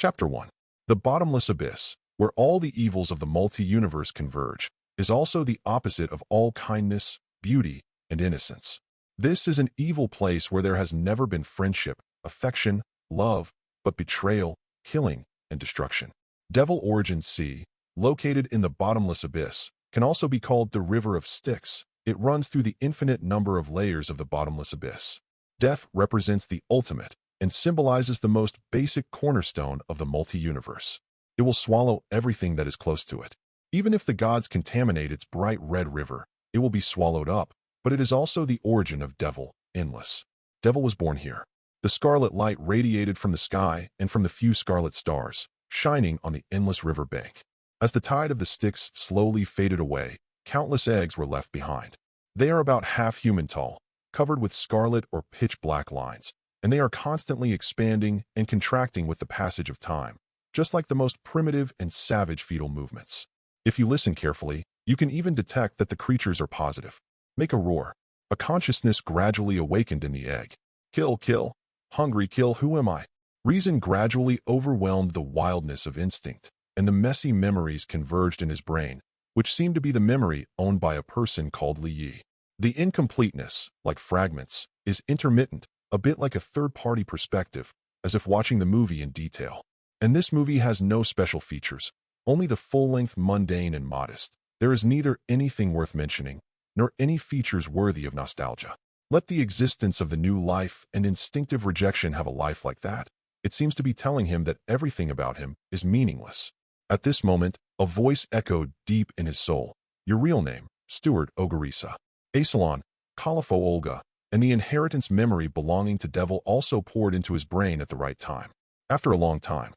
Chapter 1. The Bottomless Abyss, where all the evils of the multi-universe converge, is also the opposite of all kindness, beauty, and innocence. This is an evil place where there has never been friendship, affection, love, but betrayal, killing, and destruction. Devil Origin Sea, located in the Bottomless Abyss, can also be called the River of Styx. It runs through the infinite number of layers of the Bottomless Abyss. Death represents the ultimate and symbolizes the most basic cornerstone of the multi-universe. It will swallow everything that is close to it. Even if the gods contaminate its bright red river, it will be swallowed up, but it is also the origin of Devil, Endless. Devil was born here. The scarlet light radiated from the sky and from the few scarlet stars, shining on the endless river bank. As the tide of the Styx slowly faded away, countless eggs were left behind. They are about half human tall, covered with scarlet or pitch-black lines, and they are constantly expanding and contracting with the passage of time, just like the most primitive and savage fetal movements. If you listen carefully, you can even detect that the creatures are positive. Make a roar. A consciousness gradually awakened in the egg. Kill, kill. Hungry kill, who am I? Reason gradually overwhelmed the wildness of instinct, and the messy memories converged in his brain, which seemed to be the memory owned by a person called Li Yi. The incompleteness, like fragments, is intermittent, a bit like a third-party perspective, as if watching the movie in detail. And this movie has no special features, only the full-length mundane and modest. There is neither anything worth mentioning, nor any features worthy of nostalgia. Let the existence of the new life and instinctive rejection have a life like that. It seems to be telling him that everything about him is meaningless. At this moment, a voice echoed deep in his soul. Your real name, Stuart Ogorisa. Asalon, Kalafo Olga, and the inheritance memory belonging to Devil also poured into his brain at the right time. After a long time.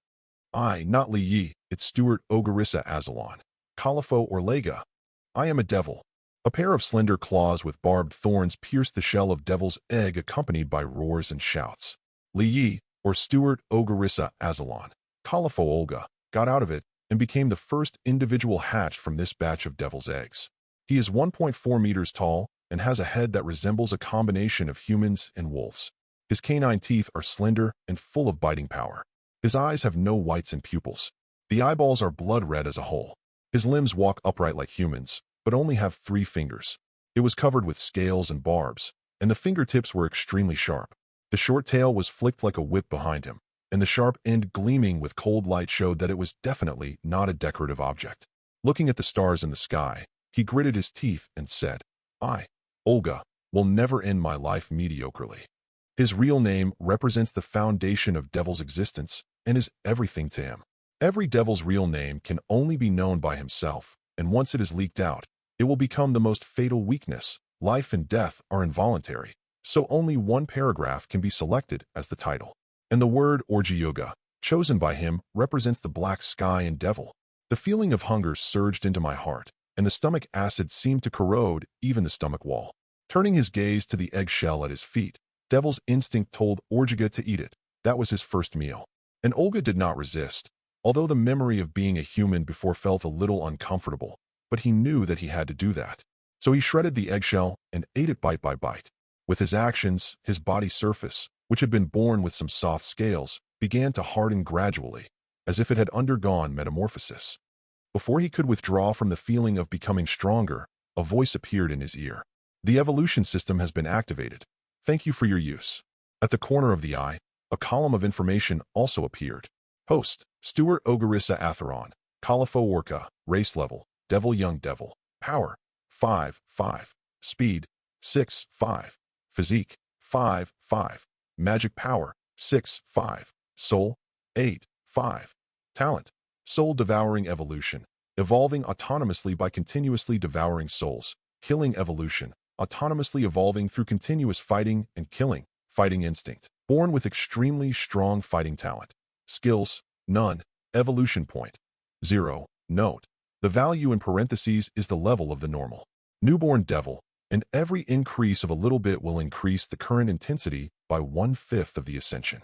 Not Li Yi, it's Stuart Ogorisa Azalon. Kalafo or Lega. I am a devil. A pair of slender claws with barbed thorns pierced the shell of Devil's egg, accompanied by roars and shouts. Li Yi, or Stuart Ogorisa Azalon, Kalafo Olga, got out of it and became the first individual hatched from this batch of Devil's eggs. He is 1.4 meters tall and has a head that resembles a combination of humans and wolves. His canine teeth are slender and full of biting power. His eyes have no whites and pupils. The eyeballs are blood red as a whole. His limbs walk upright like humans, but only have 3 fingers. It was covered with scales and barbs, and the fingertips were extremely sharp. The short tail was flicked like a whip behind him, and the sharp end gleaming with cold light showed that it was definitely not a decorative object. Looking at the stars in the sky, he gritted his teeth and said, I, Olga, will never end my life mediocrely. His real name represents the foundation of Devil's existence and is everything to him. Every Devil's real name can only be known by himself, and once it is leaked out, it will become the most fatal weakness. Life and death are involuntary, so only one paragraph can be selected as the title. And the word Orji-yoga, chosen by him, represents the black sky and Devil. The feeling of hunger surged into my heart, and the stomach acid seemed to corrode even the stomach wall. Turning his gaze to the eggshell at his feet, Devil's instinct told Orjiga to eat it. That was his first meal. And Olga did not resist, although the memory of being a human before felt a little uncomfortable, but he knew that he had to do that. So he shredded the eggshell and ate it bite by bite. With his actions, his body surface, which had been born with some soft scales, began to harden gradually, as if it had undergone metamorphosis. Before he could withdraw from the feeling of becoming stronger, a voice appeared in his ear. The evolution system has been activated. Thank you for your use. At the corner of the eye, a column of information also appeared. Host, Stuart Ogorisa Atheron, Kalafo Orca, race level, Devil Young Devil, power, 5/5, speed, 6/5, physique, 5/5, magic power, 6/5, soul, 8/5, talent, soul devouring evolution, evolving autonomously by continuously devouring souls, killing evolution, autonomously evolving through continuous fighting and killing, fighting instinct, born with extremely strong fighting talent. Skills, none, evolution point, 0, note. The value in parentheses is the level of the normal. Newborn Devil, and every increase of a little bit will increase the current intensity by 1/5 of the ascension.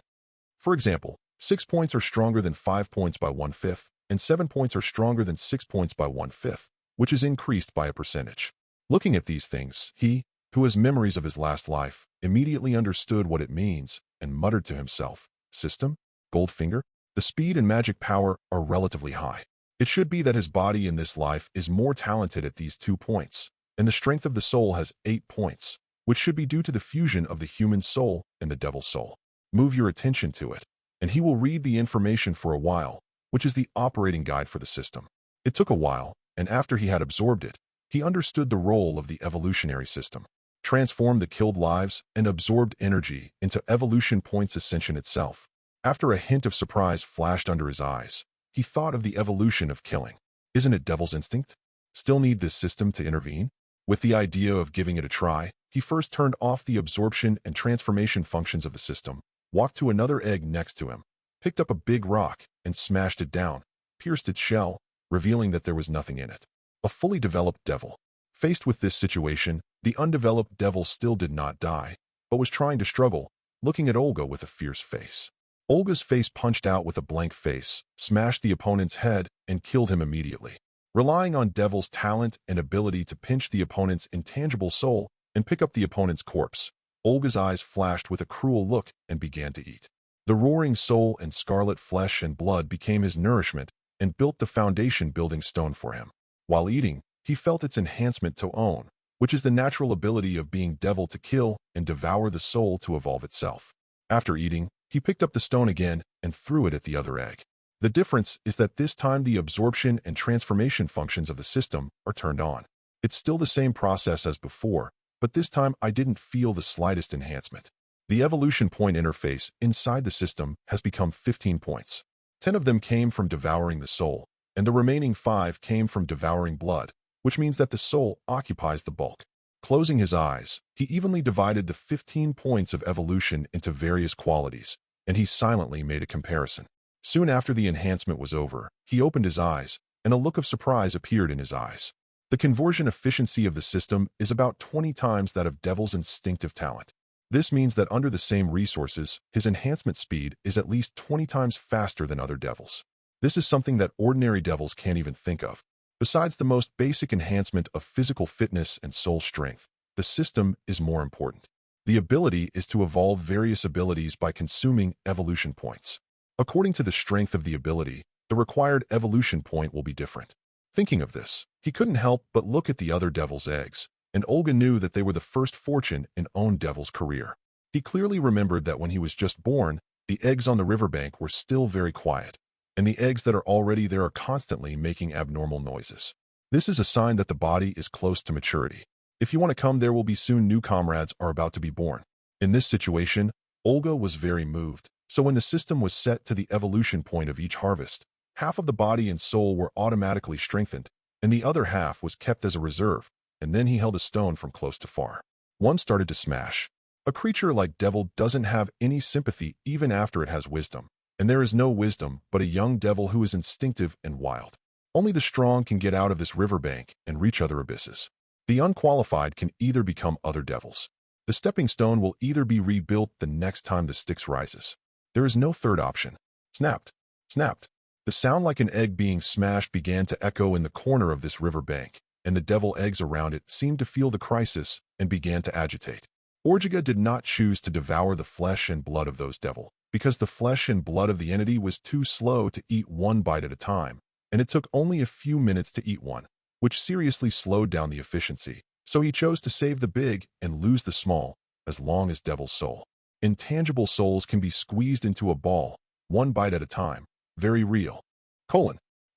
For example, 6 points are stronger than 5 points by 1/5, and 7 points are stronger than 6 points by 1/5, which is increased by a percentage. Looking at these things, he, who has memories of his last life, immediately understood what it means and muttered to himself, System? Goldfinger? The speed and magic power are relatively high. It should be that his body in this life is more talented at these 2 points, and the strength of the soul has 8 points, which should be due to the fusion of the human soul and the devil's soul. Move your attention to it, and he will read the information for a while, which is the operating guide for the system. It took a while, and after he had absorbed it, he understood the role of the evolutionary system. Transformed the killed lives and absorbed energy into evolution points ascension itself. After a hint of surprise flashed under his eyes, he thought of the evolution of killing. Isn't it devil's instinct? Still need this system to intervene? With the idea of giving it a try, he first turned off the absorption and transformation functions of the system, walked to another egg next to him, picked up a big rock and smashed it down, pierced its shell, revealing that there was nothing in it. A fully developed devil. Faced with this situation, the undeveloped devil still did not die, but was trying to struggle, looking at Olga with a fierce face. Olga's face punched out with a blank face, smashed the opponent's head, and killed him immediately. Relying on Devil's talent and ability to pinch the opponent's intangible soul and pick up the opponent's corpse, Olga's eyes flashed with a cruel look and began to eat. The roaring soul and scarlet flesh and blood became his nourishment and built the foundation building stone for him. While eating, he felt its enhancement to own, which is the natural ability of being Devil to kill and devour the soul to evolve itself. After eating, he picked up the stone again and threw it at the other egg. The difference is that this time the absorption and transformation functions of the system are turned on. It's still the same process as before, but this time I didn't feel the slightest enhancement. The evolution point interface inside the system has become 15 points. 10 of them came from devouring the soul, and the remaining 5 came from devouring blood, which means that the soul occupies the bulk. Closing his eyes, he evenly divided the 15 points of evolution into various qualities, and he silently made a comparison. Soon after the enhancement was over, he opened his eyes, and a look of surprise appeared in his eyes. The conversion efficiency of the system is about 20 times that of Devil's instinctive talent. This means that under the same resources, his enhancement speed is at least 20 times faster than other Devils. This is something that ordinary Devils can't even think of. Besides the most basic enhancement of physical fitness and soul strength, the system is more important. The ability is to evolve various abilities by consuming evolution points. According to the strength of the ability, the required evolution point will be different. Thinking of this, he couldn't help but look at the other Devil's eggs, and Olga knew that they were the first fortune in own Devil's career. He clearly remembered that when he was just born, the eggs on the riverbank were still very quiet, and the eggs that are already there are constantly making abnormal noises. This is a sign that the body is close to maturity. If you want to come, there will be soon new comrades are about to be born. In this situation, Olga was very moved, so when the system was set to the evolution point of each harvest, half of the body and soul were automatically strengthened, and the other half was kept as a reserve, and then he held a stone from close to far. One started to smash. A creature like Devil doesn't have any sympathy even after it has wisdom. And there is no wisdom but a young Devil who is instinctive and wild. Only the strong can get out of this riverbank and reach other abysses. The unqualified can either become other Devils. The stepping stone will either be rebuilt the next time the Styx rises. There is no third option. Snapped. Snapped. The sound like an egg being smashed began to echo in the corner of this riverbank, and the Devil eggs around it seemed to feel the crisis and began to agitate. Orjiga did not choose to devour the flesh and blood of those Devil, because the flesh and blood of the entity was too slow to eat one bite at a time, and it took only a few minutes to eat one, which seriously slowed down the efficiency. So he chose to save the big and lose the small, as long as Devil's soul. Intangible souls can be squeezed into a ball, one bite at a time. Very real.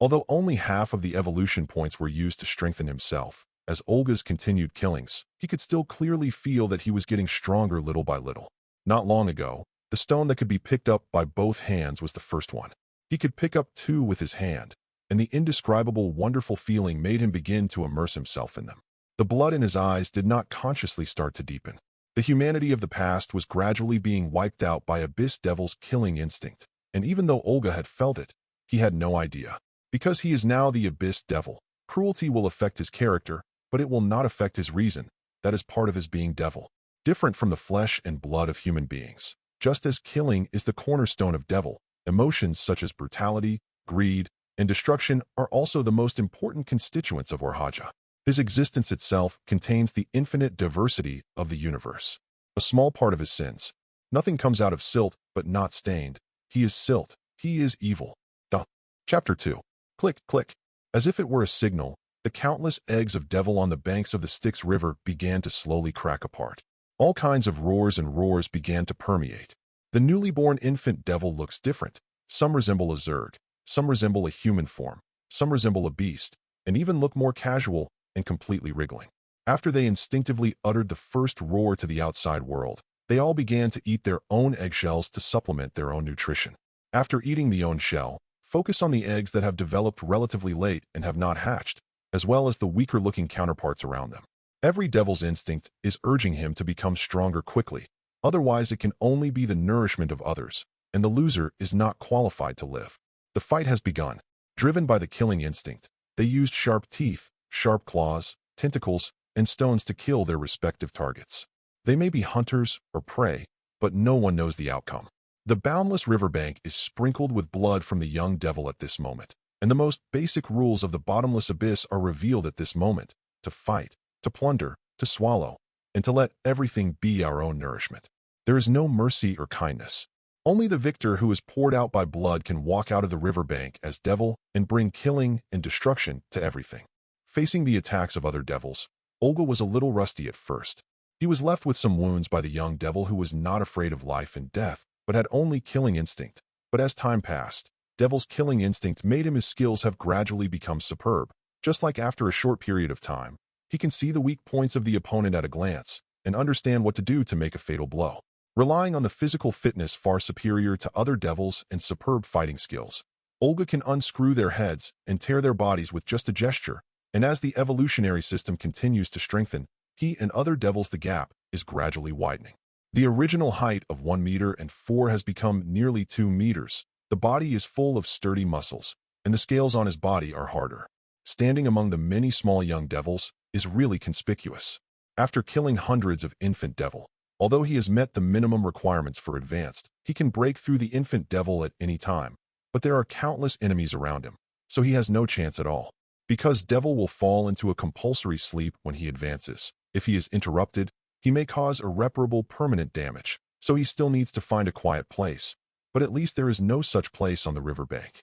Although only half of the evolution points were used to strengthen himself, as Olga's continued killings, he could still clearly feel that he was getting stronger little by little. Not long ago, the stone that could be picked up by both hands was the first one. He could pick up 2 with his hand, and the indescribable wonderful feeling made him begin to immerse himself in them. The blood in his eyes did not consciously start to deepen. The humanity of the past was gradually being wiped out by Abyss Devil's killing instinct, and even though Olga had felt it, he had no idea. Because he is now the Abyss Devil, cruelty will affect his character, but it will not affect his reason. That is part of his being Devil. Different from the flesh and blood of human beings. Just as killing is the cornerstone of Devil, emotions such as brutality, greed, and destruction are also the most important constituents of Orhaja. His existence itself contains the infinite diversity of the universe. A small part of his sins. Nothing comes out of silt, but not stained. He is silt. He is evil. Duh. Chapter 2. Click, click. As if it were a signal, the countless eggs of devil on the banks of the Styx River began to slowly crack apart. All kinds of roars and roars began to permeate. The newly born infant devil looks different. Some resemble a Zerg, some resemble a human form, some resemble a beast, and even look more casual and completely wriggling. After they instinctively uttered the first roar to the outside world, they all began to eat their own eggshells to supplement their own nutrition. After eating the own shell, focus on the eggs that have developed relatively late and have not hatched, as well as the weaker-looking counterparts around them. Every devil's instinct is urging him to become stronger quickly, otherwise it can only be the nourishment of others, and the loser is not qualified to live. The fight has begun. Driven by the killing instinct, they used sharp teeth, sharp claws, tentacles, and stones to kill their respective targets. They may be hunters or prey, but no one knows the outcome. The boundless riverbank is sprinkled with blood from the young devil at this moment, and the most basic rules of the bottomless abyss are revealed at this moment: to fight, to plunder, to swallow, and to let everything be our own nourishment. There is no mercy or kindness. Only the victor who is poured out by blood can walk out of the riverbank as devil and bring killing and destruction to everything. Facing the attacks of other devils, Olga was a little rusty at first. He was left with some wounds by the young devil who was not afraid of life and death, but had only killing instinct. But as time passed, devil's killing instinct made his skills have gradually become superb. Just like after a short period of time, he can see the weak points of the opponent at a glance and understand what to do to make a fatal blow. Relying on the physical fitness far superior to other devils and superb fighting skills, Olga can unscrew their heads and tear their bodies with just a gesture, and as the evolutionary system continues to strengthen, he and other devils the gap is gradually widening. The original height of 1 meter and 4 has become nearly 2 meters. The body is full of sturdy muscles, and the scales on his body are harder. Standing among the many small young devils is really conspicuous. After killing hundreds of infant devil, although he has met the minimum requirements for advanced, he can break through the infant devil at any time. But there are countless enemies around him, so he has no chance at all. Because devil will fall into a compulsory sleep when he advances. If he is interrupted, he may cause irreparable permanent damage, so he still needs to find a quiet place. But at least there is no such place on the riverbank.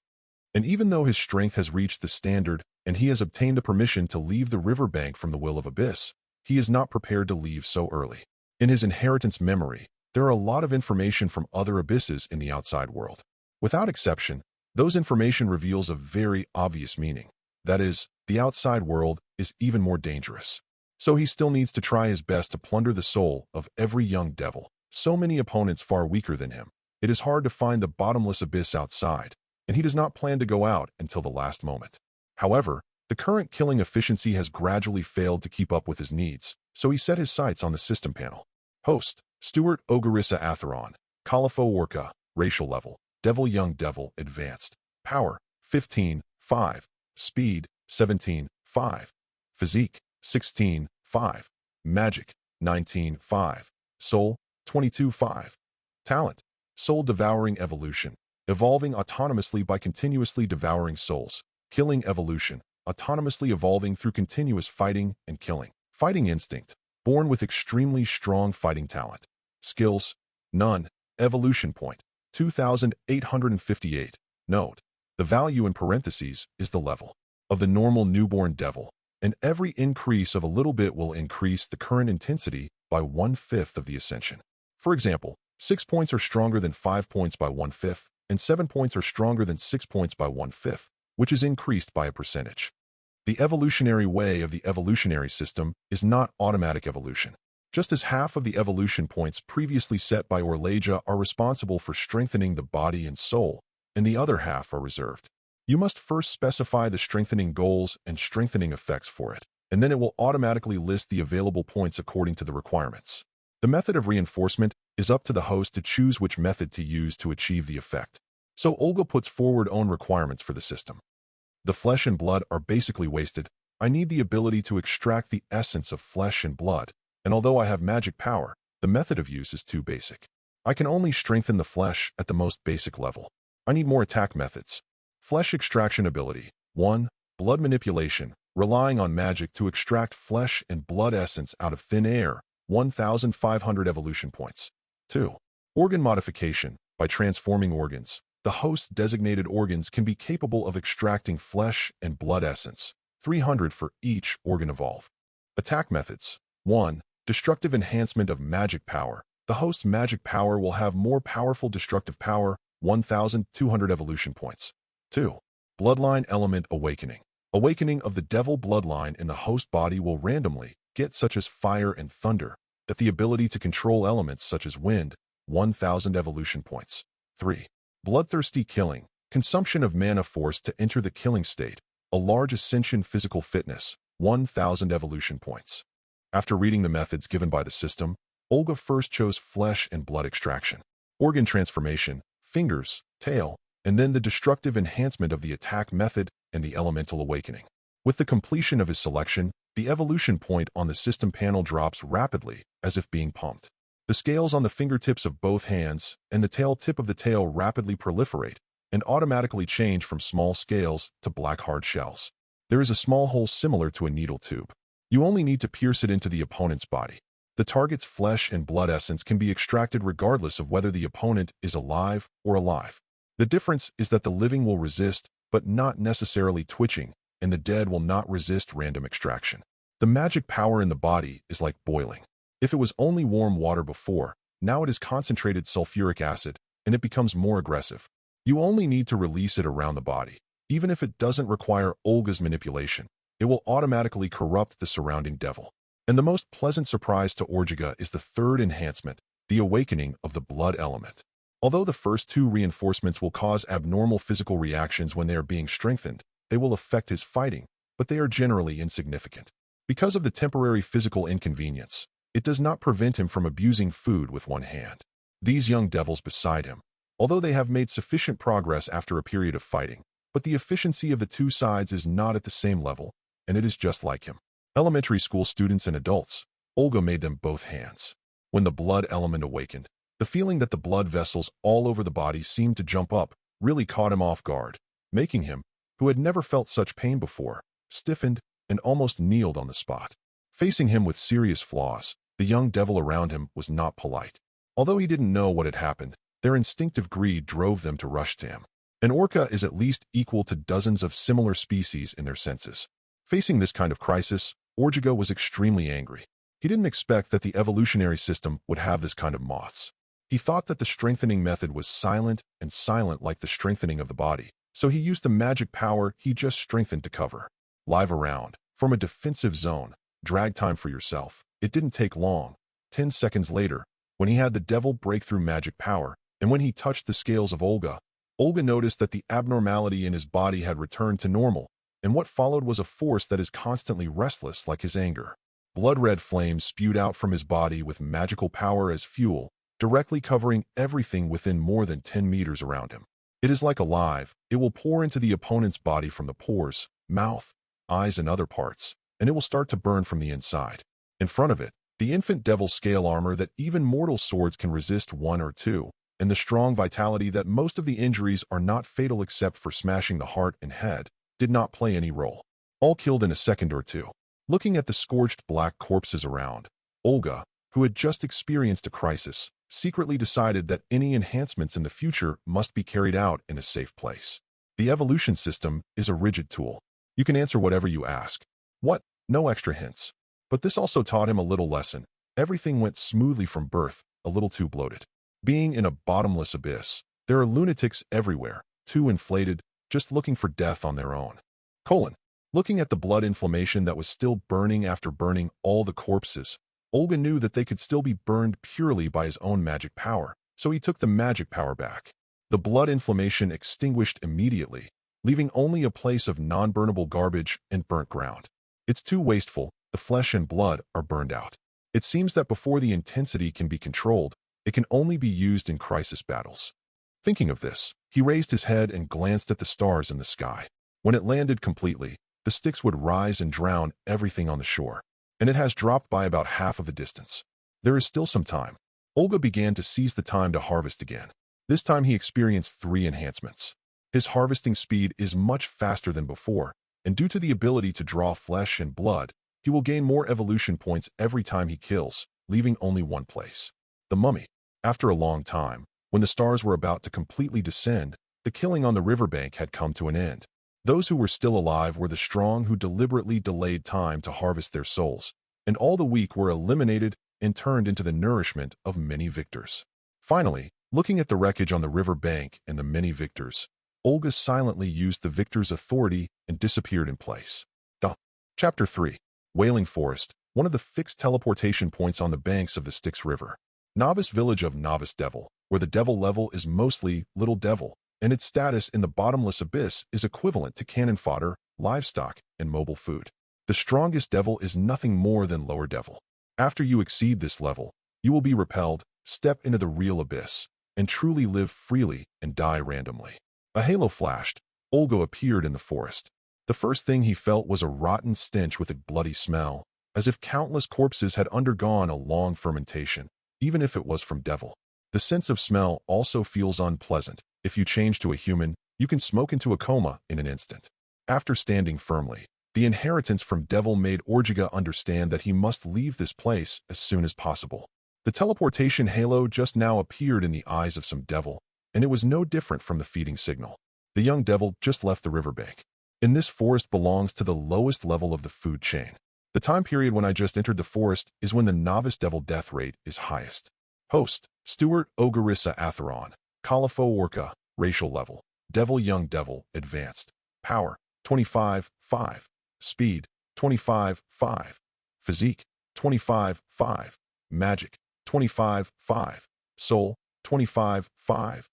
And even though his strength has reached the standard and he has obtained the permission to leave the riverbank from the will of Abyss, he is not prepared to leave so early. In his inheritance memory, there are a lot of information from other abysses in the outside world. Without exception, those information reveals a very obvious meaning. That is, the outside world is even more dangerous. So he still needs to try his best to plunder the soul of every young devil. So many opponents far weaker than him. It is hard to find the bottomless abyss outside, and he does not plan to go out until the last moment. However, the current killing efficiency has gradually failed to keep up with his needs, so he set his sights on the system panel. Host, Stuart Ogrissa Atheron, Califo Orca, racial level, Devil Young Devil, advanced, power, 15.5, speed, 17.5, physique, 16.5, magic, 19.5, soul, 22.5, talent, soul devouring evolution, evolving autonomously by continuously devouring souls, killing evolution, autonomously evolving through continuous fighting and killing, fighting instinct, born with extremely strong fighting talent, skills, none, evolution point, 2,858, note, the value in parentheses is the level of the normal newborn devil, and every increase of a little bit will increase the current intensity by 1/5 of the ascension. For example, 6 points are stronger than 5 points by 1/5, and 7 points are stronger than 6 points by 1/5, which is increased by a percentage. The evolutionary way of the evolutionary system is not automatic evolution. Just as half of the evolution points previously set by Orlaja are responsible for strengthening the body and soul, and the other half are reserved. You must first specify the strengthening goals and strengthening effects for it, and then it will automatically list the available points according to the requirements. The method of reinforcement is up to the host to choose which method to use to achieve the effect. So Olga puts forward own requirements for the system. The flesh and blood are basically wasted. I need the ability to extract the essence of flesh and blood, and although I have magic power, the method of use is too basic. I can only strengthen the flesh at the most basic level. I need more attack methods. Flesh extraction ability. 1. Blood manipulation, relying on magic to extract flesh and blood essence out of thin air, 1,500 evolution points. 2. Organ modification, by transforming organs. the host's designated organs can be capable of extracting flesh and blood essence, 300 for each organ evolve. Attack methods. 1. Destructive enhancement of magic power. The host's magic power will have more powerful destructive power, 1,200 evolution points. 2. Bloodline element awakening. Awakening of the devil bloodline in the host body will randomly get such as fire and thunder, that the ability to control elements such as wind, 1,000 evolution points. 3. Bloodthirsty killing. Consumption of mana force to enter the killing state. A large ascension physical fitness, 1,000 evolution points. After reading the methods given by the system, Olga first chose flesh and blood extraction, organ transformation, fingers, tail, and then the destructive enhancement of the attack method and the elemental awakening. With the completion of his selection, the evolution point on the system panel drops rapidly, as if being pumped. The scales on the fingertips of both hands and the tail tip of the tail rapidly proliferate and automatically change from small scales to black hard shells. There is a small hole similar to a needle tube. You only need to pierce it into the opponent's body. The target's flesh and blood essence can be extracted regardless of whether the opponent is alive or alive. The difference is that the living will resist, but not necessarily twitching, and the dead will not resist random extraction. The magic power in the body is like boiling. If it was only warm water before, now it is concentrated sulfuric acid, and it becomes more aggressive. You only need to release it around the body. Even if it doesn't require Olga's manipulation, it will automatically corrupt the surrounding devil. And the most pleasant surprise to Orjiga is the third enhancement, the awakening of the blood element. Although the first two reinforcements will cause abnormal physical reactions when they are being strengthened, they will affect his fighting, but they are generally insignificant. Because of the temporary physical inconvenience, it does not prevent him from abusing food with one hand. These young devils beside him, although they have made sufficient progress after a period of fighting, but the efficiency of the two sides is not at the same level, and it is just like him. Elementary school students and adults, Olga made them both hands. When the blood element awakened, the feeling that the blood vessels all over the body seemed to jump up really caught him off guard, making him, who had never felt such pain before, stiffened and almost kneeled on the spot. Facing him with serious flaws, the young devil around him was not polite. Although he didn't know what had happened, their instinctive greed drove them to rush to him. An orca is at least equal to dozens of similar species in their senses. Facing this kind of crisis, Orjiga was extremely angry. He didn't expect that the evolutionary system would have this kind of moths. He thought that the strengthening method was silent like the strengthening of the body, so he used the magic power he just strengthened to cover. Live around, from a defensive zone, drag time for yourself. It didn't take long. 10 seconds later, when he had the devil break through magic power, and when he touched the scales of Olga, Olga noticed that the abnormality in his body had returned to normal, and what followed was a force that is constantly restless like his anger. Blood-red flames spewed out from his body with magical power as fuel, directly covering everything within more than 10 meters around him. It is like alive. It will pour into the opponent's body from the pores, mouth, eyes, and other parts, and it will start to burn from the inside. In front of it, the infant devil scale armor that even mortal swords can resist 1 or 2, and the strong vitality that most of the injuries are not fatal except for smashing the heart and head, did not play any role. All killed in a second or two. Looking at the scorched black corpses around, Olga, who had just experienced a crisis, secretly decided that any enhancements in the future must be carried out in a safe place. The evolution system is a rigid tool. You can answer whatever you ask. What? No extra hints. But this also taught him a little lesson. Everything went smoothly from birth, a little too bloated. Being in a bottomless abyss, there are lunatics everywhere, too inflated, just looking for death on their own. Looking at the blood inflammation that was still burning after burning all the corpses, Olga knew that they could still be burned purely by his own magic power, so he took the magic power back. The blood inflammation extinguished immediately, leaving only a place of non-burnable garbage and burnt ground. It's too wasteful. The flesh and blood are burned out. It seems that before the intensity can be controlled, it can only be used in crisis battles. Thinking of this, he raised his head and glanced at the stars in the sky. When it landed completely, the sticks would rise and drown everything on the shore, and it has dropped by about half of the distance. There is still some time. Olga began to seize the time to harvest again. This time he experienced 3 enhancements. His harvesting speed is much faster than before, and due to the ability to draw flesh and blood, he will gain more evolution points every time he kills, leaving only one place. The mummy. After a long time, when the stars were about to completely descend, the killing on the riverbank had come to an end. Those who were still alive were the strong who deliberately delayed time to harvest their souls, and all the weak were eliminated and turned into the nourishment of many victors. Finally, looking at the wreckage on the river bank and the many victors, Olga silently used the victor's authority and disappeared in place. Chapter 3. Wailing Forest, one of the fixed teleportation points on the banks of the Styx River. Novice village of Novice Devil, where the devil level is mostly Little Devil, and its status in the bottomless abyss is equivalent to cannon fodder, livestock, and mobile food. The strongest devil is nothing more than lower devil. After you exceed this level, you will be repelled, step into the real abyss, and truly live freely and die randomly. A halo flashed. Olga appeared in the forest. The first thing he felt was a rotten stench with a bloody smell, as if countless corpses had undergone a long fermentation, even if it was from devil. The sense of smell also feels unpleasant. If you change to a human, you can smoke into a coma in an instant. After standing firmly, the inheritance from devil made Orjiga understand that he must leave this place as soon as possible. The teleportation halo just now appeared in the eyes of some devil, and it was no different from the feeding signal. The young devil just left the riverbank. In this forest belongs to the lowest level of the food chain. The time period when I just entered the forest is when the novice devil death rate is highest. Host, Stuart Ogarissa Atheron, Califo Orca, racial level, devil young devil, advanced, power, 25-5, speed, 25-5, physique, 25-5, magic, 25-5, soul, 25-5,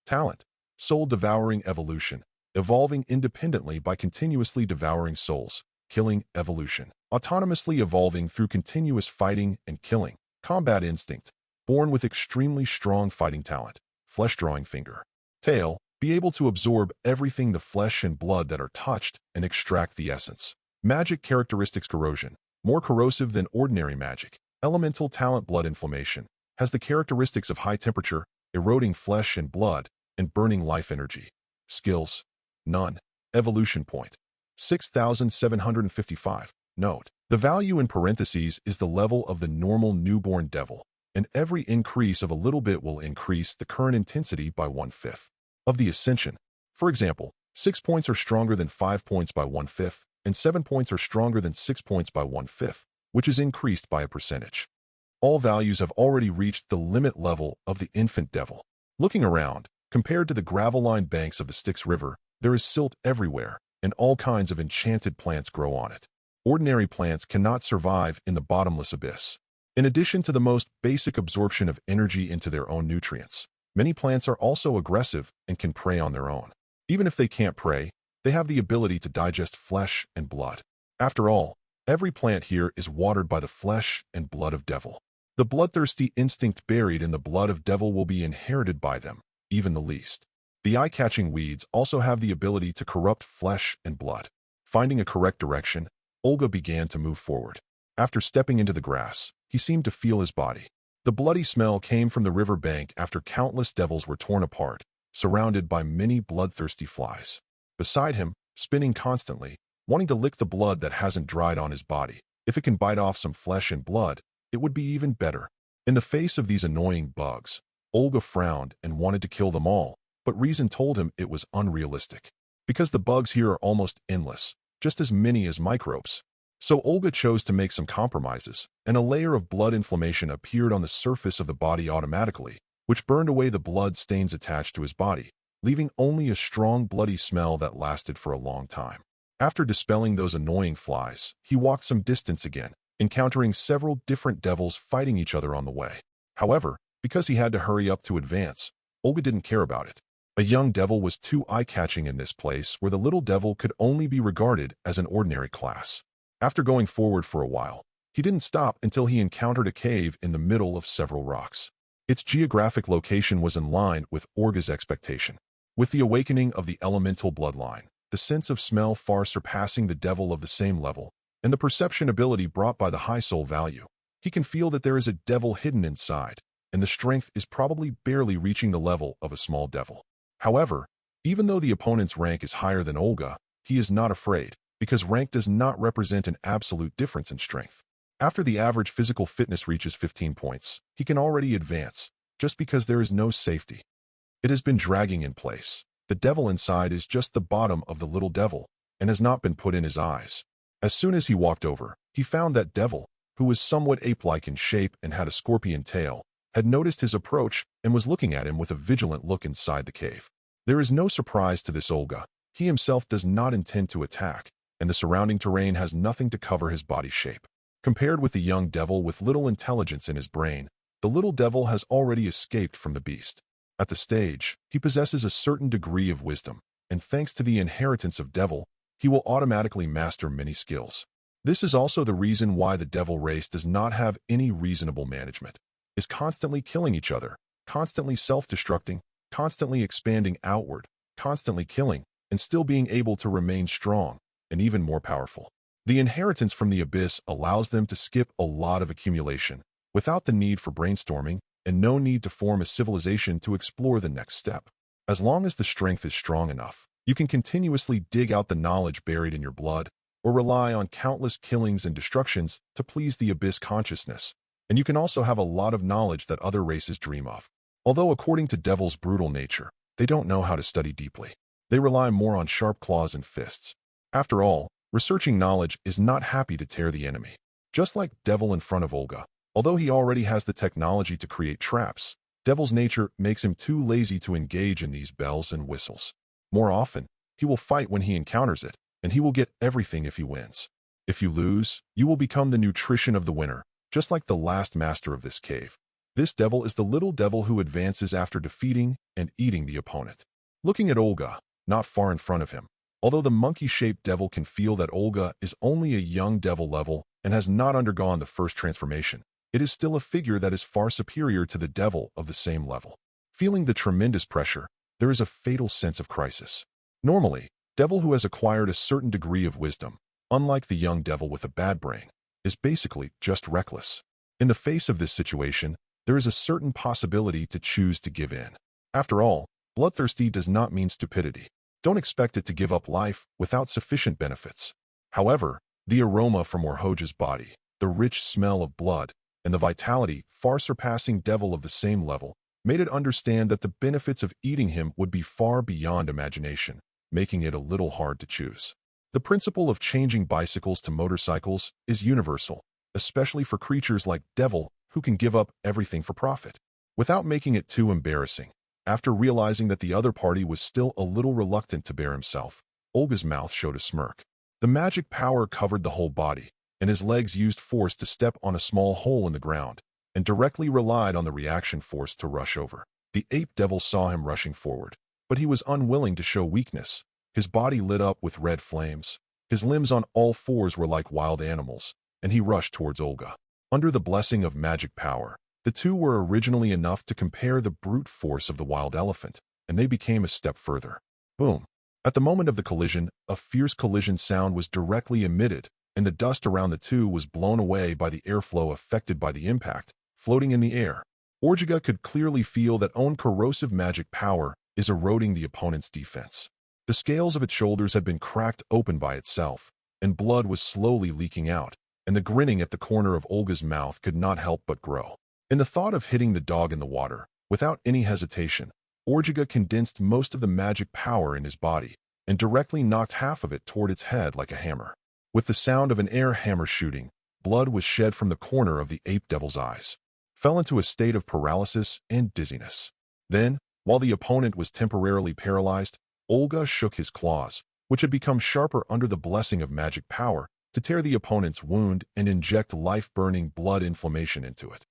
talent, soul devouring evolution, evolving independently by continuously devouring souls, killing evolution, autonomously evolving through continuous fighting and killing, combat instinct, born with extremely strong fighting talent, flesh-drawing finger, tail, be able to absorb everything the flesh and blood that are touched and extract the essence. Magic characteristics corrosion, more corrosive than ordinary magic, elemental talent blood inflammation, has the characteristics of high temperature, eroding flesh and blood, and burning life energy. Skills, none. Evolution point, 6,755. Note, the value in parentheses is the level of the normal newborn devil, and every increase of a little bit will increase the current intensity by 1/5 of the ascension. For example, 6 points are stronger than 5 points by 1/5, and 7 points are stronger than 6 points by 1/5, which is increased by a percentage. All values have already reached the limit level of the infant devil. Looking around, compared to the gravel-lined banks of the Styx River, there is silt everywhere, and all kinds of enchanted plants grow on it. Ordinary plants cannot survive in the bottomless abyss. In addition to the most basic absorption of energy into their own nutrients, many plants are also aggressive and can prey on their own. Even if they can't prey, they have the ability to digest flesh and blood. After all, every plant here is watered by the flesh and blood of devil. The bloodthirsty instinct buried in the blood of devil will be inherited by them, even the least. The eye-catching weeds also have the ability to corrupt flesh and blood. Finding a correct direction, Olga began to move forward. After stepping into the grass, he seemed to feel his body. The bloody smell came from the river bank after countless devils were torn apart, surrounded by many bloodthirsty flies. Beside him, spinning constantly, wanting to lick the blood that hasn't dried on his body. If it can bite off some flesh and blood, it would be even better. In the face of these annoying bugs, Olga frowned and wanted to kill them all, but reason told him it was unrealistic. Because the bugs here are almost endless, just as many as microbes. So Olga chose to make some compromises, and a layer of blood inflammation appeared on the surface of the body automatically, which burned away the blood stains attached to his body, leaving only a strong bloody smell that lasted for a long time. After dispelling those annoying flies, he walked some distance again, encountering several different devils fighting each other on the way. However, because he had to hurry up to advance, Olga didn't care about it. A young devil was too eye-catching in this place where the little devil could only be regarded as an ordinary class. After going forward for a while, he didn't stop until he encountered a cave in the middle of several rocks. Its geographic location was in line with Olga's expectation. With the awakening of the elemental bloodline, the sense of smell far surpassing the devil of the same level, and the perception ability brought by the high soul value, he can feel that there is a devil hidden inside, and the strength is probably barely reaching the level of a small devil. However, even though the opponent's rank is higher than Olga, he is not afraid, because rank does not represent an absolute difference in strength. After the average physical fitness reaches 15 points, he can already advance, just because there is no safety. It has been dragging in place. The devil inside is just the bottom of the little devil and has not been put in his eyes. As soon as he walked over, he found that devil, who was somewhat ape-like in shape and had a scorpion tail, had noticed his approach and was looking at him with a vigilant look inside the cave. There is no surprise to this Olga. He himself does not intend to attack, and the surrounding terrain has nothing to cover his body shape. Compared with the young devil with little intelligence in his brain, the little devil has already escaped from the beast. At the stage, he possesses a certain degree of wisdom, and thanks to the inheritance of devil, he will automatically master many skills. This is also the reason why the devil race does not have any reasonable management, is constantly killing each other, constantly self-destructing, constantly expanding outward, constantly killing, and still being able to remain strong, and even more powerful. The inheritance from the abyss allows them to skip a lot of accumulation, without the need for brainstorming, and no need to form a civilization to explore the next step. As long as the strength is strong enough, you can continuously dig out the knowledge buried in your blood, or rely on countless killings and destructions to please the abyss consciousness, and you can also have a lot of knowledge that other races dream of. Although according to Devil's brutal nature, they don't know how to study deeply. They rely more on sharp claws and fists. After all, researching knowledge is not happy to tear the enemy. Just like Devil in front of Olga, although he already has the technology to create traps, Devil's nature makes him too lazy to engage in these bells and whistles. More often, he will fight when he encounters it, and he will get everything if he wins. If you lose, you will become the nutrition of the winner, just like the last master of this cave. This devil is the little devil who advances after defeating and eating the opponent. Looking at Olga, not far in front of him, although the monkey-shaped devil can feel that Olga is only a young devil level and has not undergone the first transformation, it is still a figure that is far superior to the devil of the same level. Feeling the tremendous pressure, there is a fatal sense of crisis. Normally, devil who has acquired a certain degree of wisdom, unlike the young devil with a bad brain, is basically just reckless. In the face of this situation, there is a certain possibility to choose to give in. After all, bloodthirsty does not mean stupidity. Don't expect it to give up life without sufficient benefits. However, the aroma from Orhoja's body, the rich smell of blood, and the vitality far surpassing devil of the same level, made it understand that the benefits of eating him would be far beyond imagination, making it a little hard to choose. The principle of changing bicycles to motorcycles is universal, especially for creatures like Devil who can give up everything for profit. Without making it too embarrassing, after realizing that the other party was still a little reluctant to bear himself, Olga's mouth showed a smirk. The magic power covered the whole body, and his legs used force to step on a small hole in the ground, and directly relied on the reaction force to rush over. The ape devil saw him rushing forward, but he was unwilling to show weakness. His body lit up with red flames. His limbs on all fours were like wild animals, and he rushed towards Olga. Under the blessing of magic power, the two were originally enough to compare the brute force of the wild elephant, and they became a step further. Boom! At the moment of the collision, a fierce collision sound was directly emitted, and the dust around the two was blown away by the airflow affected by the impact, floating in the air. Orjiga could clearly feel that own corrosive magic power is eroding the opponent's defense. The scales of its shoulders had been cracked open by itself, and blood was slowly leaking out, and the grinning at the corner of Olga's mouth could not help but grow. In the thought of hitting the dog in the water, without any hesitation, Orjiga condensed most of the magic power in his body, and directly knocked half of it toward its head like a hammer. With the sound of an air hammer shooting, blood was shed from the corner of the ape devil's eyes, fell into a state of paralysis and dizziness. Then, while the opponent was temporarily paralyzed, Olga shook his claws, which had become sharper under the blessing of magic power, to tear the opponent's wound and inject life-burning blood inflammation into it.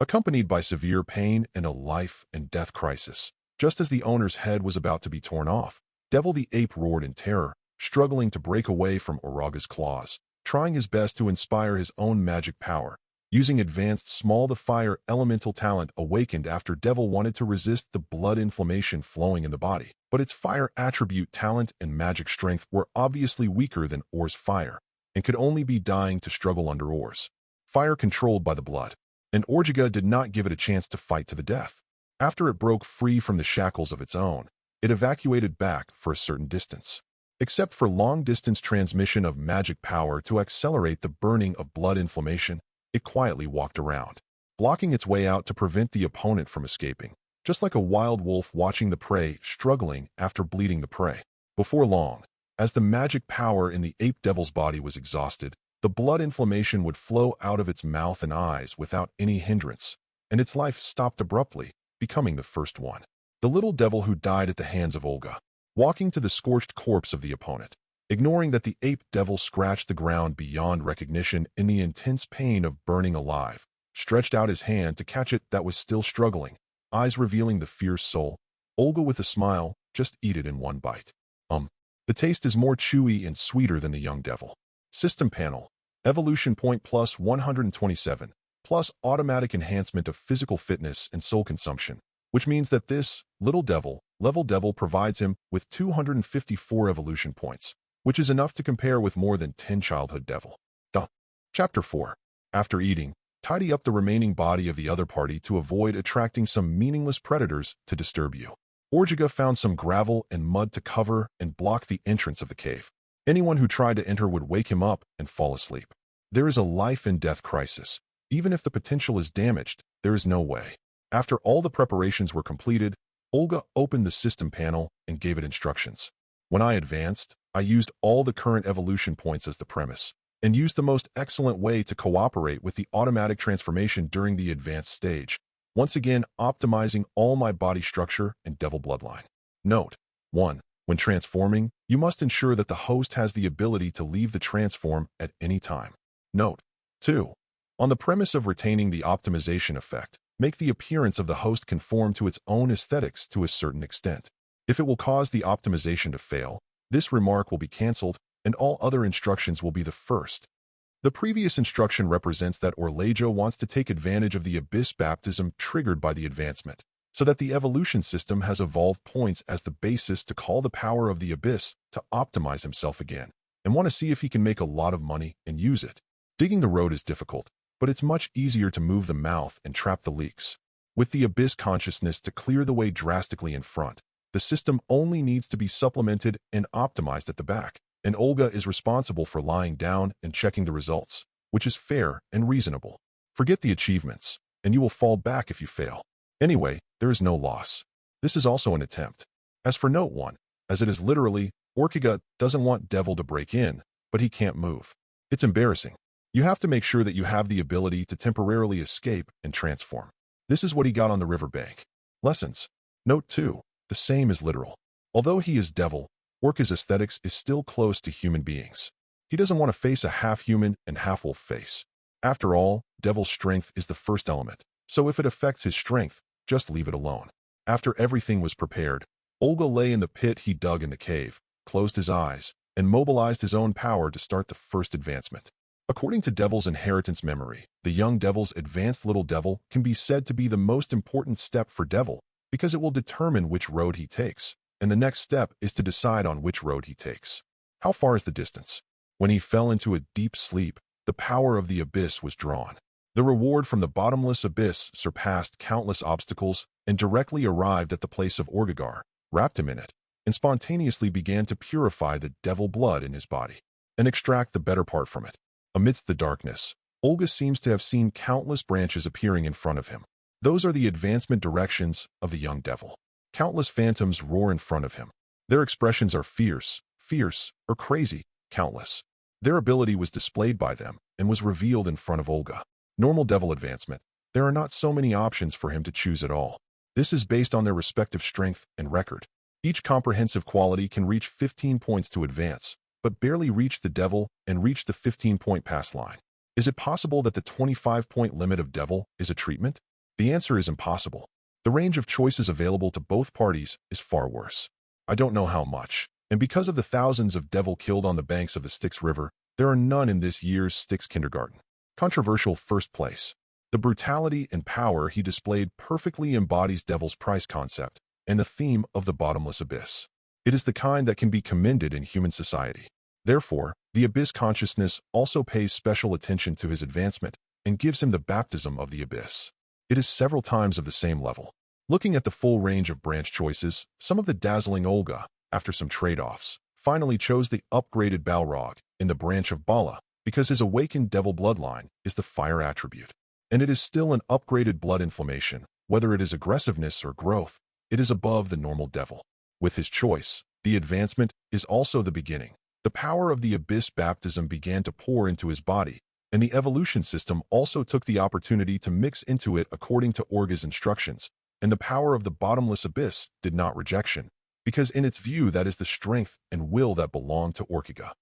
Accompanied by severe pain and a life-and-death crisis. Just as the owner's head was about to be torn off, Devil the Ape roared in terror, struggling to break away from Oraga's claws, trying his best to inspire his own magic power. Using advanced Small the Fire elemental talent awakened after Devil wanted to resist the blood inflammation flowing in the body, but its fire attribute talent and magic strength were obviously weaker than Or's fire, and could only be dying to struggle under Or's fire controlled by the blood. And Orjiga did not give it a chance to fight to the death. After it broke free from the shackles of its own, it evacuated back for a certain distance. Except for long-distance transmission of magic power to accelerate the burning of blood inflammation, it quietly walked around, blocking its way out to prevent the opponent from escaping. just like a wild wolf watching the prey struggling after bleeding the prey. Before long, as the magic power in the ape devil's body was exhausted, the blood inflammation would flow out of its mouth and eyes without any hindrance, and its life stopped abruptly, becoming the first one. The little devil who died at the hands of Olga, walking to the scorched corpse of the opponent, ignoring that the ape devil scratched the ground beyond recognition in the intense pain of burning alive, stretched out his hand to catch it that was still struggling, eyes revealing the fierce soul. Olga with a smile, just eat it in one bite. The taste is more chewy and sweeter than the young devil. System panel. Evolution point plus 127, plus automatic enhancement of physical fitness and soul consumption, which means that this little devil, level devil provides him with 254 evolution points, which is enough to compare with more than 10 childhood devil. Chapter 4. After eating, tidy up the remaining body of the other party to avoid attracting some meaningless predators to disturb you. Orjiga found some gravel and mud to cover and block the entrance of the cave. Anyone who tried to enter would wake him up and fall asleep. There is a life and death crisis. Even if the potential is damaged, there is no way. After all the preparations were completed, Olga opened the system panel and gave it instructions. When I advanced, I used all the current evolution points as the premise, and used the most excellent way to cooperate with the automatic transformation during the advanced stage, once again optimizing all my body structure and devil bloodline. Note: 1. When transforming, you must ensure that the host has the ability to leave the transform at any time. Note: 2. On the premise of retaining the optimization effect, make the appearance of the host conform to its own aesthetics to a certain extent. If it will cause the optimization to fail, this remark will be cancelled, and all other instructions will be the first. The previous instruction represents that Orlajo wants to take advantage of the Abyss baptism triggered by the advancement, so that the evolution system has evolved points as the basis to call the power of the Abyss to optimize himself again, and want to see if he can make a lot of money and use it. Digging the road is difficult, but it's much easier to move the mouth and trap the leaks. With the Abyss consciousness to clear the way drastically in front, the system only needs to be supplemented and optimized at the back, and Olga is responsible for lying down and checking the results, which is fair and reasonable. Forget the achievements, and you will fall back if you fail. Anyway, there is no loss. This is also an attempt. As for note 1, as it is literally, Orkiga doesn't want Devil to break in, but he can't move. It's embarrassing. You have to make sure that you have the ability to temporarily escape and transform. This is what he got on the riverbank. Lessons. Note 2, the same is literal. Although he is Devil, Orca's aesthetics is still close to human beings. He doesn't want to face a half-human and half-wolf face. After all, Devil's strength is the first element, so if it affects his strength, just leave it alone. After everything was prepared, Olga lay in the pit he dug in the cave, closed his eyes, and mobilized his own power to start the first advancement. According to Devil's inheritance memory, the young Devil's advanced little Devil can be said to be the most important step for Devil because it will determine which road he takes, and the next step is to decide on which road he takes. How far is the distance? When he fell into a deep sleep, the power of the Abyss was drawn. The reward from the bottomless abyss surpassed countless obstacles and directly arrived at the place of Orgigar, wrapped him in it, and spontaneously began to purify the devil blood in his body and extract the better part from it. Amidst the darkness, Olga seems to have seen countless branches appearing in front of him. Those are the advancement directions of the young devil. Countless phantoms roar in front of him. Their expressions are fierce, or crazy, countless. Their ability was displayed by them and was revealed in front of Olga. Normal devil advancement. There are not so many options for him to choose at all. This is based on their respective strength and record. Each comprehensive quality can reach 15 points to advance, but barely reach the devil and reach the 15-point pass line. Is it possible that the 25-point limit of devil is a treatment? The answer is impossible. The range of choices available to both parties is far worse. I don't know how much, and because of the thousands of devil killed on the banks of the Styx River, there are none in this year's Styx kindergarten. Controversial first place. The brutality and power he displayed perfectly embodies Devil's price concept and the theme of the bottomless abyss. It is the kind that can be commended in human society. Therefore, the Abyss consciousness also pays special attention to his advancement and gives him the baptism of the Abyss. It is several times of the same level. Looking at the full range of branch choices, some of the dazzling Olga, after some trade-offs, finally chose the upgraded Balrog in the branch of Bala because his awakened devil bloodline is the fire attribute. And it is still an upgraded blood inflammation, Whether it is aggressiveness or growth, it is above the normal devil. With his choice, the advancement is also the beginning. The power of the Abyss baptism began to pour into his body, and the evolution system also took the opportunity to mix into it according to Orga's instructions, and the power of the Bottomless Abyss did not rejection, because in its view that is the strength and will that belong to Orkiga.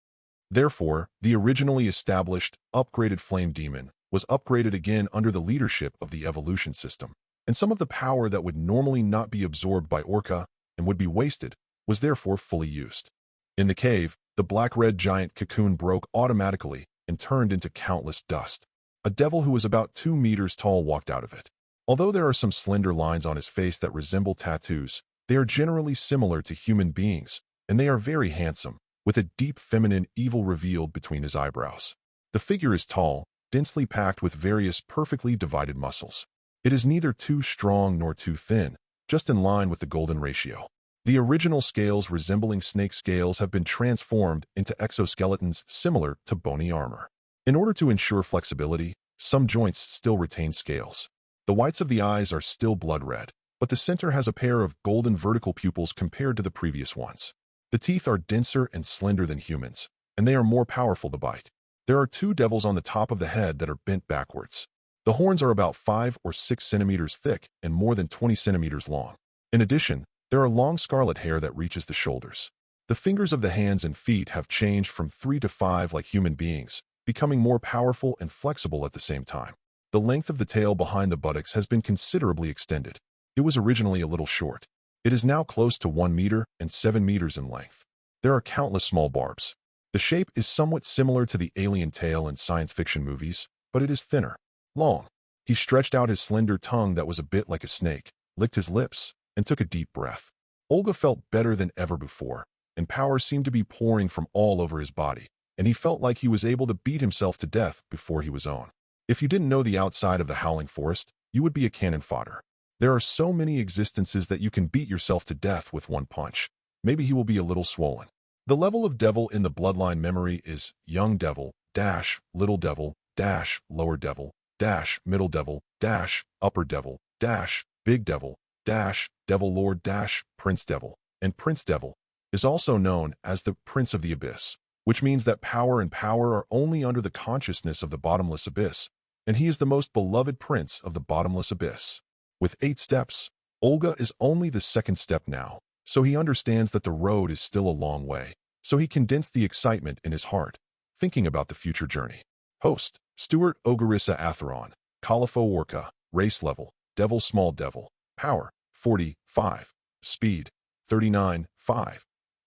Therefore, the originally established, upgraded Flame Demon was upgraded again under the leadership of the evolution system, and some of the power that would normally not be absorbed by Orca and would be wasted was therefore fully used. In the cave, the black-red giant cocoon broke automatically and turned into countless dust. A devil who was about 2 meters tall walked out of it. Although there are some slender lines on his face that resemble tattoos, they are generally similar to human beings, and they are very handsome, with a deep feminine evil revealed between his eyebrows. The figure is tall, densely packed with various perfectly divided muscles. It is neither too strong nor too thin, just in line with the golden ratio. The original scales resembling snake scales have been transformed into exoskeletons similar to bony armor. In order to ensure flexibility, some joints still retain scales. The whites of the eyes are still blood red, but the center has a pair of golden vertical pupils compared to the previous ones. The teeth are denser and slender than humans, and they are more powerful to bite. There are 2 devils on the top of the head that are bent backwards. The horns are about 5 or 6 centimeters thick and more than 20 centimeters long. In addition, there are long scarlet hair that reaches the shoulders. The fingers of the hands and feet have changed from 3 to 5 like human beings, becoming more powerful and flexible at the same time. The length of the tail behind the buttocks has been considerably extended. It was originally a little short. It is now close to 1 meter and 7 meters in length. There are countless small barbs. The shape is somewhat similar to the alien tail in science fiction movies, but it is thinner. Long. He stretched out his slender tongue that was a bit like a snake, licked his lips, and took a deep breath. Olga felt better than ever before, and power seemed to be pouring from all over his body, and he felt like he was able to beat himself to death before he was owned. If you didn't know the outside of the Howling Forest, you would be a cannon fodder. There are so many existences that you can beat yourself to death with one punch. Maybe he will be a little swollen. The level of devil in the bloodline memory is young devil, dash, little devil, dash, lower devil, dash, middle devil, dash, upper devil, dash, big devil, dash, devil lord dash, prince devil, and prince devil is also known as the Prince of the Abyss, which means that power and power are only under the consciousness of the Bottomless Abyss, and he is the most beloved prince of the Bottomless Abyss. With 8 steps, Olga is only the 2nd step now, so he understands that the road is still a long way, so he condensed the excitement in his heart, thinking about the future journey. Host, Stuart Ogrissa Atheron, Califo Orca, race level, devil small devil, power, 45, speed, 39.5,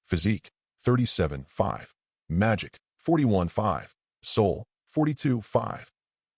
physique, 37.5, magic, 41.5, soul, 42.5,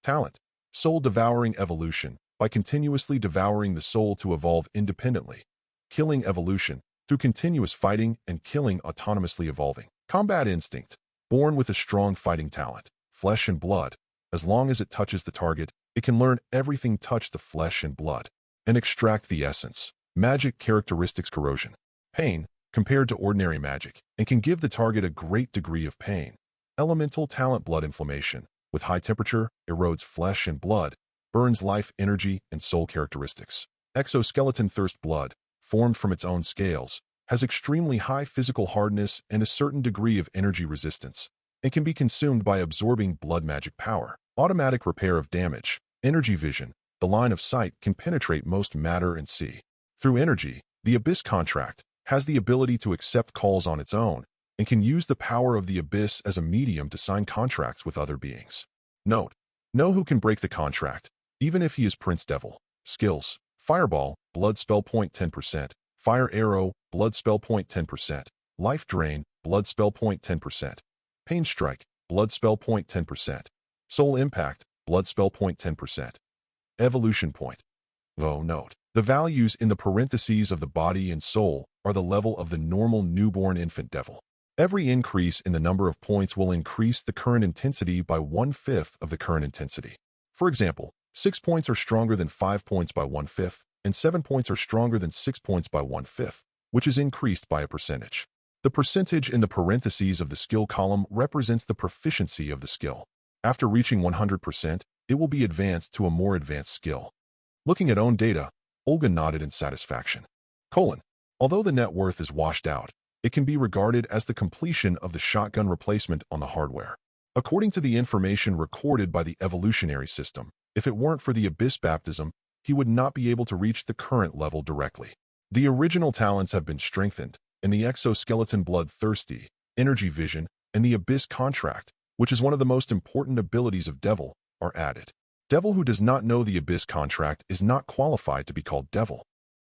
talent, soul devouring evolution, by continuously devouring the soul to evolve independently, killing evolution, through continuous fighting and killing autonomously evolving. Combat instinct, born with a strong fighting talent, flesh and blood. As long as it touches the target, it can learn everything touch the flesh and blood, and extract the essence. Magic characteristics corrosion, pain, compared to ordinary magic, and can give the target a great degree of pain. Elemental talent blood inflammation, with high temperature, erodes flesh and blood, burns life energy and soul characteristics. Exoskeleton thirst blood, formed from its own scales, has extremely high physical hardness and a certain degree of energy resistance, and can be consumed by absorbing blood magic power. Automatic repair of damage, energy vision, the line of sight can penetrate most matter and see. Through energy, the Abyss contract has the ability to accept calls on its own, and can use the power of the Abyss as a medium to sign contracts with other beings. Note, know who can break the contract, even if he is Prince Devil. Skills, Fireball, Blood Spell Point 10%, Fire Arrow, Blood Spell Point 10%, Life Drain, Blood Spell Point 10%, Pain Strike, Blood Spell Point 10%, Soul Impact, Blood Spell Point 10%. Evolution Point. Oh, note, the values in the parentheses of the body and soul are the level of the normal newborn infant devil. Every increase in the number of points will increase the current intensity by 1/5 of the current intensity. For example, 6 points are stronger than 5 points by 1/5, and 7 points are stronger than 6 points by 1/5, which is increased by a percentage. The percentage in the parentheses of the skill column represents the proficiency of the skill. After reaching 100%, it will be advanced to a more advanced skill. Looking at own data, Olga nodded in satisfaction. Although the net worth is washed out, it can be regarded as the completion of the shotgun replacement on the hardware. According to the information recorded by the evolutionary system, if it weren't for the Abyss baptism, he would not be able to reach the current level directly. The original talents have been strengthened, and the exoskeleton bloodthirsty, energy vision, and the Abyss contract, which is one of the most important abilities of Devil, are added. Devil who does not know the Abyss contract is not qualified to be called Devil.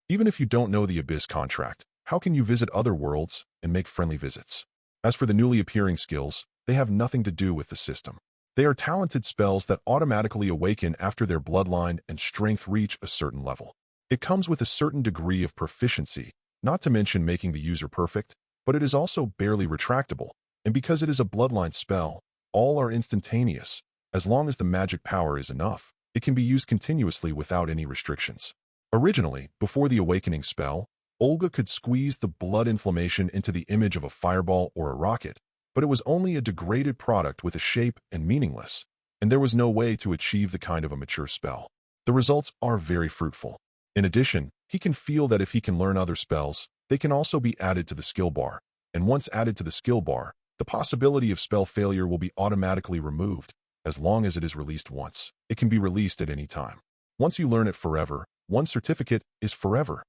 Even if you don't know the Abyss contract, how can you visit other worlds and make friendly visits? As for the newly appearing skills, they have nothing to do with the system. They are talented spells that automatically awaken after their bloodline and strength reach a certain level. It comes with a certain degree of proficiency, not to mention making the user perfect, but it is also barely retractable, and because it is a bloodline spell, all are instantaneous. As long as the magic power is enough, it can be used continuously without any restrictions. Originally, before the awakening spell, Olga could squeeze the blood inflammation into the image of a fireball or a rocket, but it was only a degraded product with a shape and meaningless, and there was no way to achieve the kind of a mature spell. The results are very fruitful. In addition, he can feel that if he can learn other spells, they can also be added to the skill bar, and once added to the skill bar, the possibility of spell failure will be automatically removed. As long as it is released once, it can be released at any time. Once you learn it forever, one certificate is forever.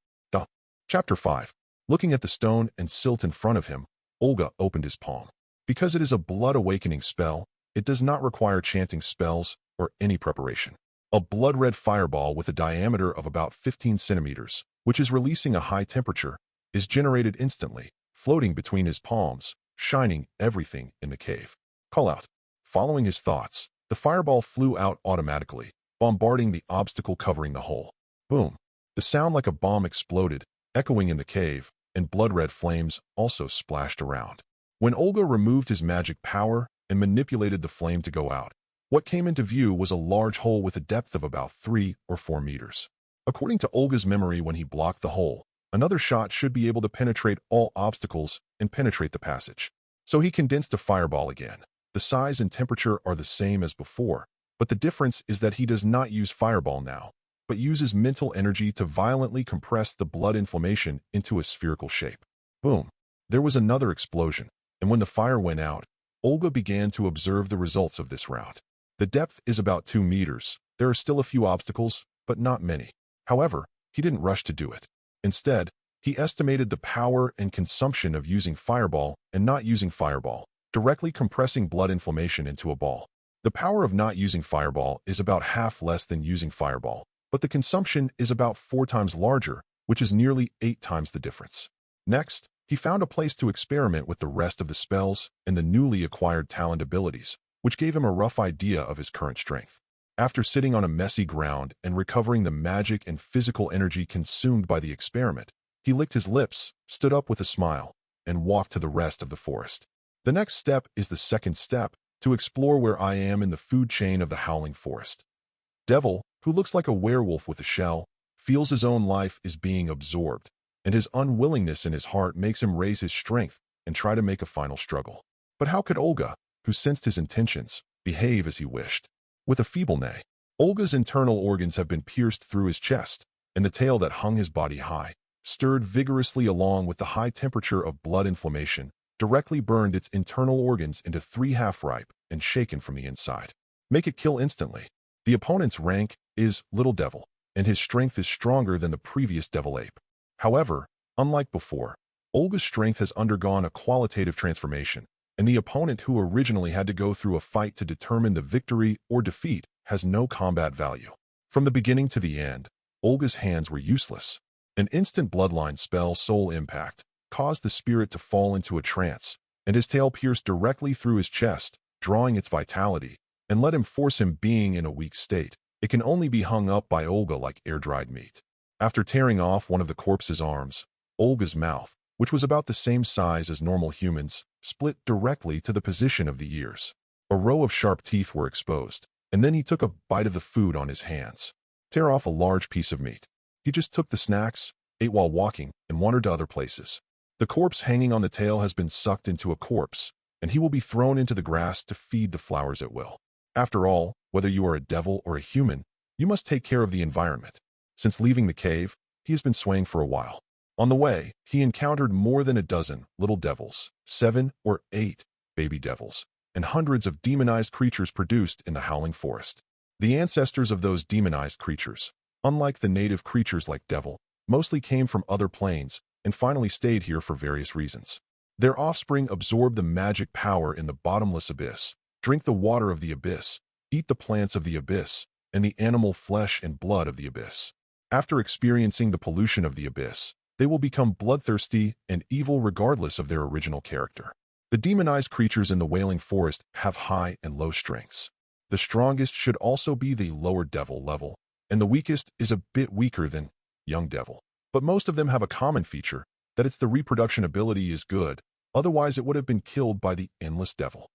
Chapter 5. Looking at the stone and silt in front of him, Olga opened his palm. Because it is a blood awakening spell, it does not require chanting spells or any preparation. A blood-red fireball with a diameter of about 15 centimeters, which is releasing a high temperature, is generated instantly, floating between his palms, shining everything in the cave. Call out. Following his thoughts, the fireball flew out automatically, bombarding the obstacle covering the hole. Boom. The sound like a bomb exploded, echoing in the cave, and blood-red flames also splashed around. When Olga removed his magic power and manipulated the flame to go out, what came into view was a large hole with a depth of about 3 or 4 meters. According to Olga's memory when he blocked the hole, another shot should be able to penetrate all obstacles and penetrate the passage. So he condensed a fireball again. The size and temperature are the same as before, but the difference is that he does not use fireball now, but uses mental energy to violently compress the blood inflammation into a spherical shape. Boom. There was another explosion, and when the fire went out, Olga began to observe the results of this round. The depth is about 2 meters. There are still a few obstacles, but not many. However, he didn't rush to do it. Instead, he estimated the power and consumption of using fireball and not using fireball, directly compressing blood inflammation into a ball. The power of not using fireball is about half less than using fireball, but the consumption is about 4 times larger, which is nearly 8 times the difference. Next, he found a place to experiment with the rest of the spells and the newly acquired talent abilities, which gave him a rough idea of his current strength. After sitting on a messy ground and recovering the magic and physical energy consumed by the experiment, he licked his lips, stood up with a smile, and walked to the rest of the forest. The next step is the second step, to explore where I am in the food chain of the howling forest. Devil, who looks like a werewolf with a shell, feels his own life is being absorbed, and his unwillingness in his heart makes him raise his strength and try to make a final struggle. But how could Olga, who sensed his intentions, behave as he wished? With a feeble neigh, Olga's internal organs have been pierced through his chest, and the tail that hung his body high, stirred vigorously along with the high temperature of blood inflammation, directly burned its internal organs into 3 half-ripe and shaken from the inside. Make it kill instantly. The opponent's rank is Little Devil, and his strength is stronger than the previous Devil Ape. However, unlike before, Olga's strength has undergone a qualitative transformation, and the opponent who originally had to go through a fight to determine the victory or defeat has no combat value. From the beginning to the end, Olga's hands were useless. An instant bloodline spell, Soul Impact, caused the spirit to fall into a trance, and his tail pierced directly through his chest, drawing its vitality, and let him force him being in a weak state. It can only be hung up by Olga like air-dried meat. After tearing off one of the corpse's arms, Olga's mouth, which was about the same size as normal humans, split directly to the position of the ears. A row of sharp teeth were exposed, and then he took a bite of the food on his hands. Tear off a large piece of meat. He just took the snacks, ate while walking, and wandered to other places. The corpse hanging on the tail has been sucked into a corpse, and he will be thrown into the grass to feed the flowers at will. After all, whether you are a devil or a human, you must take care of the environment. Since leaving the cave, he has been swaying for a while. On the way, he encountered more than a dozen little devils, 7 or 8 baby devils, and hundreds of demonized creatures produced in the howling forest. The ancestors of those demonized creatures, unlike the native creatures like devil, mostly came from other planes and finally stayed here for various reasons. Their offspring absorb the magic power in the bottomless abyss, drink the water of the abyss, eat the plants of the abyss, and the animal flesh and blood of the abyss. After experiencing the pollution of the abyss, they will become bloodthirsty and evil regardless of their original character. The demonized creatures in the Wailing Forest have high and low strengths. The strongest should also be the lower devil level, and the weakest is a bit weaker than young devil. But most of them have a common feature, that it's the reproduction ability is good, otherwise it would have been killed by the endless devil.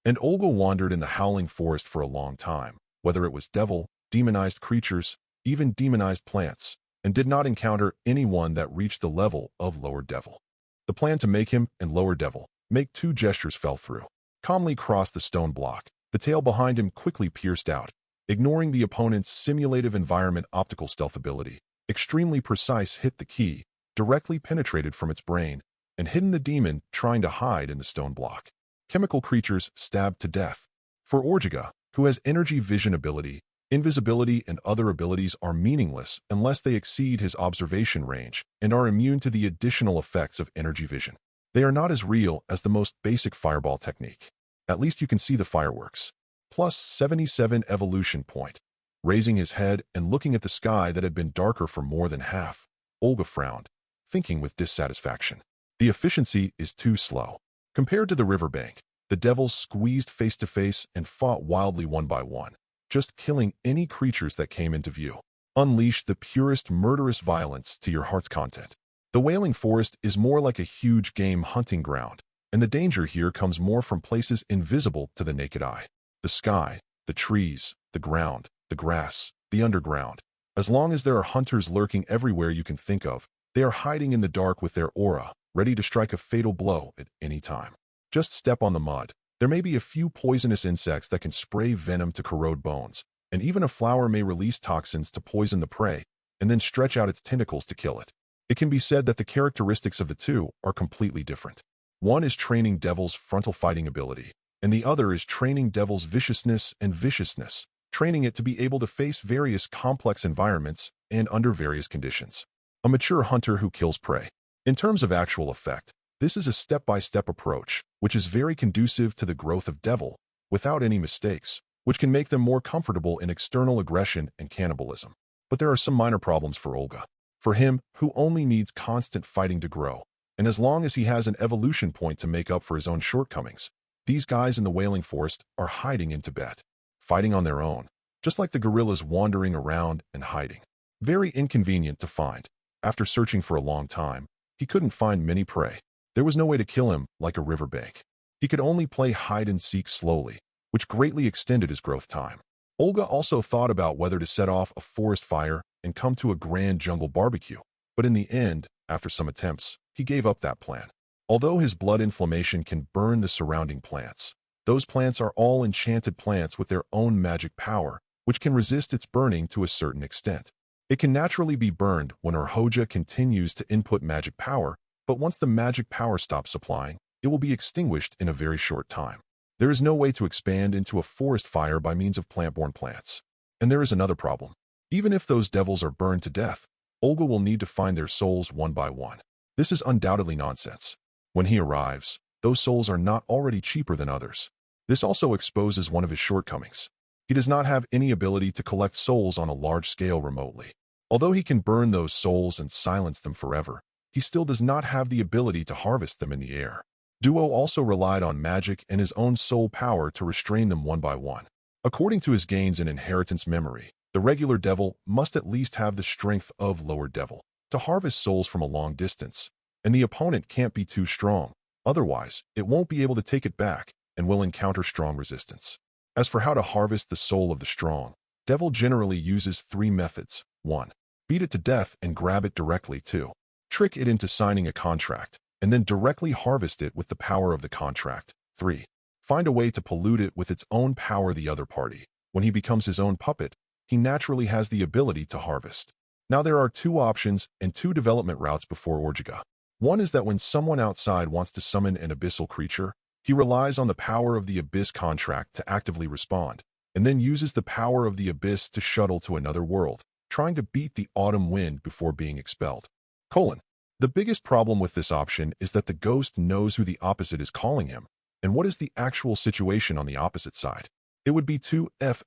And Olga wandered in the howling forest for a long time, whether it was devil, demonized creatures, even demonized plants, and did not encounter anyone that reached the level of lower devil. The plan to make him and lower devil make 2 gestures fell through. Calmly crossed the stone block, the tail behind him quickly pierced out, ignoring the opponent's simulative environment optical stealth ability. Extremely precise hit the key, directly penetrated from its brain, and hidden the demon trying to hide in the stone block. Chemical creatures stabbed to death. For Orjiga, who has energy vision ability, invisibility and other abilities are meaningless unless they exceed his observation range and are immune to the additional effects of energy vision. They are not as real as the most basic fireball technique. At least you can see the fireworks. Plus 77 evolution point. Raising his head and looking at the sky that had been darker for more than half, Olga frowned, thinking with dissatisfaction. The efficiency is too slow. Compared to the riverbank, the devils squeezed face to face and fought wildly one by one, just killing any creatures that came into view. Unleash the purest murderous violence to your heart's content. The Wailing Forest is more like a huge game hunting ground, and the danger here comes more from places invisible to the naked eye. The sky, the trees, the ground, the grass, the underground. As long as there are hunters lurking everywhere you can think of, they are hiding in the dark with their aura, ready to strike a fatal blow at any time. Just step on the mud. There may be a few poisonous insects that can spray venom to corrode bones, and even a flower may release toxins to poison the prey, and then stretch out its tentacles to kill it. It can be said that the characteristics of the two are completely different. One is training Devil's frontal fighting ability, and the other is training Devil's viciousness and viciousness, training it to be able to face various complex environments and under various conditions. A mature hunter who kills prey. In terms of actual effect, this is a step-by-step approach, which is very conducive to the growth of Devil, without any mistakes, which can make them more comfortable in external aggression and cannibalism. But there are some minor problems for Olga. For him, who only needs constant fighting to grow, and as long as he has an evolution point to make up for his own shortcomings, these guys in the Wailing Forest are hiding in Tibet, fighting on their own, just like the gorillas wandering around and hiding. Very inconvenient to find. After searching for a long time, he couldn't find many prey. There was no way to kill him like a riverbank. He could only play hide-and-seek slowly, which greatly extended his growth time. Olga also thought about whether to set off a forest fire and come to a grand jungle barbecue, but in the end, after some attempts, he gave up that plan. Although his blood inflammation can burn the surrounding plants, those plants are all enchanted plants with their own magic power, which can resist its burning to a certain extent. It can naturally be burned when Hoja continues to input magic power, but once the magic power stops supplying, it will be extinguished in a very short time. There is no way to expand into a forest fire by means of plant-borne plants. And there is another problem. Even if those devils are burned to death, Olga will need to find their souls one by one. This is undoubtedly nonsense. When he arrives, those souls are not already cheaper than others. This also exposes one of his shortcomings. He does not have any ability to collect souls on a large scale remotely. Although he can burn those souls and silence them forever, he still does not have the ability to harvest them in the air. Duo also relied on magic and his own soul power to restrain them one by one. According to his gains in inheritance memory, the regular devil must at least have the strength of lower devil to harvest souls from a long distance, and the opponent can't be too strong, otherwise it won't be able to take it back and will encounter strong resistance. As for how to harvest the soul of the strong, Devil generally uses 3 methods. 1. Beat it to death and grab it directly. 2. Trick it into signing a contract, and then directly harvest it with the power of the contract. 3. Find a way to pollute it with its own power the other party. When he becomes his own puppet, he naturally has the ability to harvest. Now there are two options and two development routes before Orgiga. One is that when someone outside wants to summon an abyssal creature, he relies on the power of the Abyss contract to actively respond, and then uses the power of the Abyss to shuttle to another world, trying to beat the autumn wind before being expelled. The biggest problem with this option is that the ghost knows who the opposite is calling him, and what is the actual situation on the opposite side. It would be 2F***************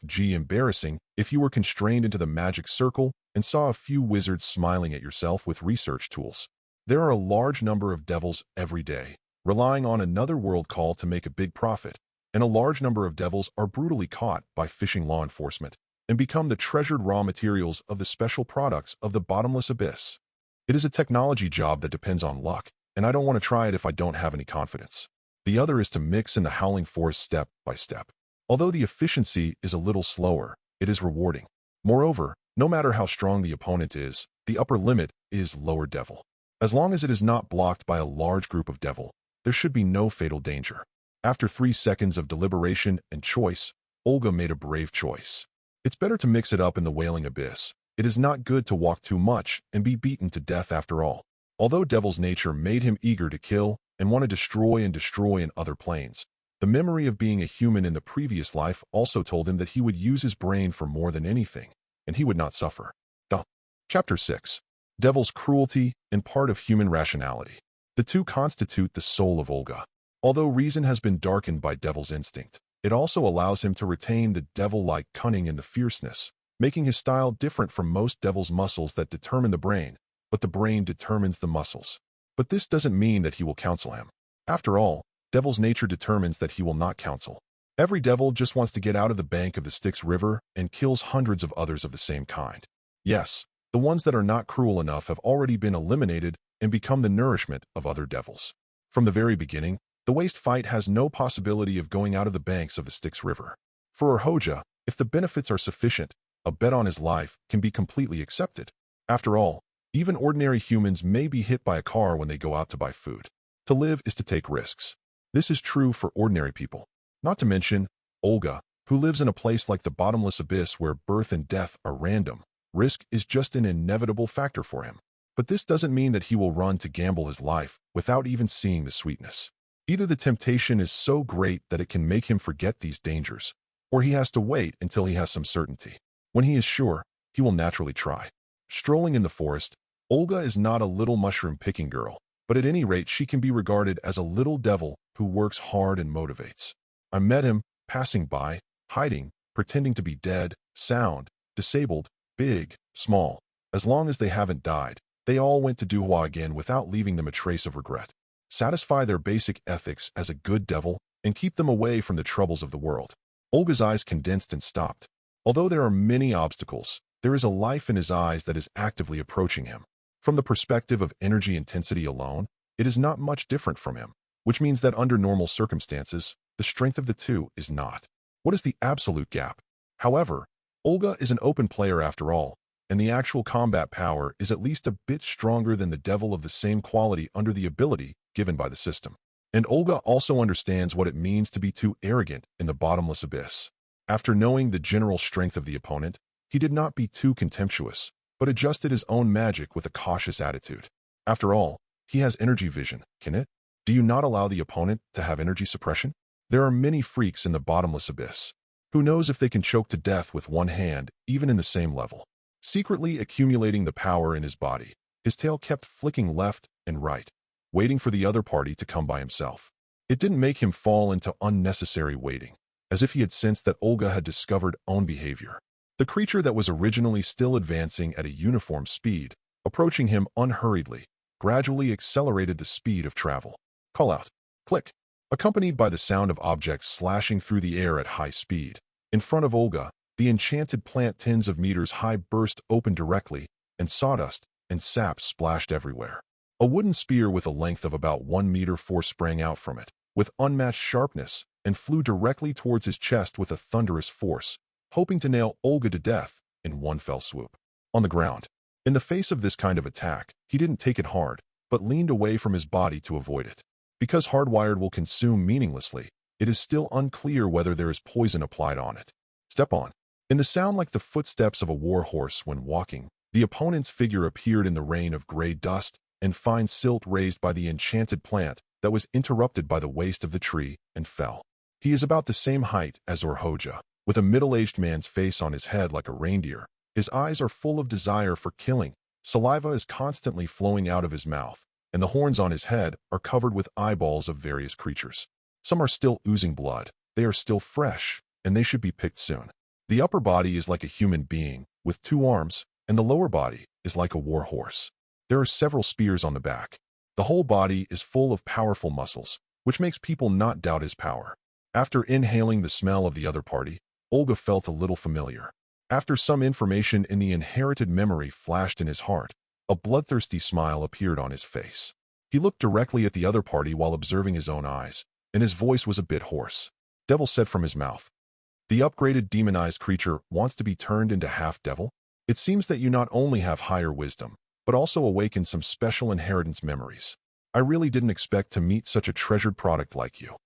G embarrassing if you were constrained into the magic circle and saw a few wizards smiling at yourself with research tools. There are a large number of devils every day, relying on another world call to make a big profit, and a large number of devils are brutally caught by fishing law enforcement and become the treasured raw materials of the special products of the bottomless abyss. It is a technology job that depends on luck, and I don't want to try it if I don't have any confidence. The other is to mix in the howling forest step by step. Although the efficiency is a little slower, it is rewarding. Moreover, no matter how strong the opponent is, the upper limit is lower devil. As long as it is not blocked by a large group of devil, there should be no fatal danger. After 3 seconds of deliberation and choice, Olga made a brave choice. It's better to mix it up in the Wailing Abyss. It is not good to walk too much and be beaten to death after all. Although Devil's nature made him eager to kill and want to destroy in other planes, the memory of being a human in the previous life also told him that he would use his brain for more than anything, and he would not suffer. Chapter 6. Devil's Cruelty and Part of Human Rationality. The two constitute the soul of Olga. Although reason has been darkened by Devil's instinct, it also allows him to retain the devil-like cunning and the fierceness, making his style different from most Devil's muscles that determine the brain, but the brain determines the muscles. But this doesn't mean that he will counsel him. After all, Devil's nature determines that he will not counsel. Every devil just wants to get out of the bank of the Styx River and kills hundreds of others of the same kind. Yes, the ones that are not cruel enough have already been eliminated and become the nourishment of other devils. From the very beginning, the waste fight has no possibility of going out of the banks of the Styx River. For Hoja, if the benefits are sufficient, a bet on his life can be completely accepted. After all, even ordinary humans may be hit by a car when they go out to buy food. To live is to take risks. This is true for ordinary people. Not to mention, Olga, who lives in a place like the bottomless abyss where birth and death are random. Risk is just an inevitable factor for him. But this doesn't mean that he will run to gamble his life without even seeing the sweetness. Either the temptation is so great that it can make him forget these dangers, or he has to wait until he has some certainty. When he is sure, he will naturally try. Strolling in the forest, Olga is not a little mushroom-picking girl, but at any rate she can be regarded as a little devil who works hard and motivates. I met him, passing by, hiding, pretending to be dead, sound, disabled, big, small. As long as they haven't died, they all went to Duhua again without leaving them a trace of regret. Satisfy their basic ethics as a good devil and keep them away from the troubles of the world. Olga's eyes condensed and stopped. Although there are many obstacles, there is a life in his eyes that is actively approaching him. From the perspective of energy intensity alone, it is not much different from him, which means that under normal circumstances, the strength of the two is not. What is the absolute gap? However, Olga is an open player after all, and the actual combat power is at least a bit stronger than the devil of the same quality under the ability given by the system. And Olga also understands what it means to be too arrogant in the bottomless abyss. After knowing the general strength of the opponent, he did not be too contemptuous, but adjusted his own magic with a cautious attitude. After all, he has energy vision, can it? Do you not allow the opponent to have energy suppression? There are many freaks in the bottomless abyss. Who knows if they can choke to death with one hand, even in the same level? Secretly accumulating the power in his body, his tail kept flicking left and right, waiting for the other party to come by himself. It didn't make him fall into unnecessary waiting, as if he had sensed that Olga had discovered own behavior. The creature that was originally still advancing at a uniform speed, approaching him unhurriedly, gradually accelerated the speed of travel. Call out. Click. Accompanied by the sound of objects slashing through the air at high speed. In front of Olga, the enchanted plant tens of meters high burst open directly, and sawdust and sap splashed everywhere. A wooden spear with a length of about 1 meter sprang out from it, with unmatched sharpness, and flew directly towards his chest with a thunderous force, hoping to nail Olga to death in one fell swoop. On the ground. In the face of this kind of attack, he didn't take it hard, but leaned away from his body to avoid it. Because hardwired will consume meaninglessly, it is still unclear whether there is poison applied on it. Step on. In the sound like the footsteps of a war horse when walking, the opponent's figure appeared in the rain of gray dust and fine silt raised by the enchanted plant that was interrupted by the waste of the tree and fell. He is about the same height as Orhoja, with a middle-aged man's face on his head like a reindeer. His eyes are full of desire for killing. Saliva is constantly flowing out of his mouth, and the horns on his head are covered with eyeballs of various creatures. Some are still oozing blood. They are still fresh, and they should be picked soon. The upper body is like a human being, with 2 arms, and the lower body is like a war horse. There are several spears on the back. The whole body is full of powerful muscles, which makes people not doubt his power. After inhaling the smell of the other party, Olga felt a little familiar. After some information in the inherited memory flashed in his heart, a bloodthirsty smile appeared on his face. He looked directly at the other party while observing his own eyes, and his voice was a bit hoarse. Devil said from his mouth, "The upgraded demonized creature wants to be turned into half-devil? It seems that you not only have higher wisdom, but also awaken some special inheritance memories. I really didn't expect to meet such a treasured product like you."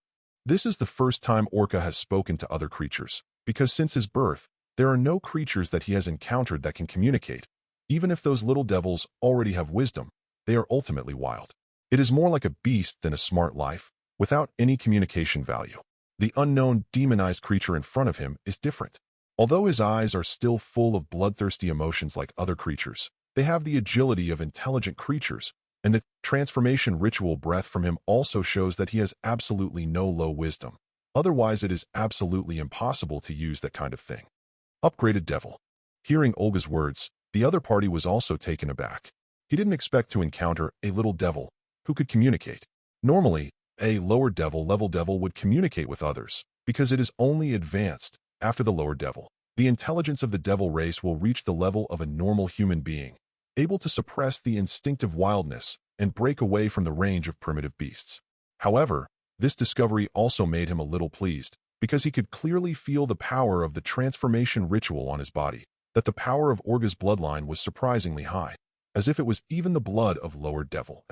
This is the first time Orca has spoken to other creatures, because since his birth, there are no creatures that he has encountered that can communicate. Even if those little devils already have wisdom, they are ultimately wild. It is more like a beast than a smart life, without any communication value. The unknown demonized creature in front of him is different. Although his eyes are still full of bloodthirsty emotions like other creatures, they have the agility of intelligent creatures, and the transformation ritual breath from him also shows that he has absolutely no low wisdom. Otherwise, it is absolutely impossible to use that kind of thing. Upgraded devil. Hearing Olga's words, the other party was also taken aback. He didn't expect to encounter a little devil who could communicate. Normally, a lower level devil would communicate with others, because it is only advanced after the lower devil. The intelligence of the devil race will reach the level of a normal human being, able to suppress the instinctive wildness and break away from the range of primitive beasts. However, this discovery also made him a little pleased, because he could clearly feel the power of the transformation ritual on his body, that the power of Orga's bloodline was surprisingly high, as if it was even the blood of lower devil.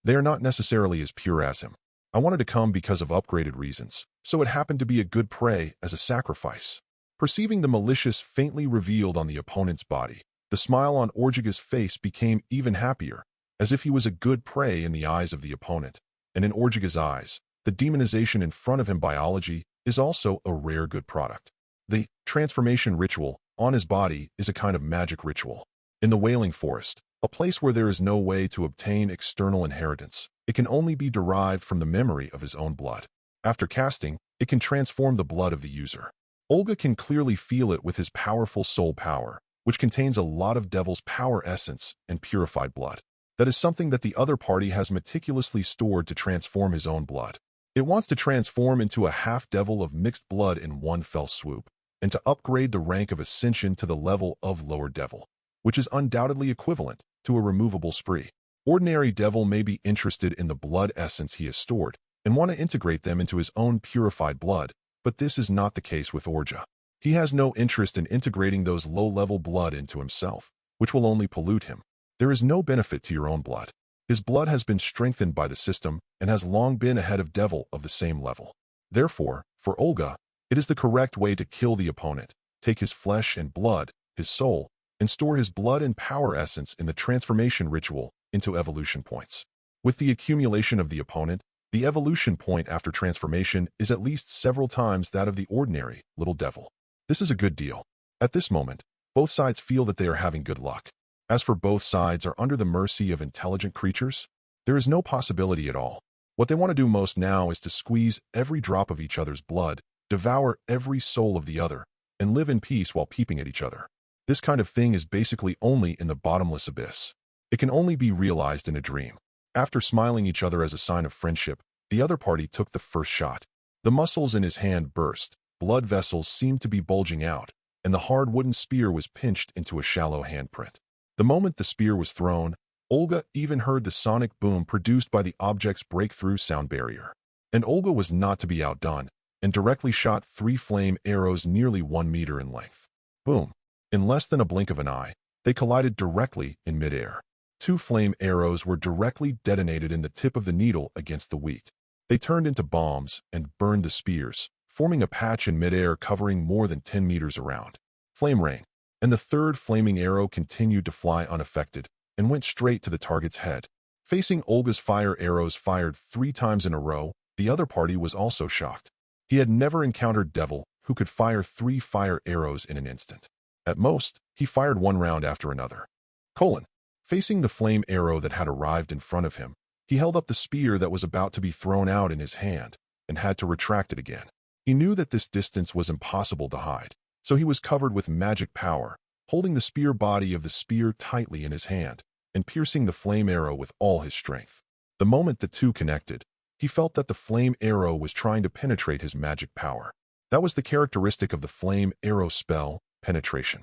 They are not necessarily as pure as him. I wanted to come because of upgraded reasons, so it happened to be a good prey as a sacrifice. Perceiving the malicious faintly revealed on the opponent's body, the smile on Orjiga's face became even happier, as if he was a good prey in the eyes of the opponent. And in Orjiga's eyes, the demonization in front of him biology is also a rare good product. The transformation ritual on his body is a kind of magic ritual. In the Wailing Forest, a place where there is no way to obtain external inheritance, it can only be derived from the memory of his own blood. After casting, it can transform the blood of the user. Olga can clearly feel it with his powerful soul power, which contains a lot of devil's power essence and purified blood. That is something that the other party has meticulously stored to transform his own blood. It wants to transform into a half-devil of mixed blood in one fell swoop, and to upgrade the rank of ascension to the level of lower devil, which is undoubtedly equivalent to a removable spree. Ordinary devil may be interested in the blood essence he has stored, and want to integrate them into his own purified blood, but this is not the case with Orja. He has no interest in integrating those low-level blood into himself, which will only pollute him. There is no benefit to your own blood. His blood has been strengthened by the system and has long been ahead of devil of the same level. Therefore, for Olga, it is the correct way to kill the opponent, take his flesh and blood, his soul, and store his blood and power essence in the transformation ritual into evolution points. With the accumulation of the opponent, the evolution point after transformation is at least several times that of the ordinary little devil. This is a good deal. At this moment, both sides feel that they are having good luck. As for both sides are under the mercy of intelligent creatures, there is no possibility at all. What they want to do most now is to squeeze every drop of each other's blood, devour every soul of the other, and live in peace while peeping at each other. This kind of thing is basically only in the bottomless abyss. It can only be realized in a dream. After smiling each other as a sign of friendship, the other party took the first shot. The muscles in his hand burst, blood vessels seemed to be bulging out, and the hard wooden spear was pinched into a shallow handprint. The moment the spear was thrown, Olga even heard the sonic boom produced by the object's breakthrough sound barrier. And Olga was not to be outdone, and directly shot 3 flame arrows nearly 1 meter in length. Boom! In less than a blink of an eye, they collided directly in midair. 2 flame arrows were directly detonated in the tip of the needle against the wheat. They turned into bombs and burned the spears, forming a patch in midair covering more than 10 meters around. flame rain, and the third flaming arrow continued to fly unaffected and went straight to the target's head. Facing Olga's fire arrows fired 3 times in a row, the other party was also shocked. He had never encountered Devil, who could fire 3 fire arrows in an instant. At most, he fired 1 round after another. Facing the flame arrow that had arrived in front of him, he held up the spear that was about to be thrown out in his hand and had to retract it again. He knew that this distance was impossible to hide, so he was covered with magic power, holding the spear body of the spear tightly in his hand and piercing the flame arrow with all his strength. The moment the two connected, he felt that the flame arrow was trying to penetrate his magic power. That was the characteristic of the flame arrow spell, penetration.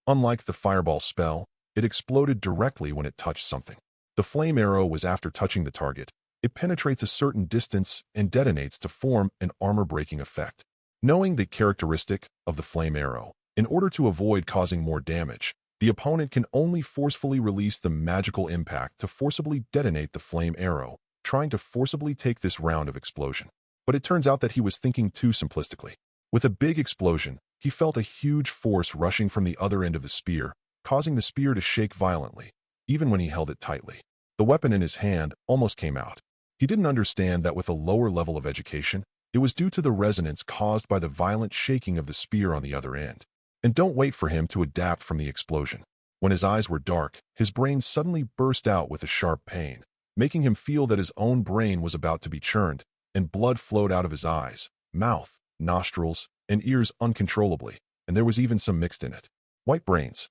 Unlike the fireball spell, it exploded directly when it touched something. The flame arrow was after touching the target. It penetrates a certain distance and detonates to form an armor-breaking effect. Knowing the characteristic of the flame arrow, in order to avoid causing more damage, the opponent can only forcefully release the magical impact to forcibly detonate the flame arrow, trying to forcibly take this round of explosion. But it turns out that he was thinking too simplistically. With a big explosion, he felt a huge force rushing from the other end of the spear, causing the spear to shake violently, even when he held it tightly. The weapon in his hand almost came out. He didn't understand that with a lower level of education, it was due to the resonance caused by the violent shaking of the spear on the other end. And don't wait for him to adapt from the explosion. When his eyes were dark, his brain suddenly burst out with a sharp pain, making him feel that his own brain was about to be churned, and blood flowed out of his eyes, mouth, nostrils, and ears uncontrollably, and there was even some mixed in it. White brains.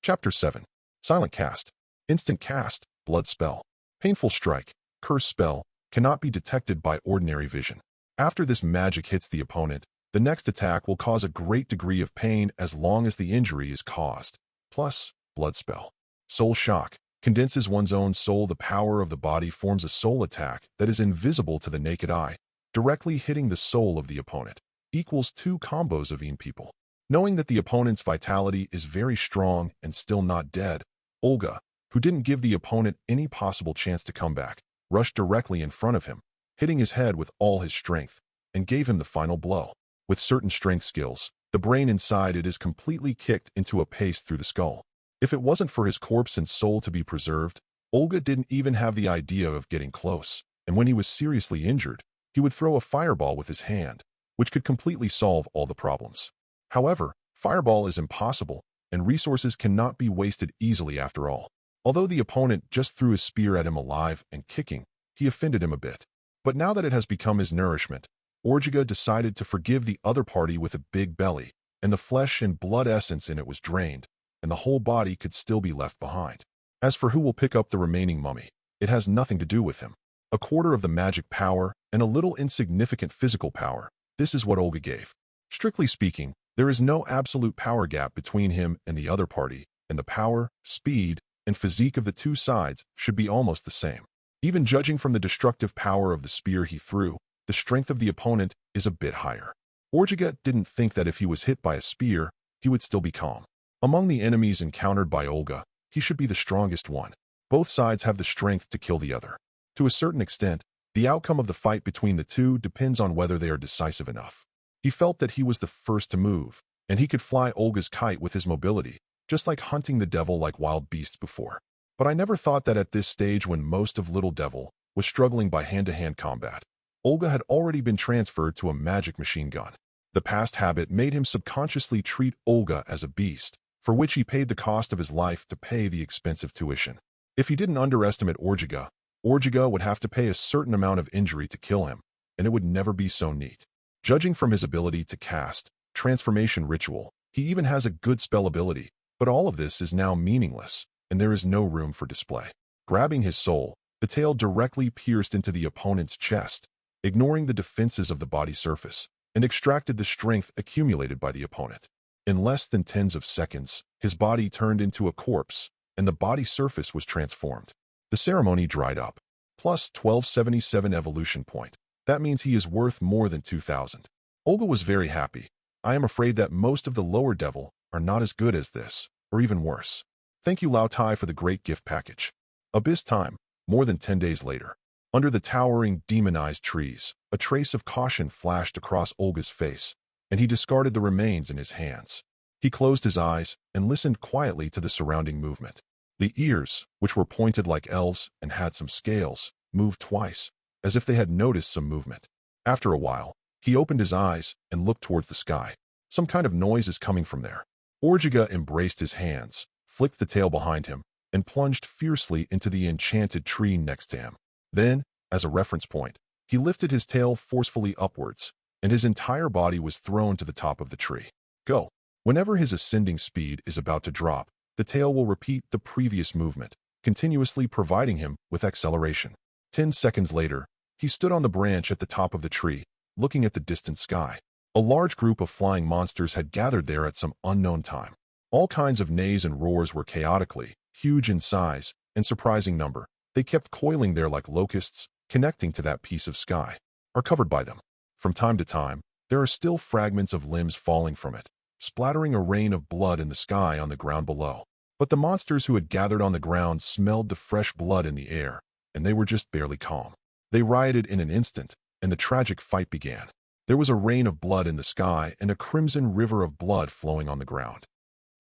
Chapter 7. Silent cast. Instant cast, blood spell. Painful strike, curse spell, cannot be detected by ordinary vision. After this magic hits the opponent, the next attack will cause a great degree of pain as long as the injury is caused. Plus, blood spell. Soul shock. Condenses one's own soul. The power of the body forms a soul attack that is invisible to the naked eye, directly hitting the soul of the opponent. Equals 2 combos of people. Knowing that the opponent's vitality is very strong and still not dead, Olga, who didn't give the opponent any possible chance to come back, rushed directly in front of him, hitting his head with all his strength, and gave him the final blow. With certain strength skills, the brain inside it is completely kicked into a paste through the skull. If it wasn't for his corpse and soul to be preserved, Olga didn't even have the idea of getting close, and when he was seriously injured, he would throw a fireball with his hand, which could completely solve all the problems. However, fireball is impossible, and resources cannot be wasted easily after all. Although the opponent just threw his spear at him alive and kicking, he offended him a bit. But now that it has become his nourishment, Orjiga decided to forgive the other party with a big belly, and the flesh and blood essence in it was drained, and the whole body could still be left behind. As for who will pick up the remaining mummy, it has nothing to do with him. A quarter of the magic power and a little insignificant physical power, this is what Olga gave. Strictly speaking, there is no absolute power gap between him and the other party, and the power, speed, and physique of the two sides should be almost the same. Even judging from the destructive power of the spear he threw, the strength of the opponent is a bit higher. Orjiga didn't think that if he was hit by a spear, he would still be calm. Among the enemies encountered by Olga, he should be the strongest one. Both sides have the strength to kill the other. To a certain extent, the outcome of the fight between the two depends on whether they are decisive enough. He felt that he was the first to move, and he could fly Olga's kite with his mobility, just like hunting the devil like wild beasts before. But I never thought that at this stage, when most of Little Devil was struggling by hand-to-hand combat, Olga had already been transferred to a magic machine gun. The past habit made him subconsciously treat Olga as a beast, for which he paid the cost of his life to pay the expensive tuition. If he didn't underestimate Orjiga, Orjiga would have to pay a certain amount of injury to kill him, and it would never be so neat. Judging from his ability to cast Transformation Ritual, he even has a good spell ability, but all of this is now meaningless, and there is no room for display. Grabbing his soul, the tail directly pierced into the opponent's chest, ignoring the defenses of the body surface, and extracted the strength accumulated by the opponent. In less than tens of seconds, his body turned into a corpse, and the body surface was transformed. The ceremony dried up. Plus 1277 evolution point. That means he is worth more than 2,000. Olga was very happy. I am afraid that most of the lower devil are not as good as this, or even worse. Thank you Lao Tai for the great gift package. Abyss time, more than 10 days later. Under the towering, demonized trees, a trace of caution flashed across Olga's face, and he discarded the remains in his hands. He closed his eyes and listened quietly to the surrounding movement. The ears, which were pointed like elves and had some scales, moved twice, as if they had noticed some movement. After a while, he opened his eyes and looked towards the sky. Some kind of noise is coming from there. Orjiga embraced his hands, flicked the tail behind him, and plunged fiercely into the enchanted tree next to him. Then, as a reference point, he lifted his tail forcefully upwards, and his entire body was thrown to the top of the tree. Go. Whenever his ascending speed is about to drop, the tail will repeat the previous movement, continuously providing him with acceleration. 10 seconds later, he stood on the branch at the top of the tree, looking at the distant sky. A large group of flying monsters had gathered there at some unknown time. All kinds of neighs and roars were chaotically, huge in size, and surprising number. They kept coiling there like locusts, connecting to that piece of sky, are covered by them. From time to time, there are still fragments of limbs falling from it, splattering a rain of blood in the sky on the ground below. But the monsters who had gathered on the ground smelled the fresh blood in the air, and they were just barely calm. They rioted in an instant, and the tragic fight began. There was a rain of blood in the sky and a crimson river of blood flowing on the ground.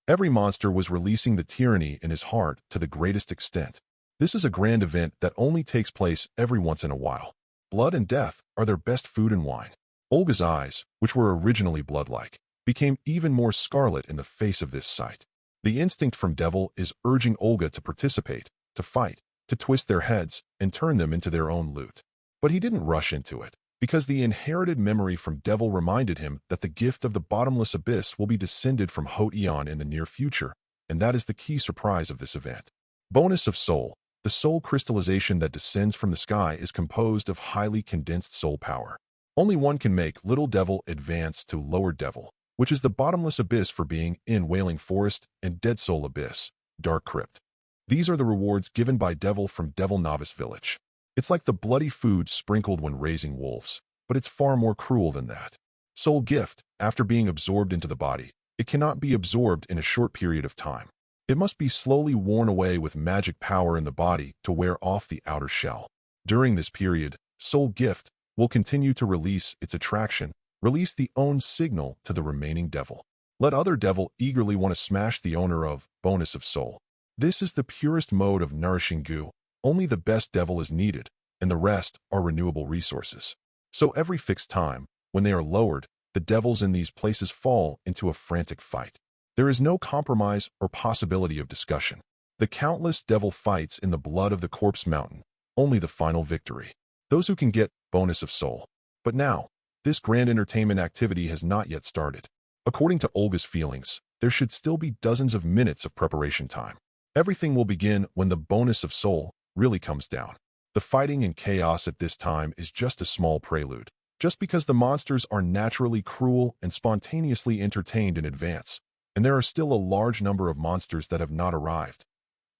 Every monster was releasing the tyranny in his heart to the greatest extent. This is a grand event that only takes place every once in a while. Blood and death are their best food and wine. Olga's eyes, which were originally blood-like, became even more scarlet in the face of this sight. The instinct from Devil is urging Olga to participate, to fight, to twist their heads and turn them into their own loot. But he didn't rush into it, because the inherited memory from Devil reminded him that the gift of the bottomless abyss will be descended from Hot Eon in the near future, and that is the key surprise of this event. Bonus of Soul. The soul crystallization that descends from the sky is composed of highly condensed soul power. Only one can make Little Devil advance to Lower Devil, which is the bottomless abyss for being in Wailing Forest and Dead Soul Abyss, Dark Crypt. These are the rewards given by Devil from Devil Novice Village. It's like the bloody food sprinkled when raising wolves, but it's far more cruel than that. Soul Gift, after being absorbed into the body, it cannot be absorbed in a short period of time. It must be slowly worn away with magic power in the body to wear off the outer shell. During this period, Soul Gift will continue to release its attraction, release the own signal to the remaining devil. Let other devil eagerly want to smash the owner of Bonus of Soul. This is the purest mode of nourishing goo. Only the best devil is needed, and the rest are renewable resources. So every fixed time, when they are lowered, the devils in these places fall into a frantic fight. There is no compromise or possibility of discussion. The countless devil fights in the blood of the corpse mountain, only the final victory. Those who can get Bonus of Soul. But now, this grand entertainment activity has not yet started. According to Olga's feelings, there should still be dozens of minutes of preparation time. Everything will begin when the Bonus of Soul really comes down. The fighting and chaos at this time is just a small prelude. Just because the monsters are naturally cruel and spontaneously entertained in advance, and there are still a large number of monsters that have not arrived.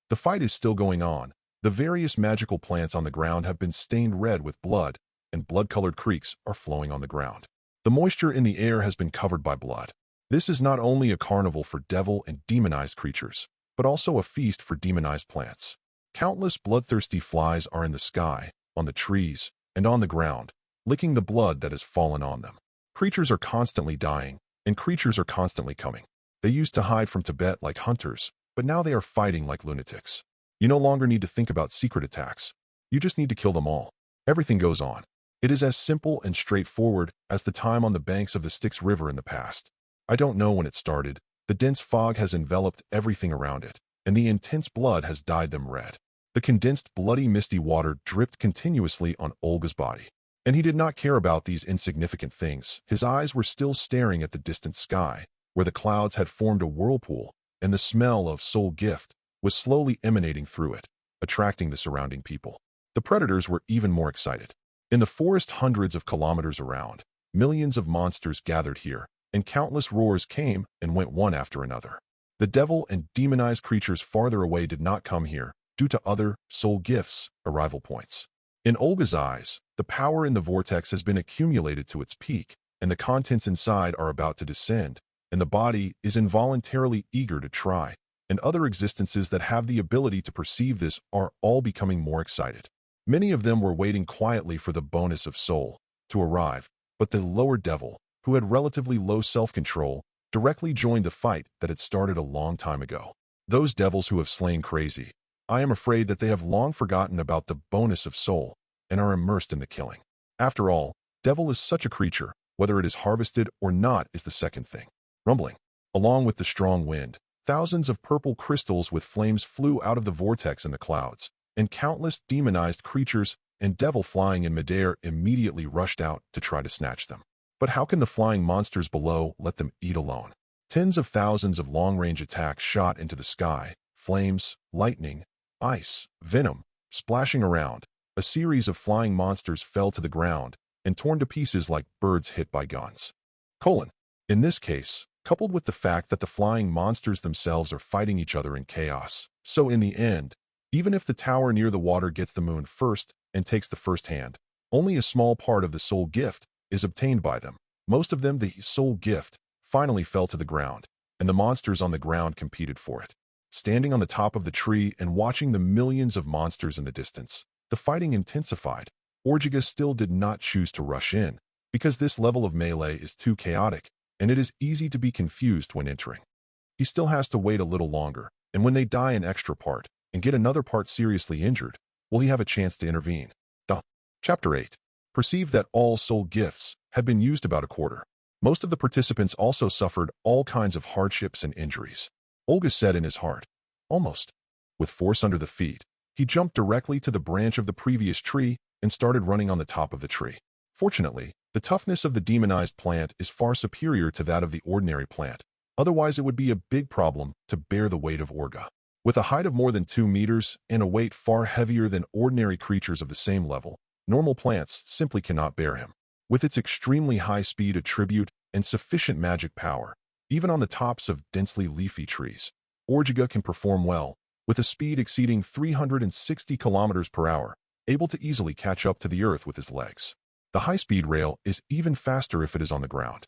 The fight is still going on. The various magical plants on the ground have been stained red with blood, and blood-colored creeks are flowing on the ground. The moisture in the air has been covered by blood. This is not only a carnival for devil and demonized creatures, but also a feast for demonized plants. Countless bloodthirsty flies are in the sky, on the trees, and on the ground, licking the blood that has fallen on them. Creatures are constantly dying, and creatures are constantly coming. They used to hide from Tibet like hunters, but now they are fighting like lunatics. You no longer need to think about secret attacks. You just need to kill them all. Everything goes on. It is as simple and straightforward as the time on the banks of the Styx River in the past. I don't know when it started. The dense fog has enveloped everything around it, and the intense blood has dyed them red. The condensed, bloody, misty water dripped continuously on Olga's body. And he did not care about these insignificant things. His eyes were still staring at the distant sky, where the clouds had formed a whirlpool, and the smell of Soul Gift was slowly emanating through it, attracting the surrounding people. The predators were even more excited. In the forest hundreds of kilometers around, millions of monsters gathered here, and countless roars came and went one after another. The devil and demonized creatures farther away did not come here, due to other Soul Gifts arrival points. In Olga's eyes, the power in the vortex has been accumulated to its peak, and the contents inside are about to descend, and the body is involuntarily eager to try, and other existences that have the ability to perceive this are all becoming more excited. Many of them were waiting quietly for the Bonus of Soul to arrive, but the lower devil, who had relatively low self-control, directly joined the fight that had started a long time ago. Those devils who have slain Crazy, I am afraid that they have long forgotten about the bonus of soul and are immersed in the killing. After all, devil is such a creature, whether it is harvested or not is the second thing. Rumbling. Along with the strong wind, thousands of purple crystals with flames flew out of the vortex in the clouds, and countless demonized creatures and devil flying in midair immediately rushed out to try to snatch them. But how can the flying monsters below let them eat alone? Tens of thousands of long-range attacks shot into the sky, flames, lightning, ice, venom, splashing around. A series of flying monsters fell to the ground and torn to pieces like birds hit by guns. In this case, coupled with the fact that the flying monsters themselves are fighting each other in chaos. So in the end, even if the tower near the water gets the moon first and takes the first hand, only a small part of the soul gift is obtained by them. Most of them, the soul gift, finally fell to the ground, and the monsters on the ground competed for it. Standing on the top of the tree and watching the millions of monsters in the distance, the fighting intensified. Orgiga still did not choose to rush in, because this level of melee is too chaotic, and it is easy to be confused when entering. He still has to wait a little longer, and when they die an extra part, and get another part seriously injured, will he have a chance to intervene? Chapter 8. Perceived that all soul gifts had been used about a quarter. Most of the participants also suffered all kinds of hardships and injuries. Olga said in his heart, almost. With force under the feet, he jumped directly to the branch of the previous tree and started running on the top of the tree. Fortunately, the toughness of the demonized plant is far superior to that of the ordinary plant. Otherwise, it would be a big problem to bear the weight of Orga. With a height of more than 2 meters and a weight far heavier than ordinary creatures of the same level, normal plants simply cannot bear him. With its extremely high speed attribute and sufficient magic power, even on the tops of densely leafy trees, Orgiga can perform well, with a speed exceeding 360 kilometers per hour, able to easily catch up to the earth with his legs. The high-speed rail is even faster if it is on the ground.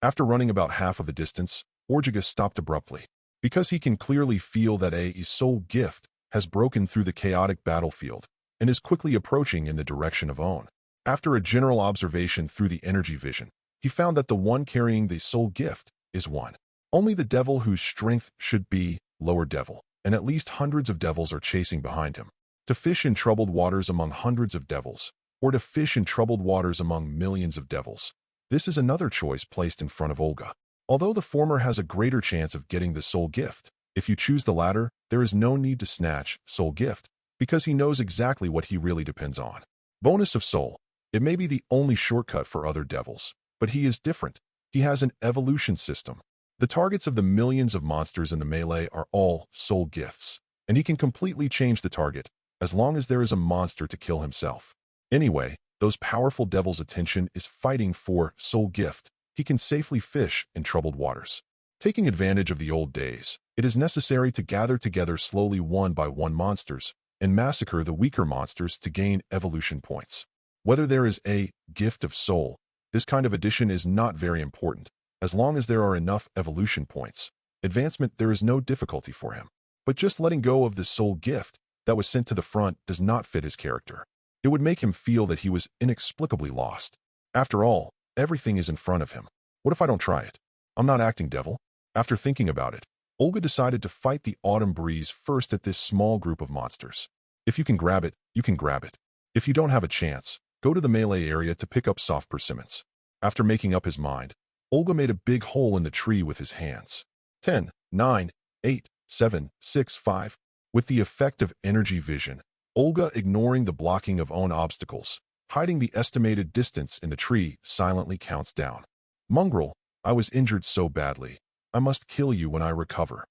After running about half of the distance, Orgiga stopped abruptly, because he can clearly feel that a soul gift has broken through the chaotic battlefield and is quickly approaching in the direction of On. After a general observation through the energy vision, he found that the one carrying the soul gift is one. Only the devil whose strength should be lower devil, and at least hundreds of devils are chasing behind him. To fish in troubled waters among hundreds of devils, or to fish in troubled waters among millions of devils. This is another choice placed in front of Olga. Although the former has a greater chance of getting the soul gift, if you choose the latter, there is no need to snatch soul gift, because he knows exactly what he really depends on. Bonus of soul. It may be the only shortcut for other devils, but he is different. He has an evolution system. The targets of the millions of monsters in the melee are all soul gifts, and he can completely change the target, as long as there is a monster to kill himself. Anyway, those powerful devils' attention is fighting for soul gift. He can safely fish in troubled waters. Taking advantage of the old days, it is necessary to gather together slowly one by one monsters and massacre the weaker monsters to gain evolution points. Whether there is a gift of soul, this kind of addition is not very important. As long as there are enough evolution points, advancement there is no difficulty for him. But just letting go of the soul gift that was sent to the front does not fit his character. It would make him feel that he was inexplicably lost. After all, everything is in front of him. What if I don't try it? I'm not acting devil. After thinking about it, Olga decided to fight the autumn breeze first at this small group of monsters. If you can grab it, you can grab it. If you don't have a chance, go to the melee area to pick up soft persimmons. After making up his mind, Olga made a big hole in the tree with his hands. 10, 9, 8, 7, 6, 5. With the effect of energy vision, Olga, ignoring the blocking of own obstacles, hiding the estimated distance in the tree, silently counts down. Mongrel, I was injured so badly. I must kill you when I recover.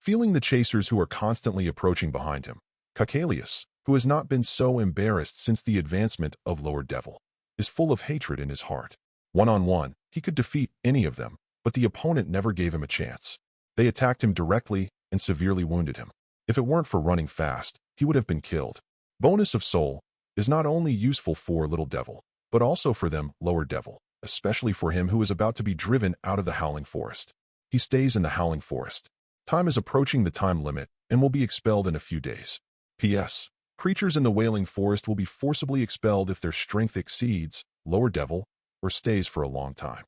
Feeling the chasers who are constantly approaching behind him, Cacalius, who has not been so embarrassed since the advancement of Lower Devil, is full of hatred in his heart. One-on-one, he could defeat any of them, but the opponent never gave him a chance. They attacked him directly and severely wounded him. If it weren't for running fast, he would have been killed. Bonus of Soul is not only useful for Little Devil, but also for them, Lower Devil, especially for him who is about to be driven out of the Howling Forest. He stays in the Howling Forest. Time is approaching the time limit and will be expelled in a few days. P.S. Creatures in the Wailing Forest will be forcibly expelled if their strength exceeds Lower Devil or stays for a long time.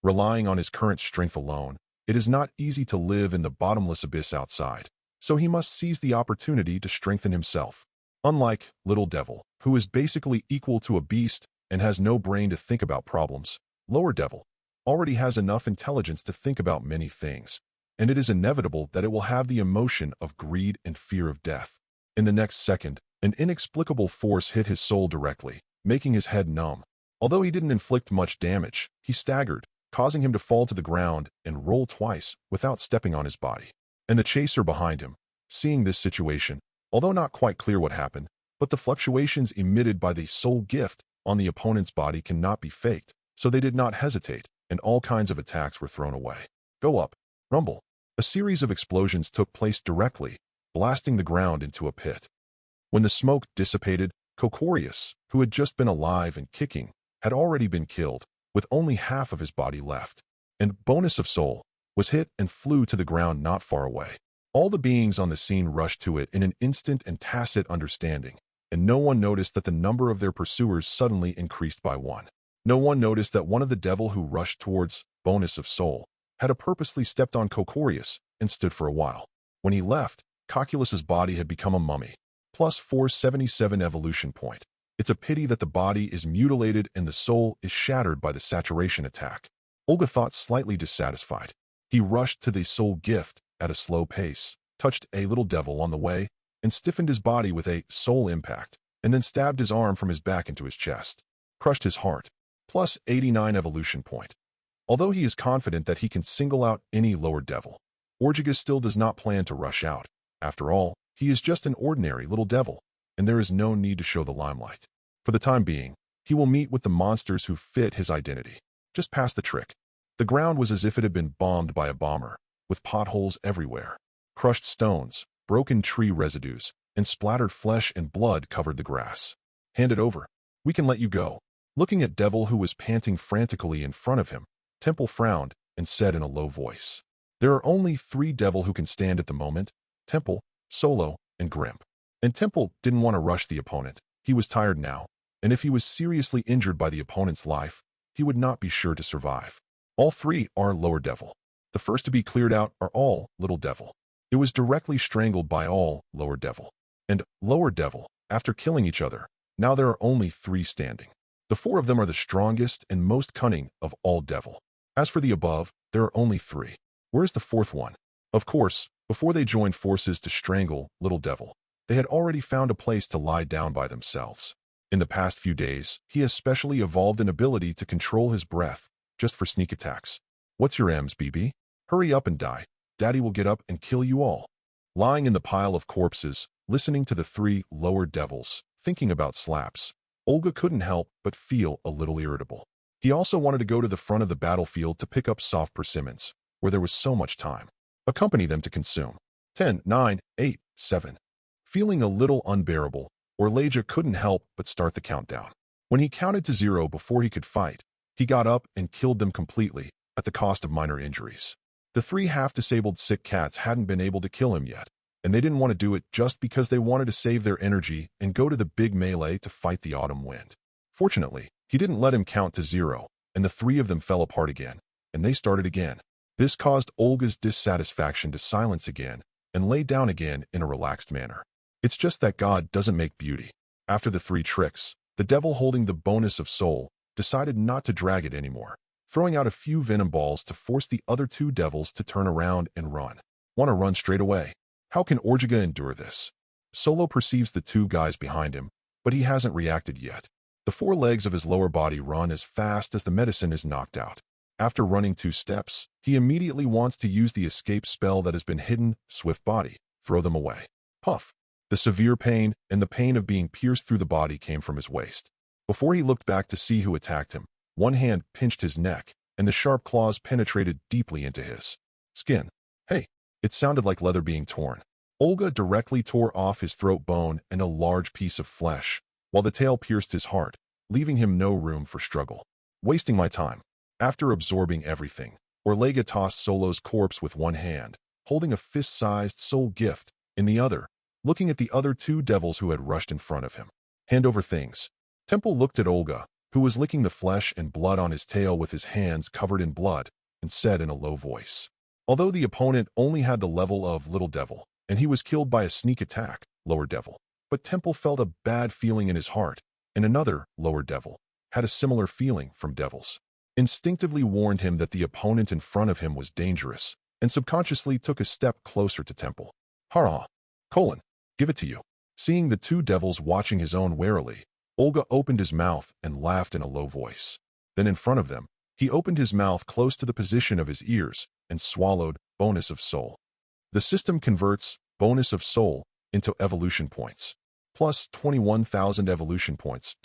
Relying on his current strength alone, it is not easy to live in the bottomless abyss outside, so he must seize the opportunity to strengthen himself. Unlike Little Devil, who is basically equal to a beast and has no brain to think about problems, Lower Devil already has enough intelligence to think about many things, and it is inevitable that it will have the emotion of greed and fear of death. In the next second, an inexplicable force hit his soul directly, making his head numb. Although he didn't inflict much damage, he staggered, causing him to fall to the ground and roll twice without stepping on his body. And the chaser behind him, seeing this situation, although not quite clear what happened, but the fluctuations emitted by the soul gift on the opponent's body cannot be faked, so they did not hesitate, and all kinds of attacks were thrown away. Go up, rumble. A series of explosions took place directly, blasting the ground into a pit. When the smoke dissipated, Kokorius, who had just been alive and kicking, had already been killed, with only half of his body left. And Bonus of Soul was hit and flew to the ground not far away. All the beings on the scene rushed to it in an instant and tacit understanding, and no one noticed that the number of their pursuers suddenly increased by one. No one noticed that one of the devil who rushed towards Bonus of Soul had purposely stepped on Kokorius and stood for a while. When he left, Coculus's body had become a mummy, plus 477 evolution point. It's a pity that the body is mutilated and the soul is shattered by the saturation attack. Olga thought slightly dissatisfied. He rushed to the soul gift at a slow pace, touched a little devil on the way, and stiffened his body with a soul impact, and then stabbed his arm from his back into his chest. Crushed his heart, plus 89 evolution point. Although he is confident that he can single out any lower devil, Orgigas still does not plan to rush out. After all, he is just an ordinary little devil, and there is no need to show the limelight. For the time being, he will meet with the monsters who fit his identity. Just past the trick. The ground was as if it had been bombed by a bomber, with potholes everywhere. Crushed stones, broken tree residues, and splattered flesh and blood covered the grass. Hand it over. We can let you go. Looking at Devil, who was panting frantically in front of him, Temple frowned and said in a low voice, "There are only 3 devil who can stand at the moment, Temple, Solo, and Grimp." And Temple didn't want to rush the opponent. He was tired now, and if he was seriously injured by the opponent's life, he would not be sure to survive. All 3 are lower devil. The first to be cleared out are all little devil. It was directly strangled by all lower devil. And lower devil, after killing each other, now there are only 3 standing. The 4 of them are the strongest and most cunning of all devil. As for the above, there are only 3. Where's the 4th one? Of course, before they joined forces to strangle little devil, they had already found a place to lie down by themselves. In the past few days, he has specially evolved an ability to control his breath, just for sneak attacks. What's your M's, BB? Hurry up and die. Daddy will get up and kill you all. Lying in the pile of corpses, listening to the 3 lower devils, thinking about slaps, Olga couldn't help but feel a little irritable. He also wanted to go to the front of the battlefield to pick up soft persimmons, where there was so much time. Accompany them to consume. 10, 9, 8, 7. Feeling a little unbearable, Orlaja couldn't help but start the countdown. When he counted to 0 before he could fight, he got up and killed them completely, at the cost of minor injuries. The 3 half-disabled sick cats hadn't been able to kill him yet, and they didn't want to do it just because they wanted to save their energy and go to the big melee to fight the autumn wind. Fortunately, he didn't let him count to 0, and the 3 of them fell apart again, and they started again. This caused Olga's dissatisfaction to silence again and lay down again in a relaxed manner. It's just that God doesn't make beauty. After the 3 tricks, the devil holding the bonus of soul decided not to drag it anymore, throwing out a few venom balls to force the other 2 devils to turn around and run. Want to run straight away? How can Orgiga endure this? Solo perceives the 2 guys behind him, but he hasn't reacted yet. The 4 legs of his lower body run as fast as the medicine is knocked out. After running 2 steps, he immediately wants to use the escape spell that has been hidden, Swift Body. Throw them away. Puff. The severe pain and the pain of being pierced through the body came from his waist. Before he looked back to see who attacked him, one hand pinched his neck, and the sharp claws penetrated deeply into his skin. Hey, it sounded like leather being torn. Olga directly tore off his throat bone and a large piece of flesh, while the tail pierced his heart, leaving him no room for struggle. Wasting my time. After absorbing everything, Orlega tossed Solo's corpse with one hand, holding a fist-sized soul gift in the other, looking at the other 2 devils who had rushed in front of him. Hand over things. Temple looked at Olga, who was licking the flesh and blood on his tail with his hands covered in blood, and said in a low voice. Although the opponent only had the level of Little Devil, and he was killed by a sneak attack, Lower Devil, but Temple felt a bad feeling in his heart, and another, Lower Devil, had a similar feeling from devils. Instinctively warned him that the opponent in front of him was dangerous, and subconsciously took a step closer to Temple. Hara, give it to you. Seeing the two devils watching his own warily, Olga opened his mouth and laughed in a low voice. Then in front of them, he opened his mouth close to the position of his ears and swallowed bonus of soul. The system converts bonus of soul into evolution points, plus 21,000 evolution points.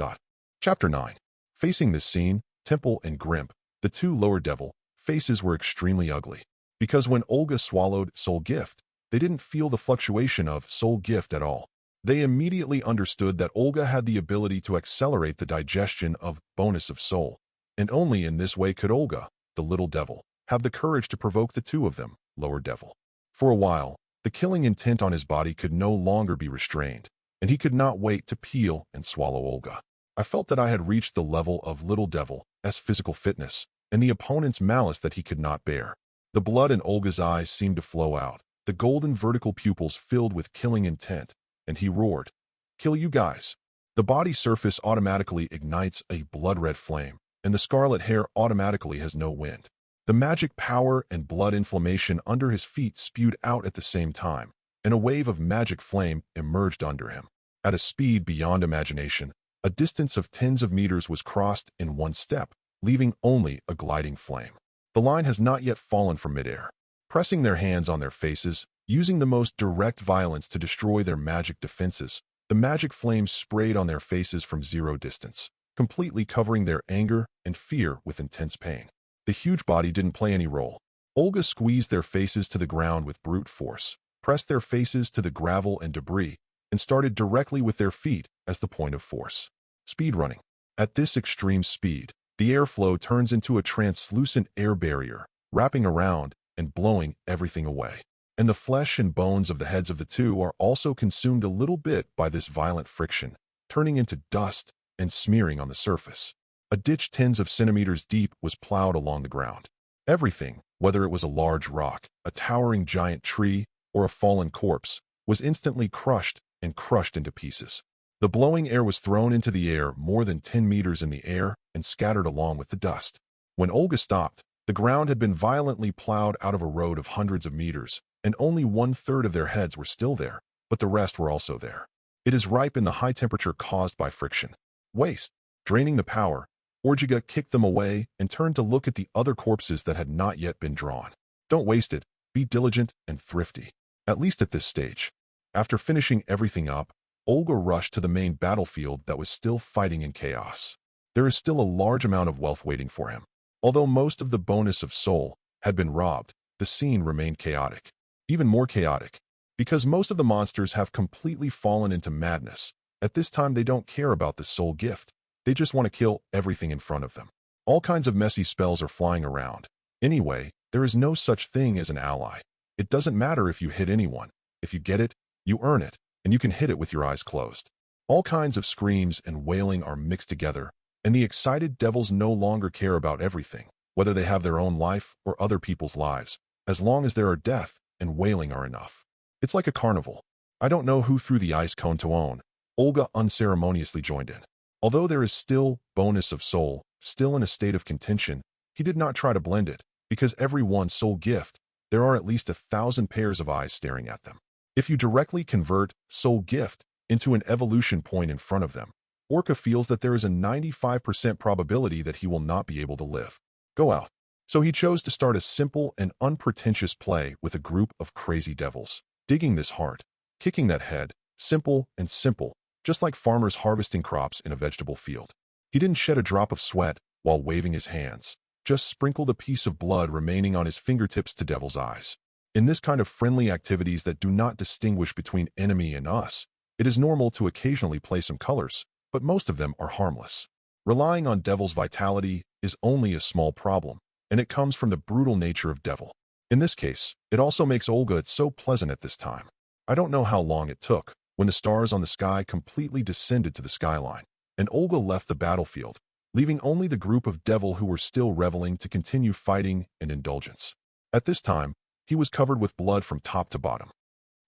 Chapter 9. Facing this scene, Temple and Grimp, the two Lower Devil, faces were extremely ugly, because when Olga swallowed Soul Gift, they didn't feel the fluctuation of Soul Gift at all. They immediately understood that Olga had the ability to accelerate the digestion of bonus of soul, and only in this way could Olga, the Little Devil, have the courage to provoke the two of them, Lower Devil. For a while, the killing intent on his body could no longer be restrained, and he could not wait to peel and swallow Olga. I felt that I had reached the level of Little Devil's physical fitness, and the opponent's malice that he could not bear. The blood in Olga's eyes seemed to flow out, the golden vertical pupils filled with killing intent, and he roared, "Kill you guys!" The body surface automatically ignites a blood-red flame, and the scarlet hair automatically has no wind. The magic power and blood inflammation under his feet spewed out at the same time, and a wave of magic flame emerged under him. At a speed beyond imagination, a distance of tens of meters was crossed in one step, leaving only a gliding flame. The line has not yet fallen from midair. Pressing their hands on their faces, using the most direct violence to destroy their magic defenses, the magic flames sprayed on their faces from zero distance, completely covering their anger and fear with intense pain. The huge body didn't play any role. Olga squeezed their faces to the ground with brute force, pressed their faces to the gravel and debris, and started directly with their feet as the point of force. Speed running. At this extreme speed, the airflow turns into a translucent air barrier, wrapping around and blowing everything away. And the flesh and bones of the heads of the two are also consumed a little bit by this violent friction, turning into dust and smearing on the surface. A ditch tens of centimeters deep was plowed along the ground. Everything, whether it was a large rock, a towering giant tree, or a fallen corpse, was instantly crushed into pieces. The blowing air was thrown into the air more than 10 meters in the air and scattered along with the dust. When Olga stopped, the ground had been violently plowed out of a road of hundreds of meters, and only 1/3 of their heads were still there, but the rest were also there. It is ripe in the high temperature caused by friction. Waste. Draining the power, Orjiga kicked them away and turned to look at the other corpses that had not yet been drawn. Don't waste it. Be diligent and thrifty. At least at this stage. After finishing everything up, Olga rushed to the main battlefield that was still fighting in chaos. There is still a large amount of wealth waiting for him. Although most of the bonus of soul had been robbed, the scene remained chaotic. Even more chaotic, because most of the monsters have completely fallen into madness. At this time they don't care about the soul gift. They just want to kill everything in front of them. All kinds of messy spells are flying around. Anyway, there is no such thing as an ally. It doesn't matter if you hit anyone. If you get it, you earn it, and you can hit it with your eyes closed. All kinds of screams and wailing are mixed together, and the excited devils no longer care about everything, whether they have their own life or other people's lives, as long as there are death and wailing are enough. It's like a carnival. I don't know who threw the ice cone to own. Olga unceremoniously joined in. Although there is still bonus of soul, still in a state of contention, he did not try to blend it, because every one soul gift, there are at least 1,000 pairs of eyes staring at them. If you directly convert soul gift into an evolution point in front of them, Orca feels that there is a 95% probability that he will not be able to live. Go out. So he chose to start a simple and unpretentious play with a group of crazy devils, digging this heart, kicking that head, simple and simple, just like farmers harvesting crops in a vegetable field. He didn't shed a drop of sweat while waving his hands, just sprinkled a piece of blood remaining on his fingertips to devil's eyes. In this kind of friendly activities that do not distinguish between enemy and us, it is normal to occasionally play some colors, but most of them are harmless. Relying on devil's vitality is only a small problem, and it comes from the brutal nature of devil. In this case, it also makes Olga it so pleasant at this time. I don't know how long it took, when the stars on the sky completely descended to the skyline, and Olga left the battlefield, leaving only the group of devil who were still reveling to continue fighting and indulgence. At this time, he was covered with blood from top to bottom.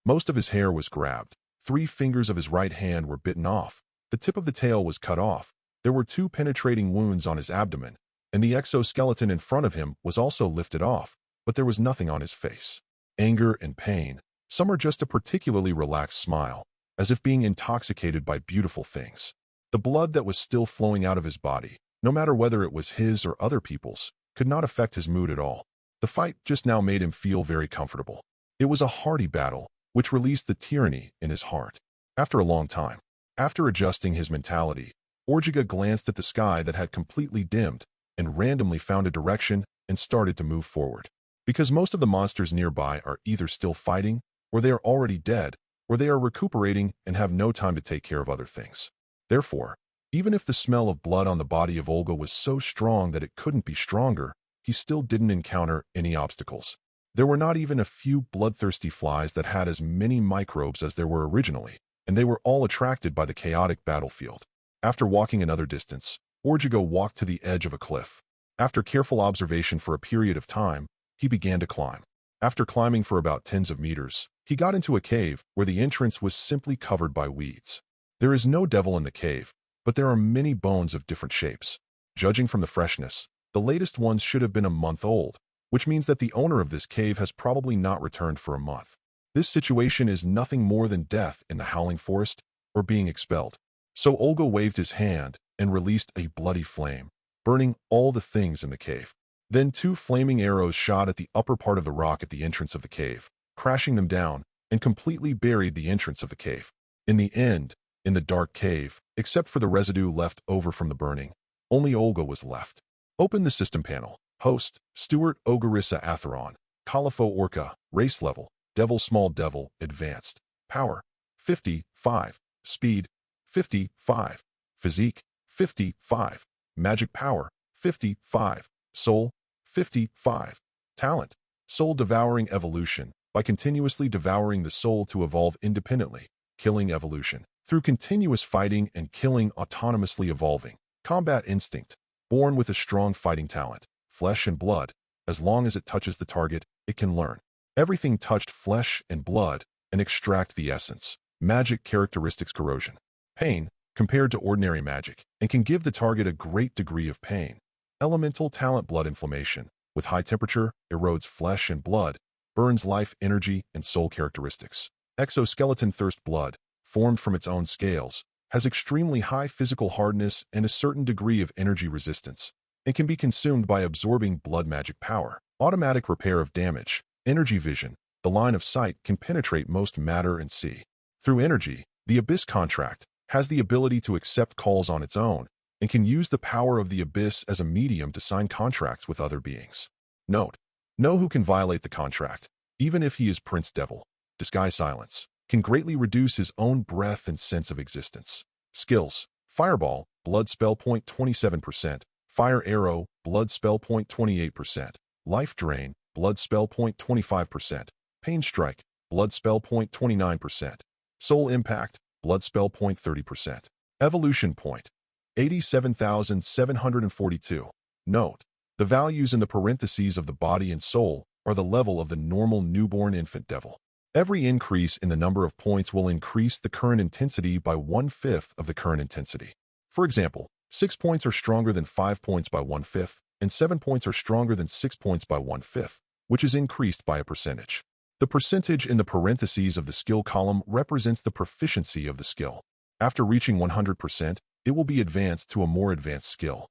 Most of his hair was grabbed, 3 fingers of his right hand were bitten off, the tip of the tail was cut off, there were 2 penetrating wounds on his abdomen, and the exoskeleton in front of him was also lifted off, but there was nothing on his face. Anger and pain, some are just a particularly relaxed smile, as if being intoxicated by beautiful things. The blood that was still flowing out of his body, no matter whether it was his or other people's, could not affect his mood at all. The fight just now made him feel very comfortable. It was a hearty battle, which released the tyranny in his heart. After a long time, after adjusting his mentality, Orjiga glanced at the sky that had completely dimmed and randomly found a direction and started to move forward. Because most of the monsters nearby are either still fighting, or they are already dead, or they are recuperating and have no time to take care of other things. Therefore, even if the smell of blood on the body of Olga was so strong that it couldn't be stronger, he still didn't encounter any obstacles. There were not even a few bloodthirsty flies that had as many microbes as there were originally, and they were all attracted by the chaotic battlefield. After walking another distance, Orjigo walked to the edge of a cliff. After careful observation for a period of time, he began to climb. After climbing for about tens of meters, he got into a cave where the entrance was simply covered by weeds. There is no devil in the cave, but there are many bones of different shapes. Judging from the freshness, the latest ones should have been a month old, which means that the owner of this cave has probably not returned for a month. This situation is nothing more than death in the howling forest or being expelled. So Olga waved his hand and released a bloody flame, burning all the things in the cave. Then 2 flaming arrows shot at the upper part of the rock at the entrance of the cave, crashing them down and completely buried the entrance of the cave. In the end, in the dark cave, except for the residue left over from the burning, only Olga was left. Open the system panel. Host, Stuart Ogarissa Atheron, Califo Orca, Race Level, Devil Small Devil, Advanced, Power, 55, Speed, 55, Physique, 55, Magic Power, 55, Soul, 55, Talent, Soul Devouring Evolution, by continuously devouring the soul to evolve independently, killing evolution, through continuous fighting and killing autonomously evolving, Combat Instinct, born with a strong fighting talent, flesh and blood, as long as it touches the target, it can learn everything touched flesh and blood and extract the essence. Magic characteristics corrosion. Pain, compared to ordinary magic, and can give the target a great degree of pain. Elemental talent blood inflammation, with high temperature, erodes flesh and blood, burns life energy and soul characteristics. Exoskeleton thirst blood, formed from its own scales, has extremely high physical hardness and a certain degree of energy resistance, and can be consumed by absorbing blood magic power. Automatic repair of damage. Energy vision. The line of sight can penetrate most matter and see. Through energy, the Abyss contract has the ability to accept calls on its own and can use the power of the Abyss as a medium to sign contracts with other beings. Note: know who can violate the contract, even if he is Prince Devil. Disguise silence can greatly reduce his own breath and sense of existence. Skills: Fireball, blood spell point 27%, Fire Arrow, blood spell point 28%, Life Drain, blood spell point 25%, Pain Strike, blood spell point 29%, Soul Impact, blood spell point 30%. Evolution point 87,742. Note: the values in the parentheses of the body and soul are the level of the normal newborn infant devil. Every increase in the number of points will increase the current intensity by 1/5 of the current intensity. For example, 6 points are stronger than 5 points by 1/5, and 7 points are stronger than 6 points by 1/5, which is increased by a percentage. The percentage in the parentheses of the skill column represents the proficiency of the skill. After reaching 100%, it will be advanced to a more advanced skill.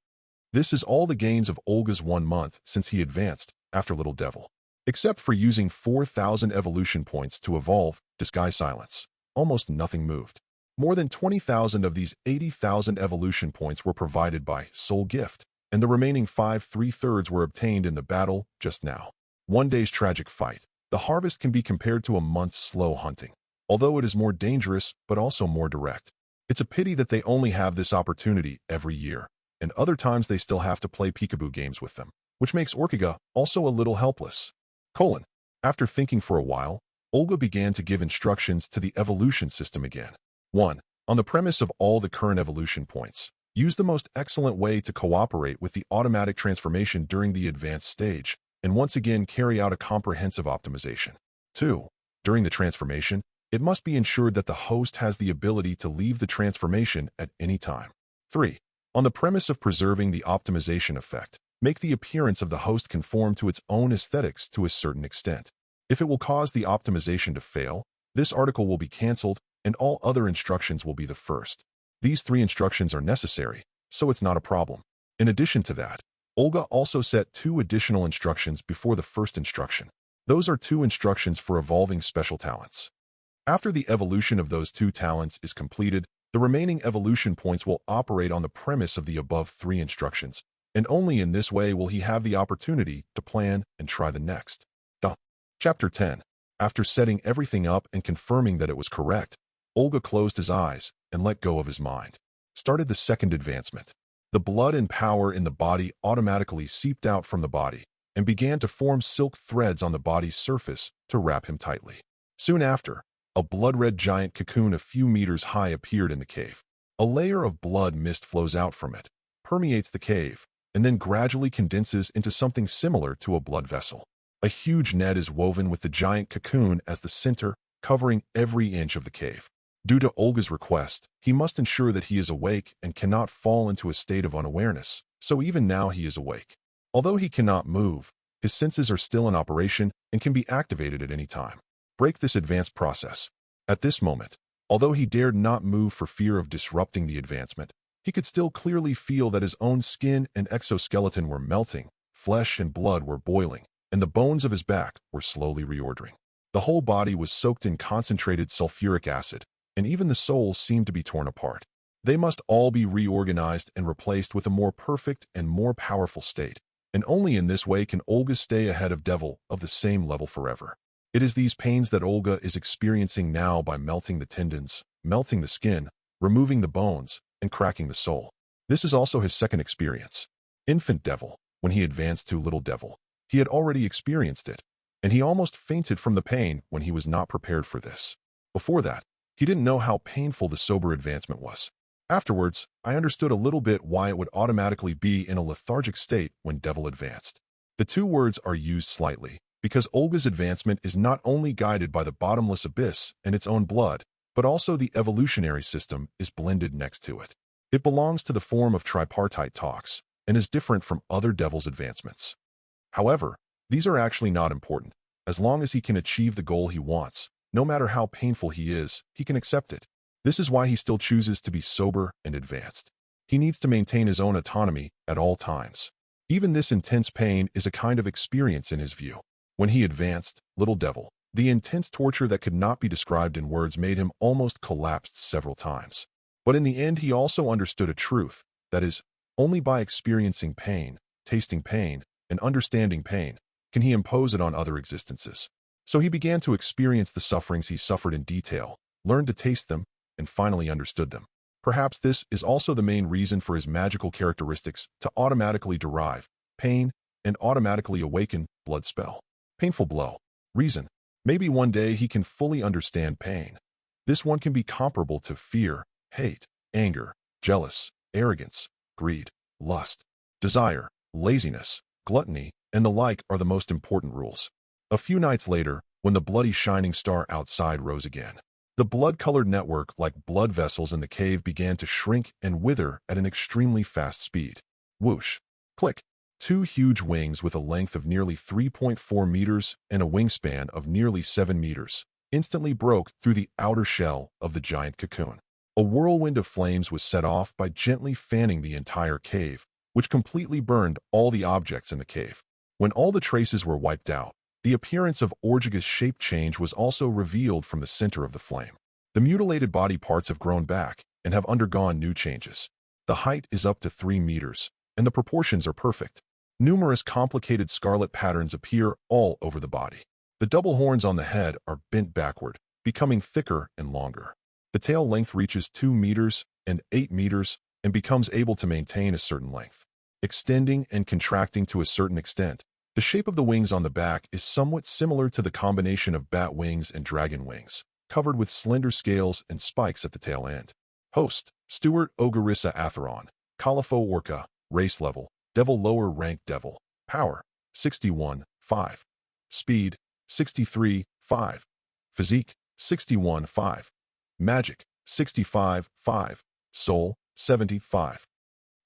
This is all the gains of Olga's 1 month since he advanced after Little Devil. Except for using 4,000 evolution points to evolve Disguise Silence, almost nothing moved. More than 20,000 of these 80,000 evolution points were provided by Soul Gift, and the remaining 3/3 were obtained in the battle just now. One day's tragic fight. The harvest can be compared to a month's slow hunting, although it is more dangerous but also more direct. It's a pity that they only have this opportunity every year, and other times they still have to play peekaboo games with them, which makes Orkiga also a little helpless. After thinking for a while, Olga began to give instructions to the evolution system again. 1. On the premise of all the current evolution points, Use the most excellent way to cooperate with the automatic transformation during the advanced stage, and once again carry out a comprehensive optimization. 2. During the transformation, it must be ensured that the host has the ability to leave the transformation at any time. 3. On the premise of preserving the optimization effect, make the appearance of the host conform to its own aesthetics to a certain extent. If it will cause the optimization to fail, this article will be cancelled and all other instructions will be the first. These 3 instructions are necessary, so it's not a problem. In addition to that, Olga also set 2 additional instructions before the first instruction. Those are 2 instructions for evolving special talents. After the evolution of those 2 talents is completed, the remaining evolution points will operate on the premise of the above 3 instructions, and only in this way will he have the opportunity to plan and try the next. Chapter 10. After setting everything up and confirming that it was correct, Olga closed his eyes and let go of his mind. Started the second advancement. The blood and power in the body automatically seeped out from the body and began to form silk threads on the body's surface to wrap him tightly. Soon after, a blood-red giant cocoon a few meters high appeared in the cave. A layer of blood mist flows out from it, permeates the cave, and then gradually condenses into something similar to a blood vessel. A huge net is woven with the giant cocoon as the center, covering every inch of the cave. Due to Olga's request, he must ensure that he is awake and cannot fall into a state of unawareness, so even now he is awake. Although he cannot move, his senses are still in operation and can be activated at any time. Break this advanced process. At this moment, although he dared not move for fear of disrupting the advancement, he could still clearly feel that his own skin and exoskeleton were melting, flesh and blood were boiling, and the bones of his back were slowly reordering. The whole body was soaked in concentrated sulfuric acid, and even the soul seemed to be torn apart. They must all be reorganized and replaced with a more perfect and more powerful state, and only in this way can Olga stay ahead of Devil of the same level forever. It is these pains that Olga is experiencing now by melting the tendons, melting the skin, removing the bones, and cracking the soul. This is also his second experience. Infant Devil, when he advanced to Little Devil, he had already experienced it, and he almost fainted from the pain when he was not prepared for this. Before that, he didn't know how painful the sober advancement was. Afterwards, I understood a little bit why it would automatically be in a lethargic state when Devil advanced. The 2 words are used slightly, because Olga's advancement is not only guided by the bottomless abyss and its own blood, but also the evolutionary system is blended next to it. It belongs to the form of tripartite talks, and is different from other Devil's advancements. However, these are actually not important. As long as he can achieve the goal he wants, no matter how painful he is, he can accept it. This is why he still chooses to be sober and advanced. He needs to maintain his own autonomy at all times. Even this intense pain is a kind of experience in his view. When he advanced, Little Devil, the intense torture that could not be described in words made him almost collapse several times. But in the end he also understood a truth, that is, only by experiencing pain, tasting pain, and understanding pain, can he impose it on other existences. So he began to experience the sufferings he suffered in detail, learned to taste them, and finally understood them. Perhaps this is also the main reason for his magical characteristics to automatically derive pain and automatically awaken blood spell. Painful blow. Reason. Maybe one day he can fully understand pain. This one can be comparable to fear, hate, anger, jealous, arrogance, greed, lust, desire, laziness, gluttony, and the like are the most important rules. A few nights later, when the bloody shining star outside rose again, the blood-colored network like blood vessels in the cave began to shrink and wither at an extremely fast speed. Whoosh. Click. 2 huge wings with a length of nearly 3.4 meters and a wingspan of nearly 7 meters instantly broke through the outer shell of the giant cocoon. A whirlwind of flames was set off by gently fanning the entire cave, which completely burned all the objects in the cave. When all the traces were wiped out, the appearance of Orgiga's shape change was also revealed from the center of the flame. The mutilated body parts have grown back and have undergone new changes. The height is up to 3 meters, and the proportions are perfect. Numerous complicated scarlet patterns appear all over the body. The double horns on the head are bent backward, becoming thicker and longer. The tail length reaches 2 meters and 8 meters and becomes able to maintain a certain length, extending and contracting to a certain extent. The shape of the wings on the back is somewhat similar to the combination of bat wings and dragon wings, covered with slender scales and spikes at the tail end. Host, Stewart Ogarissa Atheron, Califo Orca, race level, devil lower rank devil, power, 61, 5. Speed, 63, 5. Physique, 61, 5. Magic, 65, 5. Soul, 75.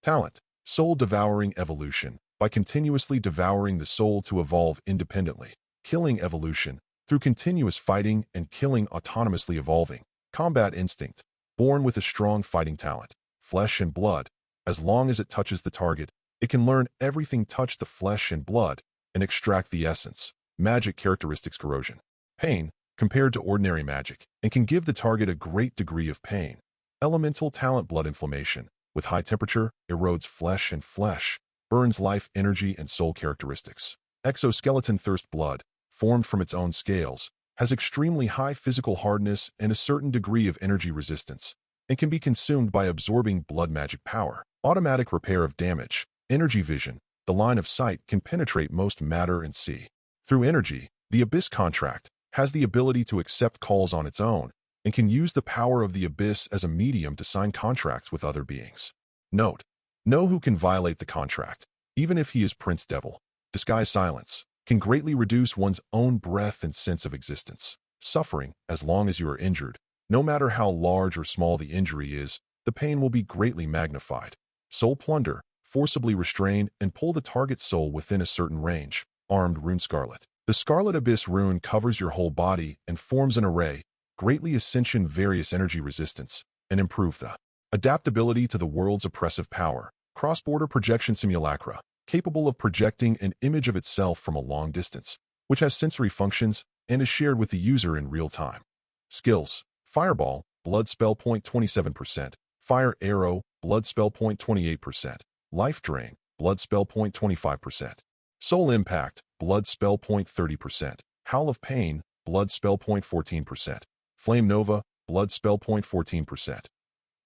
Talent, soul devouring evolution, by continuously devouring the soul to evolve independently. Killing evolution, through continuous fighting and killing autonomously evolving. Combat instinct, born with a strong fighting talent. Flesh and blood, as long as it touches the target, it can learn everything touch the flesh and blood and extract the essence. Magic characteristics corrosion. Pain, compared to ordinary magic, and can give the target a great degree of pain. Elemental talent blood inflammation, with high temperature, erodes flesh and flesh, burns life energy and soul characteristics. Exoskeleton thirst blood, formed from its own scales, has extremely high physical hardness and a certain degree of energy resistance, and can be consumed by absorbing blood magic power. Automatic repair of damage. Energy vision, the line of sight can penetrate most matter and see. Through energy, the Abyss contract has the ability to accept calls on its own and can use the power of the Abyss as a medium to sign contracts with other beings. Note: know who can violate the contract, even if he is Prince Devil. Disguise silence can greatly reduce one's own breath and sense of existence. Suffering, as long as you are injured, no matter how large or small the injury is, the pain will be greatly magnified. Soul plunder, forcibly restrain and pull the target's soul within a certain range. Armed rune scarlet. The Scarlet Abyss rune covers your whole body and forms an array, greatly ascension various energy resistance, and improve the adaptability to the world's oppressive power. Cross-border projection simulacra, capable of projecting an image of itself from a long distance, which has sensory functions and is shared with the user in real time. Skills: Fireball, blood spell point 27%, Fire Arrow, blood spell point 28%, Life Drain, blood spell point 25%, Soul Impact, blood spell point 30%, Howl of Pain, blood spell point 14%, Flame Nova, blood spell point 14%.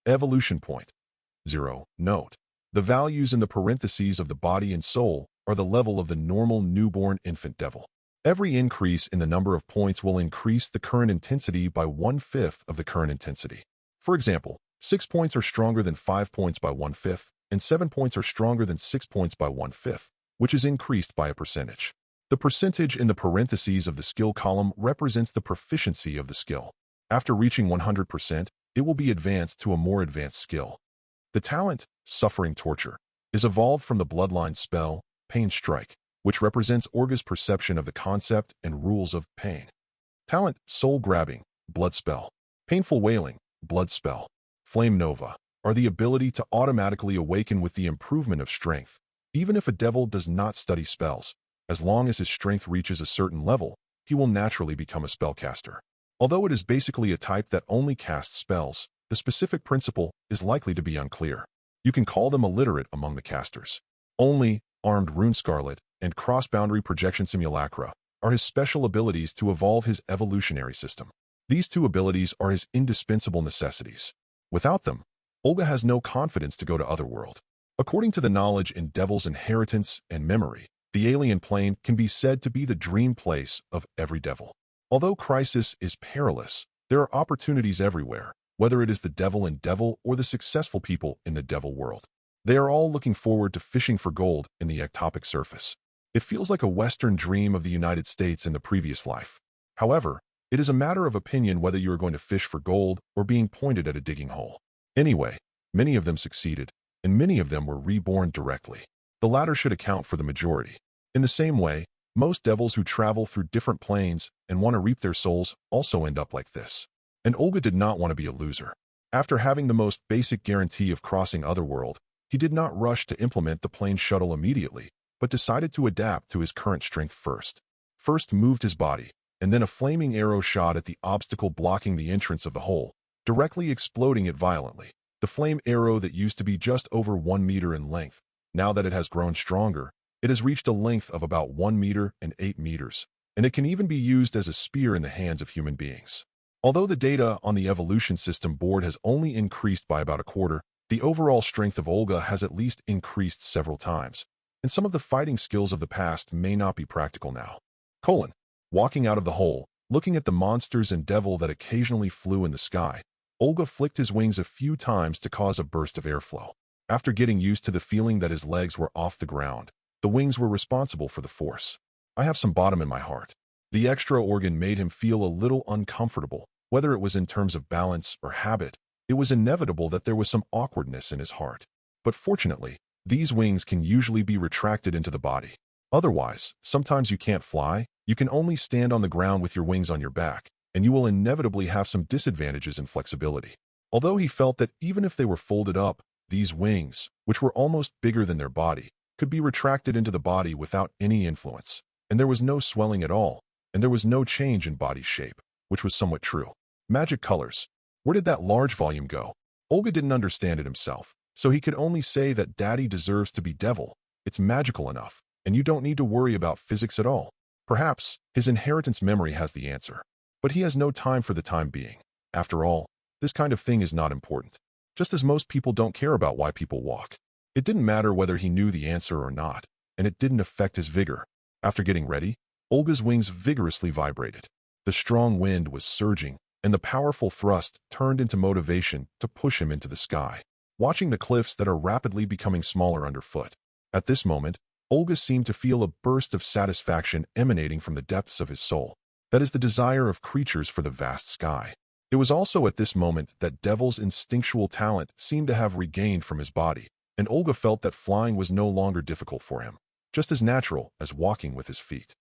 Evolution point 0. Note: the values in the parentheses of the body and soul are the level of the normal newborn infant devil. Every increase in the number of points will increase the current intensity by 1/5 of the current intensity. For example, 6 points are stronger than 5 points by 1/5, and 7 points are stronger than 6 points by 1/5, which is increased by a percentage. The percentage in the parentheses of the skill column represents the proficiency of the skill. After reaching 100%, it will be advanced to a more advanced skill. The talent, Suffering Torture, is evolved from the bloodline spell, Pain Strike, which represents Orga's perception of the concept and rules of pain. Talent, Soul Grabbing, Blood Spell, Painful Wailing, Blood Spell, Flame Nova, are the ability to automatically awaken with the improvement of strength. Even if a devil does not study spells, as long as his strength reaches a certain level, he will naturally become a spellcaster. Although it is basically a type that only casts spells, the specific principle is likely to be unclear. You can call them illiterate among the casters. Only Armed Rune Scarlet and Cross-Boundary Projection Simulacra are his special abilities to evolve his evolutionary system. These two abilities are his indispensable necessities. Without them, Olga has no confidence to go to Otherworld. According to the knowledge in Devil's Inheritance and Memory, the alien plane can be said to be the dream place of every devil. Although crisis is perilous, there are opportunities everywhere, whether it is the devil in Devil or the successful people in the Devil world. They are all looking forward to fishing for gold in the ectopic surface. It feels like a Western dream of the United States in the previous life. However, it is a matter of opinion whether you are going to fish for gold or being pointed at a digging hole. Anyway, many of them succeeded, and many of them were reborn directly. The latter should account for the majority. In the same way, most devils who travel through different planes and want to reap their souls also end up like this. And Olga did not want to be a loser. After having the most basic guarantee of crossing Otherworld, he did not rush to implement the plane shuttle immediately, but decided to adapt to his current strength first. First moved his body, and then a flaming arrow shot at the obstacle blocking the entrance of the hole, directly exploding it violently. The flame arrow that used to be just over 1 meter in length, now that it has grown stronger, it has reached a length of about 1 meter and 8 meters, and it can even be used as a spear in the hands of human beings. Although the data on the evolution system board has only increased by about a quarter, the overall strength of Olga has at least increased several times, and some of the fighting skills of the past may not be practical now. Walking out of the hole, looking at the monsters and devil that occasionally flew in the sky, Olga flicked his wings a few times to cause a burst of airflow. After getting used to the feeling that his legs were off the ground, the wings were responsible for the force. I have some bottom in my heart. The extra organ made him feel a little uncomfortable, whether it was in terms of balance or habit. It was inevitable that there was some awkwardness in his heart. But fortunately, these wings can usually be retracted into the body. Otherwise, sometimes you can't fly, you can only stand on the ground with your wings on your back, and you will inevitably have some disadvantages in flexibility. Although he felt that even if they were folded up, these wings, which were almost bigger than their body, could be retracted into the body without any influence, and there was no swelling at all, and there was no change in body shape, which was somewhat true. Magic colors. Where did that large volume go? Olga didn't understand it himself, so he could only say that Daddy deserves to be devil. It's magical enough, and you don't need to worry about physics at all. Perhaps his inheritance memory has the answer, but he has no time for the time being. After all, this kind of thing is not important. Just as most people don't care about why people walk. It didn't matter whether he knew the answer or not, and it didn't affect his vigor. After getting ready, Olga's wings vigorously vibrated. The strong wind was surging, and the powerful thrust turned into motivation to push him into the sky, watching the cliffs that are rapidly becoming smaller underfoot. At this moment, Olga seemed to feel a burst of satisfaction emanating from the depths of his soul. That is the desire of creatures for the vast sky. It was also at this moment that Devil's instinctual talent seemed to have regained from his body, and Olga felt that flying was no longer difficult for him, just as natural as walking with his feet.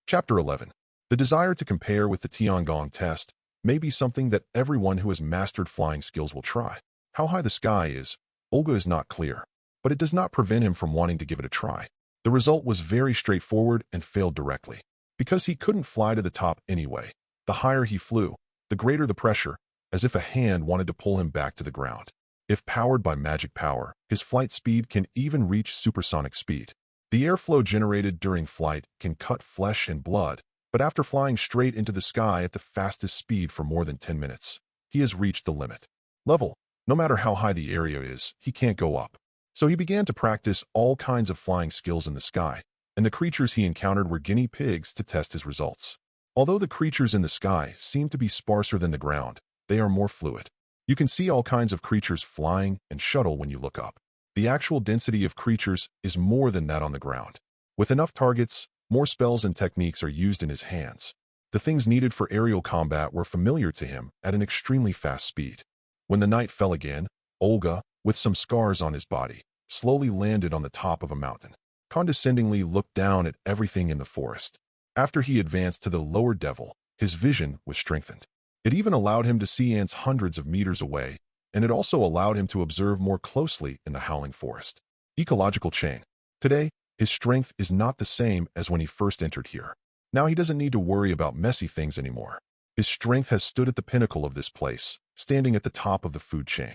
Chapter 11. The desire to compare with the Tiangong test may be something that everyone who has mastered flying skills will try. How high the sky is, Olga is not clear, but it does not prevent him from wanting to give it a try. The result was very straightforward and failed directly, because he couldn't fly to the top anyway. The higher he flew, the greater the pressure, as if a hand wanted to pull him back to the ground. If powered by magic power, his flight speed can even reach supersonic speed. The airflow generated during flight can cut flesh and blood, but after flying straight into the sky at the fastest speed for more than 10 minutes, he has reached the limit. Level. No matter how high the area is, he can't go up. So he began to practice all kinds of flying skills in the sky, and the creatures he encountered were guinea pigs to test his results. Although the creatures in the sky seem to be sparser than the ground, they are more fluid. You can see all kinds of creatures flying and shuttle when you look up. The actual density of creatures is more than that on the ground. With enough targets, more spells and techniques are used in his hands. The things needed for aerial combat were familiar to him at an extremely fast speed. When the night fell again, Olga, with some scars on his body, slowly landed on the top of a mountain, condescendingly looked down at everything in the forest. After he advanced to the lower devil, his vision was strengthened. It even allowed him to see ants hundreds of meters away, and it also allowed him to observe more closely in the howling forest. Ecological chain. Today, his strength is not the same as when he first entered here. Now he doesn't need to worry about messy things anymore. His strength has stood at the pinnacle of this place, standing at the top of the food chain.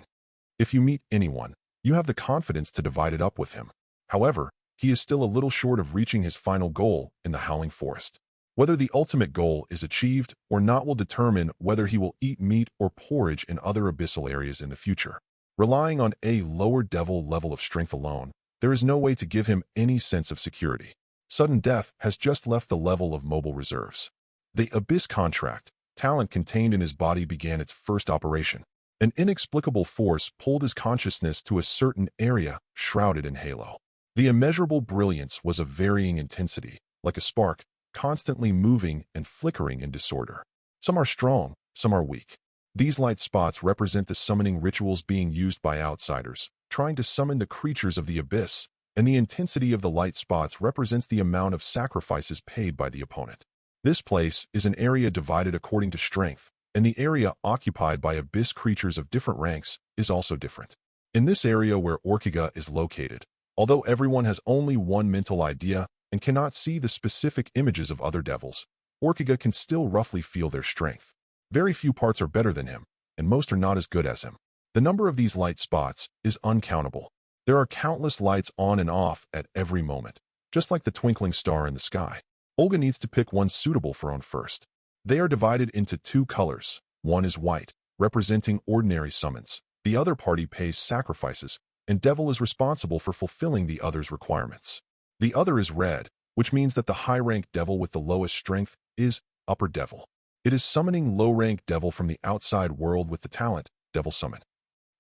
If you meet anyone, you have the confidence to divide it up with him. However, he is still a little short of reaching his final goal in the howling forest. Whether the ultimate goal is achieved or not will determine whether he will eat meat or porridge in other abyssal areas in the future. Relying on a lower devil level of strength alone, there is no way to give him any sense of security. Sudden death has just left the level of mobile reserves. The Abyss contract, talent contained in his body began its first operation. An inexplicable force pulled his consciousness to a certain area shrouded in halo. The immeasurable brilliance was of varying intensity, like a spark, constantly moving and flickering in disorder. Some are strong, some are weak. These light spots represent the summoning rituals being used by outsiders, trying to summon the creatures of the abyss, and the intensity of the light spots represents the amount of sacrifices paid by the opponent. This place is an area divided according to strength, and the area occupied by abyss creatures of different ranks is also different. In this area where Orkiga is located, although everyone has only one mental idea and cannot see the specific images of other devils, Orkiga can still roughly feel their strength. Very few parts are better than him, and most are not as good as him. The number of these light spots is uncountable. There are countless lights on and off at every moment, just like the twinkling star in the sky. Olga needs to pick one suitable for own first. They are divided into two colors. One is white, representing ordinary summons. The other party pays sacrifices, and Devil is responsible for fulfilling the other's requirements. The other is red, which means that the high-ranked devil with the lowest strength is Upper Devil. It is summoning low-ranked devil from the outside world with the talent, Devil Summon.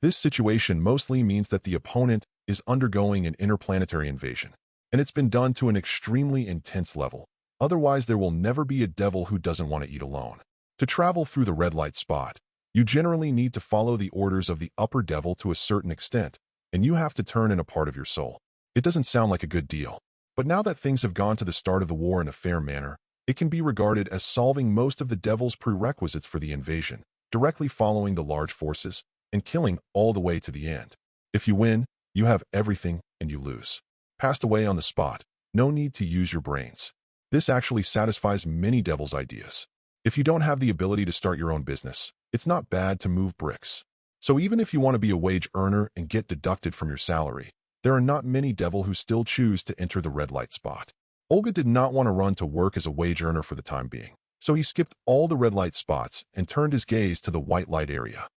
This situation mostly means that the opponent is undergoing an interplanetary invasion, and it's been done to an extremely intense level. Otherwise, there will never be a devil who doesn't want to eat alone. To travel through the red light spot, you generally need to follow the orders of the upper devil to a certain extent, and you have to turn in a part of your soul. It doesn't sound like a good deal. But now that things have gone to the start of the war in a fair manner, it can be regarded as solving most of the devil's prerequisites for the invasion, directly following the large forces, and killing all the way to the end. If you win, you have everything, and you lose. Passed away on the spot, no need to use your brains. This actually satisfies many devil's ideas. If you don't have the ability to start your own business, it's not bad to move bricks. So even if you want to be a wage earner and get deducted from your salary, there are not many devil who still choose to enter the red light spot. Olga did not want to run to work as a wage earner for the time being, so he skipped all the red light spots and turned his gaze to the white light area.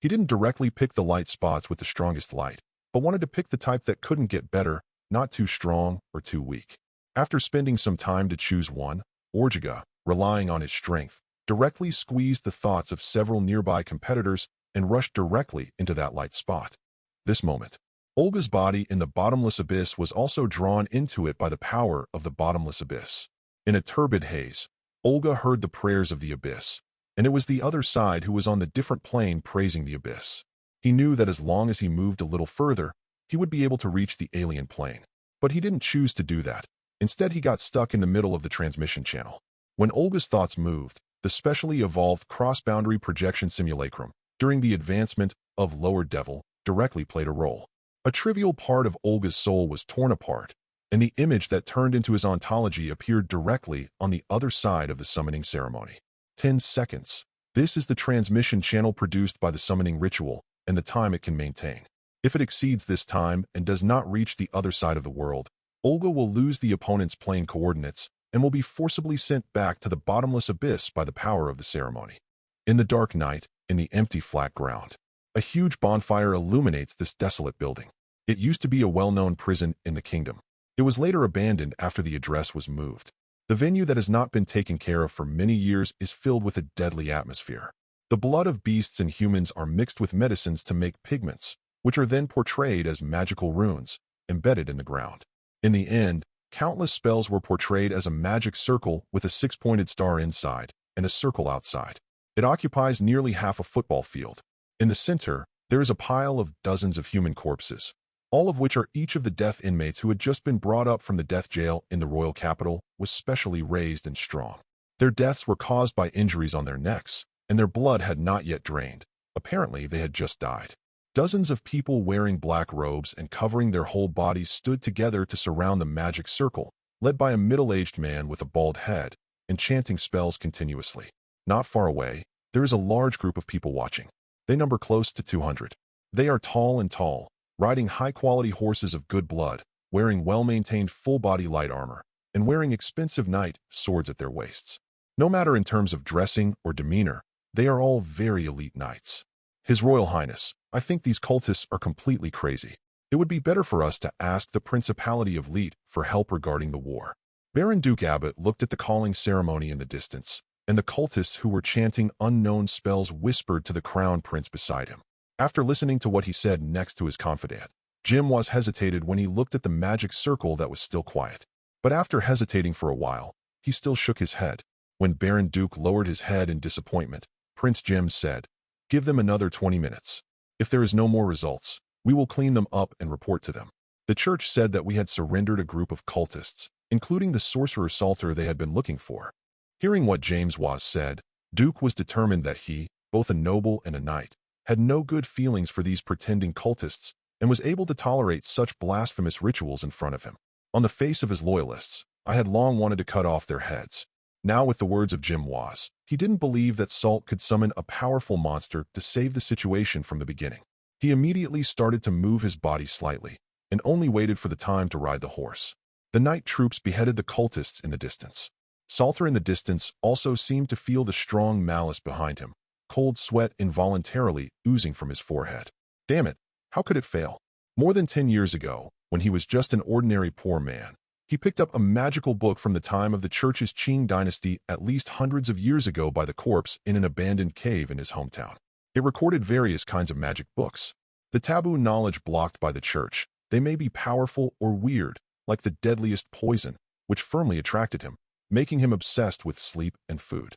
He didn't directly pick the light spots with the strongest light, but wanted to pick the type that couldn't get better, not too strong or too weak. After spending some time to choose one, Orjiga, relying on his strength, directly squeezed the thoughts of several nearby competitors and rushed directly into that light spot. This moment, Olga's body in the bottomless abyss was also drawn into it by the power of the bottomless abyss. In a turbid haze, Olga heard the prayers of the abyss, and it was the other side who was on the different plane praising the abyss. He knew that as long as he moved a little further, he would be able to reach the alien plane. But he didn't choose to do that. Instead, he got stuck in the middle of the transmission channel. When Olga's thoughts moved, the specially evolved cross-boundary projection simulacrum, during the advancement of Lower Devil, directly played a role. A trivial part of Olga's soul was torn apart, and the image that turned into his ontology appeared directly on the other side of the summoning ceremony. 10 seconds. This is the transmission channel produced by the summoning ritual and the time it can maintain. If it exceeds this time and does not reach the other side of the world, Olga will lose the opponent's plane coordinates and will be forcibly sent back to the bottomless abyss by the power of the ceremony. In the dark night, in the empty flat ground, a huge bonfire illuminates this desolate building. It used to be a well-known prison in the kingdom. It was later abandoned after the address was moved. The venue that has not been taken care of for many years is filled with a deadly atmosphere. The blood of beasts and humans are mixed with medicines to make pigments, which are then portrayed as magical runes, embedded in the ground. In the end, countless spells were portrayed as a magic circle with a six-pointed star inside and a circle outside. It occupies nearly half a football field. In the center, there is a pile of dozens of human corpses, all of which are each of the death inmates who had just been brought up from the death jail in the royal capital, was specially raised and strong. Their deaths were caused by injuries on their necks, and their blood had not yet drained. Apparently, they had just died. Dozens of people wearing black robes and covering their whole bodies stood together to surround the magic circle, led by a middle-aged man with a bald head, and chanting spells continuously. Not far away, there is a large group of people watching. They number close to 200. They are tall and tall, riding high-quality horses of good blood, wearing well-maintained full-body light armor, and wearing expensive knight swords at their waists. No matter in terms of dressing or demeanor, they are all very elite knights. His Royal Highness, I think these cultists are completely crazy. It would be better for us to ask the Principality of Leet for help regarding the war. Baron Duke Abbott looked at the calling ceremony in the distance, and the cultists who were chanting unknown spells whispered to the crown prince beside him. After listening to what he said next to his confidant, Jim was hesitated when he looked at the magic circle that was still quiet. But after hesitating for a while, he still shook his head. When Baron Duke lowered his head in disappointment, Prince Jim said, "Give them another 20 minutes. If there is no more results, we will clean them up and report to them." The church said that we had surrendered a group of cultists, including the sorcerer Salter they had been looking for. Hearing what James was said, Duke was determined that he, both a noble and a knight, had no good feelings for these pretending cultists and was able to tolerate such blasphemous rituals in front of him. On the face of his loyalists, I had long wanted to cut off their heads. Now with the words of Jim Was, he didn't believe that Salt could summon a powerful monster to save the situation from the beginning. He immediately started to move his body slightly, and only waited for the time to ride the horse. The night troops beheaded the cultists in the distance. Salter in the distance also seemed to feel the strong malice behind him, cold sweat involuntarily oozing from his forehead. Damn it, how could it fail? More than 10 years ago, when he was just an ordinary poor man, he picked up a magical book from the time of the church's Qing dynasty at least hundreds of years ago by the corpse in an abandoned cave in his hometown. It recorded various kinds of magic books, The taboo knowledge blocked by the church, they may be powerful or weird, like the deadliest poison, which firmly attracted him, making him obsessed with sleep and food.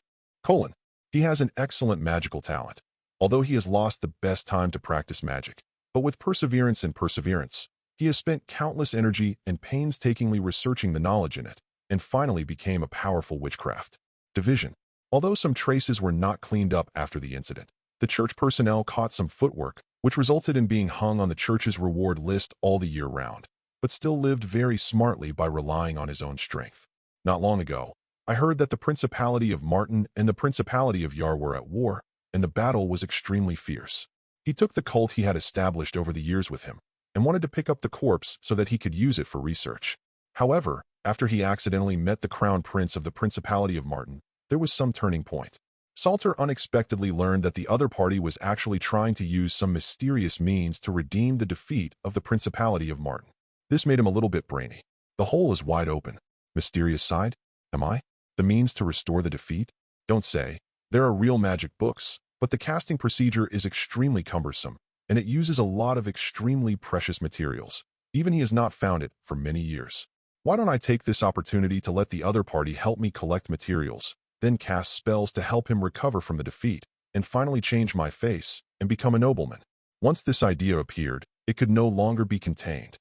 He has an excellent magical talent, although he has lost the best time to practice magic. But with perseverance and perseverance, he has spent countless energy and painstakingly researching the knowledge in it, and finally became a powerful witchcraft. Division. Although some traces were not cleaned up after the incident, the church personnel caught some footwork, which resulted in being hung on the church's reward list all the year round, but still lived very smartly by relying on his own strength. Not long ago, I heard that the Principality of Martin and the Principality of Yar were at war, and the battle was extremely fierce. He took the cult he had established over the years with him, and wanted to pick up the corpse so that he could use it for research. However, after he accidentally met the crown prince of the Principality of Martin, there was some turning point. Salter unexpectedly learned that the other party was actually trying to use some mysterious means to redeem the defeat of the Principality of Martin. This made him a little bit brainy. The hole is wide open. Mysterious side? Am I? The means to restore the defeat? Don't say. There are real magic books, but the casting procedure is extremely cumbersome, and it uses a lot of extremely precious materials. Even he has not found it for many years. Why don't I take this opportunity to let the other party help me collect materials, then cast spells to help him recover from the defeat, and finally change my face and become a nobleman? Once this idea appeared, it could no longer be contained.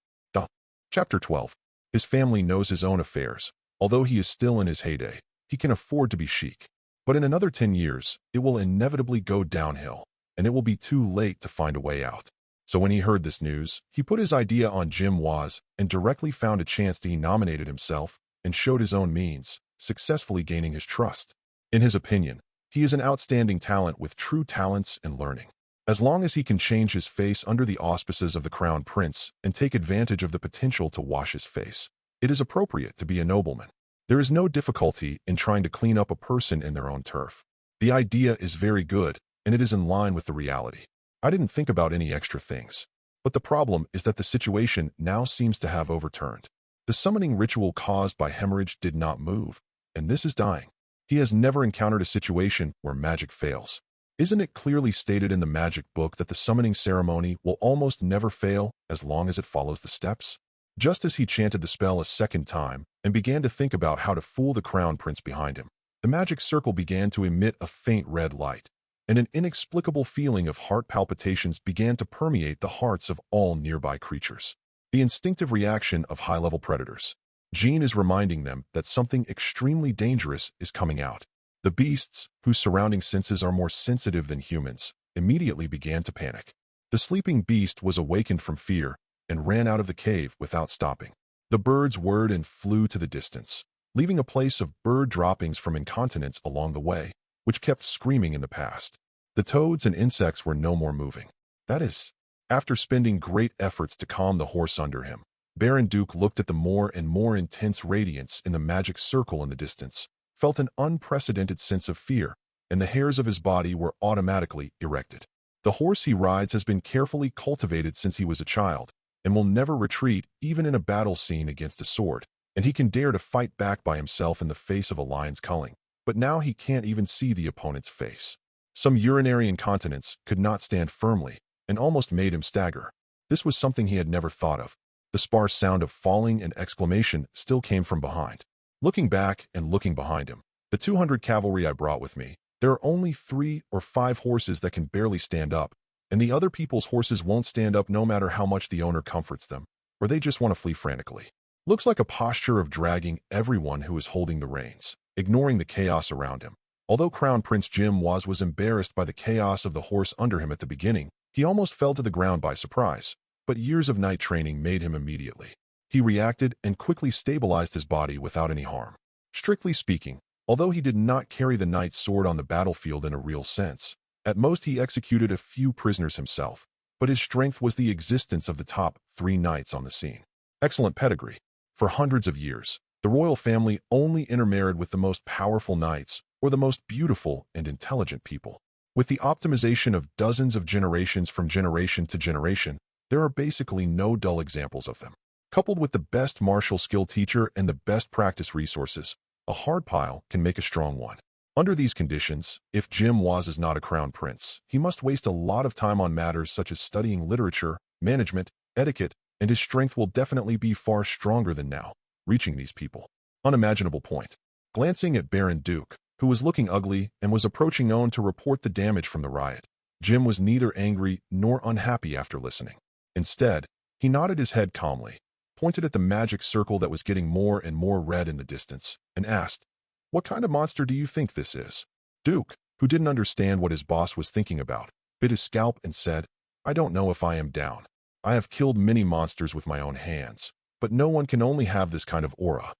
Chapter 12. His family knows his own affairs. Although he is still in his heyday, he can afford to be chic. But in another 10 years, it will inevitably go downhill, and it will be too late to find a way out. So when he heard this news, he put his idea on Jim Waz and directly found a chance to he nominated himself and showed his own means, successfully gaining his trust. In his opinion, he is an outstanding talent with true talents and learning. As long as he can change his face under the auspices of the Crown Prince and take advantage of the potential to wash his face, it is appropriate to be a nobleman. There is no difficulty in trying to clean up a person in their own turf. The idea is very good, and it is in line with the reality. I didn't think about any extra things. But the problem is that the situation now seems to have overturned. The summoning ritual caused by hemorrhage did not move, and this is dying. He has never encountered a situation where magic fails. Isn't it clearly stated in the magic book that the summoning ceremony will almost never fail as long as it follows the steps? Just as he chanted the spell a second time and began to think about how to fool the crown prince behind him, the magic circle began to emit a faint red light, and an inexplicable feeling of heart palpitations began to permeate the hearts of all nearby creatures. The instinctive reaction of high-level predators. Jean is reminding them that something extremely dangerous is coming out. The beasts, whose surrounding senses are more sensitive than humans, immediately began to panic. The sleeping beast was awakened from fear and ran out of the cave without stopping. The birds whirred and flew to the distance, leaving a place of bird droppings from incontinence along the way, which kept screaming in the past. The toads and insects were no more moving. That is, after spending great efforts to calm the horse under him, Baron Duke looked at the more and more intense radiance in the magic circle in the distance, felt an unprecedented sense of fear, and the hairs of his body were automatically erected. The horse he rides has been carefully cultivated since he was a child, and will never retreat even in a battle scene against a sword, and he can dare to fight back by himself in the face of a lion's culling. But now he can't even see the opponent's face. Some urinary incontinence could not stand firmly, and almost made him stagger. This was something he had never thought of. The sparse sound of falling and exclamation still came from behind. Looking back and looking behind him, the 200 cavalry I brought with me, there are only 3 or 5 horses that can barely stand up, and the other people's horses won't stand up no matter how much the owner comforts them, or they just want to flee frantically. Looks like a posture of dragging everyone who is holding the reins, ignoring the chaos around him. Although Crown Prince Jim was embarrassed by the chaos of the horse under him at the beginning, he almost fell to the ground by surprise, but years of night training made him immediately. He reacted and quickly stabilized his body without any harm. Strictly speaking, although he did not carry the knight's sword on the battlefield in a real sense, at most he executed a few prisoners himself, but his strength was the existence of the top 3 knights on the scene. Excellent pedigree. For hundreds of years, the royal family only intermarried with the most powerful knights or the most beautiful and intelligent people. With the optimization of dozens of generations from generation to generation, there are basically no dull examples of them. Coupled with the best martial skill teacher and the best practice resources, a hard pile can make a strong one. Under these conditions, if Jim was is not a crown prince, he must waste a lot of time on matters such as studying literature, management, etiquette, and his strength will definitely be far stronger than now, reaching these people. Unimaginable point. Glancing at Baron Duke, who was looking ugly and was approaching Owen to report the damage from the riot, Jim was neither angry nor unhappy after listening. Instead, he nodded his head calmly, pointed at the magic circle that was getting more and more red in the distance, and asked, "What kind of monster do you think this is?" Duke, who didn't understand what his boss was thinking about, bit his scalp and said, "I don't know if I am down. I have killed many monsters with my own hands, but no one can only have this kind of aura.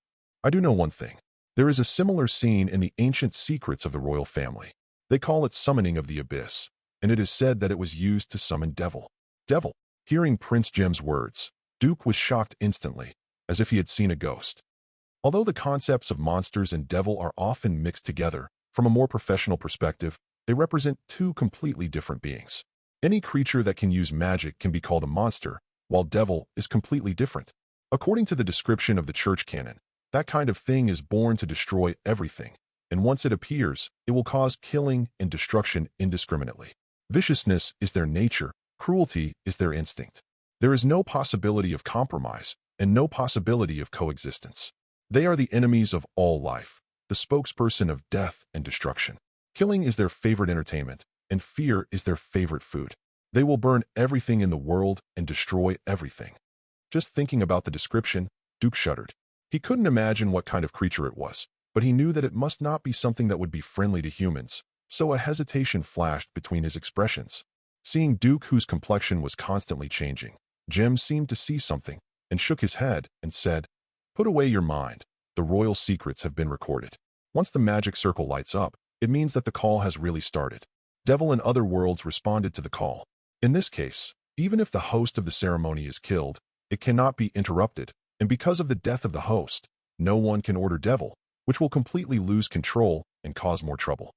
I do know one thing. There is a similar scene in the ancient secrets of the royal family. They call it summoning of the abyss, and it is said that it was used to summon devil." Devil. Hearing Prince Jim's words, Duke was shocked instantly, as if he had seen a ghost. Although the concepts of monsters and devil are often mixed together, from a more professional perspective, they represent two completely different beings. Any creature that can use magic can be called a monster, while devil is completely different. According to the description of the church canon, that kind of thing is born to destroy everything, and once it appears, it will cause killing and destruction indiscriminately. Viciousness is their nature, cruelty is their instinct. There is no possibility of compromise, and no possibility of coexistence. They are the enemies of all life, the spokesperson of death and destruction. Killing is their favorite entertainment, and fear is their favorite food. They will burn everything in the world and destroy everything. Just thinking about the description, Duke shuddered. He couldn't imagine what kind of creature it was, but he knew that it must not be something that would be friendly to humans, so a hesitation flashed between his expressions. Seeing Duke, whose complexion was constantly changing, Jim seemed to see something, and shook his head and said, "Put away your mind. The royal secrets have been recorded. Once the magic circle lights up, it means that the call has really started." Devil and other worlds responded to the call. In this case, even if the host of the ceremony is killed, it cannot be interrupted, and because of the death of the host, no one can order Devil, which will completely lose control and cause more trouble.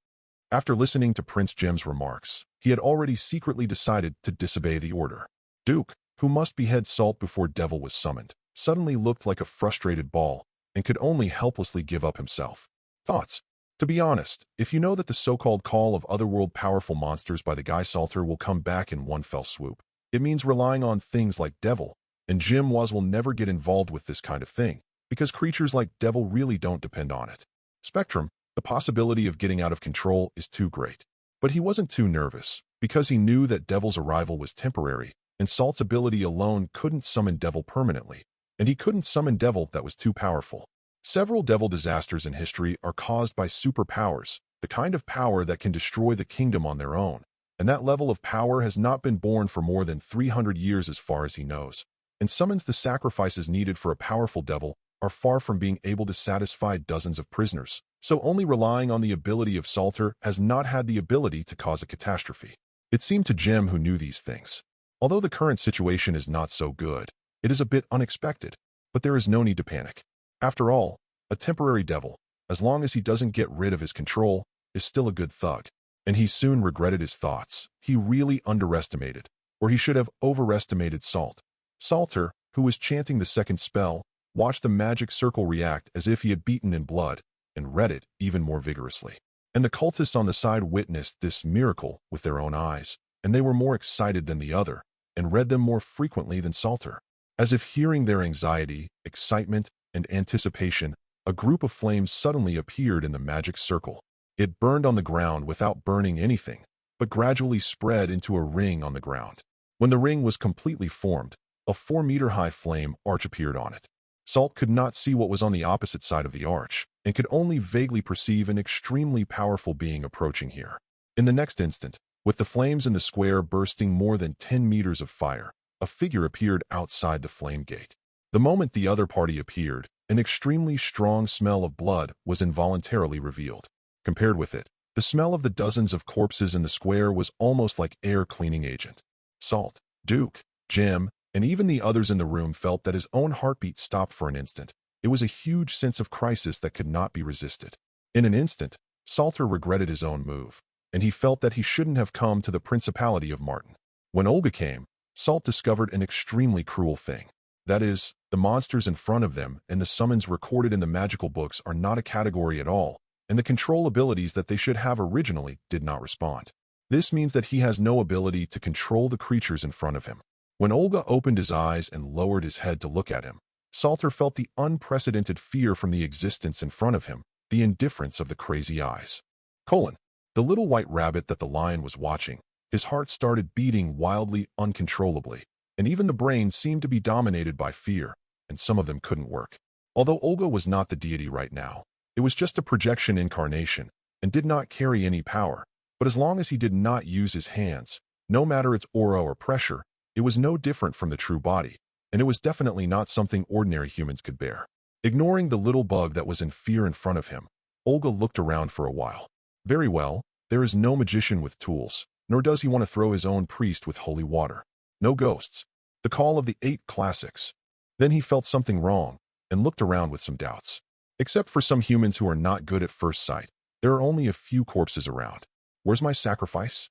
After listening to Prince Jim's remarks, he had already secretly decided to disobey the order. Duke, who must behead Salt before Devil was summoned, suddenly looked like a frustrated ball and could only helplessly give up himself. Thoughts? To be honest, if you know that the so-called call of otherworld powerful monsters by the guy Salter will come back in one fell swoop, it means relying on things like Devil, and Jim Waz will never get involved with this kind of thing, because creatures like Devil really don't depend on it. Spectrum, the possibility of getting out of control is too great. But he wasn't too nervous, because he knew that Devil's arrival was temporary, and Salt's ability alone couldn't summon Devil permanently, and he couldn't summon Devil that was too powerful. Several Devil disasters in history are caused by superpowers, the kind of power that can destroy the kingdom on their own, and that level of power has not been born for more than 300 years as far as he knows, and summons the sacrifices needed for a powerful Devil are far from being able to satisfy dozens of prisoners, so only relying on the ability of Salter has not had the ability to cause a catastrophe. It seemed to Jim, who knew these things. Although the current situation is not so good, it is a bit unexpected, but there is no need to panic. After all, a temporary Devil, as long as he doesn't get rid of his control, is still a good thug. And he soon regretted his thoughts. He really underestimated, or he should have overestimated Salt. Salter, who was chanting the second spell, watched the magic circle react as if he had beaten in blood, and read it even more vigorously. And the cultists on the side witnessed this miracle with their own eyes, and they were more excited than the other, and read them more frequently than Salter. As if hearing their anxiety, excitement, and anticipation, a group of flames suddenly appeared in the magic circle. It burned on the ground without burning anything, but gradually spread into a ring on the ground. When the ring was completely formed, a 4-meter-high flame arch appeared on it. Salt could not see what was on the opposite side of the arch, and could only vaguely perceive an extremely powerful being approaching here. In the next instant, with the flames in the square bursting more than 10 meters of fire, a figure appeared outside the flame gate. The moment the other party appeared, an extremely strong smell of blood was involuntarily revealed. Compared with it, the smell of the dozens of corpses in the square was almost like air cleaning agent. Salt, Duke, Jim, and even the others in the room felt that his own heartbeat stopped for an instant. It was a huge sense of crisis that could not be resisted. In an instant, Salter regretted his own move, and he felt that he shouldn't have come to the Principality of Martin. When Olga came, Salt discovered an extremely cruel thing. That is, the monsters in front of them and the summons recorded in the magical books are not a category at all, and the control abilities that they should have originally did not respond. This means that he has no ability to control the creatures in front of him. When Olga opened his eyes and lowered his head to look at him, Salter felt the unprecedented fear from the existence in front of him, the indifference of the crazy eyes. The little white rabbit that the lion was watching, his heart started beating wildly, uncontrollably, and even the brain seemed to be dominated by fear, and some of them couldn't work. Although Olga was not the deity right now, it was just a projection incarnation and did not carry any power, but as long as he did not use his hands, no matter its aura or pressure, it was no different from the true body, and it was definitely not something ordinary humans could bear. Ignoring the little bug that was in fear in front of him, Olga looked around for a while. Very well, there is no magician with tools, nor does he want to throw his own priest with holy water. No ghosts. The call of the 8 classics. Then he felt something wrong, and looked around with some doubts. Except for some humans who are not good at first sight, there are only a few corpses around. Where's my sacrifice?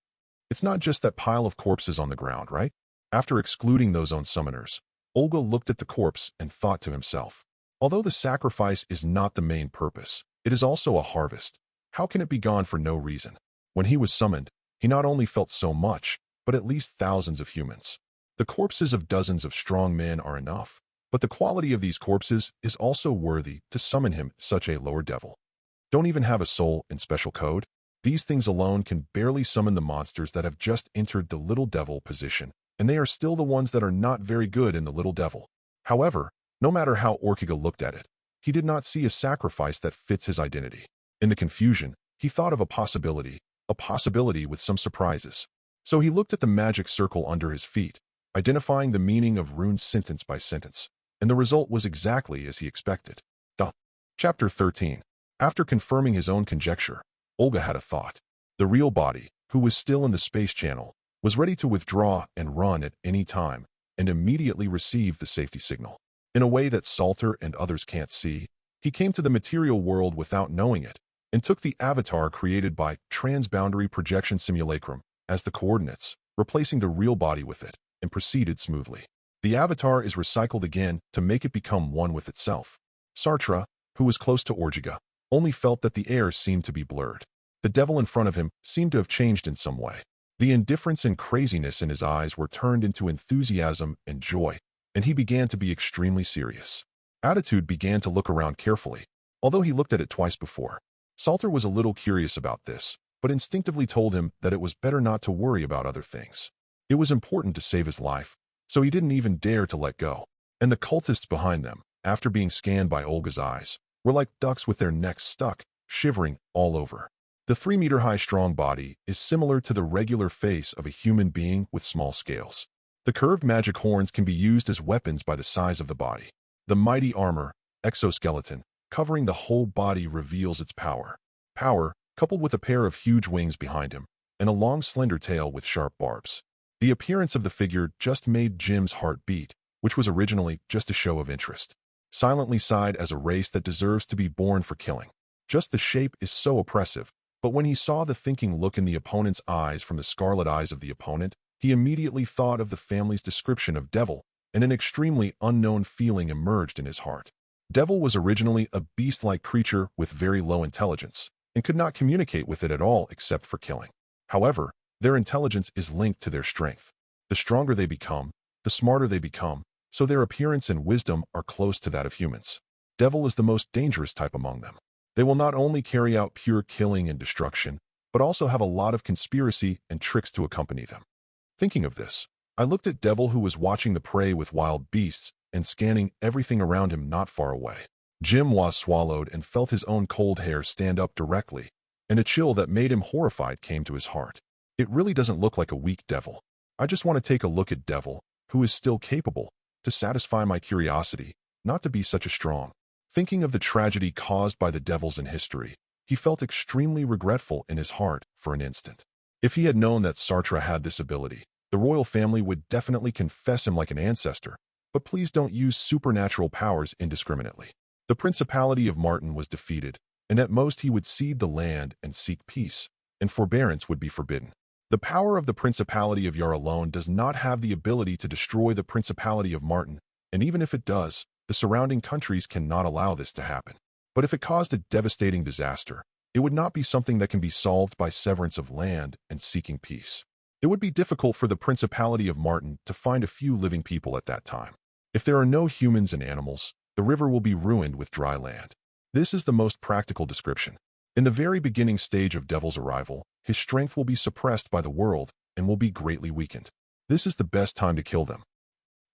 It's not just that pile of corpses on the ground, right? After excluding those own summoners, Olga looked at the corpse and thought to himself, although the sacrifice is not the main purpose, it is also a harvest. How can it be gone for no reason? When he was summoned, he not only felt so much, but at least thousands of humans. The corpses of dozens of strong men are enough, but the quality of these corpses is also worthy to summon him such a lower devil. Don't even have a soul in special code? These things alone can barely summon the monsters that have just entered the little devil position, and they are still the ones that are not very good in the little devil. However, no matter how Orkiga looked at it, he did not see a sacrifice that fits his identity. In the confusion, he thought of a possibility with some surprises. So he looked at the magic circle under his feet, identifying the meaning of runes sentence by sentence, and the result was exactly as he expected. Chapter 13. After confirming his own conjecture, Olga had a thought. The real body, who was still in the space channel, was ready to withdraw and run at any time, and immediately received the safety signal. In a way that Salter and others can't see, he came to the material world without knowing it, and took the avatar created by Transboundary Projection Simulacrum as the coordinates, replacing the real body with it, and proceeded smoothly. The avatar is recycled again to make it become one with itself. Sartre, who was close to Orkiga, only felt that the air seemed to be blurred. The devil in front of him seemed to have changed in some way. The indifference and craziness in his eyes were turned into enthusiasm and joy, and he began to be extremely serious. Attitude began to look around carefully, although he looked at it twice before. Salter was a little curious about this, but instinctively told him that it was better not to worry about other things. It was important to save his life, so he didn't even dare to let go. And the cultists behind them, after being scanned by Olga's eyes, were like ducks with their necks stuck, shivering all over. The 3-meter-high strong body is similar to the regular face of a human being with small scales. The curved magic horns can be used as weapons by the size of the body. The mighty armor, exoskeleton, covering the whole body reveals its power. Power, coupled with a pair of huge wings behind him, and a long slender tail with sharp barbs. The appearance of the figure just made Jim's heart beat, which was originally just a show of interest. Silently sighed as a race that deserves to be born for killing. Just the shape is so oppressive, but when he saw the thinking look in the opponent's eyes from the scarlet eyes of the opponent, he immediately thought of the family's description of devil, and an extremely unknown feeling emerged in his heart. Devil was originally a beast-like creature with very low intelligence, and could not communicate with it at all except for killing. However, their intelligence is linked to their strength. The stronger they become, the smarter they become, so their appearance and wisdom are close to that of humans. Devil is the most dangerous type among them. They will not only carry out pure killing and destruction, but also have a lot of conspiracy and tricks to accompany them. Thinking of this, I looked at Devil, who was watching the prey with wild beasts and scanning everything around him not far away. Jim was swallowed and felt his own cold hair stand up directly, and a chill that made him horrified came to his heart. It really doesn't look like a weak devil. I just want to take a look at Devil, who is still capable, to satisfy my curiosity, not to be such a strong. Thinking of the tragedy caused by the devils in history, he felt extremely regretful in his heart for an instant. If he had known that Sartre had this ability, the royal family would definitely confess him like an ancestor, but please don't use supernatural powers indiscriminately. The Principality of Martin was defeated, and at most he would cede the land and seek peace, and forbearance would be forbidden. The power of the Principality of Yar alone does not have the ability to destroy the Principality of Martin, and even if it does, the surrounding countries cannot allow this to happen. But if it caused a devastating disaster, It would not be something that can be solved by severance of land and seeking peace. It would be difficult for the Principality of Martin to find a few living people at that time. If there are no humans and animals, the river will be ruined with dry land. This is the most practical description. In the very beginning stage of Devil's arrival, his strength will be suppressed by the world and will be greatly weakened. This is the best time to kill them.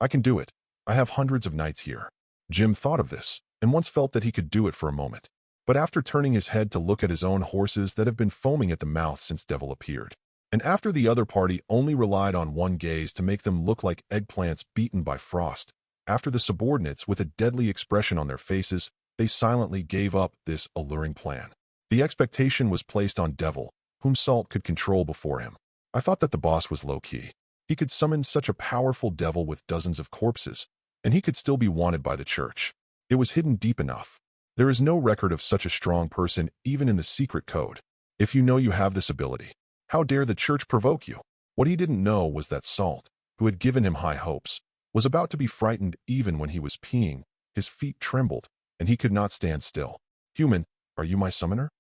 I can do it. I have hundreds of knights here. Jim thought of this, and once felt that he could do it for a moment. But after turning his head to look at his own horses that have been foaming at the mouth since Devil appeared, and after the other party only relied on one gaze to make them look like eggplants beaten by frost, after the subordinates with a deadly expression on their faces, they silently gave up this alluring plan. The expectation was placed on Devil, whom Salt could control before him. I thought that the boss was Loki. He could summon such a powerful devil with dozens of corpses, and he could still be wanted by the church. It was hidden deep enough. There is no record of such a strong person even in the secret code. If you know you have this ability, how dare the church provoke you? What he didn't know was that Salt, who had given him high hopes, was about to be frightened even when he was peeing. His feet trembled, and he could not stand still. Human, are you my summoner?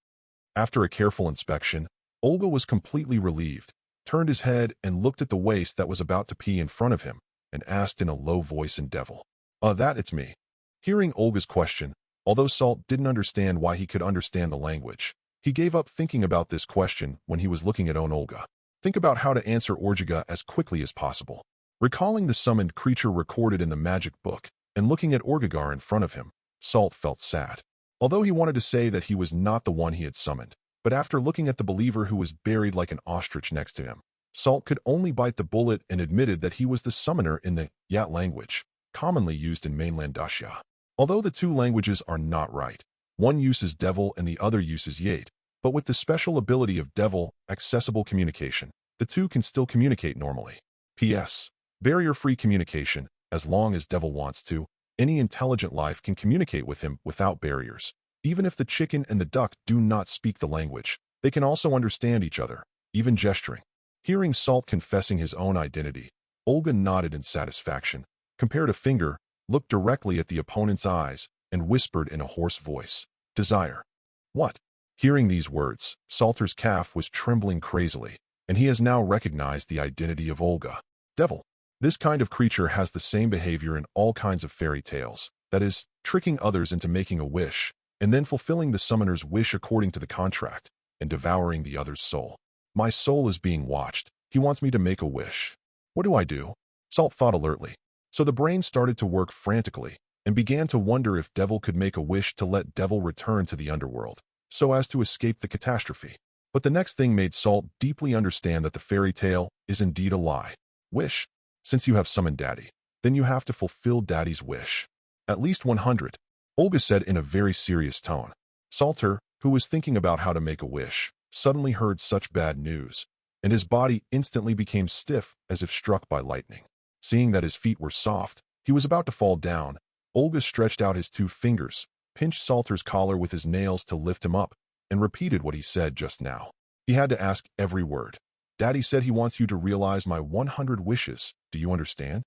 After a careful inspection, Olga was completely relieved, turned his head and looked at the waste that was about to pee in front of him, and asked in a low voice in Devil, that it's me. Hearing Olga's question, although Salt didn't understand why he could understand the language, he gave up thinking about this question when he was looking at Olga. Think about how to answer Orjiga as quickly as possible. Recalling the summoned creature recorded in the magic book, and looking at Orgigar in front of him, Salt felt sad. Although he wanted to say that he was not the one he had summoned, but after looking at the believer who was buried like an ostrich next to him, Salt could only bite the bullet and admitted that he was the summoner in the Yat language, commonly used in mainland Asia. Although the two languages are not right, one uses Devil and the other uses Yate, but with the special ability of Devil, accessible communication, the two can still communicate normally. P.S. Barrier-free communication, as long as Devil wants to, any intelligent life can communicate with him without barriers. Even if the chicken and the duck do not speak the language, they can also understand each other, even gesturing. Hearing Salt confessing his own identity, Olga nodded in satisfaction, compared a finger, looked directly at the opponent's eyes, and whispered in a hoarse voice, "Desire." What? Hearing these words, Salter's calf was trembling crazily, and he has now recognized the identity of Olga. Devil. This kind of creature has the same behavior in all kinds of fairy tales, that is, tricking others into making a wish, and then fulfilling the summoner's wish according to the contract, and devouring the other's soul. My soul is being watched. He wants me to make a wish. What do I do? Salt thought alertly. So the brain started to work frantically, and began to wonder if Devil could make a wish to let Devil return to the underworld, so as to escape the catastrophe. But the next thing made Salt deeply understand that the fairy tale is indeed a lie. Wish. Since you have summoned Daddy, then you have to fulfill Daddy's wish. At least 100, Olga said in a very serious tone. Salter, who was thinking about how to make a wish, suddenly heard such bad news, and his body instantly became stiff as if struck by lightning. Seeing that his feet were soft, he was about to fall down. Olga stretched out his 2 fingers, pinched Salter's collar with his nails to lift him up, and repeated what he said just now. He had to ask every word. Daddy said he wants you to realize my 100 wishes. Do you understand?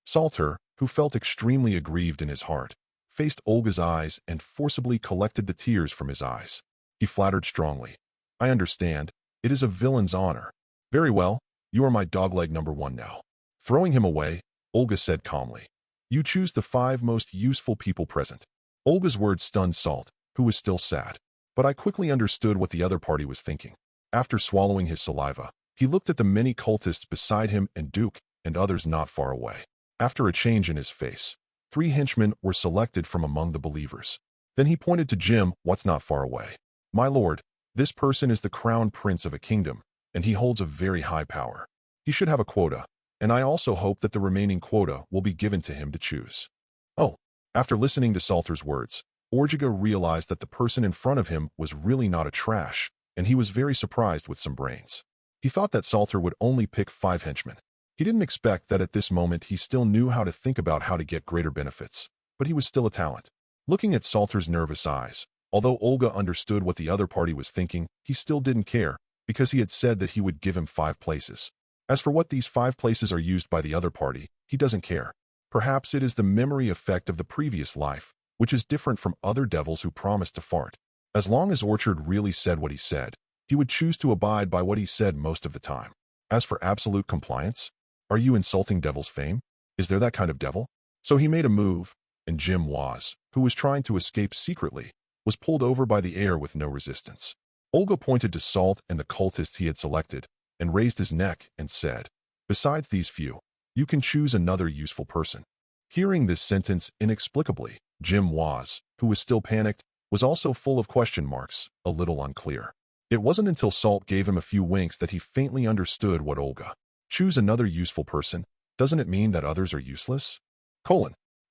Salter, who felt extremely aggrieved in his heart, faced Olga's eyes and forcibly collected the tears from his eyes. He flattered strongly. I understand. It is a villain's honor. Very well. You are my dogleg number 1 now. Throwing him away, Olga said calmly. You choose the 5 most useful people present. Olga's words stunned Salt, who was still sad. But I quickly understood what the other party was thinking. After swallowing his saliva, he looked at the many cultists beside him and Duke and others not far away. After a change in his face, 3 henchmen were selected from among the believers. Then he pointed to Jim, what's not far away. My lord, this person is the crown prince of a kingdom, and he holds a very high power. He should have a quota, and I also hope that the remaining quota will be given to him to choose. Oh, after listening to Salter's words, Orjiga realized that the person in front of him was really not a trash, and he was very surprised with some brains. He thought that Salter would only pick 5 henchmen. He didn't expect that at this moment he still knew how to think about how to get greater benefits, but he was still a talent. Looking at Salter's nervous eyes, although Olga understood what the other party was thinking, he still didn't care, because he had said that he would give him 5 places. As for what these 5 places are used by the other party, he doesn't care. Perhaps it is the memory effect of the previous life, which is different from other devils who promised to fart. As long as Orchard really said what he said, he would choose to abide by what he said most of the time. As for absolute compliance, are you insulting devil's fame? Is there that kind of devil? So he made a move, and Jim was, who was trying to escape secretly, was pulled over by the air with no resistance. Olga pointed to Salt and the cultists he had selected, and raised his neck and said, "Besides these few, you can choose another useful person." Hearing this sentence inexplicably, Jim was, who was still panicked, was also full of question marks, a little unclear. It wasn't until Salt gave him a few winks that he faintly understood what Olga. Choose another useful person, doesn't it mean that others are useless?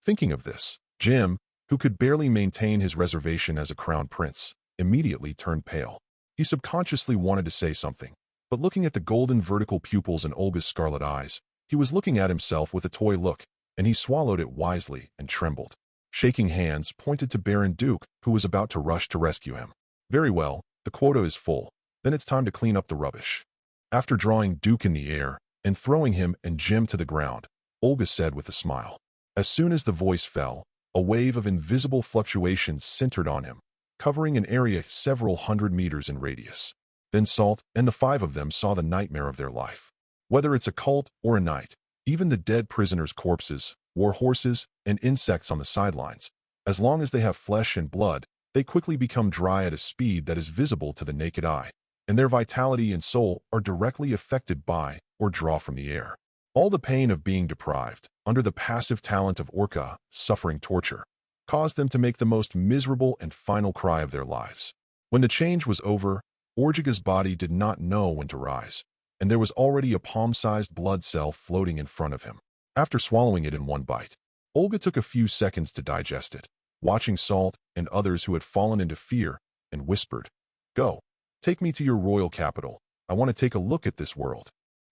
Thinking of this, Jim, who could barely maintain his reservation as a crown prince, immediately turned pale. He subconsciously wanted to say something, but looking at the golden vertical pupils in Olga's scarlet eyes, he was looking at himself with a toy look, and he swallowed it wisely and trembled. Shaking hands, pointed to Baron Duke, who was about to rush to rescue him. "Very well, the quota is full. Then it's time to clean up the rubbish." After drawing Duke in the air and throwing him and Jim to the ground, Olga said with a smile. As soon as the voice fell, a wave of invisible fluctuations centered on him, covering an area several hundred meters in radius. Then Salt and the five of them saw the nightmare of their life. Whether it's a cult or a knight, even the dead prisoners' corpses, war horses, and insects on the sidelines, as long as they have flesh and blood, they quickly become dry at a speed that is visible to the naked eye, and their vitality and soul are directly affected by or draw from the air. All the pain of being deprived, under the passive talent of Orca, suffering torture, caused them to make the most miserable and final cry of their lives. When the change was over, Orjiga's body did not know when to rise, and there was already a palm-sized blood cell floating in front of him. After swallowing it in one bite, Olga took a few seconds to digest it, watching Salt and others who had fallen into fear, and whispered, "Go, take me to your royal capital. I want to take a look at this world."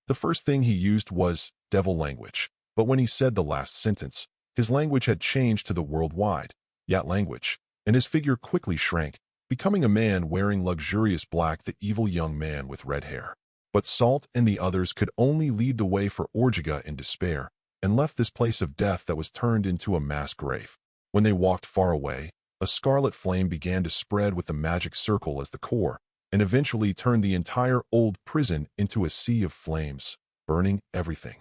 The first thing he used was devil language, but when he said the last sentence, his language had changed to the worldwide Yat language, and his figure quickly shrank, becoming a man wearing luxurious black, the evil young man with red hair. But Salt and the others could only lead the way for Orjiga in despair, and left this place of death that was turned into a mass grave. When they walked far away, a scarlet flame began to spread with the magic circle as the core, and eventually turned the entire old prison into a sea of flames, burning everything.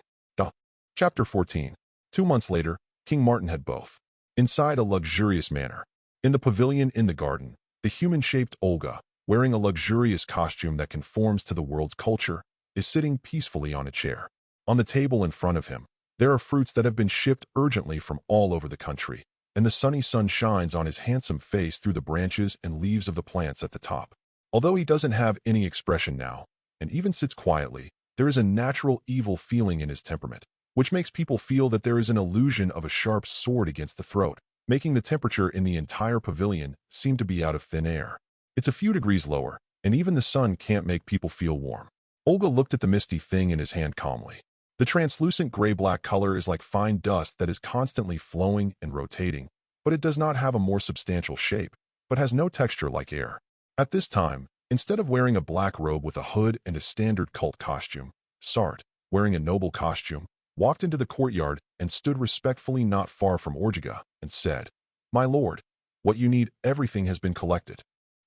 Chapter 14. 2 months later, King Martin had both. Inside a luxurious manor. In the pavilion in the garden, the human-shaped Olga, wearing a luxurious costume that conforms to the world's culture, is sitting peacefully on a chair. On the table in front of him, there are fruits that have been shipped urgently from all over the country, and the sunny sun shines on his handsome face through the branches and leaves of the plants at the top. Although he doesn't have any expression now, and even sits quietly, there is a natural evil feeling in his temperament, which makes people feel that there is an illusion of a sharp sword against the throat, making the temperature in the entire pavilion seem to be out of thin air. It's a few degrees lower, and even the sun can't make people feel warm. Olga looked at the misty thing in his hand calmly. The translucent gray-black color is like fine dust that is constantly flowing and rotating, but it does not have a more substantial shape, but has no texture like air. At this time, instead of wearing a black robe with a hood and a standard cult costume, Sart, wearing a noble costume, walked into the courtyard and stood respectfully not far from Orjiga, and said, "My lord, what you need, everything has been collected."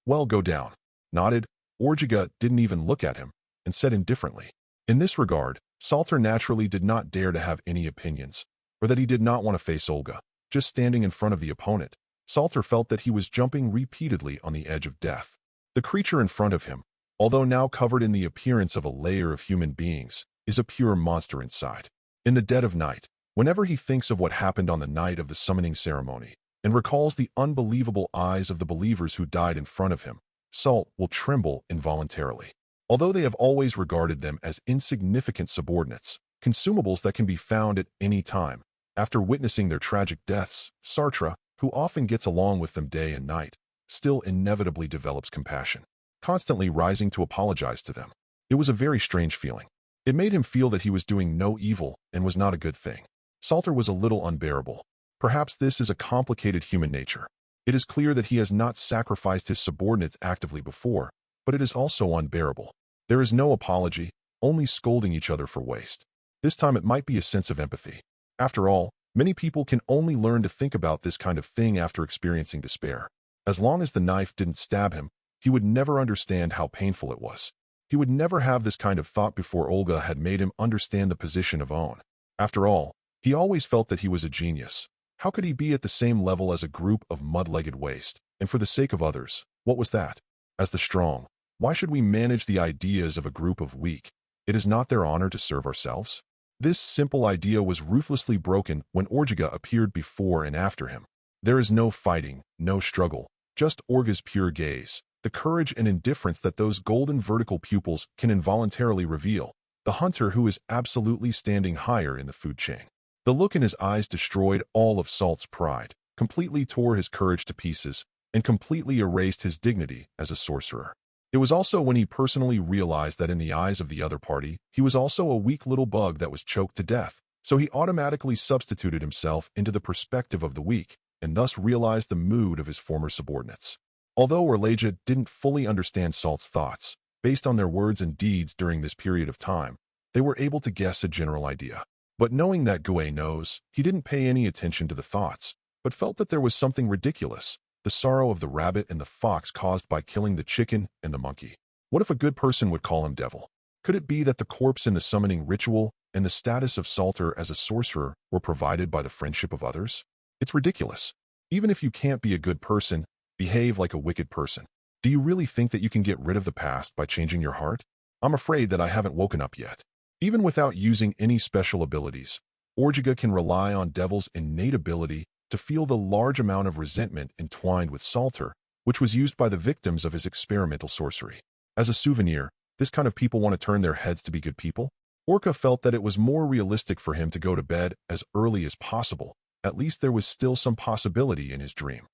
"Well, go down." Nodded. Orjiga didn't even look at him, and said indifferently. In this regard, Salter naturally did not dare to have any opinions, or that he did not want to face Olga. Just standing in front of the opponent, Salter felt that he was jumping repeatedly on the edge of death. The creature in front of him, although now covered in the appearance of a layer of human beings, is a pure monster inside. In the dead of night, whenever he thinks of what happened on the night of the summoning ceremony, and recalls the unbelievable eyes of the believers who died in front of him, Salt will tremble involuntarily. Although they have always regarded them as insignificant subordinates, consumables that can be found at any time, after witnessing their tragic deaths, Sartre, who often gets along with them day and night, still inevitably develops compassion, constantly rising to apologize to them. It was a very strange feeling. It made him feel that he was doing no evil and was not a good thing. Salter was a little unbearable. Perhaps this is a complicated human nature. It is clear that he has not sacrificed his subordinates actively before, but it is also unbearable. There is no apology, only scolding each other for waste. This time it might be a sense of empathy. After all, many people can only learn to think about this kind of thing after experiencing despair. As long as the knife didn't stab him, he would never understand how painful it was. He would never have this kind of thought before Olga had made him understand the position of own. After all, he always felt that he was a genius. How could he be at the same level as a group of mud-legged waste? And for the sake of others, what was that? As the strong, why should we manage the ideas of a group of weak? It is not their honor to serve ourselves. This simple idea was ruthlessly broken when Orjiga appeared before and after him. There is no fighting, no struggle, just Orga's pure gaze, the courage and indifference that those golden vertical pupils can involuntarily reveal, the hunter who is absolutely standing higher in the food chain. The look in his eyes destroyed all of Salt's pride, completely tore his courage to pieces, and completely erased his dignity as a sorcerer. It was also when he personally realized that in the eyes of the other party, he was also a weak little bug that was choked to death, so he automatically substituted himself into the perspective of the weak, and thus realized the mood of his former subordinates. Although Orlaja didn't fully understand Salt's thoughts, based on their words and deeds during this period of time, they were able to guess a general idea. But knowing that Gue knows, he didn't pay any attention to the thoughts, but felt that there was something ridiculous, the sorrow of the rabbit and the fox caused by killing the chicken and the monkey. What if a good person would call him devil? Could it be that the corpse in the summoning ritual and the status of Salter as a sorcerer were provided by the friendship of others? It's ridiculous. Even if you can't be a good person, behave like a wicked person. Do you really think that you can get rid of the past by changing your heart? I'm afraid that I haven't woken up yet. Even without using any special abilities, Orjiga can rely on Devil's innate ability to feel the large amount of resentment entwined with Salter, which was used by the victims of his experimental sorcery. As a souvenir, this kind of people want to turn their heads to be good people. Orca felt that it was more realistic for him to go to bed as early as possible. At least there was still some possibility in his dream.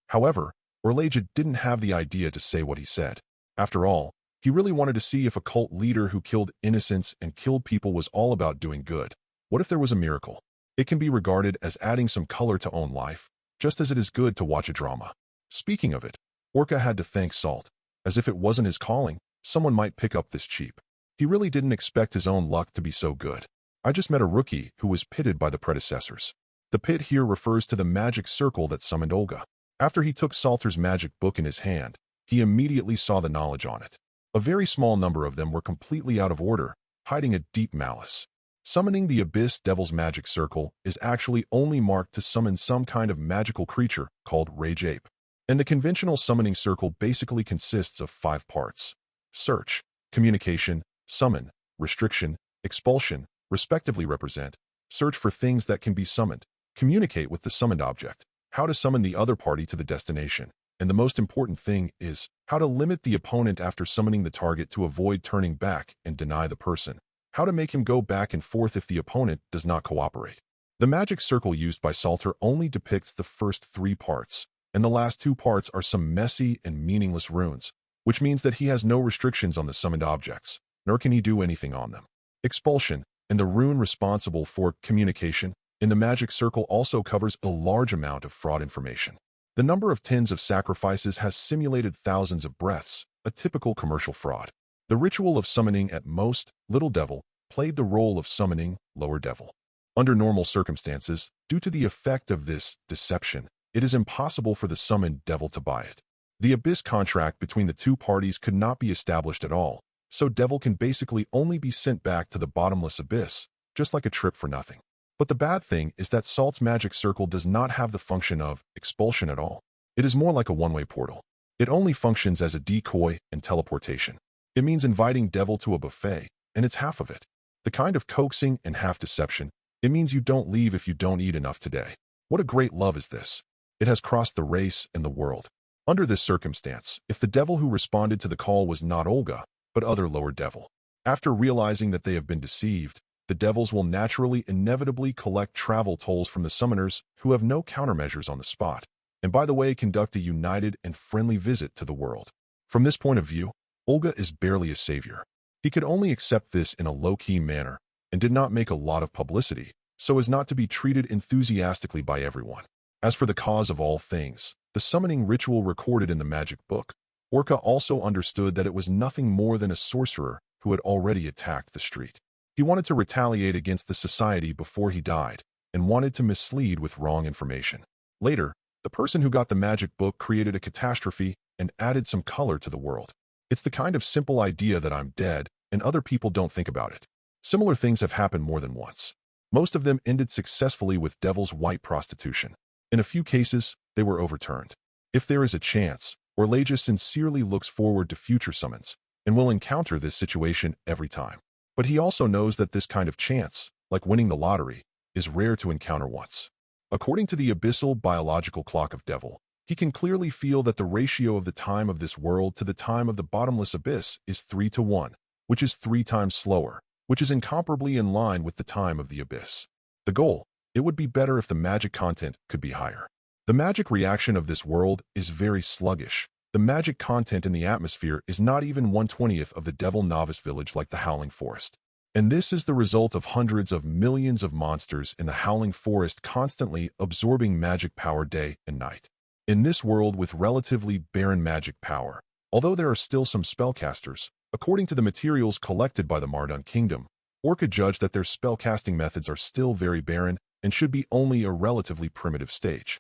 However, Orlaja didn't have the idea to say what he said. After all, he really wanted to see if a cult leader who killed innocents and killed people was all about doing good. What if there was a miracle? It can be regarded as adding some color to own life, just as it is good to watch a drama. Speaking of it, Orca had to thank Salt. As if it wasn't his calling, someone might pick up this cheap. He really didn't expect his own luck to be so good. I just met a rookie who was pitted by the predecessors. The pit here refers to the magic circle that summoned Olga. After he took Salter's magic book in his hand, he immediately saw the knowledge on it. A very small number of them were completely out of order, hiding a deep malice. Summoning the Abyss Devil's magic circle is actually only marked to summon some kind of magical creature called Rage Ape. And the conventional summoning circle basically consists of 5 parts: search, communication, summon, restriction, expulsion, respectively represent, search for things that can be summoned, communicate with the summoned object, how to summon the other party to the destination, and the most important thing is how to limit the opponent after summoning the target to avoid turning back and deny the person, how to make him go back and forth if the opponent does not cooperate. The magic circle used by Salter only depicts the first 3 parts, and the last 2 parts are some messy and meaningless runes, which means that he has no restrictions on the summoned objects, nor can he do anything on them. Expulsion, and the rune responsible for communication, in the magic circle also covers a large amount of fraud information. The number of tens of sacrifices has simulated thousands of breaths, a typical commercial fraud. The ritual of summoning at most, Little Devil, played the role of summoning Lower Devil. Under normal circumstances, due to the effect of this deception, it is impossible for the summoned devil to buy it. The Abyss contract between the 2 parties could not be established at all, so Devil can basically only be sent back to the bottomless abyss, just like a trip for nothing. But the bad thing is that Salt's magic circle does not have the function of expulsion at all. It is more like a one-way portal. It only functions as a decoy and teleportation. It means inviting Devil to a buffet, and it's half of it. The kind of coaxing and half deception. It means you don't leave if you don't eat enough today. What a great love is this. It has crossed the race and the world. Under this circumstance, if the devil who responded to the call was not Olga, but other lower devil, after realizing that they have been deceived, the devils will naturally inevitably collect travel tolls from the summoners who have no countermeasures on the spot, and by the way conduct a united and friendly visit to the world. From this point of view, Olga is barely a savior. He could only accept this in a low-key manner and did not make a lot of publicity, so as not to be treated enthusiastically by everyone. As for the cause of all things, the summoning ritual recorded in the magic book, Orca also understood that it was nothing more than a sorcerer who had already attacked the street. He wanted to retaliate against the society before he died, and wanted to mislead with wrong information. Later, The person who got the magic book created a catastrophe and added some color to the world. It's the kind of simple idea that I'm dead and other people don't think about it. Similar things have happened more than once. Most of them ended successfully with devil's white prostitution. In a few cases, they were overturned. If there is a chance, Orlaja sincerely looks forward to future summons and will encounter this situation every time. But he also knows that this kind of chance, like winning the lottery, is rare to encounter once. According to the abyssal biological clock of Devil, he can clearly feel that the ratio of the time of this world to the time of the bottomless abyss is 3:1, which is 3 times slower, which is incomparably in line with the time of the abyss. The goal: it would be better if the magic content could be higher. The magic reaction of this world is very sluggish. The magic content in the atmosphere is not even 1/20th of the Devil Novice Village like the Howling Forest. And this is the result of hundreds of millions of monsters in the Howling Forest constantly absorbing magic power day and night. In this world with relatively barren magic power, although there are still some spellcasters, according to the materials collected by the Mardun Kingdom, Orca judged that their spellcasting methods are still very barren and should be only a relatively primitive stage.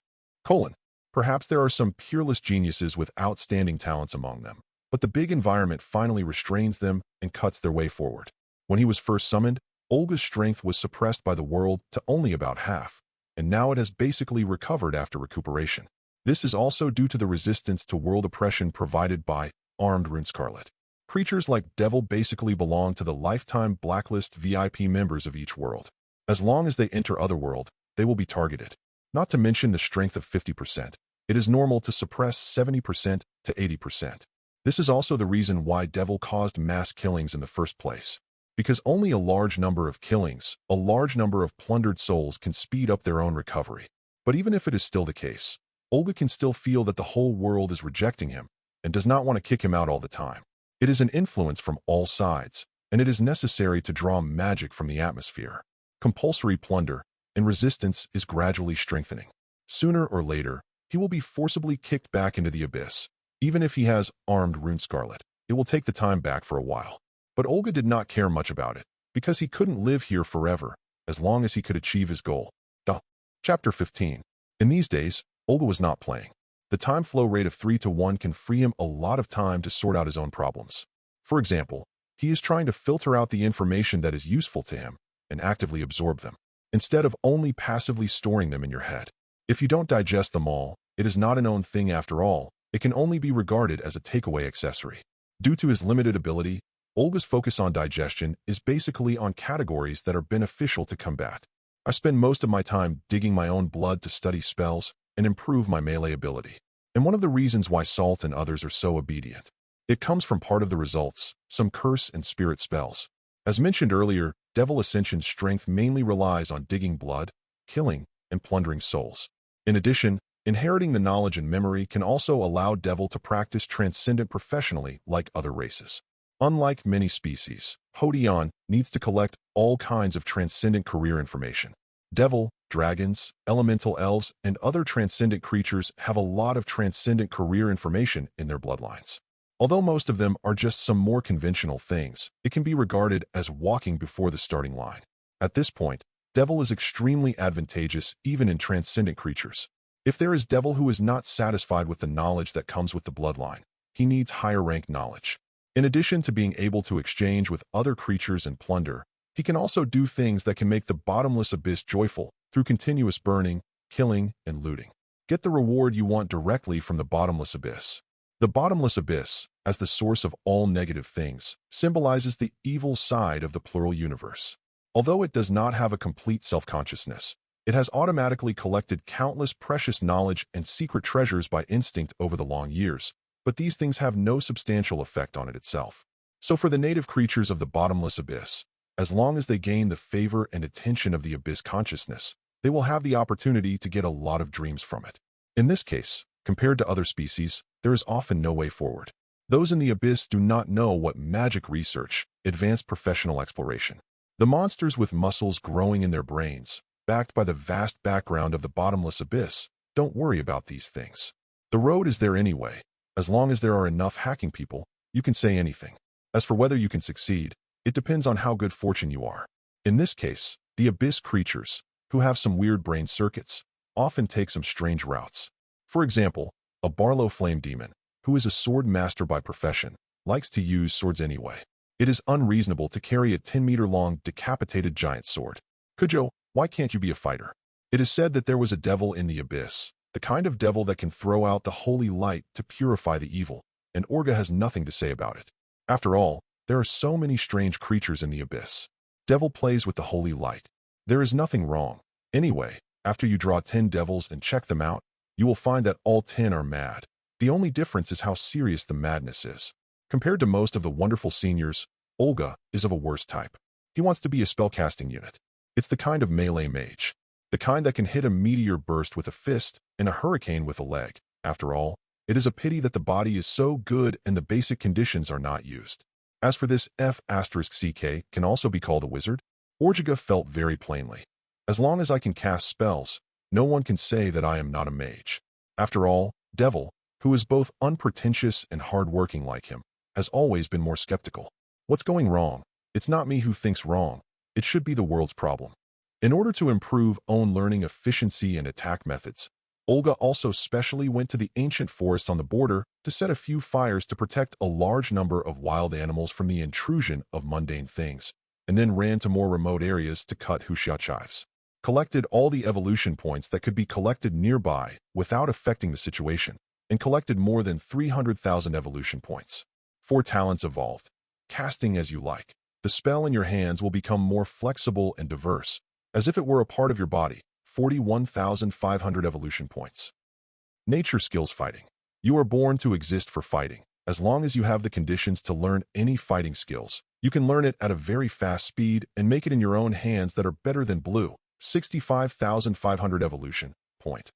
Perhaps there are some peerless geniuses with outstanding talents among them, but the big environment finally restrains them and cuts their way forward. When he was first summoned, Olga's strength was suppressed by the world to only about half, and now it has basically recovered after recuperation. This is also due to the resistance to world oppression provided by armed Runescarlet. Creatures like Devil basically belong to the lifetime blacklist VIP members of each world. As long as they enter Otherworld, they will be targeted. Not to mention the strength of 50%. It is normal to suppress 70% to 80%. This is also the reason why Devil caused mass killings in the first place. Because only a large number of killings, a large number of plundered souls can speed up their own recovery. But even if it is still the case, Olga can still feel that the whole world is rejecting him and does not want to kick him out all the time. It is an influence from all sides, and it is necessary to draw magic from the atmosphere. Compulsory plunder and resistance is gradually strengthening. Sooner or later, he will be forcibly kicked back into the abyss. Even if he has armed Runescarlet, it will take the time back for a while. But Olga did not care much about it, because he couldn't live here forever, as long as he could achieve his goal. Chapter 15. In these days, Olga was not playing. The time flow rate of 3:1 can free him a lot of time to sort out his own problems. For example, he is trying to filter out the information that is useful to him and actively absorb them, instead of only passively storing them in your head. If you don't digest them all, it is not an own thing after all. It can only be regarded as a takeaway accessory. Due to his limited ability, Olga's focus on digestion is basically on categories that are beneficial to combat. I spend most of my time digging my own blood to study spells and improve my melee ability. And one of the reasons why Salt and others are so obedient. It comes from part of the results, some curse and spirit spells. As mentioned earlier, Devil Ascension's strength mainly relies on digging blood, killing, and plundering souls. In addition, inheriting the knowledge and memory can also allow Devil to practice Transcendent professionally like other races. Unlike many species, Hodion needs to collect all kinds of Transcendent career information. Devil, dragons, elemental elves, and other Transcendent creatures have a lot of Transcendent career information in their bloodlines. Although most of them are just some more conventional things, it can be regarded as walking before the starting line. At this point, Devil is extremely advantageous even in Transcendent creatures. If there is Devil who is not satisfied with the knowledge that comes with the bloodline, he needs higher rank knowledge. In addition to being able to exchange with other creatures and plunder, he can also do things that can make the bottomless abyss joyful through continuous burning, killing, and looting. Get the reward you want directly from the bottomless abyss. The bottomless abyss, as the source of all negative things, symbolizes the evil side of the plural universe. Although it does not have a complete self-consciousness, it has automatically collected countless precious knowledge and secret treasures by instinct over the long years, but these things have no substantial effect on it itself. So for the native creatures of the bottomless abyss, as long as they gain the favor and attention of the abyss consciousness, they will have the opportunity to get a lot of dreams from it. In this case, compared to other species, there is often no way forward. Those in the abyss do not know what magic research, advanced professional exploration. The monsters with muscles growing in their brains, backed by the vast background of the bottomless abyss, don't worry about these things. The road is there anyway. As long as there are enough hacking people, you can say anything. As for whether you can succeed, it depends on how good fortune you are. In this case, the abyss creatures, who have some weird brain circuits, often take some strange routes. For example, a Barlow Flame Demon, who is a sword master by profession, likes to use swords anyway. It is unreasonable to carry a 10-meter-long decapitated giant sword. Kujo, why can't you be a fighter? It is said that there was a devil in the abyss, the kind of devil that can throw out the holy light to purify the evil, and Orga has nothing to say about it. After all, there are so many strange creatures in the abyss. Devil plays with the holy light. There is nothing wrong. Anyway, after you draw 10 devils and check them out, you will find that all 10 are mad. The only difference is how serious the madness is. Compared to most of the wonderful seniors, Olga is of a worse type. He wants to be a spellcasting unit. It's the kind of melee mage. The kind that can hit a meteor burst with a fist and a hurricane with a leg. After all, it is a pity that the body is so good and the basic conditions are not used. As for this F***CK can also be called a wizard, Orjiga felt very plainly. As long as I can cast spells, no one can say that I am not a mage. After all, Devil, who is both unpretentious and hard-working like him, has always been more skeptical. What's going wrong? It's not me who thinks wrong. It should be the world's problem. In order to improve own learning efficiency and attack methods, Olga also specially went to the ancient forest on the border to set a few fires to protect a large number of wild animals from the intrusion of mundane things, and then ran to more remote areas to cut Huxia chives. Collected all the evolution points that could be collected nearby without affecting the situation, and collected more than 300,000 evolution points. 4 talents evolved. Casting as you like. The spell in your hands will become more flexible and diverse, as if it were a part of your body. 41,500 evolution points. Nature skills fighting. You are born to exist for fighting. As long as you have the conditions to learn any fighting skills, you can learn it at a very fast speed and make it in your own hands that are better than blue. 65,500 evolution point.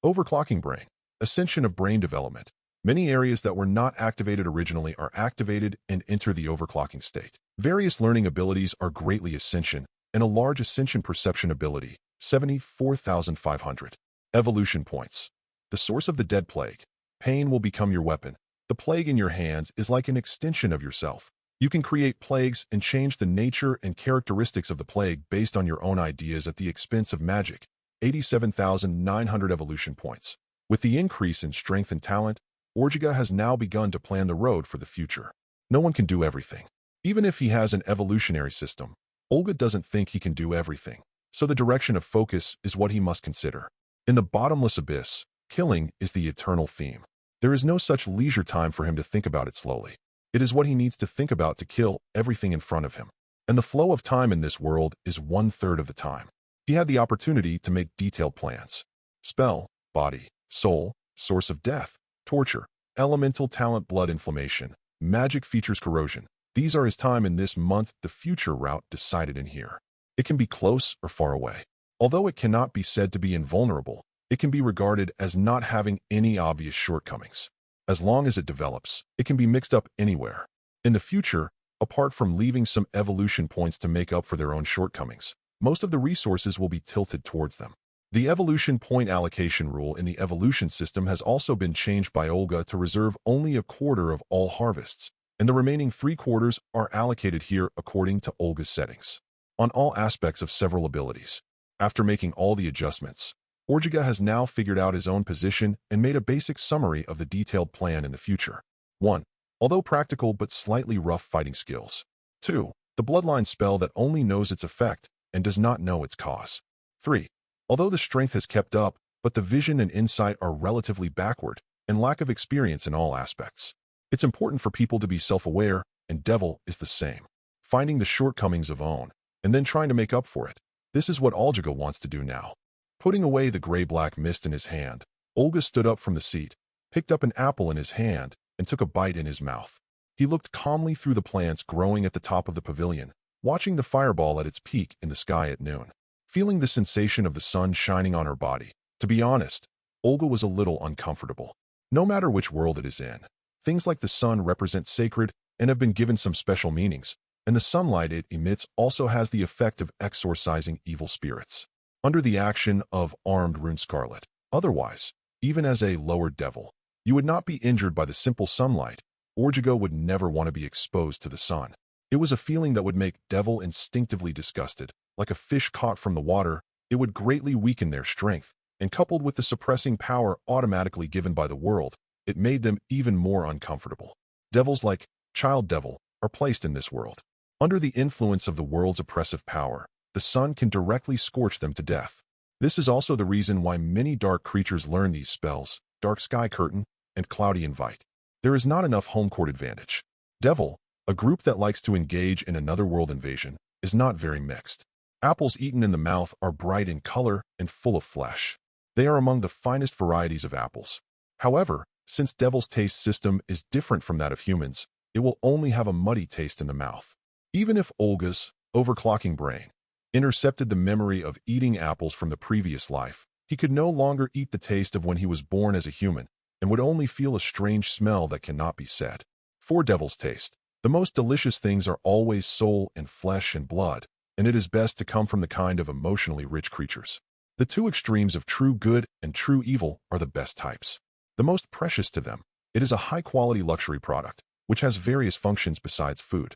Overclocking brain. Ascension of brain development. Many areas that were not activated originally are activated and enter the overclocking state. Various learning abilities are greatly ascension, and a large ascension perception ability. 74,500. Evolution points. The source of the dead plague. Pain will become your weapon. The plague in your hands is like an extension of yourself. You can create plagues and change the nature and characteristics of the plague based on your own ideas at the expense of magic. 87,900 evolution points. With the increase in strength and talent, Orjiga has now begun to plan the road for the future. No one can do everything. Even if he has an evolutionary system, Olga doesn't think he can do everything. So the direction of focus is what he must consider. In the bottomless abyss, killing is the eternal theme. There is no such leisure time for him to think about it slowly. It is what he needs to think about to kill everything in front of him. And the flow of time in this world is 1/3 of the time. He had the opportunity to make detailed plans. Spell, body, soul, source of death, torture, elemental talent, blood inflammation, magic features, corrosion. These are his time in this month. The future route decided in here. It can be close or far away. Although it cannot be said to be invulnerable, it can be regarded as not having any obvious shortcomings. As long as it develops, it can be mixed up anywhere. In the future, apart from leaving some evolution points to make up for their own shortcomings, most of the resources will be tilted towards them. The evolution point allocation rule in the evolution system has also been changed by Olga to reserve only 1/4 of all harvests, and the remaining 3/4 are allocated here according to Olga's settings. On all aspects of several abilities. After making all the adjustments, Orjiga has now figured out his own position and made a basic summary of the detailed plan in the future. 1. Although practical but slightly rough fighting skills. 2. The bloodline spell that only knows its effect and does not know its cause. 3. Although the strength has kept up, but the vision and insight are relatively backward and lack of experience in all aspects. It's important for people to be self-aware, and Devil is the same. Finding the shortcomings of own, and then trying to make up for it. This is what Olga wants to do now. Putting away the gray-black mist in his hand, Olga stood up from the seat, picked up an apple in his hand, and took a bite in his mouth. He looked calmly through the plants growing at the top of the pavilion, watching the fireball at its peak in the sky at noon. Feeling the sensation of the sun shining on her body. To be honest, Olga was a little uncomfortable. No matter which world it is in, things like the sun represent sacred and have been given some special meanings, and the sunlight it emits also has the effect of exorcising evil spirits. Under the action of armed rune scarlet. Otherwise, even as a lower devil, you would not be injured by the simple sunlight. Orjiga would never want to be exposed to the sun. It was a feeling that would make Devil instinctively disgusted. Like a fish caught from the water, it would greatly weaken their strength, and coupled with the suppressing power automatically given by the world, it made them even more uncomfortable. Devils like Child Devil are placed in this world. Under the influence of the world's oppressive power, the sun can directly scorch them to death. This is also the reason why many dark creatures learn these spells, Dark Sky Curtain and Cloudy Invite. There is not enough home court advantage. Devil, a group that likes to engage in another world invasion, is not very mixed. Apples eaten in the mouth are bright in color and full of flesh. They are among the finest varieties of apples. However, since Devil's taste system is different from that of humans, it will only have a muddy taste in the mouth. Even if Olga's overclocking brain intercepted the memory of eating apples from the previous life, he could no longer eat the taste of when he was born as a human and would only feel a strange smell that cannot be said. For Devil's taste, the most delicious things are always soul and flesh and blood, and it is best to come from the kind of emotionally rich creatures. The two extremes of true good and true evil are the best types. The most precious to them, it is a high-quality luxury product, which has various functions besides food.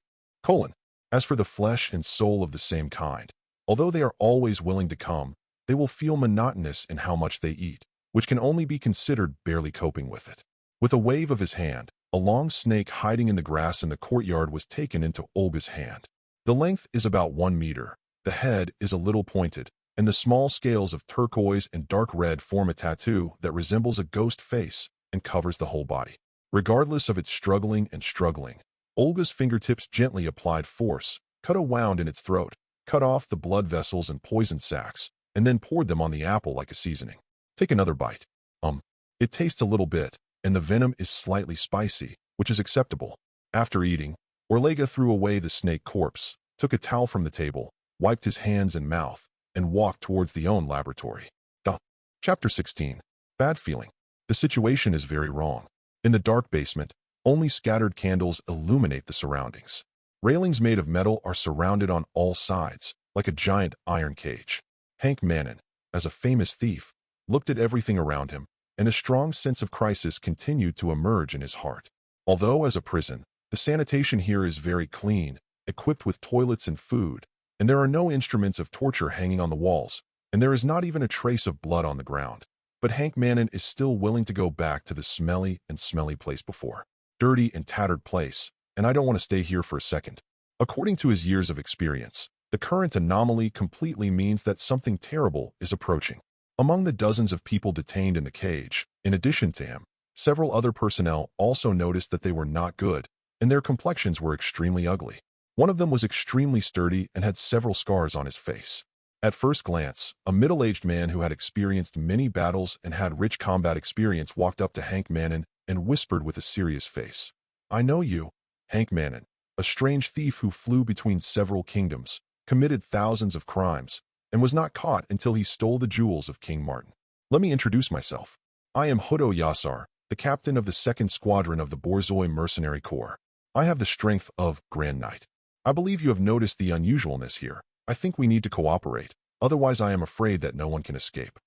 As for the flesh and soul of the same kind, although they are always willing to come, they will feel monotonous in how much they eat, which can only be considered barely coping with it. With a wave of his hand, a long snake hiding in the grass in the courtyard was taken into Olga's hand. The length is about 1 meter, the head is a little pointed, and the small scales of turquoise and dark red form a tattoo that resembles a ghost face and covers the whole body. Regardless of its struggling, Olga's fingertips gently applied force, cut a wound in its throat, cut off the blood vessels and poison sacs, and then poured them on the apple like a seasoning. Take another bite. It tastes a little bit, and the venom is slightly spicy, which is acceptable. After eating, Orlega threw away the snake corpse, took a towel from the table, wiped his hands and mouth, and walked towards the own laboratory. Chapter 16. Bad Feeling. The situation is very wrong. In the dark basement, only scattered candles illuminate the surroundings. Railings made of metal are surrounded on all sides, like a giant iron cage. Hank Mannon, as a famous thief, looked at everything around him, and a strong sense of crisis continued to emerge in his heart. Although as a prison, the sanitation here is very clean, equipped with toilets and food, and there are no instruments of torture hanging on the walls, and there is not even a trace of blood on the ground. But Hank Mannon is still willing to go back to the smelly place before. Dirty and tattered place, and I don't want to stay here for a second. According to his years of experience, the current anomaly completely means that something terrible is approaching. Among the dozens of people detained in the cage, in addition to him, several other personnel also noticed that they were not good, and their complexions were extremely ugly. One of them was extremely sturdy and had several scars on his face. At first glance, a middle-aged man who had experienced many battles and had rich combat experience walked up to Hank Mannon and whispered with a serious face. "I know you, Hank Mannon, a strange thief who flew between several kingdoms, committed thousands of crimes, and was not caught until he stole the jewels of King Martin. Let me introduce myself. I am Hudo Yassar, the captain of the 2nd Squadron of the Borzoi Mercenary Corps. I have the strength of Grand Knight. I believe you have noticed the unusualness here. I think we need to cooperate, otherwise I am afraid that no one can escape."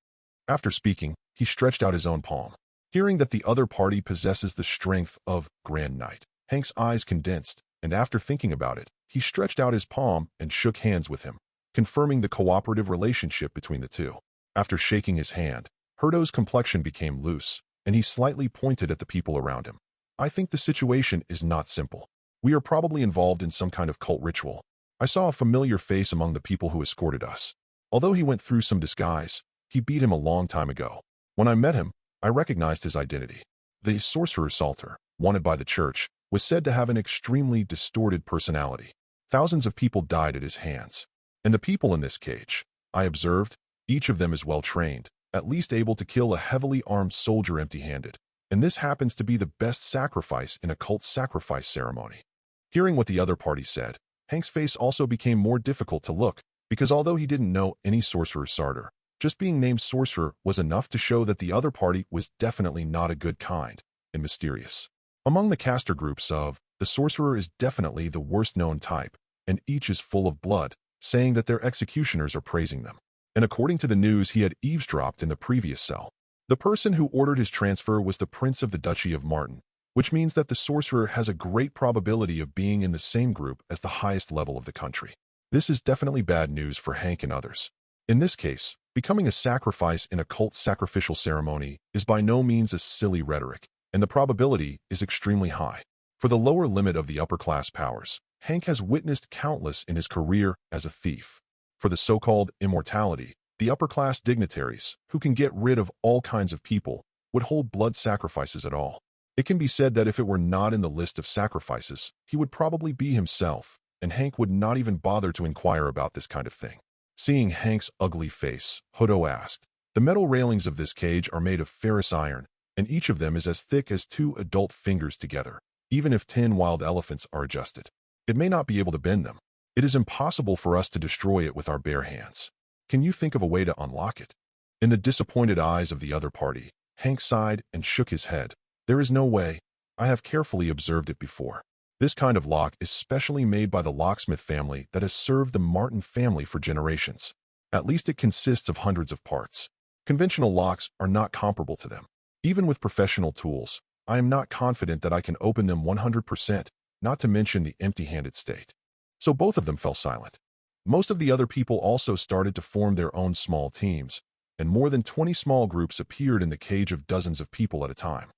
After speaking, he stretched out his own palm. Hearing that the other party possesses the strength of Grand Knight, Hank's eyes condensed, and after thinking about it, he stretched out his palm and shook hands with him, confirming the cooperative relationship between the two. After shaking his hand, Hudo's complexion became loose, and he slightly pointed at the people around him. "I think the situation is not simple. We are probably involved in some kind of cult ritual. I saw a familiar face among the people who escorted us. Although he went through some disguise, he beat him a long time ago. When I met him, I recognized his identity. The Sorcerer Salter, wanted by the church, was said to have an extremely distorted personality. Thousands of people died at his hands. And the people in this cage, I observed, each of them is well trained, at least able to kill a heavily armed soldier empty-handed. And this happens to be the best sacrifice in a cult sacrifice ceremony." Hearing what the other party said, Hank's face also became more difficult to look, because although he didn't know any Sorcerer Sarter, just being named Sorcerer was enough to show that the other party was definitely not a good kind, and mysterious. Among the caster groups of, the Sorcerer is definitely the worst-known type, and each is full of blood, saying that their executioners are praising them. And according to the news, he had eavesdropped in the previous cell. The person who ordered his transfer was the Prince of the Duchy of Martin, which means that the Sorcerer has a great probability of being in the same group as the highest level of the country. This is definitely bad news for Hank and others. In this case, becoming a sacrifice in a cult sacrificial ceremony is by no means a silly rhetoric, and the probability is extremely high. For the lower limit of the upper-class powers, Hank has witnessed countless in his career as a thief. For the so-called immortality, the upper-class dignitaries, who can get rid of all kinds of people, would hold blood sacrifices at all. It can be said that if it were not in the list of sacrifices, he would probably be himself, and Hank would not even bother to inquire about this kind of thing. Seeing Hank's ugly face, Hodo asked, "The metal railings of this cage are made of ferrous iron, and each of them is as thick as 2 adult fingers together. Even if 10 wild elephants are adjusted, it may not be able to bend them. It is impossible for us to destroy it with our bare hands. Can you think of a way to unlock it?" In the disappointed eyes of the other party, Hank sighed and shook his head. "There is no way. I have carefully observed it before. This kind of lock is specially made by the locksmith family that has served the Martin family for generations. At least it consists of hundreds of parts. Conventional locks are not comparable to them. Even with professional tools, I am not confident that I can open them 100%, not to mention the empty-handed state." So both of them fell silent. Most of the other people also started to form their own small teams, and more than 20 small groups appeared in the cage of dozens of people at a time.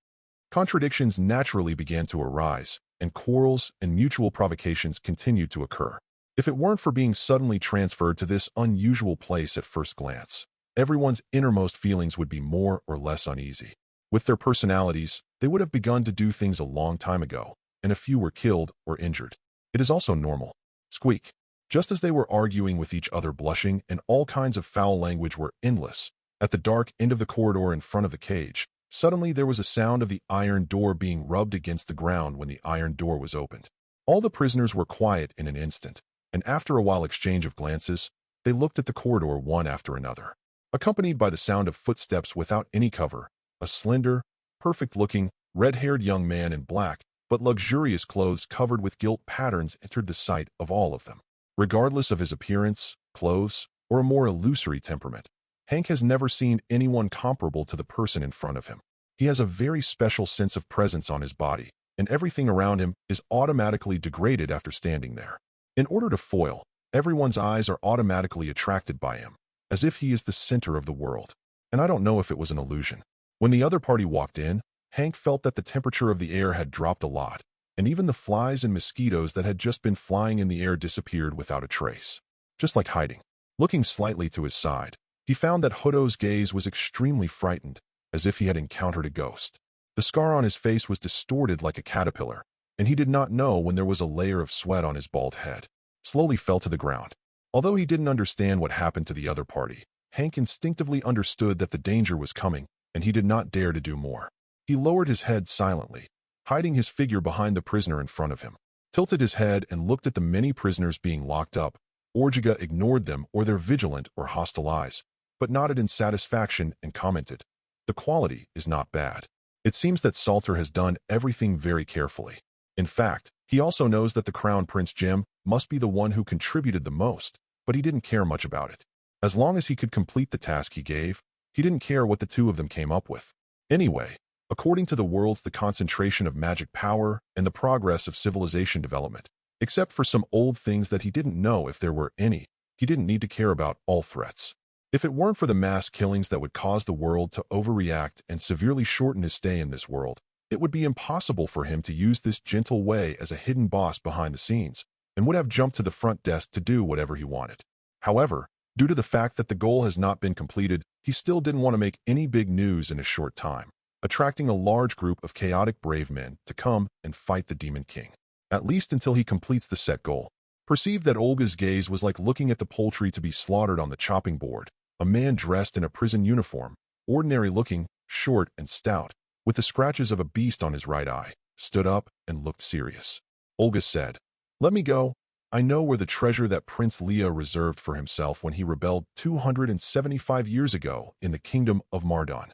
Contradictions naturally began to arise, and quarrels and mutual provocations continued to occur. If it weren't for being suddenly transferred to this unusual place at first glance, everyone's innermost feelings would be more or less uneasy. With their personalities, they would have begun to do things a long time ago, and a few were killed or injured. It is also normal. Squeak. Just as they were arguing with each other, blushing, and all kinds of foul language were endless, at the dark end of the corridor in front of the cage, suddenly there was a sound of the iron door being rubbed against the ground when the iron door was opened. All the prisoners were quiet in an instant, and after a while exchange of glances, they looked at the corridor one after another. Accompanied by the sound of footsteps without any cover, a slender, perfect-looking, red-haired young man in black, but luxurious clothes covered with gilt patterns entered the sight of all of them. Regardless of his appearance, clothes, or a more illusory temperament, Hank has never seen anyone comparable to the person in front of him. He has a very special sense of presence on his body, and everything around him is automatically degraded after standing there. In order to foil, everyone's eyes are automatically attracted by him, as if he is the center of the world. And I don't know if it was an illusion. When the other party walked in, Hank felt that the temperature of the air had dropped a lot, and even the flies and mosquitoes that had just been flying in the air disappeared without a trace. Just like hiding. Looking slightly to his side, he found that Hodo's gaze was extremely frightened, as if he had encountered a ghost. The scar on his face was distorted like a caterpillar, and he did not know when there was a layer of sweat on his bald head. Slowly fell to the ground. Although he didn't understand what happened to the other party, Hank instinctively understood that the danger was coming, and he did not dare to do more. He lowered his head silently, hiding his figure behind the prisoner in front of him, tilted his head and looked at the many prisoners being locked up. Orjiga ignored them or their vigilant or hostile eyes, but nodded in satisfaction and commented, "The quality is not bad. It seems that Salter has done everything very carefully. In fact, he also knows that the Crown Prince Jim must be the one who contributed the most, but he didn't care much about it. As long as he could complete the task he gave, he didn't care what the two of them came up with. Anyway, according to the worlds, the concentration of magic power and the progress of civilization development, except for some old things that he didn't know if there were any, he didn't need to care about all threats. If it weren't for the mass killings that would cause the world to overreact and severely shorten his stay in this world, it would be impossible for him to use this gentle way as a hidden boss behind the scenes, and would have jumped to the front desk to do whatever he wanted. However, due to the fact that the goal has not been completed, he still didn't want to make any big news in a short time, attracting a large group of chaotic brave men to come and fight the Demon King, at least until he completes the set goal. Perceived that Olga's gaze was like looking at the poultry to be slaughtered on the chopping board. A man dressed in a prison uniform, ordinary-looking, short and stout, with the scratches of a beast on his right eye, stood up and looked serious. Olga said, "Let me go. I know where the treasure that Prince Leo reserved for himself when he rebelled 275 years ago in the Kingdom of Mardon.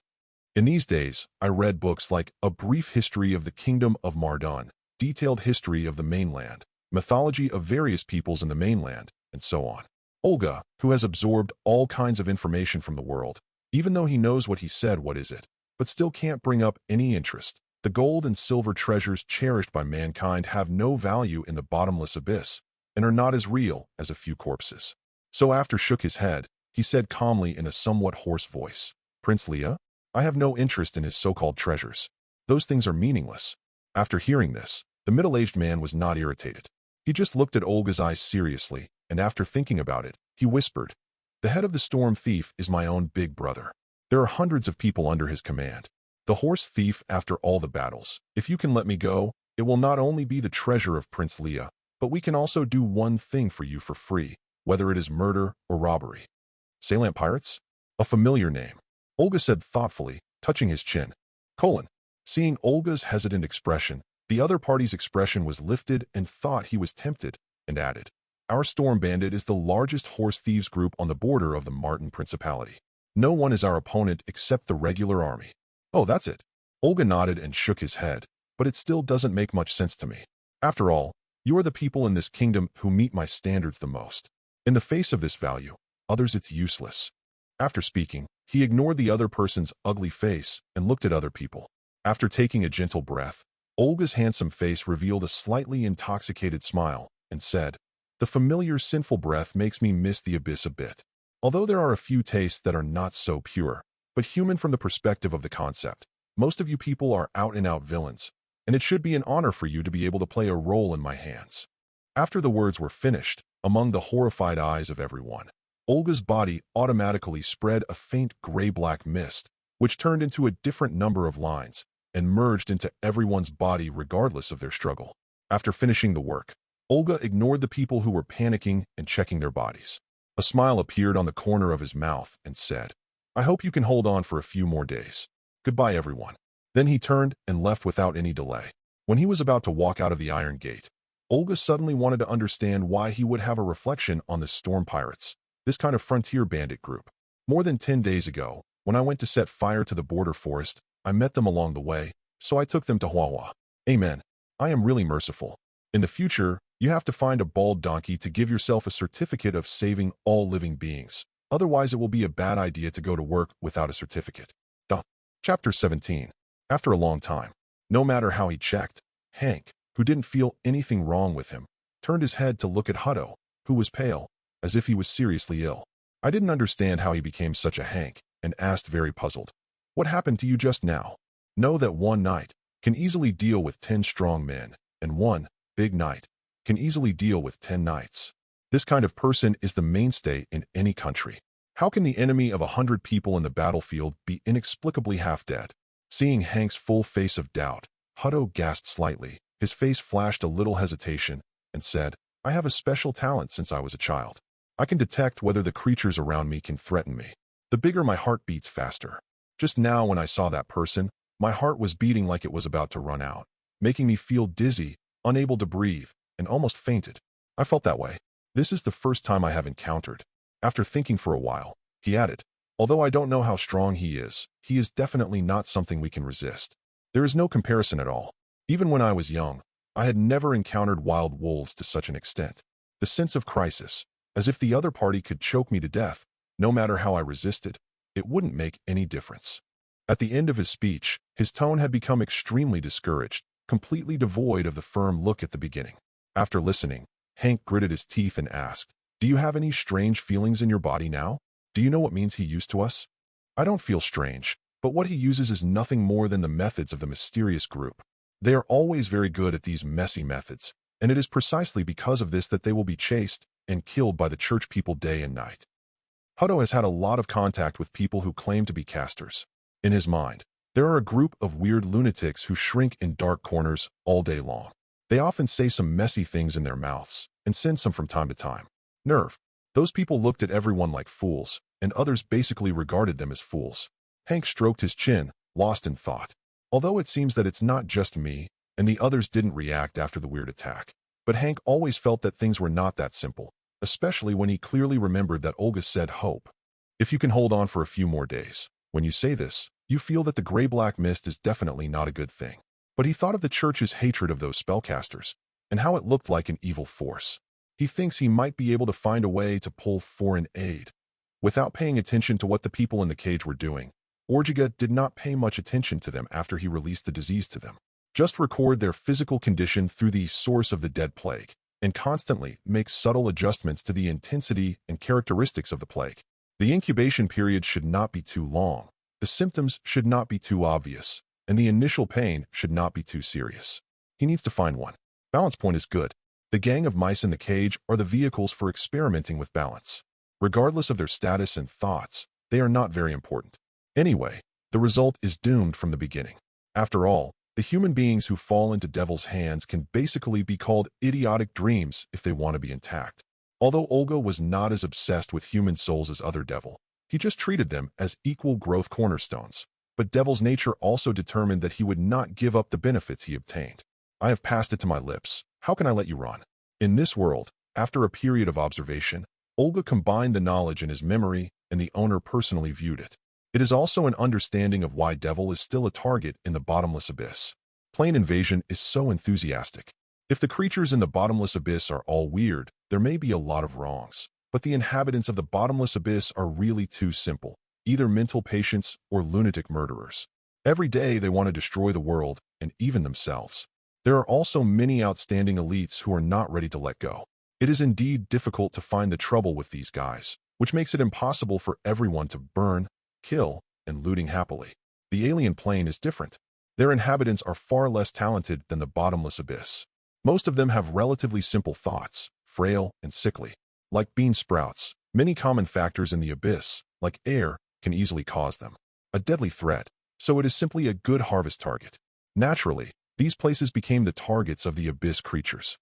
In these days, I read books like A Brief History of the Kingdom of Mardon, Detailed History of the Mainland, Mythology of Various Peoples in the Mainland, and so on." Olga, who has absorbed all kinds of information from the world, even though he knows what he said, what is it, but still can't bring up any interest. The gold and silver treasures cherished by mankind have no value in the bottomless abyss, and are not as real as a few corpses. So after shook his head, he said calmly in a somewhat hoarse voice. Prince Leah? I have no interest in his so-called treasures. Those things are meaningless. After hearing this, the middle-aged man was not irritated. He just looked at Olga's eyes seriously, and after thinking about it, he whispered, "The head of the storm thief is my own big brother. There are hundreds of people under his command. The horse thief after all the battles. If you can let me go, it will not only be the treasure of Prince Leah, but we can also do one thing for you for free, whether it is murder or robbery." Salient Pirates? A familiar name. Olga said thoughtfully, touching his chin. Seeing Olga's hesitant expression, the other party's expression was lifted and thought he was tempted, and added, "Our Storm Bandit is the largest horse thieves group on the border of the Martin Principality. No one is our opponent except the regular army." "Oh, that's it." Olga nodded and shook his head, "but it still doesn't make much sense to me. After all, you are the people in this kingdom who meet my standards the most. In the face of this value, others it's useless." After speaking, he ignored the other person's ugly face and looked at other people. After taking a gentle breath, Olga's handsome face revealed a slightly intoxicated smile and said, "The familiar sinful breath makes me miss the abyss a bit. Although there are a few tastes that are not so pure, but human from the perspective of the concept, most of you people are out-and-out villains, and it should be an honor for you to be able to play a role in my hands." After the words were finished, among the horrified eyes of everyone, Olga's body automatically spread a faint gray-black mist, which turned into a different number of lines, and merged into everyone's body regardless of their struggle. After finishing the work, Olga ignored the people who were panicking and checking their bodies. A smile appeared on the corner of his mouth and said, "I hope you can hold on for a few more days. Goodbye, everyone." Then he turned and left without any delay. When he was about to walk out of the Iron Gate, Olga suddenly wanted to understand why he would have a reflection on the Storm Pirates, this kind of frontier bandit group. More than 10 days ago, when I went to set fire to the border forest, I met them along the way, so I took them to Huahua. Amen. I am really merciful. In the future, you have to find a bald donkey to give yourself a certificate of saving all living beings. Otherwise, it will be a bad idea to go to work without a certificate. Chapter 17. After a long time, no matter how he checked, Hank, who didn't feel anything wrong with him, turned his head to look at Hutto, who was pale, as if he was seriously ill. I didn't understand how he became such a Hank, and asked very puzzled, "What happened to you just now?" Know that one knight can easily deal with 10 strong men, and one big knight can easily deal with 10 knights. This kind of person is the mainstay in any country. How can the enemy of 100 people in the battlefield be inexplicably half dead? Seeing Hank's full face of doubt, Hutto gasped slightly. His face flashed a little hesitation and said, "I have a special talent since I was a child. I can detect whether the creatures around me can threaten me. The bigger my heart beats faster. Just now when I saw that person, my heart was beating like it was about to run out, making me feel dizzy, unable to breathe, and almost fainted. I felt that way. This is the first time I have encountered." After thinking for a while, he added, "Although I don't know how strong he is definitely not something we can resist. There is no comparison at all. Even when I was young, I had never encountered wild wolves to such an extent. The sense of crisis, as if the other party could choke me to death, no matter how I resisted, it wouldn't make any difference." At the end of his speech, his tone had become extremely discouraged, completely devoid of the firm look at the beginning. After listening, Hank gritted his teeth and asked, "Do you have any strange feelings in your body now? Do you know what means he used to us?" "I don't feel strange, but what he uses is nothing more than the methods of the mysterious group. They are always very good at these messy methods, and it is precisely because of this that they will be chased and killed by the church people day and night." Hutto has had a lot of contact with people who claim to be casters. In his mind, there are a group of weird lunatics who shrink in dark corners all day long. They often say some messy things in their mouths, and send some from time to time. Nerve. Those people looked at everyone like fools, and others basically regarded them as fools. Hank stroked his chin, lost in thought. Although it seems that it's not just me, and the others didn't react after the weird attack. But Hank always felt that things were not that simple, especially when he clearly remembered that Olga said hope. If you can hold on for a few more days, when you say this, you feel that the gray-black mist is definitely not a good thing. But he thought of the church's hatred of those spellcasters, and how it looked like an evil force. He thinks he might be able to find a way to pull foreign aid. Without paying attention to what the people in the cage were doing, Orjiga did not pay much attention to them after he released the disease to them. Just record their physical condition through the source of the dead plague, and constantly make subtle adjustments to the intensity and characteristics of the plague. The incubation period should not be too long, the symptoms should not be too obvious, and the initial pain should not be too serious. He needs to find one. Balance point is good. The gang of mice in the cage are the vehicles for experimenting with balance. Regardless of their status and thoughts, they are not very important. Anyway, the result is doomed from the beginning. After all, the human beings who fall into Devil's hands can basically be called idiotic dreams if they want to be intact. Although Olga was not as obsessed with human souls as other Devil, he just treated them as equal growth cornerstones. But Devil's nature also determined that he would not give up the benefits he obtained. I have passed it to my lips. How can I let you run? In this world, after a period of observation, Olga combined the knowledge in his memory, and the owner personally viewed it. It is also an understanding of why Devil is still a target in the Bottomless Abyss. Plain Invasion is so enthusiastic. If the creatures in the Bottomless Abyss are all weird, there may be a lot of wrongs. But the inhabitants of the Bottomless Abyss are really too simple, either mental patients or lunatic murderers. Every day they want to destroy the world, and even themselves. There are also many outstanding elites who are not ready to let go. It is indeed difficult to find the trouble with these guys, which makes it impossible for everyone to burn, kill, and looting happily. The alien plane is different. Their inhabitants are far less talented than the Bottomless Abyss. Most of them have relatively simple thoughts, frail and sickly. Like bean sprouts, many common factors in the abyss, like air, can easily cause them a deadly threat, so it is simply a good harvest target. Naturally, these places became the targets of the abyss creatures.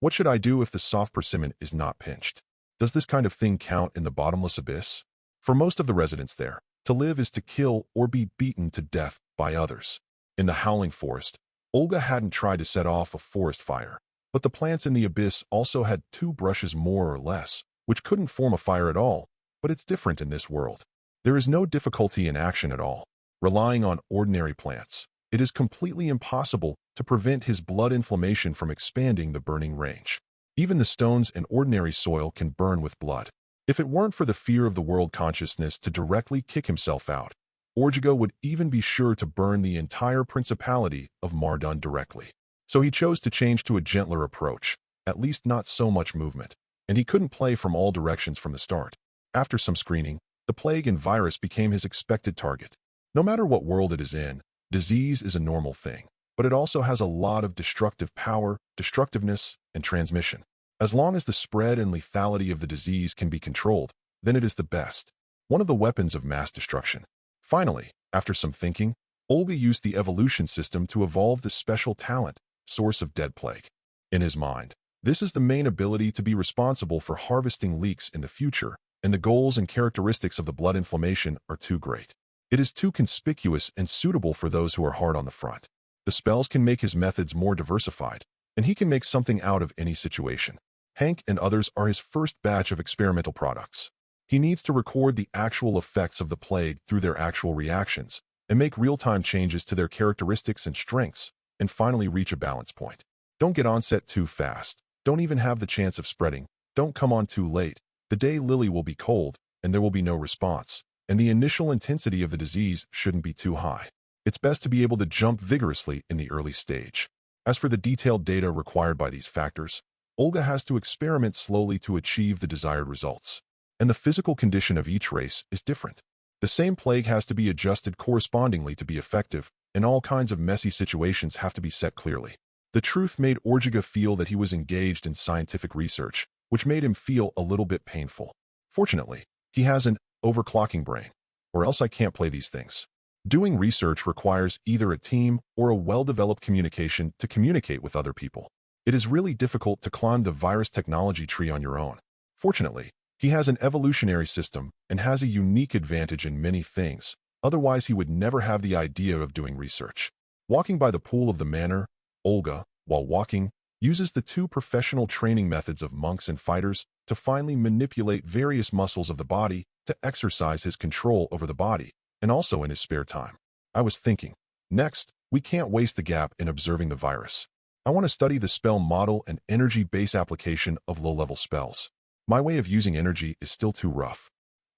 What should I do if the soft persimmon is not pinched? Does this kind of thing count in the Bottomless Abyss? For most of the residents there, to live is to kill or be beaten to death by others. In the Howling Forest, Olga hadn't tried to set off a forest fire, but the plants in the abyss also had 2 brushes more or less, which couldn't form a fire at all. But it's different in this world. There is no difficulty in action at all. Relying on ordinary plants, it is completely impossible to prevent his blood inflammation from expanding the burning range. Even the stones and ordinary soil can burn with blood. If it weren't for the fear of the world consciousness to directly kick himself out, Orjigo would even be sure to burn the entire principality of Mardun directly. So he chose to change to a gentler approach, at least not so much movement, and he couldn't play from all directions from the start. After some screening, the plague and virus became his expected target. No matter what world it is in, disease is a normal thing, but it also has a lot of destructive power, destructiveness, and transmission. As long as the spread and lethality of the disease can be controlled, then it is the best. One of the weapons of mass destruction. Finally, after some thinking, Olga used the evolution system to evolve the special talent, Source of Dead Plague. In his mind, this is the main ability to be responsible for harvesting leaks in the future, and the goals and characteristics of the blood inflammation are too great. It is too conspicuous and suitable for those who are hard on the front. The spells can make his methods more diversified, and he can make something out of any situation. Hank and others are his first batch of experimental products. He needs to record the actual effects of the plague through their actual reactions, and make real-time changes to their characteristics and strengths, and finally reach a balance point. Don't get onset too fast. Don't even have the chance of spreading. Don't come on too late. The day Lily will be cold, and there will be no response, and the initial intensity of the disease shouldn't be too high. It's best to be able to jump vigorously in the early stage. As for the detailed data required by these factors, Olga has to experiment slowly to achieve the desired results. And the physical condition of each race is different. The same plague has to be adjusted correspondingly to be effective, and all kinds of messy situations have to be set clearly. The truth made Orjiga feel that he was engaged in scientific research, which made him feel a little bit painful. Fortunately, he has an overclocking brain, or else I can't play these things. Doing research requires either a team or a well-developed communication to communicate with other people. It is really difficult to climb the virus technology tree on your own. Fortunately, he has an evolutionary system and has a unique advantage in many things, otherwise he would never have the idea of doing research. Walking by the pool of the manor, Olga, while walking, uses the 2 professional training methods of monks and fighters to finally manipulate various muscles of the body to exercise his control over the body, and also in his spare time. I was thinking, next, we can't waste the gap in observing the virus. I want to study the spell model and energy base application of low-level spells. My way of using energy is still too rough.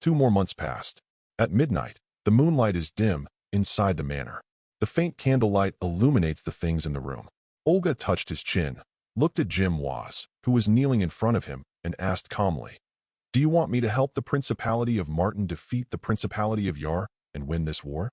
2 more months passed. At midnight, the moonlight is dim inside the manor. The faint candlelight illuminates the things in the room. Olga touched his chin, looked at Jim Waz, who was kneeling in front of him, and asked calmly, Do you want me to help the Principality of Martin defeat the Principality of Yar and win this war?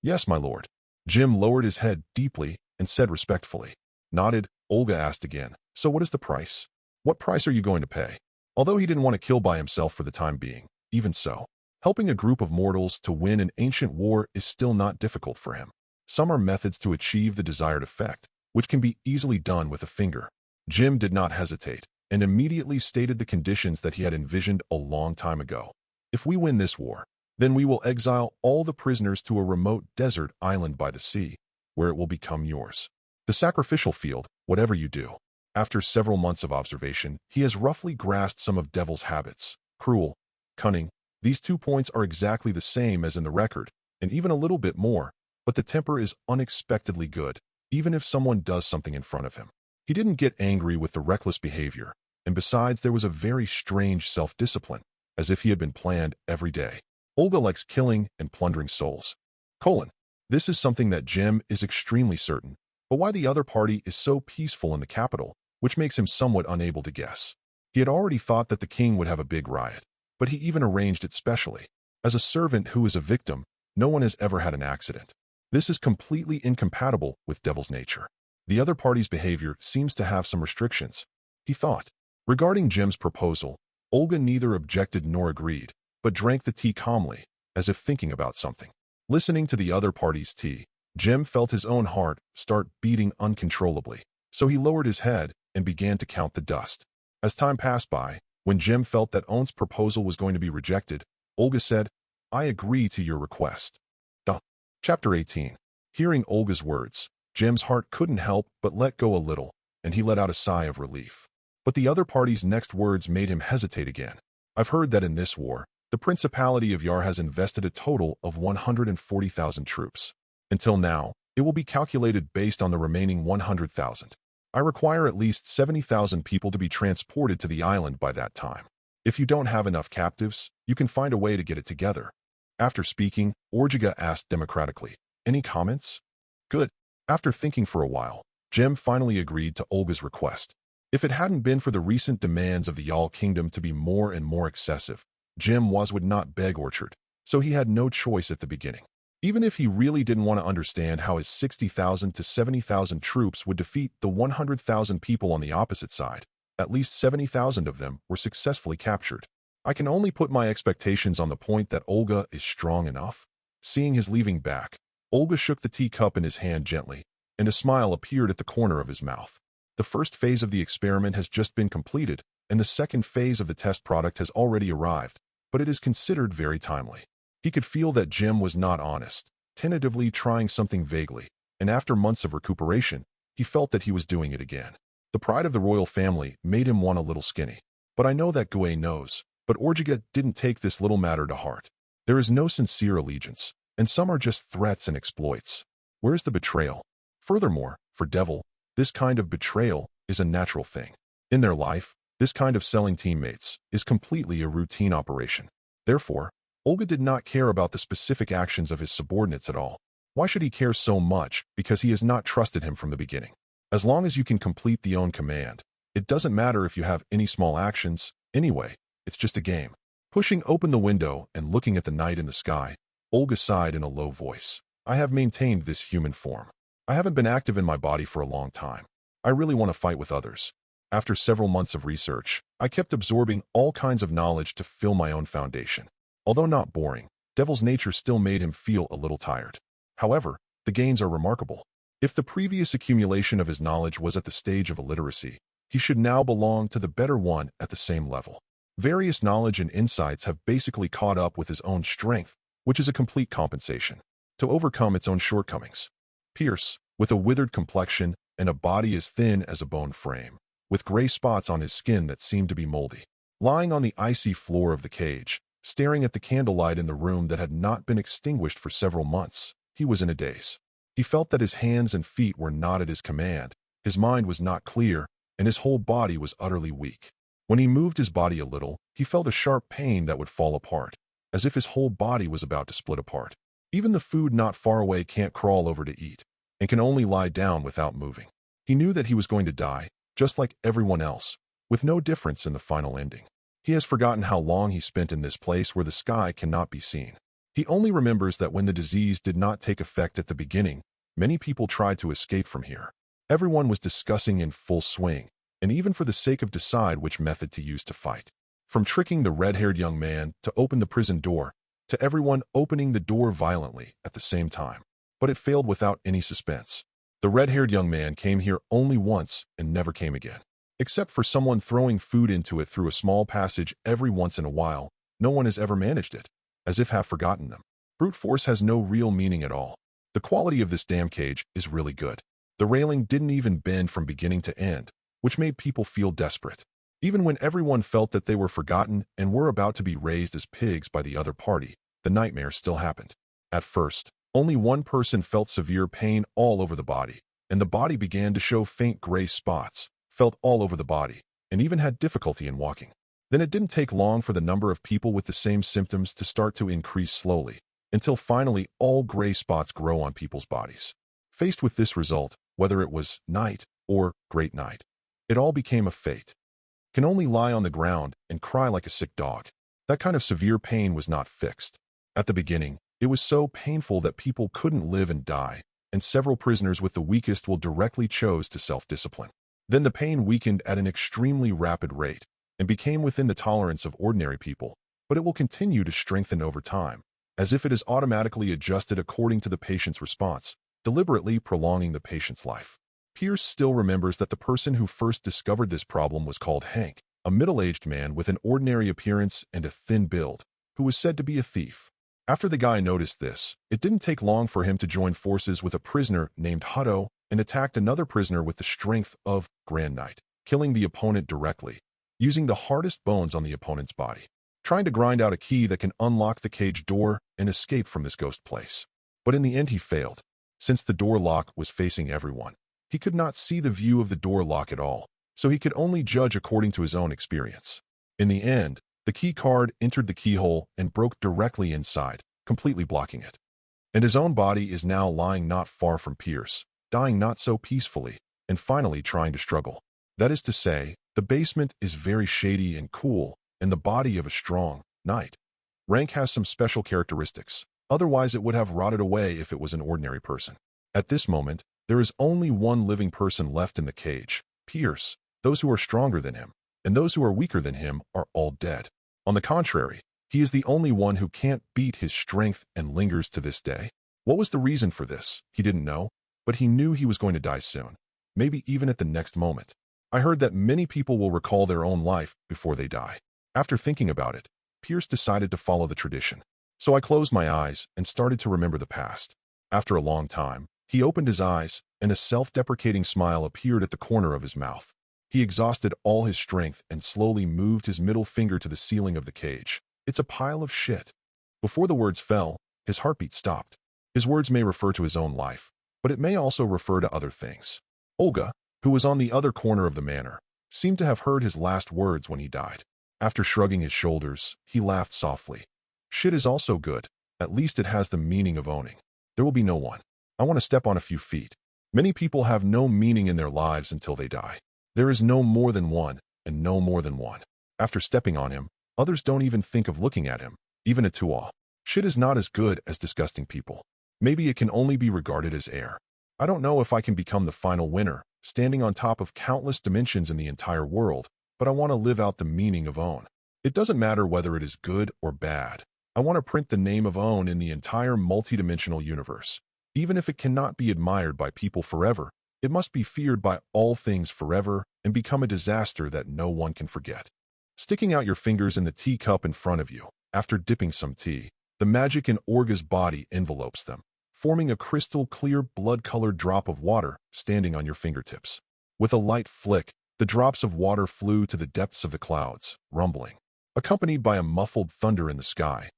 Yes, my lord. Jim lowered his head deeply and said respectfully. Nodded, Olga asked again, so what is the price? What price are you going to pay? Although he didn't want to kill by himself for the time being, even so, helping a group of mortals to win an ancient war is still not difficult for him. Some are methods to achieve the desired effect, which can be easily done with a finger. Jim did not hesitate, and immediately stated the conditions that he had envisioned a long time ago. If we win this war, then we will exile all the prisoners to a remote desert island by the sea, where it will become yours. The sacrificial field, whatever you do. After several months of observation, he has roughly grasped some of Devil's habits. Cruel, cunning. These 2 points are exactly the same as in the record, and even a little bit more, but the temper is unexpectedly good, even if someone does something in front of him. He didn't get angry with the reckless behavior, and besides there was a very strange self-discipline, as if he had been planned every day. Olga likes killing and plundering souls. This is something that Jim is extremely certain, but why the other party is so peaceful in the capital, which makes him somewhat unable to guess. He had already thought that the king would have a big riot, but he even arranged it specially. As a servant who is a victim, no one has ever had an accident. This is completely incompatible with Devil's nature. The other party's behavior seems to have some restrictions, he thought. Regarding Jim's proposal, Olga neither objected nor agreed, but drank the tea calmly, as if thinking about something. Listening to the other party's tea, Jim felt his own heart start beating uncontrollably, so he lowered his head and began to count the dust. As time passed by, when Jim felt that On's proposal was going to be rejected, Olga said, I agree to your request. Chapter 18. Hearing Olga's words, Jim's heart couldn't help but let go a little, and he let out a sigh of relief. But the other party's next words made him hesitate again. I've heard that in this war, the Principality of Yar has invested a total of 140,000 troops. Until now, it will be calculated based on the remaining 100,000. I require at least 70,000 people to be transported to the island by that time. If you don't have enough captives, you can find a way to get it together. After speaking, Orjiga asked democratically, any comments? Good. After thinking for a while, Jim finally agreed to Olga's request. If it hadn't been for the recent demands of the Yal Kingdom to be more and more excessive, Jim would not beg Orchard, so he had no choice at the beginning. Even if he really didn't want to understand how his 60,000 to 70,000 troops would defeat the 100,000 people on the opposite side, at least 70,000 of them were successfully captured. I can only put my expectations on the point that Olga is strong enough. Seeing his leaving back, Olga shook the teacup in his hand gently, and a smile appeared at the corner of his mouth. The first phase of the experiment has just been completed, and the second phase of the test product has already arrived, but it is considered very timely. He could feel that Jim was not honest, tentatively trying something vaguely, and after months of recuperation, he felt that he was doing it again. The pride of the royal family made him want a little skinny. But I know that Gue knows, but Orjiga didn't take this little matter to heart. There is no sincere allegiance, and some are just threats and exploits. Where's the betrayal? Furthermore, for Devil, this kind of betrayal is a natural thing. In their life, this kind of selling teammates is completely a routine operation. Therefore, Olga did not care about the specific actions of his subordinates at all. Why should he care so much? Because he has not trusted him from the beginning. As long as you can complete the own command, it doesn't matter if you have any small actions. Anyway, it's just a game. Pushing open the window and looking at the night in the sky, Olga sighed in a low voice. I have maintained this human form. I haven't been active in my body for a long time. I really want to fight with others. After several months of research, I kept absorbing all kinds of knowledge to fill my own foundation. Although not boring, Devil's nature still made him feel a little tired. However, the gains are remarkable. If the previous accumulation of his knowledge was at the stage of illiteracy, he should now belong to the better one at the same level. Various knowledge and insights have basically caught up with his own strength, which is a complete compensation to overcome its own shortcomings. Pierce, with a withered complexion and a body as thin as a bone frame, with gray spots on his skin that seemed to be moldy, lying on the icy floor of the cage, staring at the candlelight in the room that had not been extinguished for several months, he was in a daze. He felt that his hands and feet were not at his command, his mind was not clear, and his whole body was utterly weak. When he moved his body a little, he felt a sharp pain that would fall apart, as if his whole body was about to split apart. Even the food not far away can't crawl over to eat, and can only lie down without moving. He knew that he was going to die, just like everyone else, with no difference in the final ending. He has forgotten how long he spent in this place where the sky cannot be seen. He only remembers that when the disease did not take effect at the beginning, many people tried to escape from here. Everyone was discussing in full swing, and even for the sake of decide which method to use to fight. From tricking the red-haired young man to open the prison door, to everyone opening the door violently at the same time. But it failed without any suspense. The red-haired young man came here only once and never came again. Except for someone throwing food into it through a small passage every once in a while, no one has ever managed it, as if have forgotten them. Brute force has no real meaning at all. The quality of this damn cage is really good. The railing didn't even bend from beginning to end, which made people feel desperate. Even when everyone felt that they were forgotten and were about to be raised as pigs by the other party, the nightmare still happened. At first, only one person felt severe pain all over the body, and the body began to show faint gray spots, felt all over the body, and even had difficulty in walking. Then it didn't take long for the number of people with the same symptoms to start to increase slowly, until finally all gray spots grow on people's bodies. Faced with this result, whether it was night or great night, it all became a fate. Can only lie on the ground and cry like a sick dog. That kind of severe pain was not fixed. At the beginning, it was so painful that people couldn't live and die, and several prisoners with the weakest will directly chose to self-discipline. Then the pain weakened at an extremely rapid rate and became within the tolerance of ordinary people, but it will continue to strengthen over time, as if it is automatically adjusted according to the patient's response, deliberately prolonging the patient's life. Pierce still remembers that the person who first discovered this problem was called Hank, a middle-aged man with an ordinary appearance and a thin build, who was said to be a thief. After the guy noticed this, it didn't take long for him to join forces with a prisoner named Hutto and attacked another prisoner with the strength of Grand Knight, killing the opponent directly, using the hardest bones on the opponent's body, trying to grind out a key that can unlock the cage door and escape from this ghost place. But in the end he failed. Since the door lock was facing everyone, he could not see the view of the door lock at all, so he could only judge according to his own experience. In the end, the key card entered the keyhole and broke directly inside, completely blocking it. And his own body is now lying not far from Pierce, dying not so peacefully, and finally trying to struggle. That is to say, the basement is very shady and cool, and the body of a strong knight. Rank has some special characteristics, otherwise it would have rotted away if it was an ordinary person. At this moment, there is only one living person left in the cage, Pierce. Those who are stronger than him, and those who are weaker than him are all dead. On the contrary, he is the only one who can't beat his strength and lingers to this day. What was the reason for this? He didn't know, but he knew he was going to die soon, maybe even at the next moment. I heard that many people will recall their own life before they die. After thinking about it, Pierce decided to follow the tradition. So I closed my eyes and started to remember the past. After a long time, he opened his eyes, and a self-deprecating smile appeared at the corner of his mouth. He exhausted all his strength and slowly moved his middle finger to the ceiling of the cage. It's a pile of shit. Before the words fell, his heartbeat stopped. His words may refer to his own life, but it may also refer to other things. Olga, who was on the other corner of the manor, seemed to have heard his last words when he died. After shrugging his shoulders, he laughed softly. Shit is also good. At least it has the meaning of owning. There will be no one. I want to step on a few feet. Many people have no meaning in their lives until they die. There is no more than one, and no more than one. After stepping on him, others don't even think of looking at him, even a tuah. Shit is not as good as disgusting people. Maybe it can only be regarded as air. I don't know if I can become the final winner, standing on top of countless dimensions in the entire world, but I want to live out the meaning of own. It doesn't matter whether it is good or bad. I want to print the name of own in the entire multidimensional universe. Even if it cannot be admired by people forever, it must be feared by all things forever and become a disaster that no one can forget. Sticking out your fingers in the teacup in front of you, after dipping some tea, the magic in Olga's body envelopes them, forming a crystal-clear blood-colored drop of water standing on your fingertips. With a light flick, the drops of water flew to the depths of the clouds, rumbling. Accompanied by a muffled thunder in the sky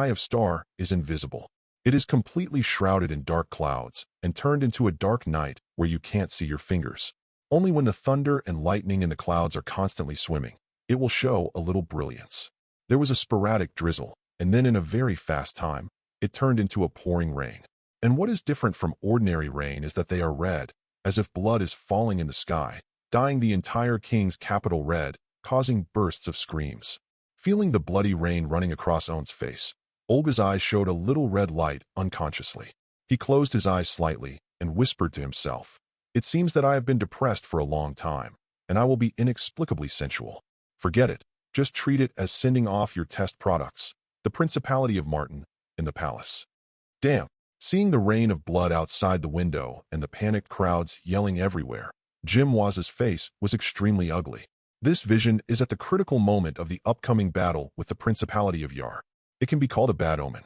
of star is invisible. It is completely shrouded in dark clouds and turned into a dark night where you can't see your fingers. Only when the thunder and lightning in the clouds are constantly swimming, it will show a little brilliance. There was a sporadic drizzle, and then in a very fast time, it turned into a pouring rain. And what is different from ordinary rain is that they are red, as if blood is falling in the sky, dyeing the entire king's capital red, causing bursts of screams. Feeling the bloody rain running across On's face, Olga's eyes showed a little red light unconsciously. He closed his eyes slightly and whispered to himself, "It seems that I have been depressed for a long time, and I will be inexplicably sensual. Forget it. Just treat it as sending off your test products. The Principality of Martin in the palace." Damn. Seeing the rain of blood outside the window and the panicked crowds yelling everywhere, Jim Waz's face was extremely ugly. This vision is at the critical moment of the upcoming battle with the Principality of Yar. It can be called a bad omen.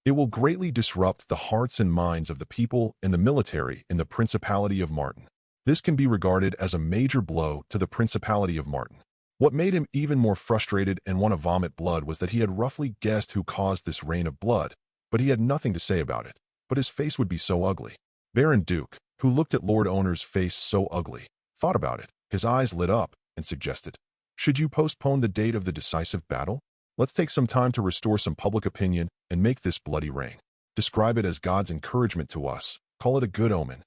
It will greatly disrupt the hearts and minds of the people and the military in the Principality of Martin. This can be regarded as a major blow to the Principality of Martin. What made him even more frustrated and want to vomit blood was that he had roughly guessed who caused this rain of blood, but he had nothing to say about it. But his face would be so ugly. Baron Duke, who looked at Lord Owner's face so ugly, thought about it. His eyes lit up and suggested, "Should you postpone the date of the decisive battle? Let's take some time to restore some public opinion and make this bloody rain. Describe it as God's encouragement to us. Call it a good omen."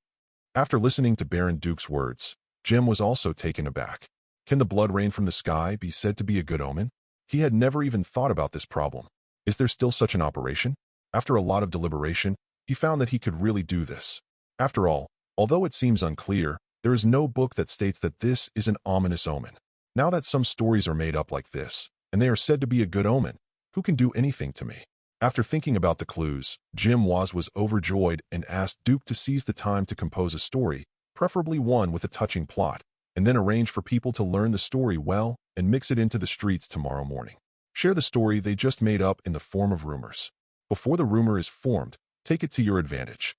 After listening to Baron Duke's words, Jim was also taken aback. Can the blood rain from the sky be said to be a good omen? He had never even thought about this problem. Is there still such an operation? After a lot of deliberation, he found that he could really do this. After all, although it seems unclear, there is no book that states that this is an ominous omen. Now that some stories are made up like this, and they are said to be a good omen, who can do anything to me? After thinking about the clues, Jim Waz was overjoyed and asked Duke to seize the time to compose a story, preferably one with a touching plot, and then arrange for people to learn the story well and mix it into the streets tomorrow morning. Share the story they just made up in the form of rumors. Before the rumor is formed, take it to your advantage.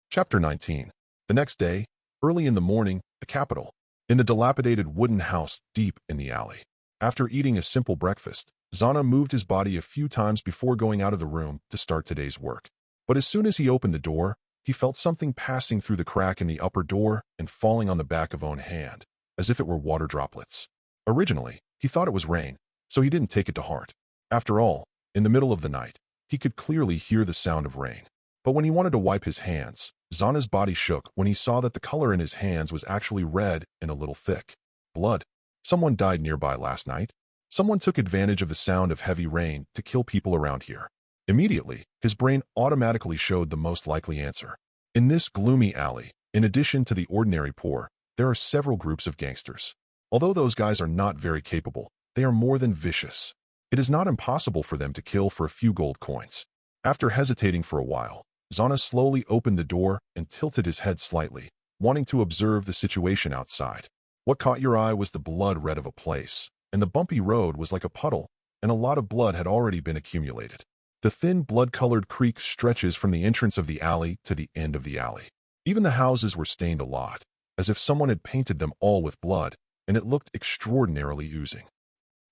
Chapter 19. The next day, early in the morning, the capital. In the dilapidated wooden house deep in the alley. After eating a simple breakfast, Zana moved his body a few times before going out of the room to start today's work. But as soon as he opened the door, he felt something passing through the crack in the upper door and falling on the back of One's hand, as if it were water droplets. Originally, he thought it was rain, so he didn't take it to heart. After all, in the middle of the night, he could clearly hear the sound of rain. But when he wanted to wipe his hands, Zana's body shook when he saw that the color in his hands was actually red and a little thick. Blood. Someone died nearby last night. Someone took advantage of the sound of heavy rain to kill people around here. Immediately, his brain automatically showed the most likely answer. In this gloomy alley, in addition to the ordinary poor, there are several groups of gangsters. Although those guys are not very capable, they are more than vicious. It is not impossible for them to kill for a few gold coins. After hesitating for a while, Zana slowly opened the door and tilted his head slightly, wanting to observe the situation outside. What caught your eye was the blood red of a place, and the bumpy road was like a puddle, and a lot of blood had already been accumulated. The thin blood-colored creek stretches from the entrance of the alley to the end of the alley. Even the houses were stained a lot, as if someone had painted them all with blood, and it looked extraordinarily oozing.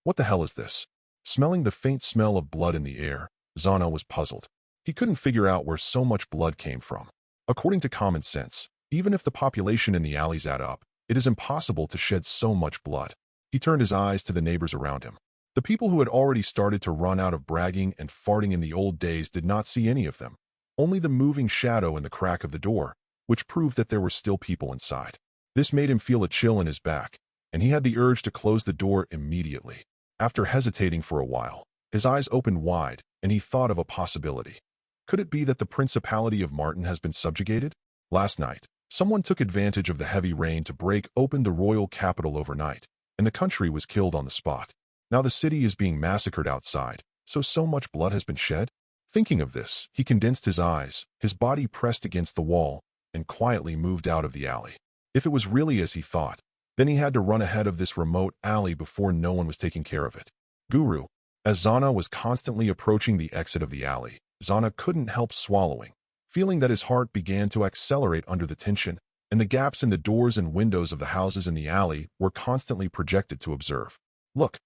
What the hell is this? Smelling the faint smell of blood in the air, Zana was puzzled. He couldn't figure out where so much blood came from. According to common sense, even if the population in the alleys add up, it is impossible to shed so much blood. He turned his eyes to the neighbors around him. The people who had already started to run out of bragging and farting in the old days did not see any of them. Only the moving shadow in the crack of the door, which proved that there were still people inside. This made him feel a chill in his back, and he had the urge to close the door immediately. After hesitating for a while, his eyes opened wide, and he thought of a possibility. Could it be that the Principality of Martin has been subjugated? Last night, someone took advantage of the heavy rain to break open the royal capital overnight, and the country was killed on the spot. Now the city is being massacred outside, so much blood has been shed? Thinking of this, he condensed his eyes, his body pressed against the wall, and quietly moved out of the alley. If it was really as he thought, then he had to run ahead of this remote alley before no one was taking care of it. Guru. As Zana was constantly approaching the exit of the alley, Zana couldn't help swallowing, feeling that his heart began to accelerate under the tension, and the gaps in the doors and windows of the houses in the alley were constantly projected to observe. Look,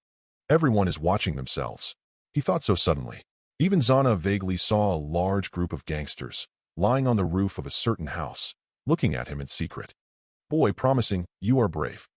everyone is watching themselves. He thought so suddenly. Even Zana vaguely saw a large group of gangsters, lying on the roof of a certain house, looking at him in secret. Boy promising, you are brave.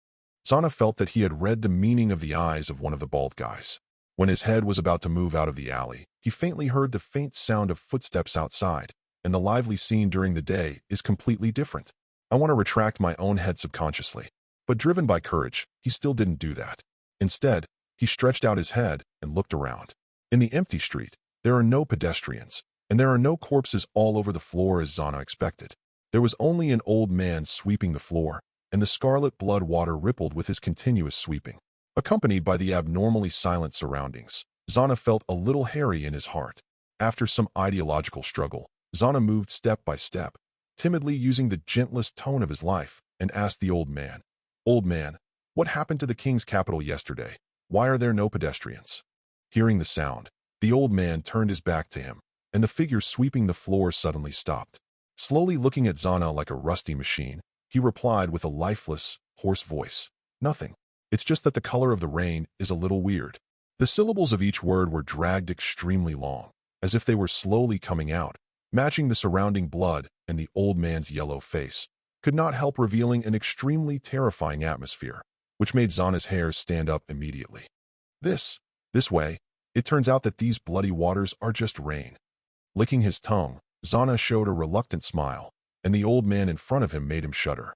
Zana felt that he had read the meaning of the eyes of one of the bald guys. When his head was about to move out of the alley, he faintly heard the faint sound of footsteps outside, and the lively scene during the day is completely different. I want to retract my own head subconsciously. But driven by courage, he still didn't do that. Instead, he stretched out his head and looked around. In the empty street, there are no pedestrians, and there are no corpses all over the floor as Zana expected. There was only an old man sweeping the floor, and the scarlet blood water rippled with his continuous sweeping. Accompanied by the abnormally silent surroundings, Zana felt a little hairy in his heart. After some ideological struggle, Zana moved step by step, timidly using the gentlest tone of his life, and asked the old man, "Old man, what happened to the king's capital yesterday? Why are there no pedestrians?" Hearing the sound, the old man turned his back to him, and the figure sweeping the floor suddenly stopped. Slowly looking at Zana like a rusty machine, he replied with a lifeless, hoarse voice, "Nothing. It's just that the color of the rain is a little weird." The syllables of each word were dragged extremely long, as if they were slowly coming out, matching the surrounding blood, and the old man's yellow face could not help revealing an extremely terrifying atmosphere, which made Zana's hairs stand up immediately. This way, it turns out that these bloody waters are just rain. Licking his tongue, Zana showed a reluctant smile, and the old man in front of him made him shudder.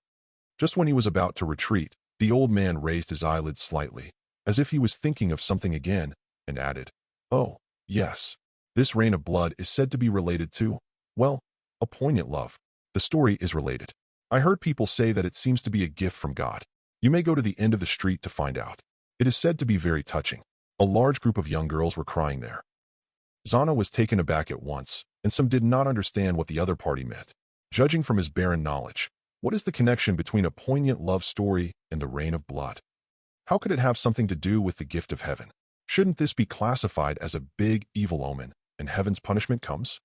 Just when he was about to retreat, the old man raised his eyelids slightly, as if he was thinking of something again, and added, "Oh, yes. This rain of blood is said to be related to, well, a poignant love. The story is related. I heard people say that it seems to be a gift from God. You may go to the end of the street to find out. It is said to be very touching." A large group of young girls were crying there. Zana was taken aback at once, and some did not understand what the other party meant. Judging from his barren knowledge, what is the connection between a poignant love story and the rain of blood? How could it have something to do with the gift of heaven? Shouldn't this be classified as a big evil omen, and heaven's punishment comes?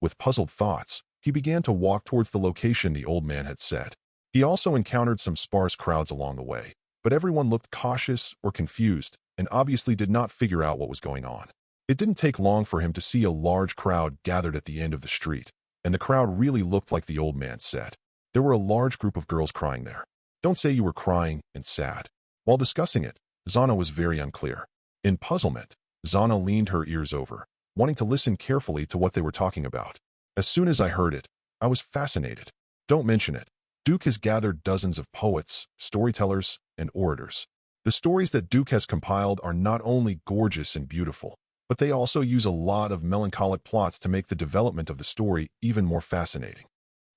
With puzzled thoughts, he began to walk towards the location the old man had said. He also encountered some sparse crowds along the way, but everyone looked cautious or confused, and obviously did not figure out what was going on. It didn't take long for him to see a large crowd gathered at the end of the street, and the crowd really looked like the old man said. There were a large group of girls crying there. Don't say you were crying and sad. While discussing it, Zana was very unclear. In puzzlement, Zana leaned her ears over, wanting to listen carefully to what they were talking about. As soon as I heard it, I was fascinated. Don't mention it. Duke has gathered dozens of poets, storytellers, and orators. The stories that Duke has compiled are not only gorgeous and beautiful, but they also use a lot of melancholic plots to make the development of the story even more fascinating.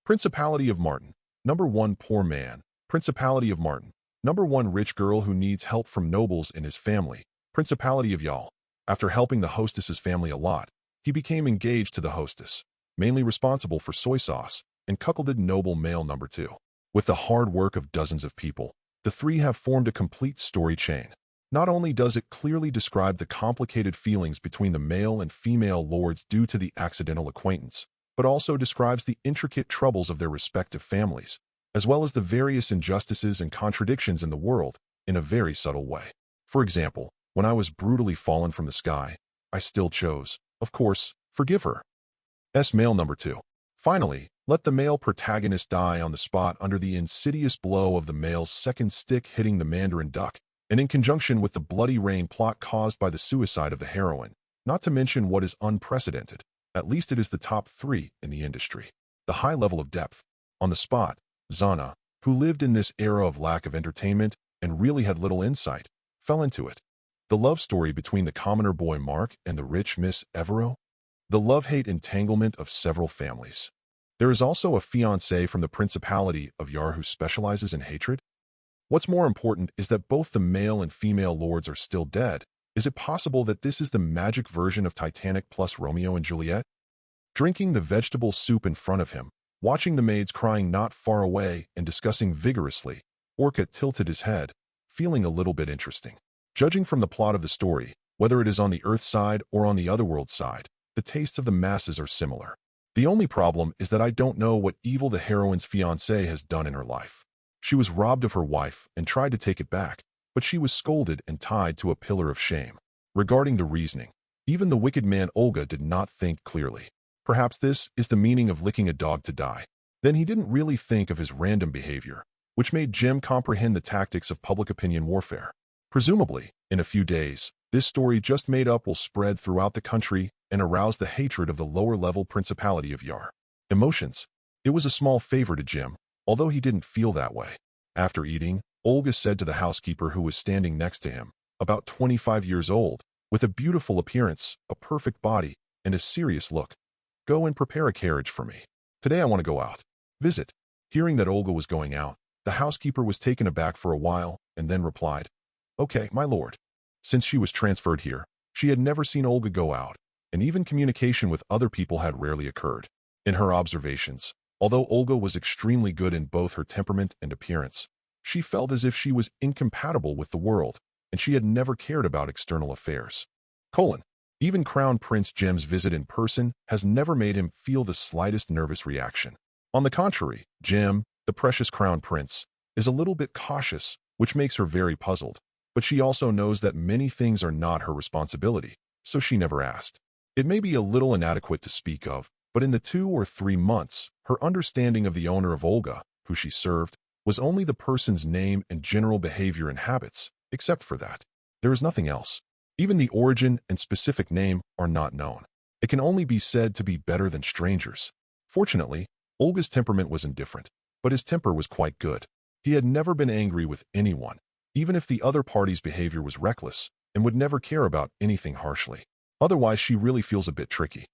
Principality of Martin. Number 1 Poor Man. Principality of Martin. Number 1 Rich girl who needs help from nobles in his family. Principality of Yal. After helping the hostess's family a lot, he became engaged to the hostess, mainly responsible for soy sauce, and cuckolded noble male number 2. With the hard work of dozens of people, the three have formed a complete story chain. Not only does it clearly describe the complicated feelings between the male and female lords due to the accidental acquaintance, but also describes the intricate troubles of their respective families, as well as the various injustices and contradictions in the world, in a very subtle way. For example, when I was brutally fallen from the sky, I still chose, of course, forgive her. Male number 2. Finally, let the male protagonist die on the spot under the insidious blow of the male's second stick hitting the mandarin duck, and in conjunction with the bloody rain plot caused by the suicide of the heroine, not to mention what is unprecedented. At least it is the top 3 in the industry. The high level of depth. On the spot, Zana, who lived in this era of lack of entertainment and really had little insight, fell into it. The love story between the commoner boy Mark and the rich Miss Evero. The love-hate entanglement of several families. There is also a fiancé from the Principality of Yar who specializes in hatred. What's more important is that both the male and female lords are still dead. Is it possible that this is the magic version of Titanic plus Romeo and Juliet? Drinking the vegetable soup in front of him, watching the maids crying not far away and discussing vigorously, Orca tilted his head, feeling a little bit interesting. Judging from the plot of the story, whether it is on the Earth side or on the Otherworld side, the tastes of the masses are similar. The only problem is that I don't know what evil the heroine's fiancé has done in her life. She was robbed of her wife and tried to take it back, but she was scolded and tied to a pillar of shame. Regarding the reasoning, even the wicked man Olga did not think clearly. Perhaps this is the meaning of licking a dog to die. Then he didn't really think of his random behavior, which made Jim comprehend the tactics of public opinion warfare. Presumably, in a few days, this story just made up will spread throughout the country and arouse the hatred of the lower-level Principality of Yar. Emotions. It was a small favor to Jim, although he didn't feel that way. After eating, Olga said to the housekeeper who was standing next to him, about 25 years old, with a beautiful appearance, a perfect body, and a serious look. Go and prepare a carriage for me. Today I want to go out. Visit. Hearing that Olga was going out, the housekeeper was taken aback for a while and then replied, Okay, my lord. Since she was transferred here, she had never seen Olga go out, and even communication with other people had rarely occurred. In her observations, although Olga was extremely good in both her temperament and appearance, she felt as if she was incompatible with the world, and she had never cared about external affairs. Even Crown Prince Jem's visit in person has never made him feel the slightest nervous reaction. On the contrary, Jem, the precious Crown Prince, is a little bit cautious, which makes her very puzzled, but she also knows that many things are not her responsibility, so she never asked. It may be a little inadequate to speak of, but in the 2 or 3 months, her understanding of the owner of Olga, who she served, was only the person's name and general behavior and habits. Except for that, there is nothing else. Even the origin and specific name are not known. It can only be said to be better than strangers. Fortunately, Olga's temperament was indifferent, but his temper was quite good. He had never been angry with anyone, even if the other party's behavior was reckless, and would never care about anything harshly. Otherwise, she really feels a bit tricky.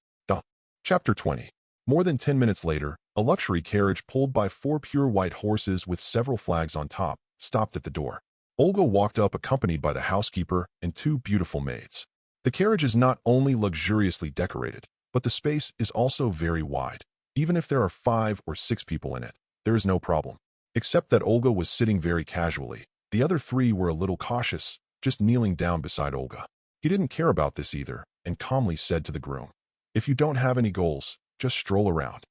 Chapter 20. More than 10 minutes later, a luxury carriage pulled by 4 pure white horses with several flags on top stopped at the door. Olga walked up accompanied by the housekeeper and 2 beautiful maids. The carriage is not only luxuriously decorated, but the space is also very wide. Even if there are 5 or 6 people in it, there is no problem. Except that Olga was sitting very casually. The other 3 were a little cautious, just kneeling down beside Olga. He didn't care about this either, and calmly said to the groom, If you don't have any goals, just stroll around.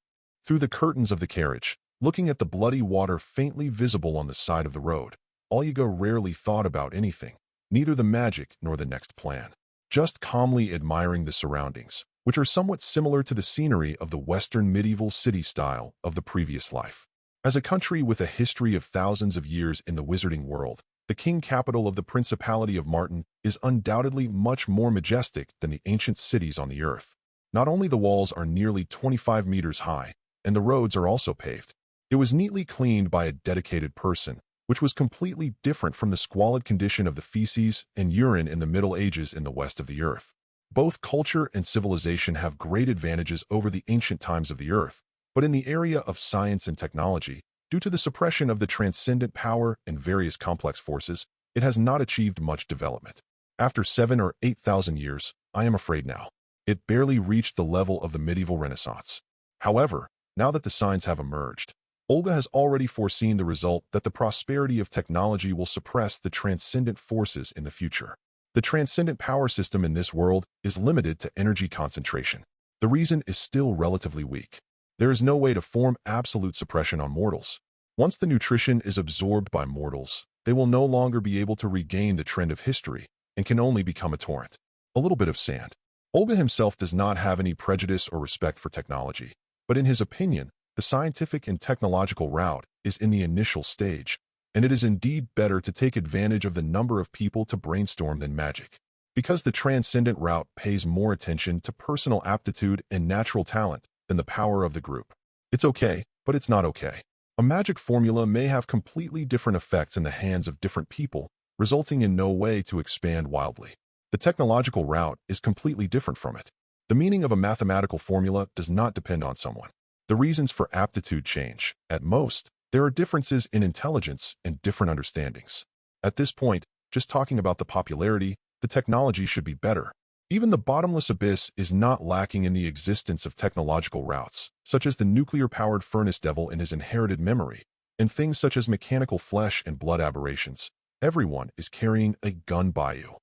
Through the curtains of the carriage, looking at the bloody water faintly visible on the side of the road, Olga rarely thought about anything, neither the magic nor the next plan. Just calmly admiring the surroundings, which are somewhat similar to the scenery of the Western medieval city style of the previous life. As a country with a history of thousands of years in the wizarding world, the king capital of the Principality of Martin is undoubtedly much more majestic than the ancient cities on the earth. Not only the walls are nearly 25 meters high, and the roads are also paved. It was neatly cleaned by a dedicated person, which was completely different from the squalid condition of the feces and urine in the Middle Ages in the west of the earth. Both culture and civilization have great advantages over the ancient times of the earth, but in the area of science and technology, due to the suppression of the transcendent power and various complex forces, it has not achieved much development. After 7 or 8,000 years, I am afraid now, it barely reached the level of the medieval Renaissance. However, now that the signs have emerged, Olga has already foreseen the result that the prosperity of technology will suppress the transcendent forces in the future. The transcendent power system in this world is limited to energy concentration. The reason is still relatively weak. There is no way to form absolute suppression on mortals. Once the nutrition is absorbed by mortals, they will no longer be able to regain the trend of history and can only become a torrent, a little bit of sand. Olga himself does not have any prejudice or respect for technology, but in his opinion, the scientific and technological route is in the initial stage, and it is indeed better to take advantage of the number of people to brainstorm than magic, because the transcendent route pays more attention to personal aptitude and natural talent than the power of the group. It's okay, but it's not okay. A magic formula may have completely different effects in the hands of different people, resulting in no way to expand wildly. The technological route is completely different from it. The meaning of a mathematical formula does not depend on someone. The reasons for aptitude change. At most, there are differences in intelligence and different understandings. At this point, just talking about the popularity, the technology should be better. Even the bottomless abyss is not lacking in the existence of technological routes, such as the nuclear-powered furnace devil in his inherited memory, and things such as mechanical flesh and blood aberrations. Everyone is carrying a gun by you.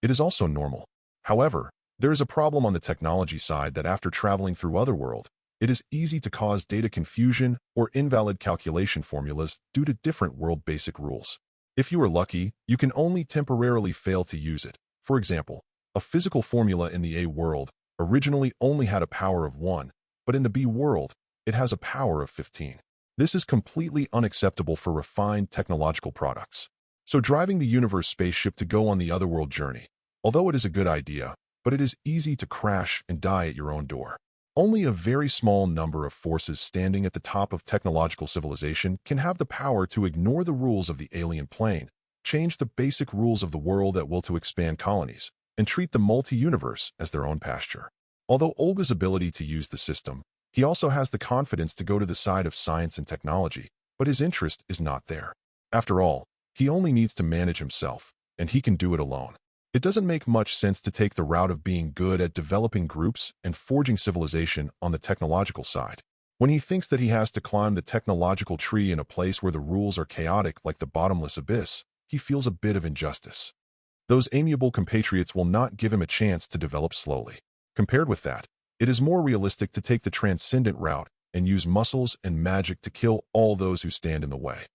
It is also normal. However, there is a problem on the technology side that after traveling through Otherworld, it is easy to cause data confusion or invalid calculation formulas due to different world basic rules. If you are lucky, you can only temporarily fail to use it. For example, a physical formula in the A world originally only had a power of 1, but in the B world, it has a power of 15. This is completely unacceptable for refined technological products. So driving the universe spaceship to go on the Otherworld journey, although it is a good idea, but it is easy to crash and die at your own door. Only a very small number of forces standing at the top of technological civilization can have the power to ignore the rules of the alien plane, change the basic rules of the world at will to expand colonies, and treat the multi-universe as their own pasture. Although Olga's ability to use the system, he also has the confidence to go to the side of science and technology, but his interest is not there. After all, he only needs to manage himself, and he can do it alone. It doesn't make much sense to take the route of being good at developing groups and forging civilization on the technological side. When he thinks that he has to climb the technological tree in a place where the rules are chaotic like the bottomless abyss, he feels a bit of injustice. Those amiable compatriots will not give him a chance to develop slowly. Compared with that, it is more realistic to take the transcendent route and use muscles and magic to kill all those who stand in the way.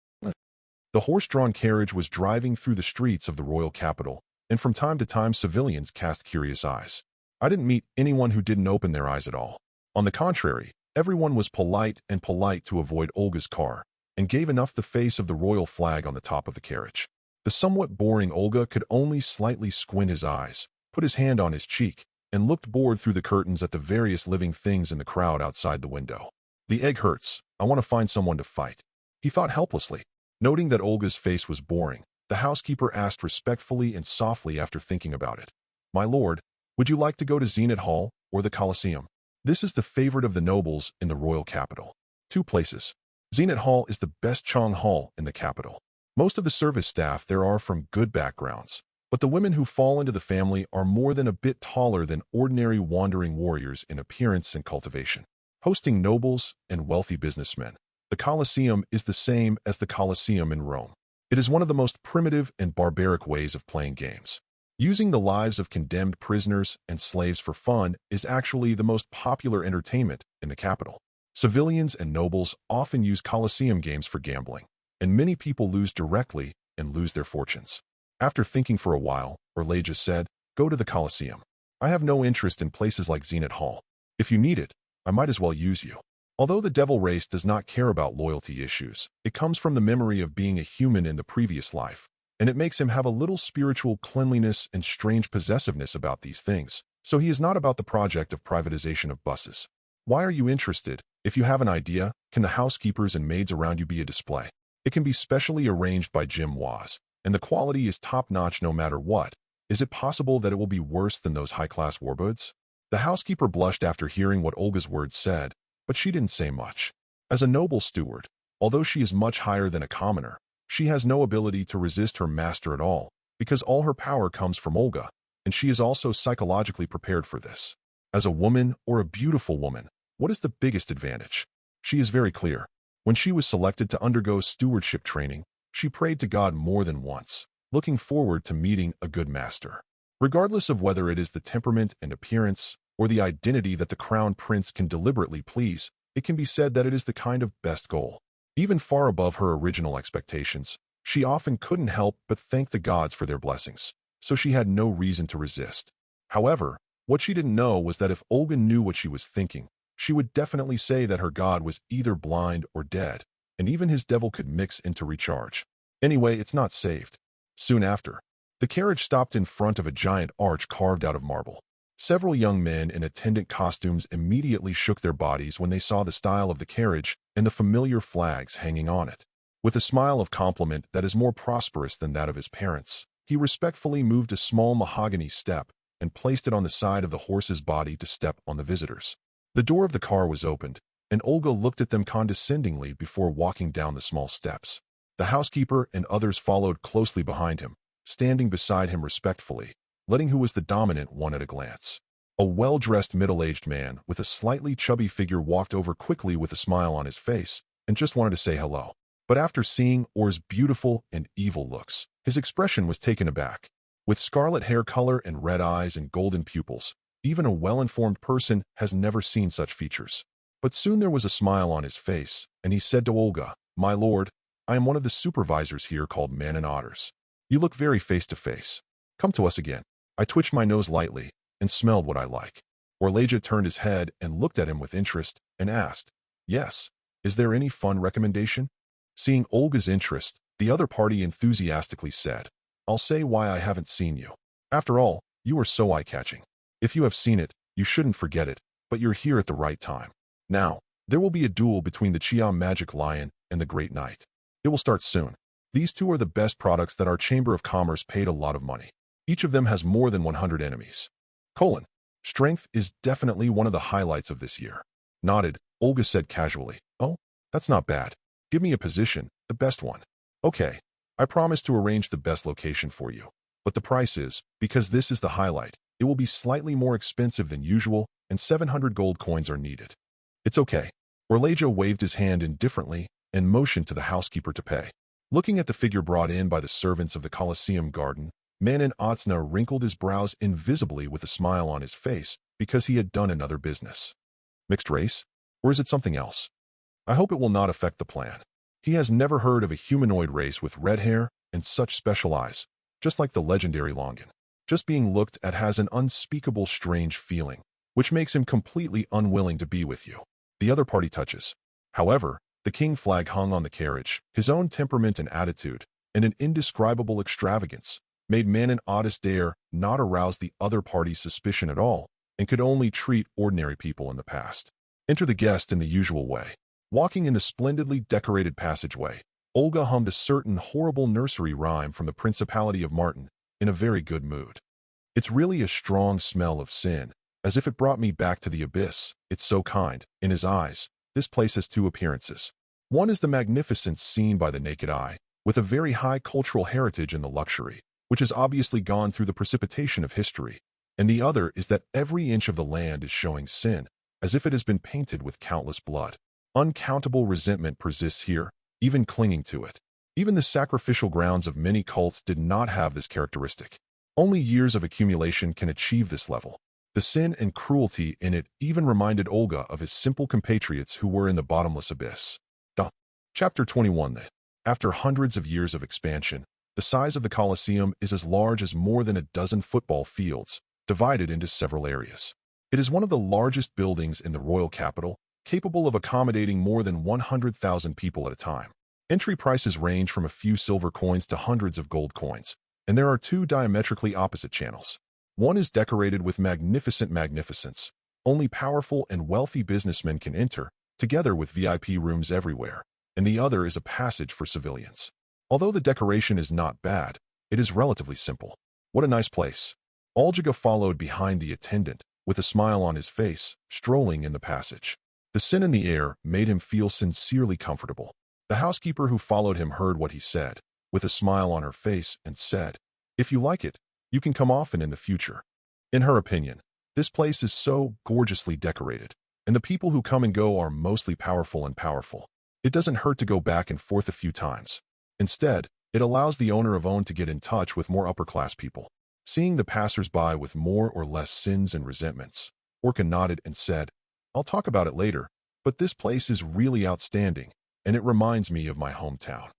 The horse-drawn carriage was driving through the streets of the royal capital, and from time to time civilians cast curious eyes. I didn't meet anyone who didn't open their eyes at all. On the contrary, everyone was polite to avoid Olga's car, and gave enough the face of the royal flag on the top of the carriage. The somewhat boring Olga could only slightly squint his eyes, put his hand on his cheek, and looked bored through the curtains at the various living things in the crowd outside the window. The egg hurts. I want to find someone to fight, he thought helplessly. Noting that Olga's face was boring, the housekeeper asked respectfully and softly after thinking about it. My lord, would you like to go to Zenith Hall or the Colosseum? This is the favorite of the nobles in the royal capital. 2 places. Zenith Hall is the best Chong Hall in the capital. Most of the service staff there are from good backgrounds, but the women who fall into the family are more than a bit taller than ordinary wandering warriors in appearance and cultivation. Hosting nobles and wealthy businessmen, the Colosseum is the same as the Colosseum in Rome. It is one of the most primitive and barbaric ways of playing games. Using the lives of condemned prisoners and slaves for fun is actually the most popular entertainment in the capital. Civilians and nobles often use Colosseum games for gambling, and many people lose directly and lose their fortunes. After thinking for a while, Orlaja said, go to the Colosseum. I have no interest in places like Zenith Hall. If you need it, I might as well use you. Although the devil race does not care about loyalty issues, it comes from the memory of being a human in the previous life, and it makes him have a little spiritual cleanliness and strange possessiveness about these things, so he is not about the project of privatization of buses. Why are you interested? If you have an idea, can the housekeepers and maids around you be a display? It can be specially arranged by Jim Waz, and the quality is top-notch no matter what. Is it possible that it will be worse than those high-class warboods? The housekeeper blushed after hearing what Olga's words said, but she didn't say much. As a noble steward, although she is much higher than a commoner, she has no ability to resist her master at all, because all her power comes from Olga, and she is also psychologically prepared for this. As a woman or a beautiful woman, what is the biggest advantage? She is very clear. When she was selected to undergo stewardship training, she prayed to God more than once, looking forward to meeting a good master. Regardless of whether it is the temperament and appearance, or the identity that the crown prince can deliberately please, it can be said that it is the kind of best goal. Even far above her original expectations, she often couldn't help but thank the gods for their blessings, so she had no reason to resist. However, what she didn't know was that if Olga knew what she was thinking, she would definitely say that her god was either blind or dead, and even his devil could mix into recharge. Anyway, it's not saved. Soon after, the carriage stopped in front of a giant arch carved out of marble. Several young men in attendant costumes immediately shook their bodies when they saw the style of the carriage and the familiar flags hanging on it. With a smile of compliment that is more prosperous than that of his parents, he respectfully moved a small mahogany step and placed it on the side of the horse's body to step on the visitors. The door of the car was opened, and Olga looked at them condescendingly before walking down the small steps. The housekeeper and others followed closely behind him, standing beside him respectfully, letting who was the dominant one at a glance. A well-dressed middle-aged man with a slightly chubby figure walked over quickly with a smile on his face and just wanted to say hello. But after seeing Or's beautiful and evil looks, his expression was taken aback. With scarlet hair color and red eyes and golden pupils, even a well-informed person has never seen such features. But soon there was a smile on his face, and he said to Olga, "My lord, I am one of the supervisors here called Man and Otters. You look very face-to-face. Come to us again." I twitched my nose lightly and smelled what I like. Orlaja turned his head and looked at him with interest and asked, "Yes, is there any fun recommendation?" Seeing Olga's interest, the other party enthusiastically said, "I'll say why I haven't seen you. After all, you are so eye-catching. If you have seen it, you shouldn't forget it, but you're here at the right time. Now, there will be a duel between the Chia Magic Lion and the Great Knight. It will start soon. These two are the best products that our Chamber of Commerce paid a lot of money. Each of them has more than 100 enemies. Strength is definitely one of the highlights of this year. Nodded, Olga said casually. Oh, that's not bad. Give me a position, the best one. Okay, I promise to arrange the best location for you. But the price is, because this is the highlight, it will be slightly more expensive than usual, and 700 gold coins are needed. It's okay. Orlaja waved his hand indifferently and motioned to the housekeeper to pay. Looking at the figure brought in by the servants of the Colosseum garden, Manon Otsna wrinkled his brows invisibly with a smile on his face because he had done another business. Mixed race? Or is it something else? I hope it will not affect the plan. He has never heard of a humanoid race with red hair and such special eyes, just like the legendary Longan. Just being looked at has an unspeakable strange feeling, which makes him completely unwilling to be with you. The other party touches. However, the king flag hung on the carriage. His own temperament and attitude, and an indescribable extravagance, made Manon Otis dare not arouse the other party's suspicion at all, and could only treat ordinary people in the past. Enter the guest in the usual way. Walking in the splendidly decorated passageway, Olga hummed a certain horrible nursery rhyme from the Principality of Martin, in a very good mood. It's really a strong smell of sin, as if it brought me back to the abyss. It's so kind. In his eyes, this place has two appearances. One is the magnificence seen by the naked eye, with a very high cultural heritage in the luxury, which has obviously gone through the precipitation of history, and the other is that every inch of the land is showing sin, as if it has been painted with countless blood. Uncountable resentment persists here, even clinging to it. Even the sacrificial grounds of many cults did not have this characteristic. Only years of accumulation can achieve this level. The sin and cruelty in it even reminded Olga of his simple compatriots who were in the bottomless abyss. Chapter 21. After hundreds of years of expansion, the size of the Colosseum is as large as more than a dozen football fields, divided into several areas. It is one of the largest buildings in the royal capital, capable of accommodating more than 100,000 people at a time. Entry prices range from a few silver coins to hundreds of gold coins, and there are two diametrically opposite channels. One is decorated with magnificent magnificence. Only powerful and wealthy businessmen can enter, together with VIP rooms everywhere, and the other is a passage for civilians. Although the decoration is not bad, it is relatively simple. What a nice place. Olga followed behind the attendant, with a smile on his face, strolling in the passage. The sin in the air made him feel sincerely comfortable. The housekeeper who followed him heard what he said, with a smile on her face, and said, "If you like it, you can come often in the future." In her opinion, this place is so gorgeously decorated, and the people who come and go are mostly powerful and powerful. It doesn't hurt to go back and forth a few times. Instead, it allows the owner of OWN to get in touch with more upper-class people. Seeing the passers-by with more or less sins and resentments, Orca nodded and said, "I'll talk about it later, but this place is really outstanding, and it reminds me of my hometown."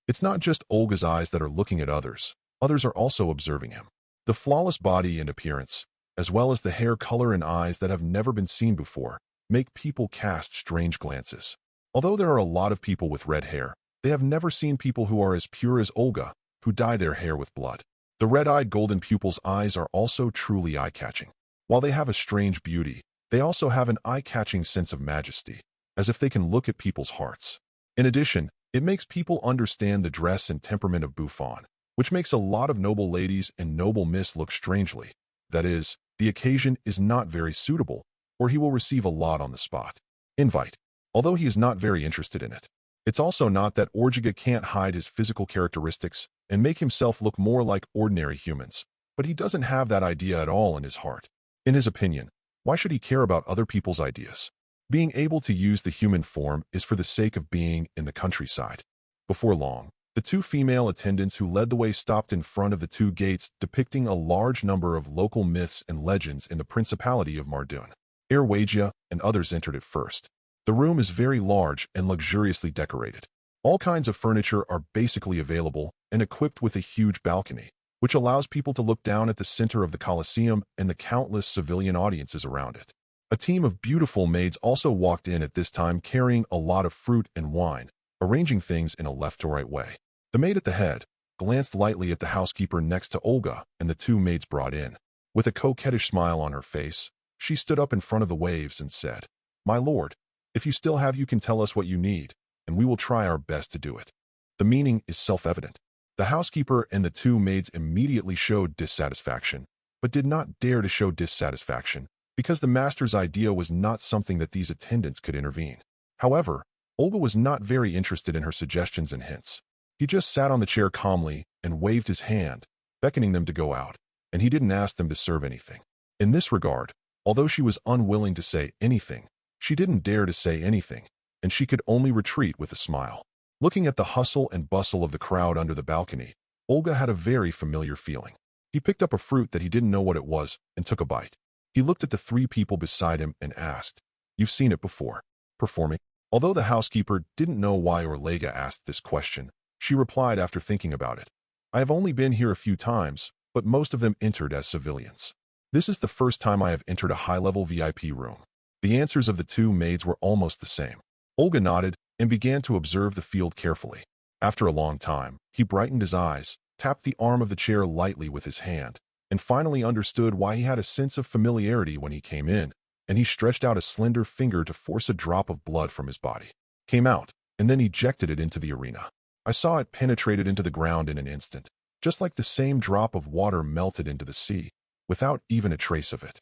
It's not just Olga's eyes that are looking at others. Others are also observing him. The flawless body and appearance, as well as the hair color and eyes that have never been seen before, make people cast strange glances. Although there are a lot of people with red hair, they have never seen people who are as pure as Olga, who dye their hair with blood. The red-eyed golden pupils' eyes are also truly eye-catching. While they have a strange beauty, they also have an eye-catching sense of majesty, as if they can look at people's hearts. In addition, it makes people understand the dress and temperament of Buffon, which makes a lot of noble ladies and noble miss look strangely. That is, the occasion is not very suitable, or he will receive a lot on the spot. Invite. Although he is not very interested in it. It's also not that Orjiga can't hide his physical characteristics and make himself look more like ordinary humans, but he doesn't have that idea at all in his heart. In his opinion, why should he care about other people's ideas? Being able to use the human form is for the sake of being in the countryside. Before long, the two female attendants who led the way stopped in front of the two gates depicting a large number of local myths and legends in the Principality of Mardun. Erwagia and others entered it first. The room is very large and luxuriously decorated. All kinds of furniture are basically available and equipped with a huge balcony, which allows people to look down at the center of the Colosseum and the countless civilian audiences around it. A team of beautiful maids also walked in at this time carrying a lot of fruit and wine, arranging things in a left-to-right way. The maid at the head glanced lightly at the housekeeper next to Olga and the two maids brought in. With a coquettish smile on her face, she stood up in front of the waves and said, "My lord, if you still have, you can tell us what you need, and we will try our best to do it." The meaning is self-evident. The housekeeper and the two maids immediately showed dissatisfaction, but did not dare to show dissatisfaction because the master's idea was not something that these attendants could intervene. However, Olga was not very interested in her suggestions and hints. He just sat on the chair calmly and waved his hand, beckoning them to go out, and he didn't ask them to serve anything. In this regard, although she was unwilling to say anything, she didn't dare to say anything, and she could only retreat with a smile. Looking at the hustle and bustle of the crowd under the balcony, Olga had a very familiar feeling. He picked up a fruit that he didn't know what it was and took a bite. He looked at the three people beside him and asked, "You've seen it before, performing?" Although the housekeeper didn't know why Orlega asked this question, she replied after thinking about it, "I have only been here a few times, but most of them entered as civilians. This is the first time I have entered a high-level VIP room." The answers of the two maids were almost the same. Olga nodded and began to observe the field carefully. After a long time, he brightened his eyes, tapped the arm of the chair lightly with his hand, and finally understood why he had a sense of familiarity when he came in, and he stretched out a slender finger to force a drop of blood from his body. Came out, and then ejected it into the arena. I saw it penetrated into the ground in an instant, just like the same drop of water melted into the sea, without even a trace of it.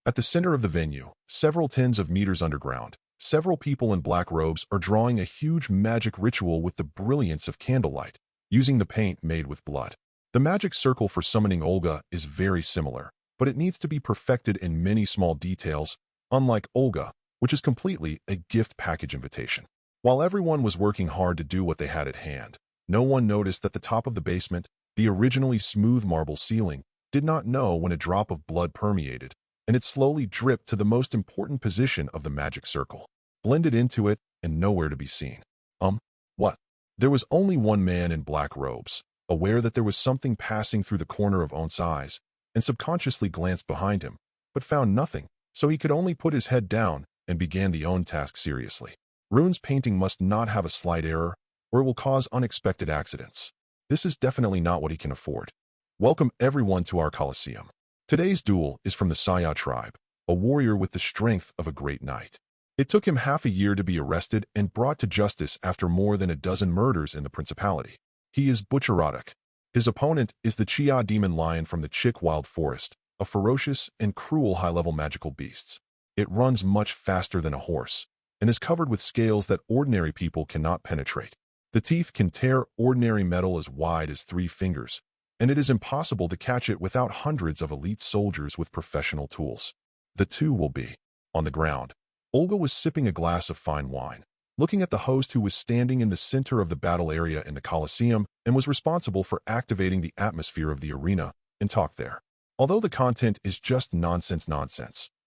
At the center of the venue, several tens of meters underground, several people in black robes are drawing a huge magic ritual with the brilliance of candlelight, using the paint made with blood. The magic circle for summoning Olga is very similar, but it needs to be perfected in many small details, unlike Olga, which is completely a gift package invitation. While everyone was working hard to do what they had at hand, no one noticed that the top of the basement, the originally smooth marble ceiling, did not know when a drop of blood permeated, and it slowly dripped to the most important position of the magic circle, blended into it, and nowhere to be seen. What? There was only one man in black robes, aware that there was something passing through the corner of On's eyes, and subconsciously glanced behind him, but found nothing, so he could only put his head down and began the own task seriously. Rune's painting must not have a slight error, or it will cause unexpected accidents. This is definitely not what he can afford. Welcome everyone to our Colosseum. Today's duel is from the Saya tribe, a warrior with the strength of a great knight. It took him half a year to be arrested and brought to justice after more than a dozen murders in the principality. He is Butcherotic. His opponent is the Chia demon lion from the Chick Wild Forest, a ferocious and cruel high-level magical beast. It runs much faster than a horse, and is covered with scales that ordinary people cannot penetrate. The teeth can tear ordinary metal as wide as 3 fingers, and it is impossible to catch it without hundreds of elite soldiers with professional tools. The two will be on the ground. Olga was sipping a glass of fine wine, looking at the host who was standing in the center of the battle area in the Colosseum and was responsible for activating the atmosphere of the arena, and talked there. Although the content is just nonsense,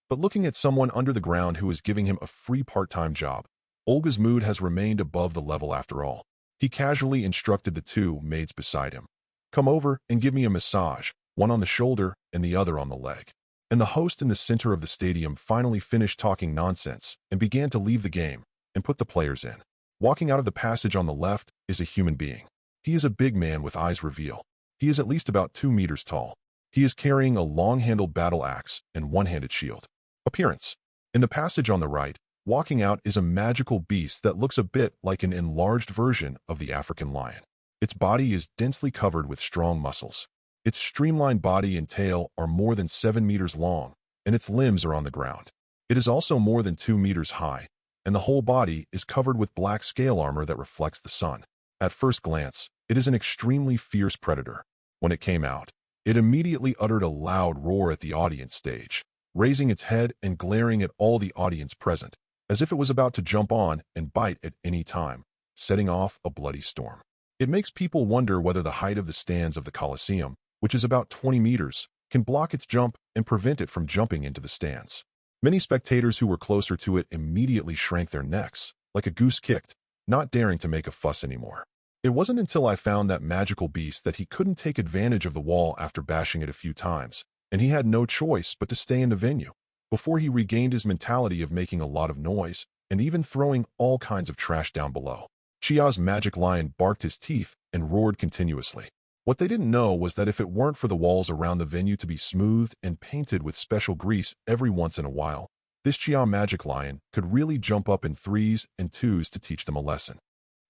but looking at someone under the ground who is giving him a free part-time job, Olga's mood has remained above the level after all. He casually instructed the two maids beside him, "Come over and give me a massage, one on the shoulder and the other on the leg." And the host in the center of the stadium finally finished talking nonsense and began to leave the game and put the players in. Walking out of the passage on the left is a human being. He is a big man with eyes reveal. He is at least about 2 meters tall. He is carrying a long-handled battle axe and one-handed shield. Appearance. In the passage on the right, walking out is a magical beast that looks a bit like an enlarged version of the African lion. Its body is densely covered with strong muscles. Its streamlined body and tail are more than 7 meters long, and its limbs are on the ground. It is also more than 2 meters high, and the whole body is covered with black scale armor that reflects the sun. At first glance, it is an extremely fierce predator. When it came out, it immediately uttered a loud roar at the audience stage, raising its head and glaring at all the audience present, as if it was about to jump on and bite at any time, setting off a bloody storm. It makes people wonder whether the height of the stands of the Colosseum, which is about 20 meters, can block its jump and prevent it from jumping into the stands. Many spectators who were closer to it immediately shrank their necks, like a goose kicked, not daring to make a fuss anymore. It wasn't until I found that magical beast that he couldn't take advantage of the wall after bashing it a few times, and he had no choice but to stay in the venue, before he regained his mentality of making a lot of noise and even throwing all kinds of trash down below. Chia's magic lion barked his teeth and roared continuously. What they didn't know was that if it weren't for the walls around the venue to be smoothed and painted with special grease every once in a while, this Chia magic lion could really jump up in 3s and 2s to teach them a lesson.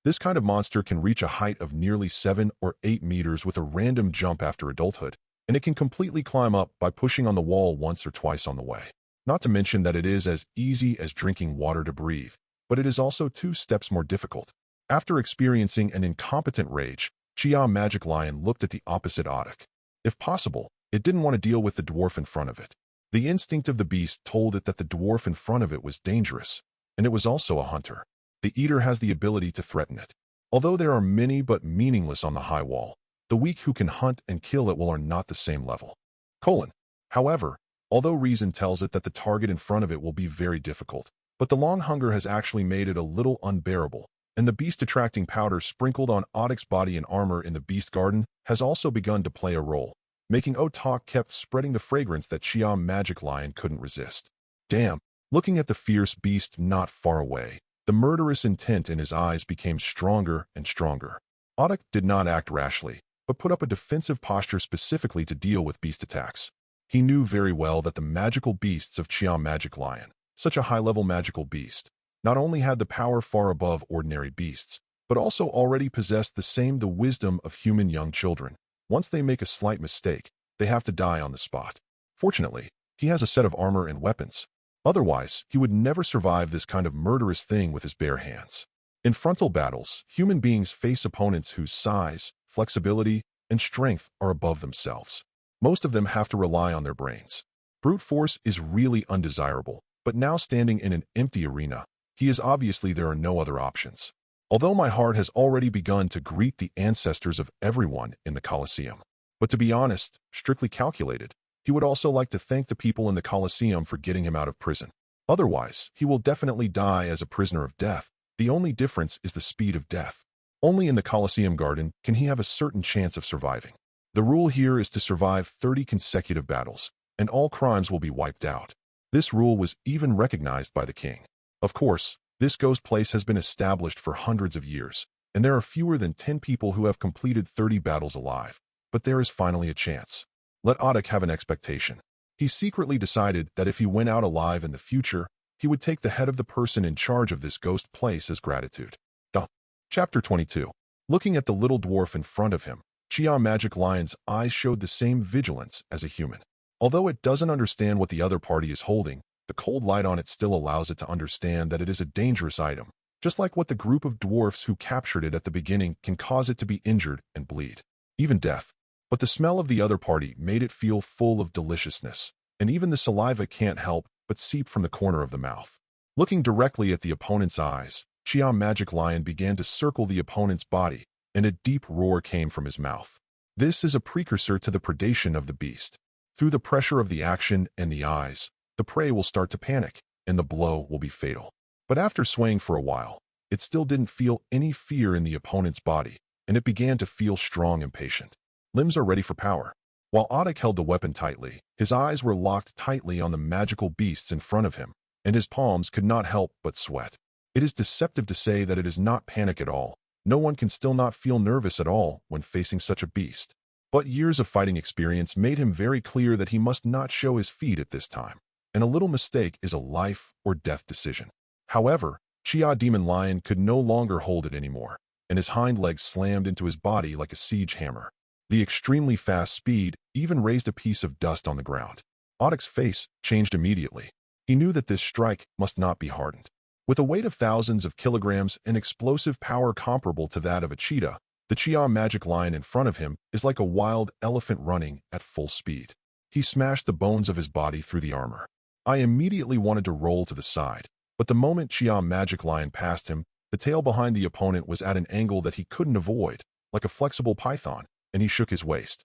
This kind of monster can reach a height of nearly 7 or 8 meters with a random jump after adulthood, and it can completely climb up by pushing on the wall once or twice on the way. Not to mention that it is as easy as drinking water to breathe, but it is also 2 steps more difficult. After experiencing an incompetent rage, Chia Magic Lion looked at the opposite Audiobook. If possible, it didn't want to deal with the dwarf in front of it. The instinct of the beast told it that the dwarf in front of it was dangerous, and it was also a hunter. The eater has the ability to threaten it. Although there are many but meaningless on the high wall, the weak who can hunt and kill it will are not the same level. However, although reason tells it that the target in front of it will be very difficult, but the long hunger has actually made it a little unbearable, and the beast-attracting powder sprinkled on Audiobook's body and armor in the beast garden has also begun to play a role, making Otak kept spreading the fragrance that Chia Magic Lion couldn't resist. Damn! Looking at the fierce beast not far away, the murderous intent in his eyes became stronger and stronger. Audiobook did not act rashly, but put up a defensive posture specifically to deal with beast attacks. He knew very well that the magical beasts of Chia Magic Lion, such a high-level magical beast, not only had the power far above ordinary beasts, but also already possessed the wisdom of human young children. Once they make a slight mistake, they have to die on the spot. Fortunately, he has a set of armor and weapons. Otherwise, he would never survive this kind of murderous thing with his bare hands. In frontal battles, human beings face opponents whose size, flexibility, and strength are above themselves. Most of them have to rely on their brains. Brute force is really undesirable, but now standing in an empty arena, there are no other options. Although my heart has already begun to greet the ancestors of everyone in the Colosseum. But to be honest, strictly calculated, he would also like to thank the people in the Colosseum for getting him out of prison. Otherwise, he will definitely die as a prisoner of death. The only difference is the speed of death. Only in the Colosseum garden can he have a certain chance of surviving. The rule here is to survive 30 consecutive battles, and all crimes will be wiped out. This rule was even recognized by the king. Of course, this ghost place has been established for hundreds of years, and there are fewer than 10 people who have completed 30 battles alive. But there is finally a chance. Let Audiobook have an expectation. He secretly decided that if he went out alive in the future, he would take the head of the person in charge of this ghost place as gratitude. Chapter 22. Looking at the little dwarf in front of him, Chia Magic Lion's eyes showed the same vigilance as a human. Although it doesn't understand what the other party is holding, the cold light on it still allows it to understand that it is a dangerous item, just like what the group of dwarfs who captured it at the beginning can cause it to be injured and bleed, even death. But the smell of the other party made it feel full of deliciousness, and even the saliva can't help but seep from the corner of the mouth. Looking directly at the opponent's eyes, Chia Magic Lion began to circle the opponent's body, and a deep roar came from his mouth. This is a precursor to the predation of the beast. Through the pressure of the action and the eyes, the prey will start to panic, and the blow will be fatal. But after swaying for a while, it still didn't feel any fear in the opponent's body, and it began to feel strong and patient. Limbs are ready for power. While Audiobook held the weapon tightly, his eyes were locked tightly on the magical beasts in front of him, and his palms could not help but sweat. It is deceptive to say that it is not panic at all. No one can still not feel nervous at all when facing such a beast. But years of fighting experience made him very clear that he must not show his feet at this time, and a little mistake is a life or death decision. However, Chia Demon Lion could no longer hold it anymore, and his hind legs slammed into his body like a siege hammer. The extremely fast speed even raised a piece of dust on the ground. Audiobook's face changed immediately. He knew that this strike must not be hardened. With a weight of thousands of kilograms and explosive power comparable to that of a cheetah, the Chia Magic Lion in front of him is like a wild elephant running at full speed. He smashed the bones of his body through the armor. I immediately wanted to roll to the side, but the moment Chia Magic Lion passed him, the tail behind the opponent was at an angle that he couldn't avoid, like a flexible python, and he shook his waist.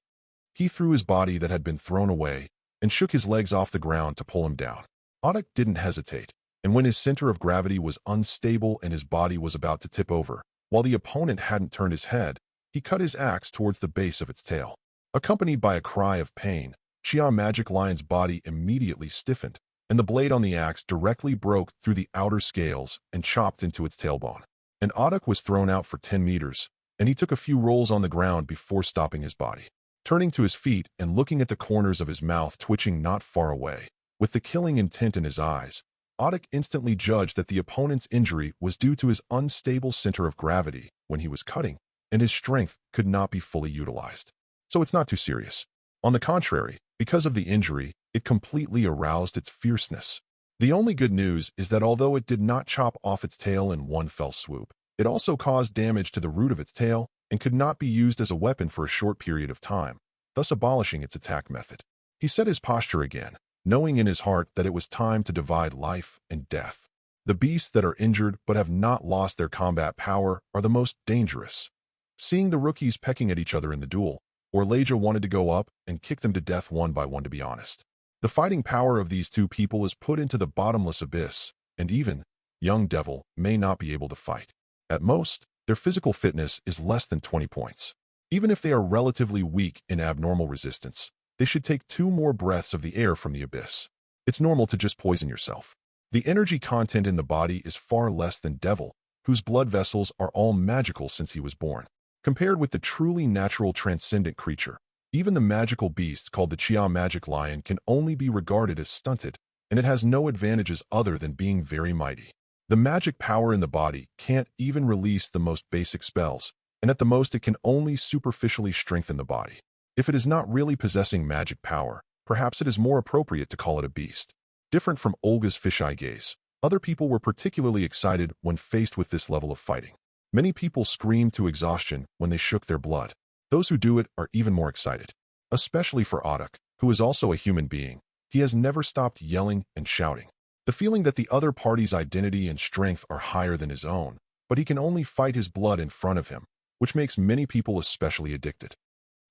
He threw his body that had been thrown away and shook his legs off the ground to pull him down. Audiobook didn't hesitate, and when his center of gravity was unstable and his body was about to tip over, while the opponent hadn't turned his head, he cut his axe towards the base of its tail. Accompanied by a cry of pain, Chia Magic Lion's body immediately stiffened, and the blade on the axe directly broke through the outer scales and chopped into its tailbone. And Audiobook was thrown out for 10 meters, and he took a few rolls on the ground before stopping his body. Turning to his feet and looking at the corners of his mouth twitching not far away, with the killing intent in his eyes, Odin instantly judged that the opponent's injury was due to his unstable center of gravity when he was cutting, and his strength could not be fully utilized. So it's not too serious. On the contrary, because of the injury, it completely aroused its fierceness. The only good news is that although it did not chop off its tail in one fell swoop, it also caused damage to the root of its tail and could not be used as a weapon for a short period of time, thus abolishing its attack method. He set his posture again, knowing in his heart that it was time to divide life and death. The beasts that are injured but have not lost their combat power are the most dangerous. Seeing the rookies pecking at each other in the duel, Orlaja wanted to go up and kick them to death one by one, to be honest. The fighting power of these two people is put into the bottomless abyss, and even young Devil may not be able to fight. At most, their physical fitness is less than 20 points. Even if they are relatively weak in abnormal resistance, they should take 2 more breaths of the air from the abyss. It's normal to just poison yourself. The energy content in the body is far less than Devil, whose blood vessels are all magical since he was born. Compared with the truly natural transcendent creature, even the magical beast called the Chia Magic Lion can only be regarded as stunted, and it has no advantages other than being very mighty. The magic power in the body can't even release the most basic spells, and at the most it can only superficially strengthen the body. If it is not really possessing magic power, perhaps it is more appropriate to call it a beast. Different from Olga's fisheye gaze, other people were particularly excited when faced with this level of fighting. Many people screamed to exhaustion when they shook their blood. Those who do it are even more excited. Especially for Odin, who is also a human being. He has never stopped yelling and shouting. The feeling that the other party's identity and strength are higher than his own, but he can only fight his blood in front of him, which makes many people especially addicted.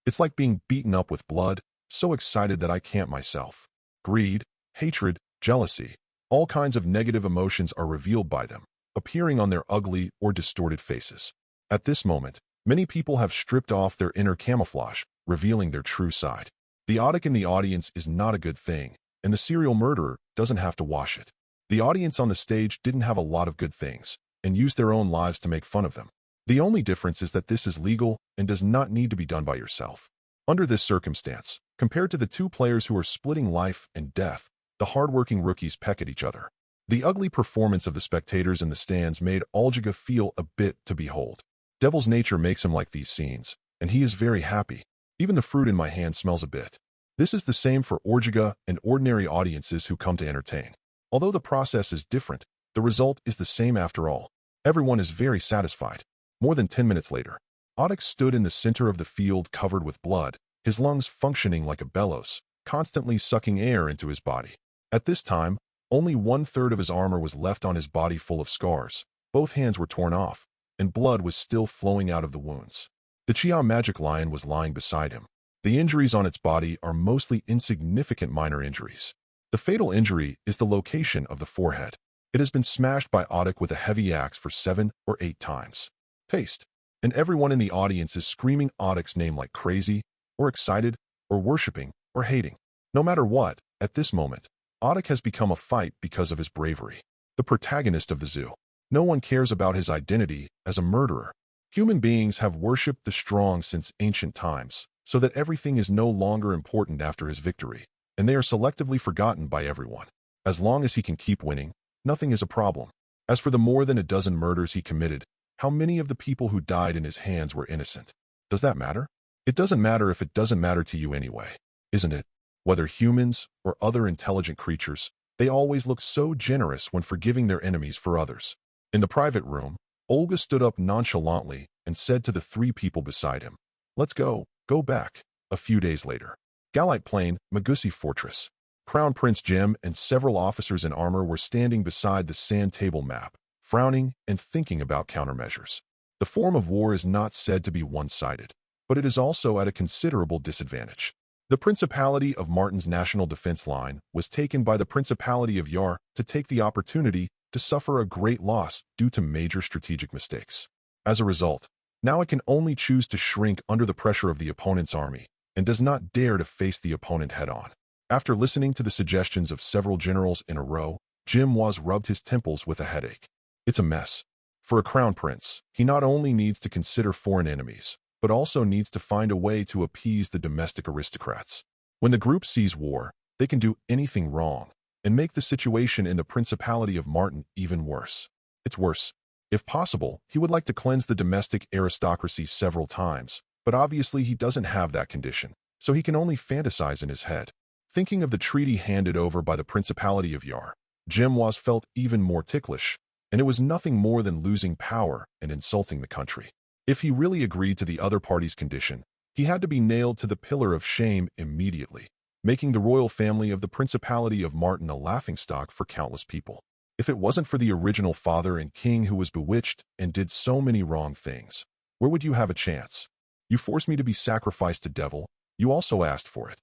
It's like being beaten up with blood, so excited that I can't myself. Greed, hatred, jealousy, all kinds of negative emotions are revealed by them, appearing on their ugly or distorted faces. At this moment, many people have stripped off their inner camouflage, revealing their true side. The Odin in the audience is not a good thing, and the serial murderer doesn't have to wash it. The audience on the stage didn't have a lot of good things, and used their own lives to make fun of them. The only difference is that this is legal and does not need to be done by yourself. Under this circumstance, compared to the 2 players who are splitting life and death, the hard-working rookies peck at each other. The ugly performance of the spectators in the stands made Olga feel a bit to behold. Devil's nature makes him like these scenes, and he is very happy. Even the fruit in my hand smells a bit. This is the same for Orgiga and ordinary audiences who come to entertain. Although the process is different, the result is the same after all. Everyone is very satisfied. More than 10 minutes later, Odin stood in the center of the field covered with blood, his lungs functioning like a bellows, constantly sucking air into his body. At this time, only 1/3 of his armor was left on his body, full of scars. Both hands were torn off, and blood was still flowing out of the wounds. The Chia Magic Lion was lying beside him. The injuries on its body are mostly insignificant minor injuries. The fatal injury is the location of the forehead. It has been smashed by Odin with a heavy axe for 7 or 8 times. Paste. And everyone in the audience is screaming Odin's name like crazy, or excited, or worshipping, or hating. No matter what, at this moment, Odin has become a fight because of his bravery. The protagonist of the zoo. No one cares about his identity as a murderer. Human beings have worshipped the strong since ancient times, so that everything is no longer important after his victory, and they are selectively forgotten by everyone. As long as he can keep winning, nothing is a problem. As for the more than a dozen murders he committed, how many of the people who died in his hands were innocent? Does that matter? It doesn't matter if it doesn't matter to you anyway, isn't it? Whether humans or other intelligent creatures, they always look so generous when forgiving their enemies for others. In the private room, Olga stood up nonchalantly and said to the 3 people beside him, "Let's go back." A few days later, Galite Plain, Magusi Fortress. Crown Prince Jem and several officers in armor were standing beside the sand table map, frowning and thinking about countermeasures. The form of war is not said to be one-sided, but it is also at a considerable disadvantage. The Principality of Martin's national defense line was taken by the Principality of Yar to take the opportunity to suffer a great loss due to major strategic mistakes. As a result, now it can only choose to shrink under the pressure of the opponent's army, and does not dare to face the opponent head-on. After listening to the suggestions of several generals in a row, Jim Was rubbed his temples with a headache. It's a mess. For a crown prince, he not only needs to consider foreign enemies, but also needs to find a way to appease the domestic aristocrats. When the group sees war, they can do anything wrong and make the situation in the Principality of Martin even worse. It's worse. If possible, he would like to cleanse the domestic aristocracy several times, but obviously he doesn't have that condition, so he can only fantasize in his head. Thinking of the treaty handed over by the Principality of Yar, Jim was felt even more ticklish, and it was nothing more than losing power and insulting the country. If he really agreed to the other party's condition, he had to be nailed to the pillar of shame immediately, making the royal family of the Principality of Martin a laughingstock for countless people. If it wasn't for the original father and king who was bewitched and did so many wrong things, where would you have a chance? You forced me to be sacrificed to devil. You also asked for it.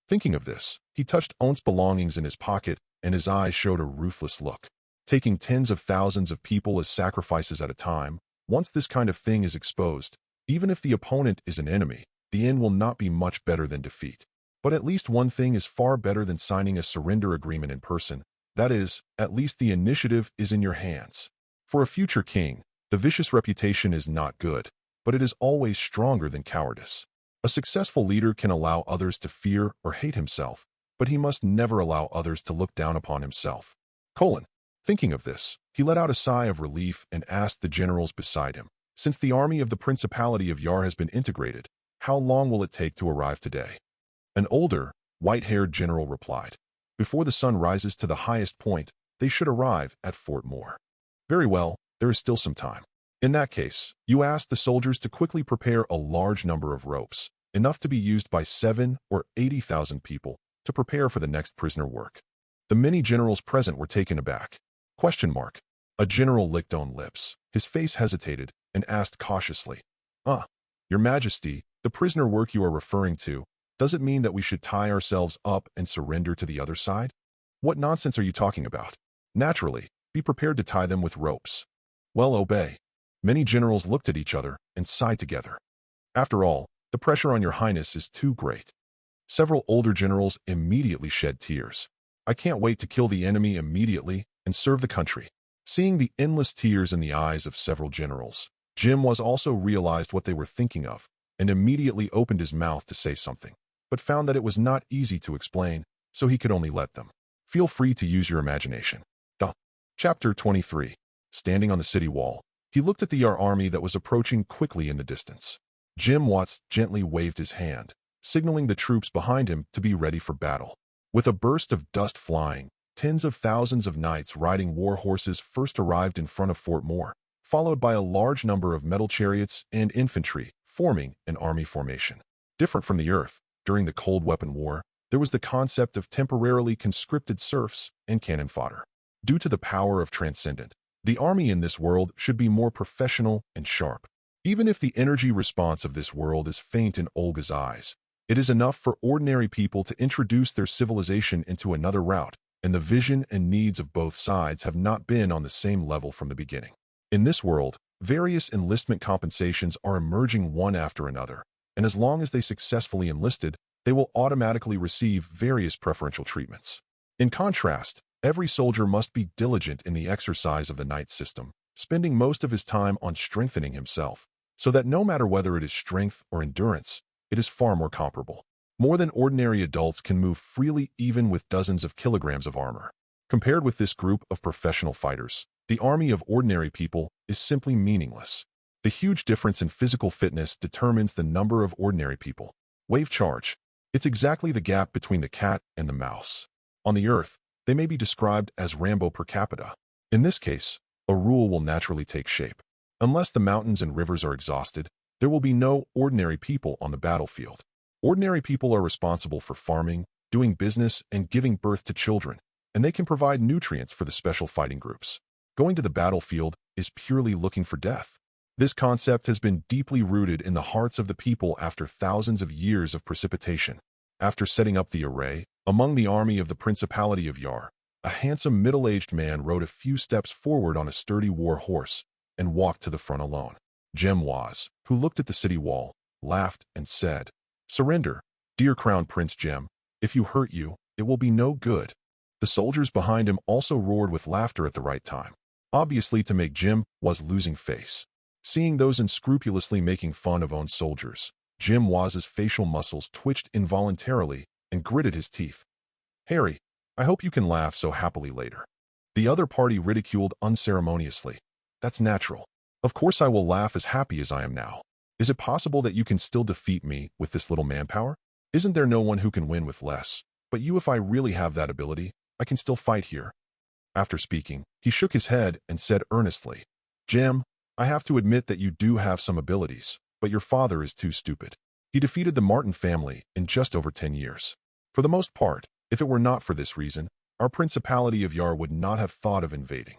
Thinking of this, he touched On's belongings in his pocket, and his eyes showed a ruthless look. Taking tens of thousands of people as sacrifices at a time, once this kind of thing is exposed, even if the opponent is an enemy, the end will not be much better than defeat. But at least one thing is far better than signing a surrender agreement in person. That is, at least the initiative is in your hands. For a future king, the vicious reputation is not good, but it is always stronger than cowardice. A successful leader can allow others to fear or hate himself, but he must never allow others to look down upon himself. Thinking of this, he let out a sigh of relief and asked the generals beside him, since the army of the Principality of Yar has been integrated, how long will it take to arrive today? An older, white-haired general replied, before the sun rises to the highest point, they should arrive at Fort Moore. Very well, there is still some time. In that case, you ask the soldiers to quickly prepare a large number of ropes, enough to be used by 7 or 80,000 people, to prepare for the next prisoner work. The many generals present were taken aback. A general licked on lips. His face hesitated and asked cautiously, Your Majesty, the prisoner work you are referring to, does it mean that we should tie ourselves up and surrender to the other side? What nonsense are you talking about? Naturally, be prepared to tie them with ropes. Well, obey. Many generals looked at each other and sighed together. After all, the pressure on your highness is too great. Several older generals immediately shed tears. I can't wait to kill the enemy immediately and serve the country. Seeing the endless tears in the eyes of several generals, Jim was also realized what they were thinking of and immediately opened his mouth to say something, but found that it was not easy to explain, so he could only let them. Feel free to use your imagination. Chapter 23. Standing on the city wall, he looked at the Yar army that was approaching quickly in the distance. Jim Watts gently waved his hand, signaling the troops behind him to be ready for battle. With a burst of dust flying, tens of thousands of knights riding war horses first arrived in front of Fort Moore, followed by a large number of metal chariots and infantry, forming an army formation. Different from the Earth, during the Cold Weapon War, there was the concept of temporarily conscripted serfs and cannon fodder. Due to the power of Transcendent, the army in this world should be more professional and sharp. Even if the energy response of this world is faint in Olga's eyes, it is enough for ordinary people to introduce their civilization into another route, and the vision and needs of both sides have not been on the same level from the beginning. In this world, various enlistment compensations are emerging one after another, and as long as they successfully enlisted, they will automatically receive various preferential treatments. In contrast, every soldier must be diligent in the exercise of the knight system, spending most of his time on strengthening himself, so that no matter whether it is strength or endurance, it is far more comparable. More than ordinary adults can move freely even with dozens of kilograms of armor. Compared with this group of professional fighters, the army of ordinary people is simply meaningless. The huge difference in physical fitness determines the number of ordinary people. Wave charge. It's exactly the gap between the cat and the mouse. On the Earth, they may be described as Rambo per capita. In this case, a rule will naturally take shape. Unless the mountains and rivers are exhausted, there will be no ordinary people on the battlefield. Ordinary people are responsible for farming, doing business, and giving birth to children, and they can provide nutrients for the special fighting groups. Going to the battlefield is purely looking for death. This concept has been deeply rooted in the hearts of the people after thousands of years of precipitation. After setting up the array, among the army of the Principality of Yar, a handsome middle-aged man rode a few steps forward on a sturdy war horse and walked to the front alone. Jem Waz, who looked at the city wall, laughed and said, "Surrender, dear Crown Prince Jem. If you hurt you, it will be no good." The soldiers behind him also roared with laughter at the right time. obviously to make Jim was losing face. Seeing those unscrupulously making fun of own soldiers, Jim Waz's facial muscles twitched involuntarily and gritted his teeth. Harry, I hope you can laugh so happily later. The other party ridiculed unceremoniously. That's natural. Of course I will laugh as happy as I am now. Is it possible that you can still defeat me with this little manpower? Isn't there no one who can win with less? But you, if I really have that ability, I can still fight here. After speaking, he shook his head and said earnestly, Jim, I have to admit that you do have some abilities, but your father is too stupid. He defeated the Martin family in just over 10 years. For the most part, if it were not for this reason, our Principality of Yar would not have thought of invading.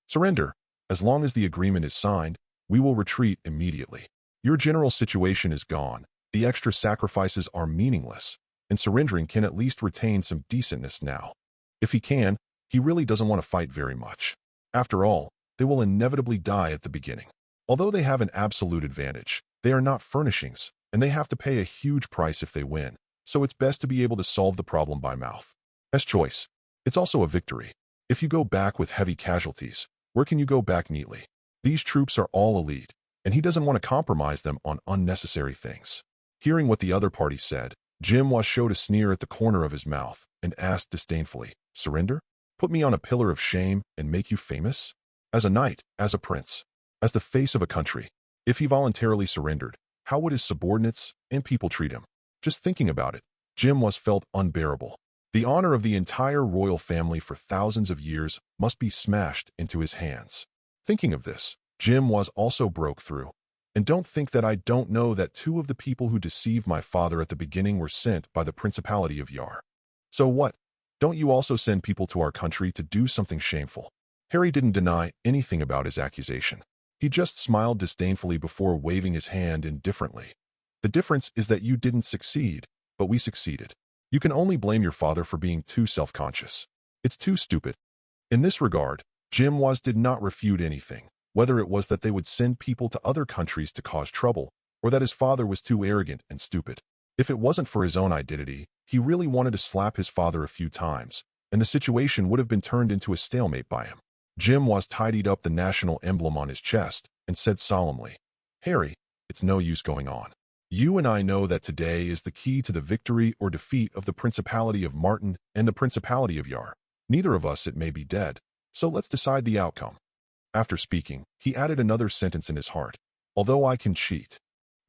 Surrender. As long as the agreement is signed, we will retreat immediately. Your general situation is gone, the extra sacrifices are meaningless, and surrendering can at least retain some decentness now. If he can, he really doesn't want to fight very much. After all, they will inevitably die at the beginning. Although they have an absolute advantage, they are not furnishings, and they have to pay a huge price if they win, so it's best to be able to solve the problem by mouth. As choice, it's also a victory. If you go back with heavy casualties, where can you go back neatly? These troops are all elite, and he doesn't want to compromise them on unnecessary things. Hearing what the other party said, Jim Waz showed a sneer at the corner of his mouth and asked disdainfully, Surrender? Put me on a pillar of shame and make you famous? As a knight, as a prince, as the face of a country. If he voluntarily surrendered, how would his subordinates and people treat him? Just thinking about it, Jim Waz felt unbearable. The honor of the entire royal family for thousands of years must be smashed into his hands. Thinking of this, Jim Waz also broke through. And don't think that I don't know that 2 of the people who deceived my father at the beginning were sent by the Principality of Yar. So what? Don't you also send people to our country to do something shameful? Harry didn't deny anything about his accusation. He just smiled disdainfully before waving his hand indifferently. The difference is that you didn't succeed, but we succeeded. You can only blame your father for being too self-conscious. It's too stupid. In this regard, Jim Waz did not refute anything, whether it was that they would send people to other countries to cause trouble, or that his father was too arrogant and stupid. If it wasn't for his own identity, he really wanted to slap his father a few times, and the situation would have been turned into a stalemate by him. Jim Waz tidied up the national emblem on his chest and said solemnly, Harry, it's no use going on. You and I know that today is the key to the victory or defeat of the Principality of Martin and the Principality of Yar. Neither of us, it may be dead, so let's decide the outcome. After speaking, he added another sentence in his heart. Although I can cheat.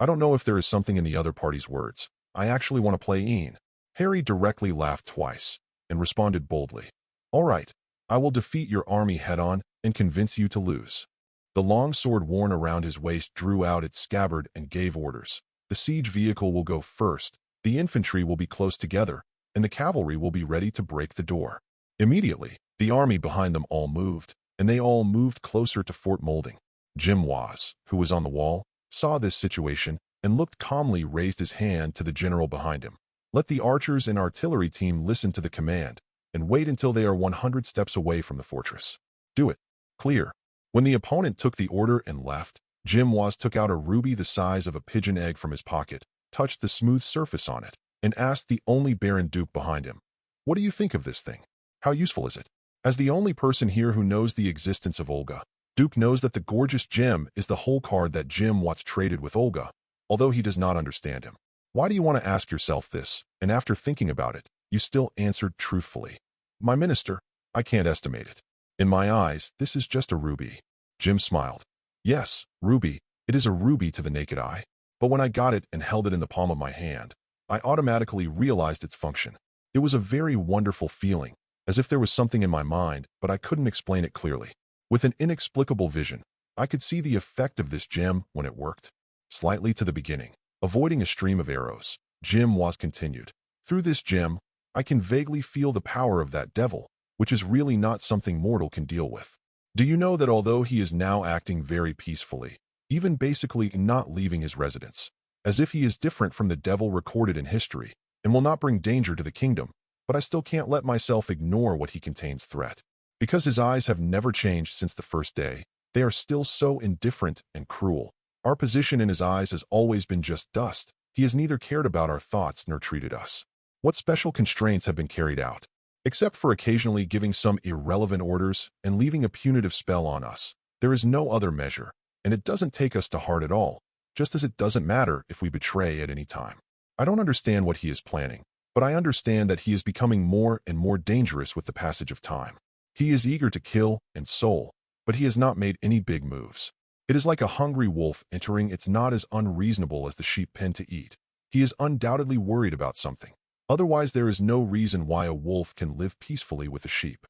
I don't know if there is something in the other party's words. I actually want to play Ian. Harry directly laughed twice and responded boldly. All right, I will defeat your army head-on and convince you to lose. The long sword worn around his waist drew out its scabbard and gave orders. The siege vehicle will go first, the infantry will be close together, and the cavalry will be ready to break the door. Immediately, the army behind them all moved, and they all moved closer to Fort Molding. Jim Waz, who was on the wall, saw this situation and looked calmly, raised his hand to the general behind him. Let the archers and artillery team listen to the command, and wait until they are 100 steps away from the fortress. Do it. Clear. When the opponent took the order and left, Jim Waz took out a ruby the size of a pigeon egg from his pocket, touched the smooth surface on it, and asked the only Baron Duke behind him, What do you think of this thing? How useful is it? As the only person here who knows the existence of Olga, Duke knows that the gorgeous gem is the whole card that Jim Waz traded with Olga, although he does not understand him. Why do you want to ask yourself this, and after thinking about it, you still answered truthfully? My minister, I can't estimate it. In my eyes, this is just a ruby. Jim smiled. Yes, ruby, it is a ruby to the naked eye. But when I got it and held it in the palm of my hand, I automatically realized its function. It was a very wonderful feeling, as if there was something in my mind, but I couldn't explain it clearly. With an inexplicable vision, I could see the effect of this gem when it worked. Slightly to the beginning, avoiding a stream of arrows, Jim Waz continued. Through this gem, I can vaguely feel the power of that devil, which is really not something mortal can deal with. Do you know that although he is now acting very peacefully, even basically not leaving his residence, as if he is different from the devil recorded in history, and will not bring danger to the kingdom, but I still can't let myself ignore what he contains threat. Because his eyes have never changed since the first day, they are still so indifferent and cruel. Our position in his eyes has always been just dust. He has neither cared about our thoughts nor treated us. What special constraints have been carried out? Except for occasionally giving some irrelevant orders and leaving a punitive spell on us, there is no other measure, and it doesn't take us to heart at all, just as it doesn't matter if we betray at any time. I don't understand what he is planning, but I understand that he is becoming more and more dangerous with the passage of time. He is eager to kill and soul, but he has not made any big moves. It is like a hungry wolf entering its not as unreasonable as the sheep pen to eat. He is undoubtedly worried about something. Otherwise, there is no reason why a wolf can live peacefully with a sheep.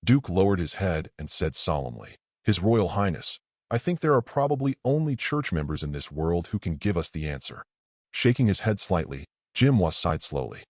Duke lowered his head and said solemnly, "His Royal Highness, I think there are probably only church members in this world who can give us the answer." Shaking his head slightly, Jim was sighed slowly.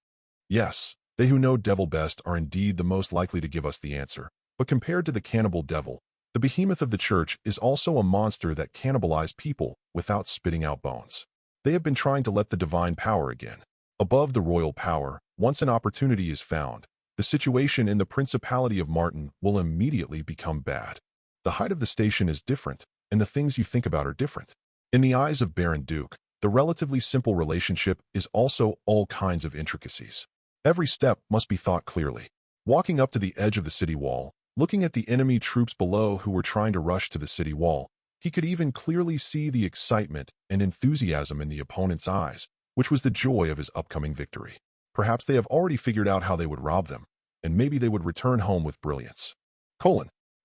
"Yes, they who know devil best are indeed the most likely to give us the answer, but compared to the cannibal devil, the behemoth of the church is also a monster that cannibalizes people without spitting out bones. They have been trying to let the divine power again. Above the royal power, once an opportunity is found, the situation in the Principality of Martin will immediately become bad. The height of the station is different, and the things you think about are different. In the eyes of Baron Duke, the relatively simple relationship is also all kinds of intricacies. Every step must be thought clearly. Walking up to the edge of the city wall, looking at the enemy troops below who were trying to rush to the city wall, he could even clearly see the excitement and enthusiasm in the opponent's eyes, which was the joy of his upcoming victory. Perhaps they have already figured out how they would rob them, and maybe they would return home with brilliance.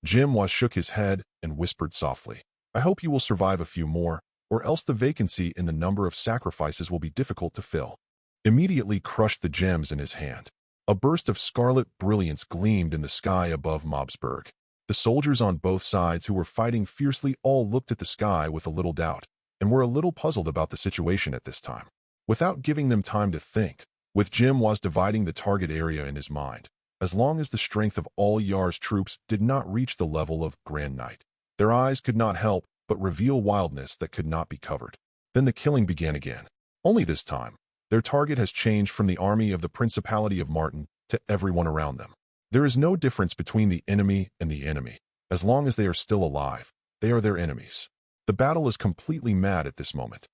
Jim was shook his head and whispered softly, "I hope you will survive a few more, or else the vacancy in the number of sacrifices will be difficult to fill." Immediately crushed the gems in his hand. A burst of scarlet brilliance gleamed in the sky above Mobsburg. The soldiers on both sides who were fighting fiercely all looked at the sky with a little doubt, and were a little puzzled about the situation at this time. Without giving them time to think, with Jim was dividing the target area in his mind, as long as the strength of all Yar's troops did not reach the level of Grand Knight, their eyes could not help but reveal wildness that could not be covered. Then the killing began again. Only this time, their target has changed from the army of the Principality of Martin to everyone around them. There is no difference between the enemy and the enemy. As long as they are still alive, they are their enemies. The battle is completely mad at this moment.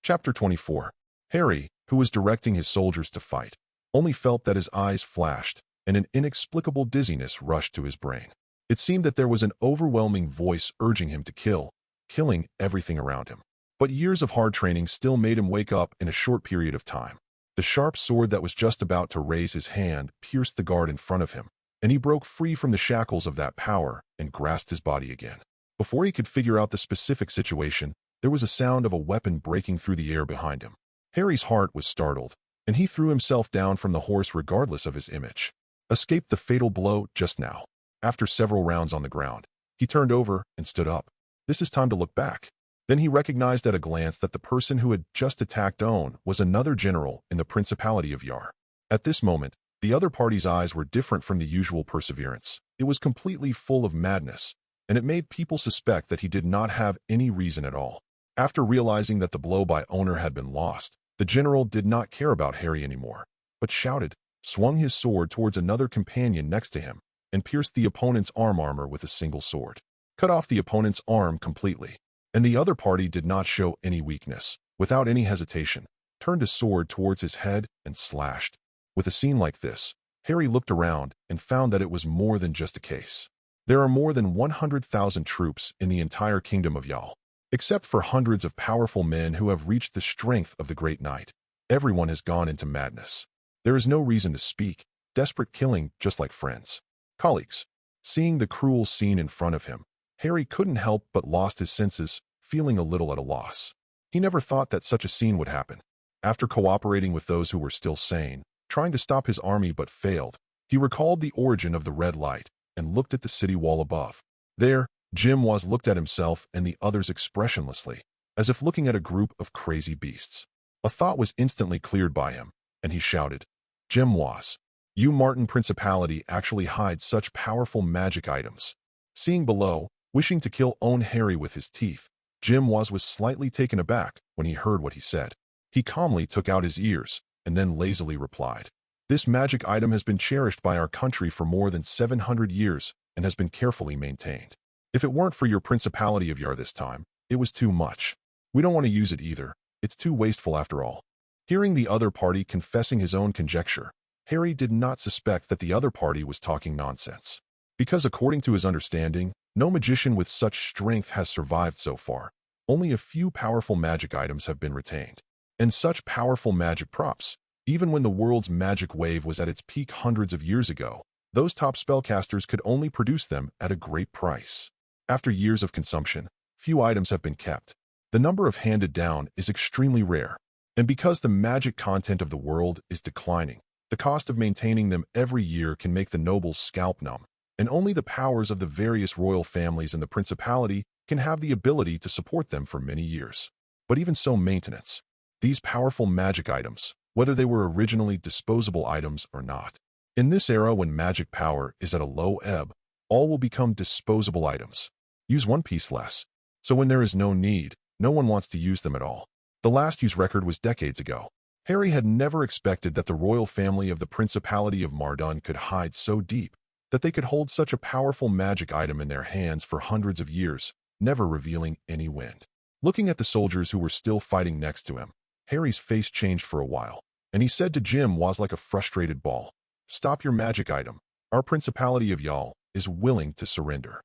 Chapter 24. Harry, who was directing his soldiers to fight, only felt that his eyes flashed, and an inexplicable dizziness rushed to his brain. It seemed that there was an overwhelming voice urging him to kill, killing everything around him. But years of hard training still made him wake up in a short period of time. The sharp sword that was just about to raise his hand pierced the guard in front of him, and he broke free from the shackles of that power and grasped his body again. Before he could figure out the specific situation, there was a sound of a weapon breaking through the air behind him. Harry's heart was startled, and he threw himself down from the horse regardless of his image. Escaped the fatal blow just now. After several rounds on the ground, he turned over and stood up. This is time to look back. Then he recognized at a glance that the person who had just attacked Owen was another general in the Principality of Yar. At this moment, the other party's eyes were different from the usual perseverance. It was completely full of madness, and it made people suspect that he did not have any reason at all. After realizing that the blow by Owner had been lost, the general did not care about Harry anymore, but shouted, swung his sword towards another companion next to him, and pierced the opponent's armor with a single sword. Cut off the opponent's arm completely, and the other party did not show any weakness. Without any hesitation, turned his sword towards his head and slashed. With a scene like this, Harry looked around and found that it was more than just a case. There are more than 100,000 troops in the entire kingdom of Yal. Except for hundreds of powerful men who have reached the strength of the Great Knight, everyone has gone into madness. There is no reason to speak, desperate killing just like friends. Colleagues. Seeing the cruel scene in front of him, Harry couldn't help but lost his senses, feeling a little at a loss. He never thought that such a scene would happen. After cooperating with those who were still sane, trying to stop his army but failed, he recalled the origin of the red light and looked at the city wall above. There, Jim was looked at himself and the others expressionlessly, as if looking at a group of crazy beasts. A thought was instantly cleared by him, and he shouted, "Jim was. You Martin Principality actually hides such powerful magic items." Seeing below, wishing to kill own Harry with his teeth, Jim was slightly taken aback when he heard what he said. He calmly took out his ears, and then lazily replied, "This magic item has been cherished by our country for more than 700 years and has been carefully maintained. If it weren't for your Principality of Yar this time, it was too much. We don't want to use it either. It's too wasteful after all." Hearing the other party confessing his own conjecture, Harry did not suspect that the other party was talking nonsense. Because according to his understanding, no magician with such strength has survived so far. Only a few powerful magic items have been retained. And such powerful magic props, even when the world's magic wave was at its peak hundreds of years ago, those top spellcasters could only produce them at a great price. After years of consumption, few items have been kept. The number of handed down is extremely rare. And because the magic content of the world is declining, the cost of maintaining them every year can make the nobles scalp numb, and only the powers of the various royal families in the principality can have the ability to support them for many years. But even so, maintenance. These powerful magic items, whether they were originally disposable items or not. In this era when magic power is at a low ebb, all will become disposable items. Use one piece less. So when there is no need, no one wants to use them at all. The last use record was decades ago. Harry had never expected that the royal family of the Principality of Mardun could hide so deep, that they could hold such a powerful magic item in their hands for hundreds of years, never revealing any wind. Looking at the soldiers who were still fighting next to him, Harry's face changed for a while, and he said to Jim was like a frustrated ball, "Stop your magic item. Our Principality of Y'all is willing to surrender."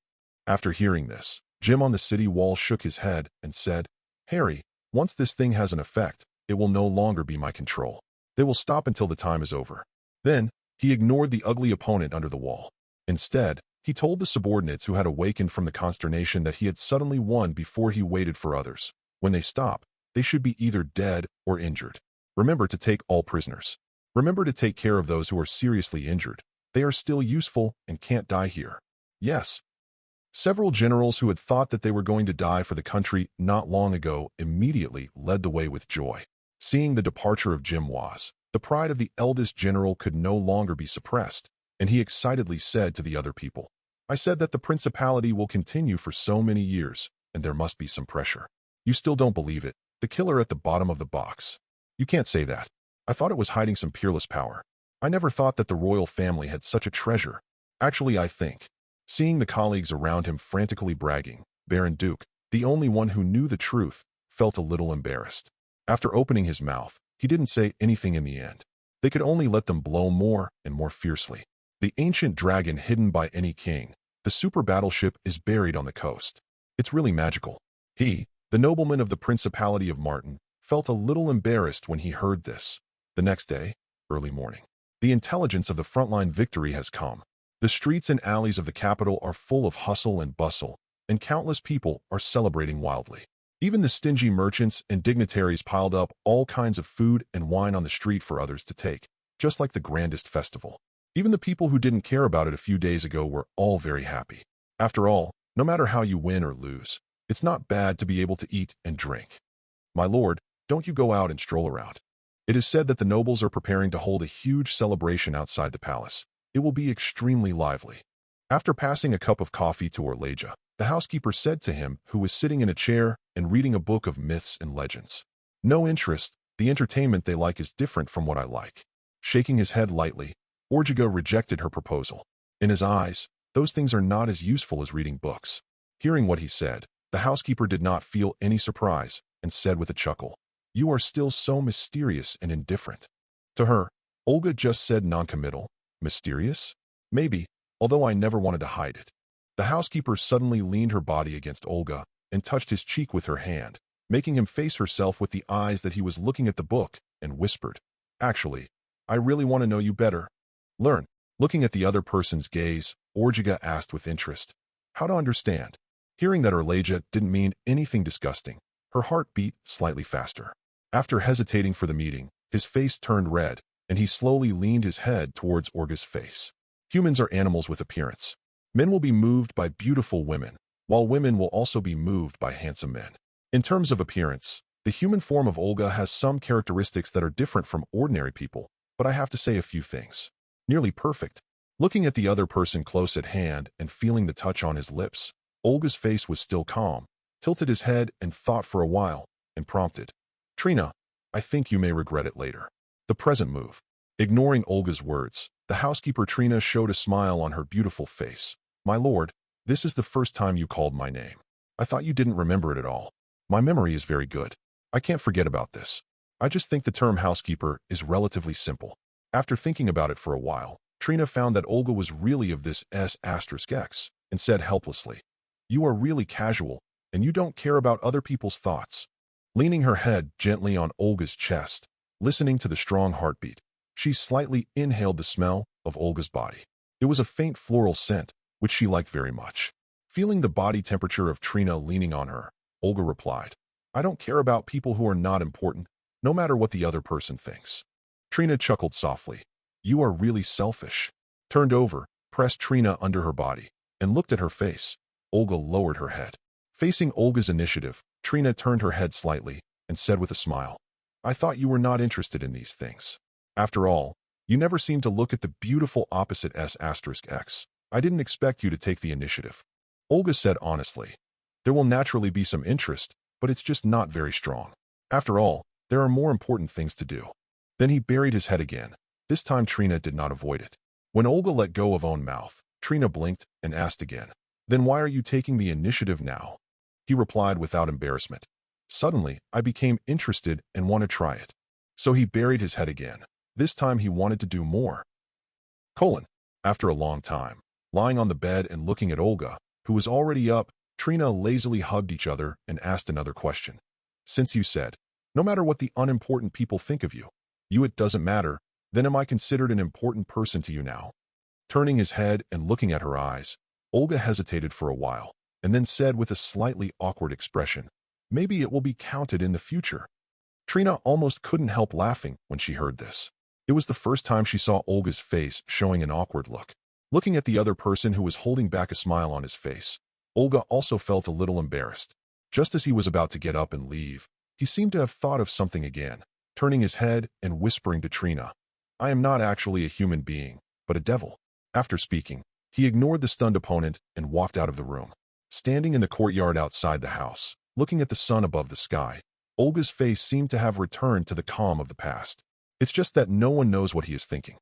After hearing this, Jim on the city wall shook his head and said, "Harry, once this thing has an effect, it will no longer be my control. They will stop until the time is over." Then, he ignored the ugly opponent under the wall. Instead, he told the subordinates who had awakened from the consternation that he had suddenly won before he waited for others. When they stop, they should be either dead or injured. Remember to take all prisoners. Remember to take care of those who are seriously injured. They are still useful and can't die here. Yes. Several generals who had thought that they were going to die for the country not long ago immediately led the way with joy. Seeing the departure of Jim was, the pride of the eldest general could no longer be suppressed, and he excitedly said to the other people, "I said that the principality will continue for so many years, and there must be some pressure. You still don't believe it. The killer at the bottom of the box. You can't say that. I thought it was hiding some peerless power. I never thought that the royal family had such a treasure. Actually, I think." Seeing the colleagues around him frantically bragging, Baron Duke, the only one who knew the truth, felt a little embarrassed. After opening his mouth, he didn't say anything in the end. They could only let them blow more and more fiercely. The ancient dragon hidden by any king, the super battleship, is buried on the coast. It's really magical. He, the nobleman of the Principality of Martin, felt a little embarrassed when he heard this. The next day, early morning, the intelligence of the frontline victory has come. The streets and alleys of the capital are full of hustle and bustle, and countless people are celebrating wildly. Even the stingy merchants and dignitaries piled up all kinds of food and wine on the street for others to take, just like the grandest festival. Even the people who didn't care about it a few days ago were all very happy. After all, no matter how you win or lose, it's not bad to be able to eat and drink. My lord, don't you go out and stroll around. It is said that the nobles are preparing to hold a huge celebration outside the palace. It will be extremely lively. After passing a cup of coffee to Orlaja, the housekeeper said to him, who was sitting in a chair and reading a book of myths and legends, "No interest, the entertainment they like is different from what I like." Shaking his head lightly, Orlaja rejected her proposal. In his eyes, those things are not as useful as reading books. Hearing what he said, the housekeeper did not feel any surprise and said with a chuckle, "You are still so mysterious and indifferent." To her, Olga just said noncommittal. Mysterious? Maybe, although I never wanted to hide it. The housekeeper suddenly leaned her body against Olga and touched his cheek with her hand, making him face herself with the eyes that he was looking at the book, and whispered, "Actually, I really want to know you better. Learn." Looking at the other person's gaze, Orlaja asked with interest, "How to understand?" Hearing that Orlaja didn't mean anything disgusting, her heart beat slightly faster. After hesitating for the meeting, his face turned red, and he slowly leaned his head towards Orga's face. Humans are animals with appearance. Men will be moved by beautiful women, while women will also be moved by handsome men. In terms of appearance, the human form of Olga has some characteristics that are different from ordinary people, but I have to say a few things. Nearly perfect. Looking at the other person close at hand and feeling the touch on his lips, Olga's face was still calm, tilted his head and thought for a while, and prompted, "Trina, I think you may regret it later." The present move. Ignoring Olga's words, the housekeeper Trina showed a smile on her beautiful face. "My lord, this is the first time you called my name. I thought you didn't remember it at all. My memory is very good. I can't forget about this. I just think the term housekeeper is relatively simple. After thinking about it for a while, Trina found that Olga was really of this S*X and said helplessly, "You are really casual, and you don't care about other people's thoughts." Leaning her head gently on Olga's chest, listening to the strong heartbeat, she slightly inhaled the smell of Olga's body. It was a faint floral scent, which she liked very much. Feeling the body temperature of Trina leaning on her, Olga replied, "I don't care about people who are not important, no matter what the other person thinks." Trina chuckled softly. "You are really selfish." Turned over, pressed Trina under her body, and looked at her face. Olga lowered her head. Facing Olga's initiative, Trina turned her head slightly and said with a smile, "I thought you were not interested in these things. After all, you never seem to look at the beautiful opposite S*X. I didn't expect you to take the initiative." Olga said honestly, "There will naturally be some interest, but it's just not very strong. After all, there are more important things to do." Then he buried his head again. This time Trina did not avoid it. When Olga let go of own mouth, Trina blinked and asked again, "Then why are you taking the initiative now?" He replied without embarrassment, "Suddenly, I became interested and want to try it." So he buried his head again. This time he wanted to do more. After a long time, lying on the bed and looking at Olga, who was already up, Trina lazily hugged each other and asked another question. "Since you said, no matter what the unimportant people think of you, it doesn't matter, then am I considered an important person to you now?" Turning his head and looking at her eyes, Olga hesitated for a while, and then said with a slightly awkward expression, "Maybe it will be counted in the future." Trina almost couldn't help laughing when she heard this. It was the first time she saw Olga's face showing an awkward look. Looking at the other person who was holding back a smile on his face, Olga also felt a little embarrassed. Just as he was about to get up and leave, he seemed to have thought of something again, turning his head and whispering to Trina, "I am not actually a human being, but a devil." After speaking, he ignored the stunned opponent and walked out of the room. Standing in the courtyard outside the house, looking at the sun above the sky, Olga's face seemed to have returned to the calm of the past. It's just that no one knows what he is thinking.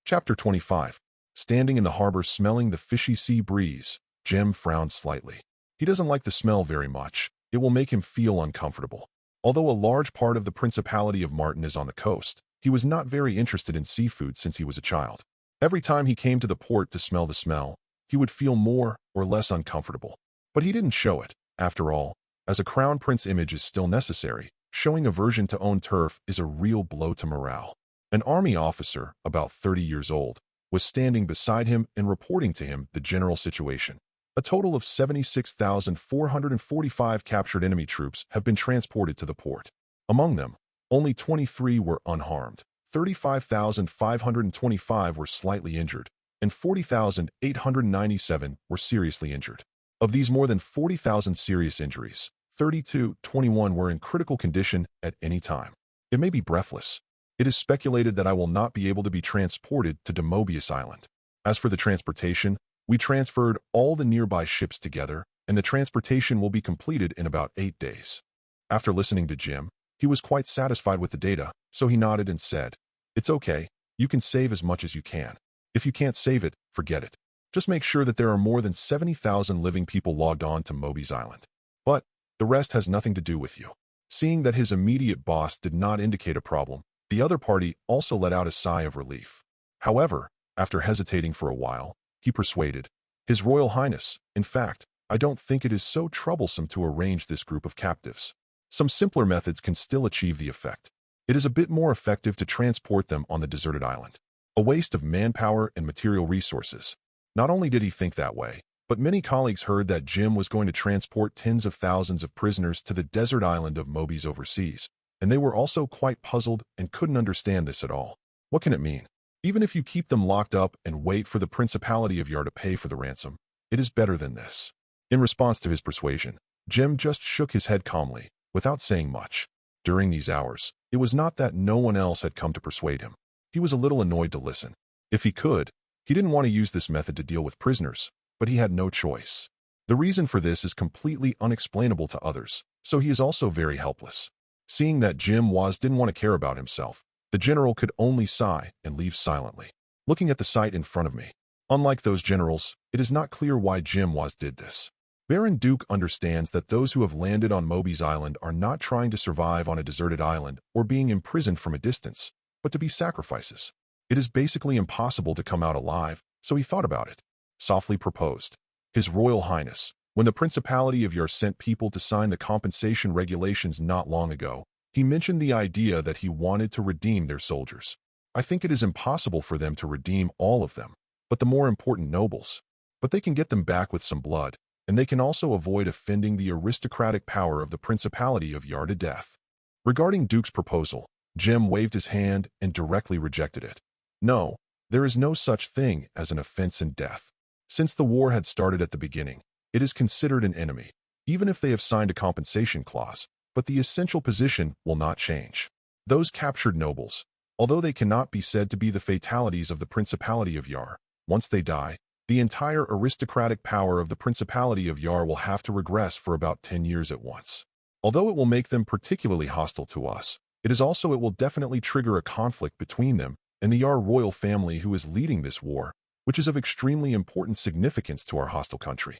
Chapter 25. Standing in the harbor smelling the fishy sea breeze, Jem frowned slightly. He doesn't like the smell very much. It will make him feel uncomfortable. Although a large part of the Principality of Martin is on the coast, he was not very interested in seafood since he was a child. Every time he came to the port to smell the smell, he would feel more or less uncomfortable. But he didn't show it. After all, as a crown prince image is still necessary, showing aversion to own turf is a real blow to morale. An army officer, about 30 years old, was standing beside him and reporting to him the general situation. A total of 76,445 captured enemy troops have been transported to the port. Among them, only 23 were unharmed, 35,525 were slightly injured, and 40,897 were seriously injured. Of these more than 40,000 serious injuries, 3,221 were in critical condition at any time. It may be breathless. It is speculated that I will not be able to be transported to Mobius Island. As for the transportation, we transferred all the nearby ships together, and the transportation will be completed in about 8 days. After listening to Jim, he was quite satisfied with the data, so he nodded and said, "It's okay, you can save as much as you can. If you can't save it, forget it. Just make sure that there are more than 70,000 living people logged on to Mobius Island. But the rest has nothing to do with you." Seeing that his immediate boss did not indicate a problem, the other party also let out a sigh of relief. However, after hesitating for a while, he persuaded, "His Royal Highness, in fact, I don't think it is so troublesome to arrange this group of captives. Some simpler methods can still achieve the effect. It is a bit more effective to transport them on the deserted island. A waste of manpower and material resources." Not only did he think that way, but many colleagues heard that Jim was going to transport tens of thousands of prisoners to the desert island of Mobius overseas, and they were also quite puzzled and couldn't understand this at all. What can it mean? Even if you keep them locked up and wait for the Principality of Yar to pay for the ransom, it is better than this. In response to his persuasion, Jim just shook his head calmly, without saying much. During these hours, it was not that no one else had come to persuade him. He was a little annoyed to listen. If he could, he didn't want to use this method to deal with prisoners, but he had no choice. The reason for this is completely unexplainable to others, so he is also very helpless. Seeing that Jim didn't want to care about himself, the general could only sigh and leave silently. Looking at the sight in front of me, unlike those generals, it is not clear why Jim did this. Baron Duke understands that those who have landed on Mobius Island are not trying to survive on a deserted island or being imprisoned from a distance, but to be sacrifices. It is basically impossible to come out alive, so he thought about it. Softly proposed. His Royal Highness, when the Principality of Yar sent people to sign the compensation regulations not long ago, he mentioned the idea that he wanted to redeem their soldiers. I think it is impossible for them to redeem all of them, but the more important nobles. But they can get them back with some blood, and they can also avoid offending the aristocratic power of the Principality of Yar to death. Regarding Duke's proposal, Jim waved his hand and directly rejected it. No, there is no such thing as an offense in death. Since the war had started at the beginning, it is considered an enemy, even if they have signed a compensation clause, but the essential position will not change. Those captured nobles, although they cannot be said to be the fatalities of the Principality of Yar, once they die, the entire aristocratic power of the Principality of Yar will have to regress for about 10 years at once. Although it will make them particularly hostile to us, it will definitely trigger a conflict between them and the Yar royal family who is leading this war, which is of extremely important significance to our hostile country.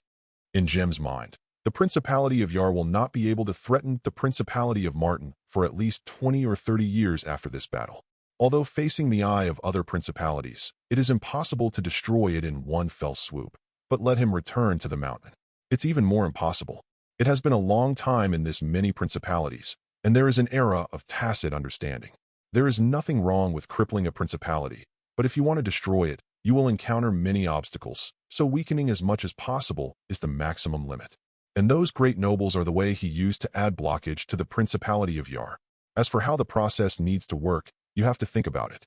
In Jim's mind, the Principality of Yar will not be able to threaten the Principality of Martin for at least 20 or 30 years after this battle. Although facing the eye of other principalities, it is impossible to destroy it in one fell swoop, but let him return to the mountain. It's even more impossible. It has been a long time in this many principalities, and there is an era of tacit understanding. There is nothing wrong with crippling a principality, but if you want to destroy it, you will encounter many obstacles, so weakening as much as possible is the maximum limit. And those great nobles are the way he used to add blockage to the Principality of Yar. As for how the process needs to work, you have to think about it.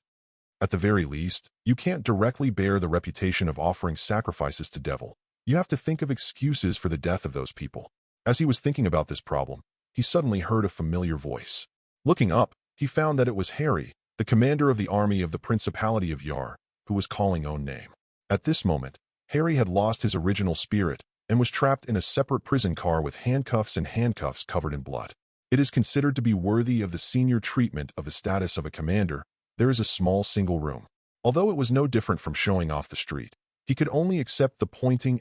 At the very least, you can't directly bear the reputation of offering sacrifices to devil. You have to think of excuses for the death of those people. As he was thinking about this problem, he suddenly heard a familiar voice. Looking up, he found that it was Harry, the commander of the army of the Principality of Yar, who was calling own name. At this moment, Harry had lost his original spirit and was trapped in a separate prison car with handcuffs covered in blood. It is considered to be worthy of the senior treatment of the status of a commander. There is a small single room. Although it was no different from showing off the street, he could only accept the pointing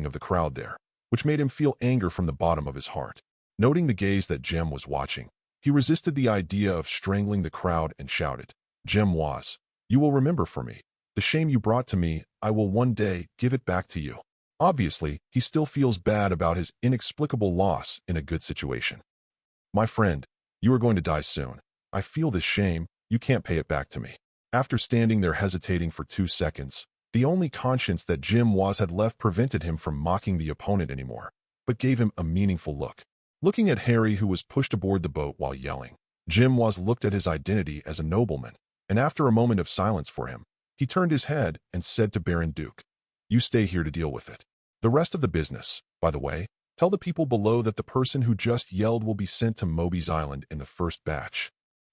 of the crowd there, which made him feel anger from the bottom of his heart. Noting the gaze that Jem was watching, he resisted the idea of strangling the crowd and shouted, "Jem was, you will remember for me. The shame you brought to me, I will one day give it back to you." Obviously, he still feels bad about his inexplicable loss in a good situation. "My friend, you are going to die soon. I feel this shame, you can't pay it back to me." After standing there hesitating for 2 seconds, the only conscience that Jim was had left prevented him from mocking the opponent anymore, but gave him a meaningful look. Looking at Harry, who was pushed aboard the boat while yelling, Jim was looked at his identity as a nobleman, and after a moment of silence for him, he turned his head and said to Baron Duke, "You stay here to deal with it. The rest of the business, by the way, tell the people below that the person who just yelled will be sent to Moby's Island in the first batch."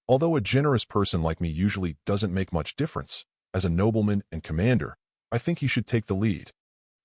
Although a generous person like me usually doesn't make much difference, as a nobleman and commander, I think he should take the lead.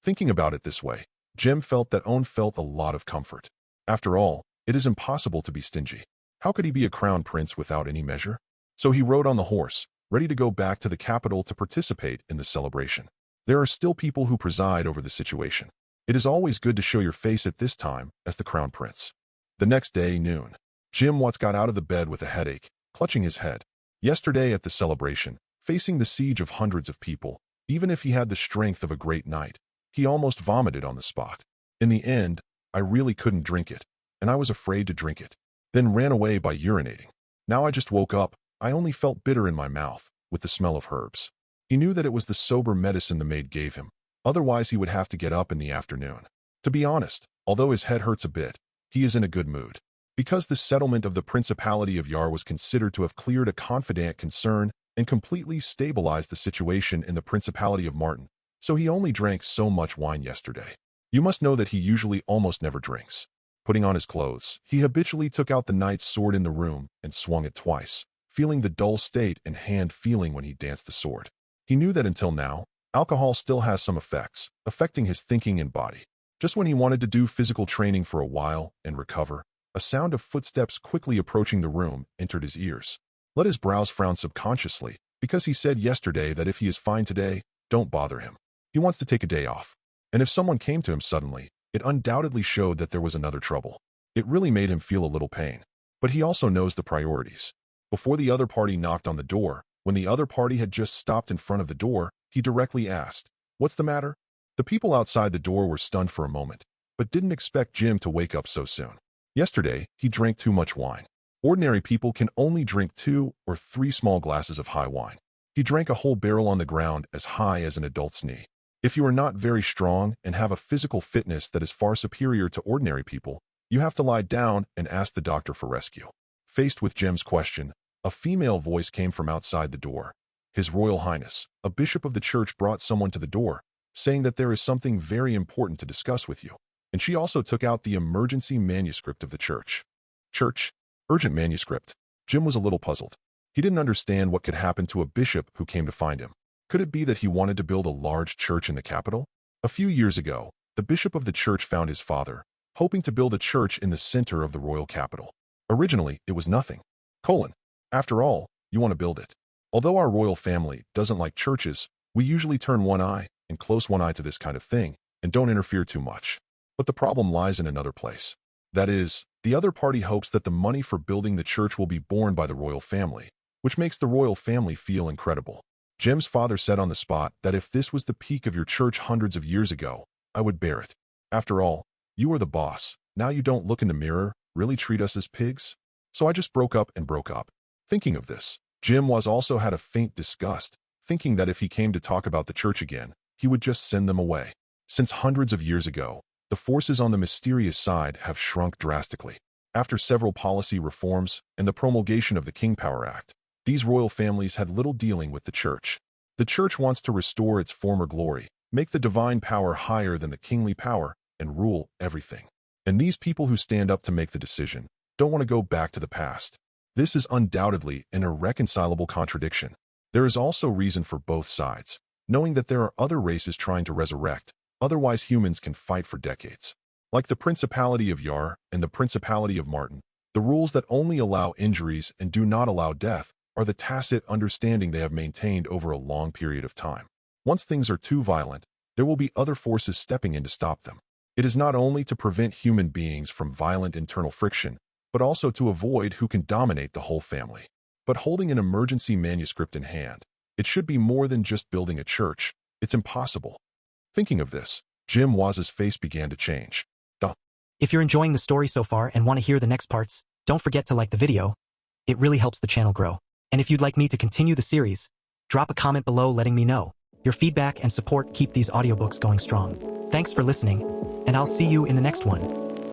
Thinking about it this way, Jim felt a lot of comfort. After all, it is impossible to be stingy. How could he be a crown prince without any measure? So he rode on the horse, ready to go back to the capital to participate in the celebration. There are still people who preside over the situation. It is always good to show your face at this time as the crown prince. The next day, noon, Jim Watts got out of the bed with a headache, clutching his head. Yesterday at the celebration, facing the siege of hundreds of people, even if he had the strength of a great knight, he almost vomited on the spot. In the end, I really couldn't drink it, and I was afraid to drink it, then ran away by urinating. Now I just woke up, I only felt bitter in my mouth, with the smell of herbs. He knew that it was the sober medicine the maid gave him, otherwise he would have to get up in the afternoon. To be honest, although his head hurts a bit, he is in a good mood. Because the settlement of the Principality of Yar was considered to have cleared a confident concern and completely stabilized the situation in the Principality of Martin, so he only drank so much wine yesterday. You must know that he usually almost never drinks. Putting on his clothes, he habitually took out the knight's sword in the room and swung it twice, feeling the dull state and hand feeling when he danced the sword. He knew that until now, alcohol still has some effects, affecting his thinking and body. Just when he wanted to do physical training for a while and recover, a sound of footsteps quickly approaching the room entered his ears. Let his brows frown subconsciously, because he said yesterday that if he is fine today, don't bother him. He wants to take a day off. And if someone came to him suddenly, it undoubtedly showed that there was another trouble. It really made him feel a little pain. But he also knows the priorities. Before the other party knocked on the door, When the other party had just stopped in front of the door, he directly asked, "What's the matter?" The people outside the door were stunned for a moment, but didn't expect Jim to wake up so soon. Yesterday, he drank too much wine. Ordinary people can only drink 2 or 3 small glasses of high wine. He drank a whole barrel on the ground as high as an adult's knee. If you are not very strong and have a physical fitness that is far superior to ordinary people, you have to lie down and ask the doctor for rescue. Faced with Jim's question, a female voice came from outside the door. His Royal Highness, a bishop of the church, brought someone to the door, saying that there is something very important to discuss with you. And she also took out the emergency manuscript of the church. Church? Urgent manuscript. Jim was a little puzzled. He didn't understand what could happen to a bishop who came to find him. Could it be that he wanted to build a large church in the capital? A few years ago, the bishop of the church found his father, hoping to build a church in the center of the royal capital. Originally, it was nothing. After all, you want to build it. Although our royal family doesn't like churches, we usually turn one eye and close one eye to this kind of thing and don't interfere too much. But the problem lies in another place. That is, the other party hopes that the money for building the church will be borne by the royal family, which makes the royal family feel incredible. Jim's father said on the spot that if this was the peak of your church hundreds of years ago, I would bear it. After all, you are the boss. Now you don't look in the mirror, really treat us as pigs? So I just broke up. Thinking of this, Jim was also had a faint disgust, thinking that if he came to talk about the church again, he would just send them away. Since hundreds of years ago, the forces on the mysterious side have shrunk drastically. After several policy reforms and the promulgation of the King Power Act, these royal families had little dealing with the church. The church wants to restore its former glory, make the divine power higher than the kingly power, and rule everything. And these people who stand up to make the decision don't want to go back to the past. This is undoubtedly an irreconcilable contradiction. There is also reason for both sides, knowing that there are other races trying to resurrect, otherwise humans can fight for decades. Like the Principality of Yar and the Principality of Martin, the rules that only allow injuries and do not allow death are the tacit understanding they have maintained over a long period of time. Once things are too violent, there will be other forces stepping in to stop them. It is not only to prevent human beings from violent internal friction, but also to avoid who can dominate the whole family. But holding an emergency manuscript in hand, it should be more than just building a church. It's impossible. Thinking of this, Jim Waz's face began to change. If you're enjoying the story so far and want to hear the next parts, don't forget to like the video. It really helps the channel grow. And if you'd like me to continue the series, drop a comment below letting me know. Your feedback and support keep these audiobooks going strong. Thanks for listening, and I'll see you in the next one.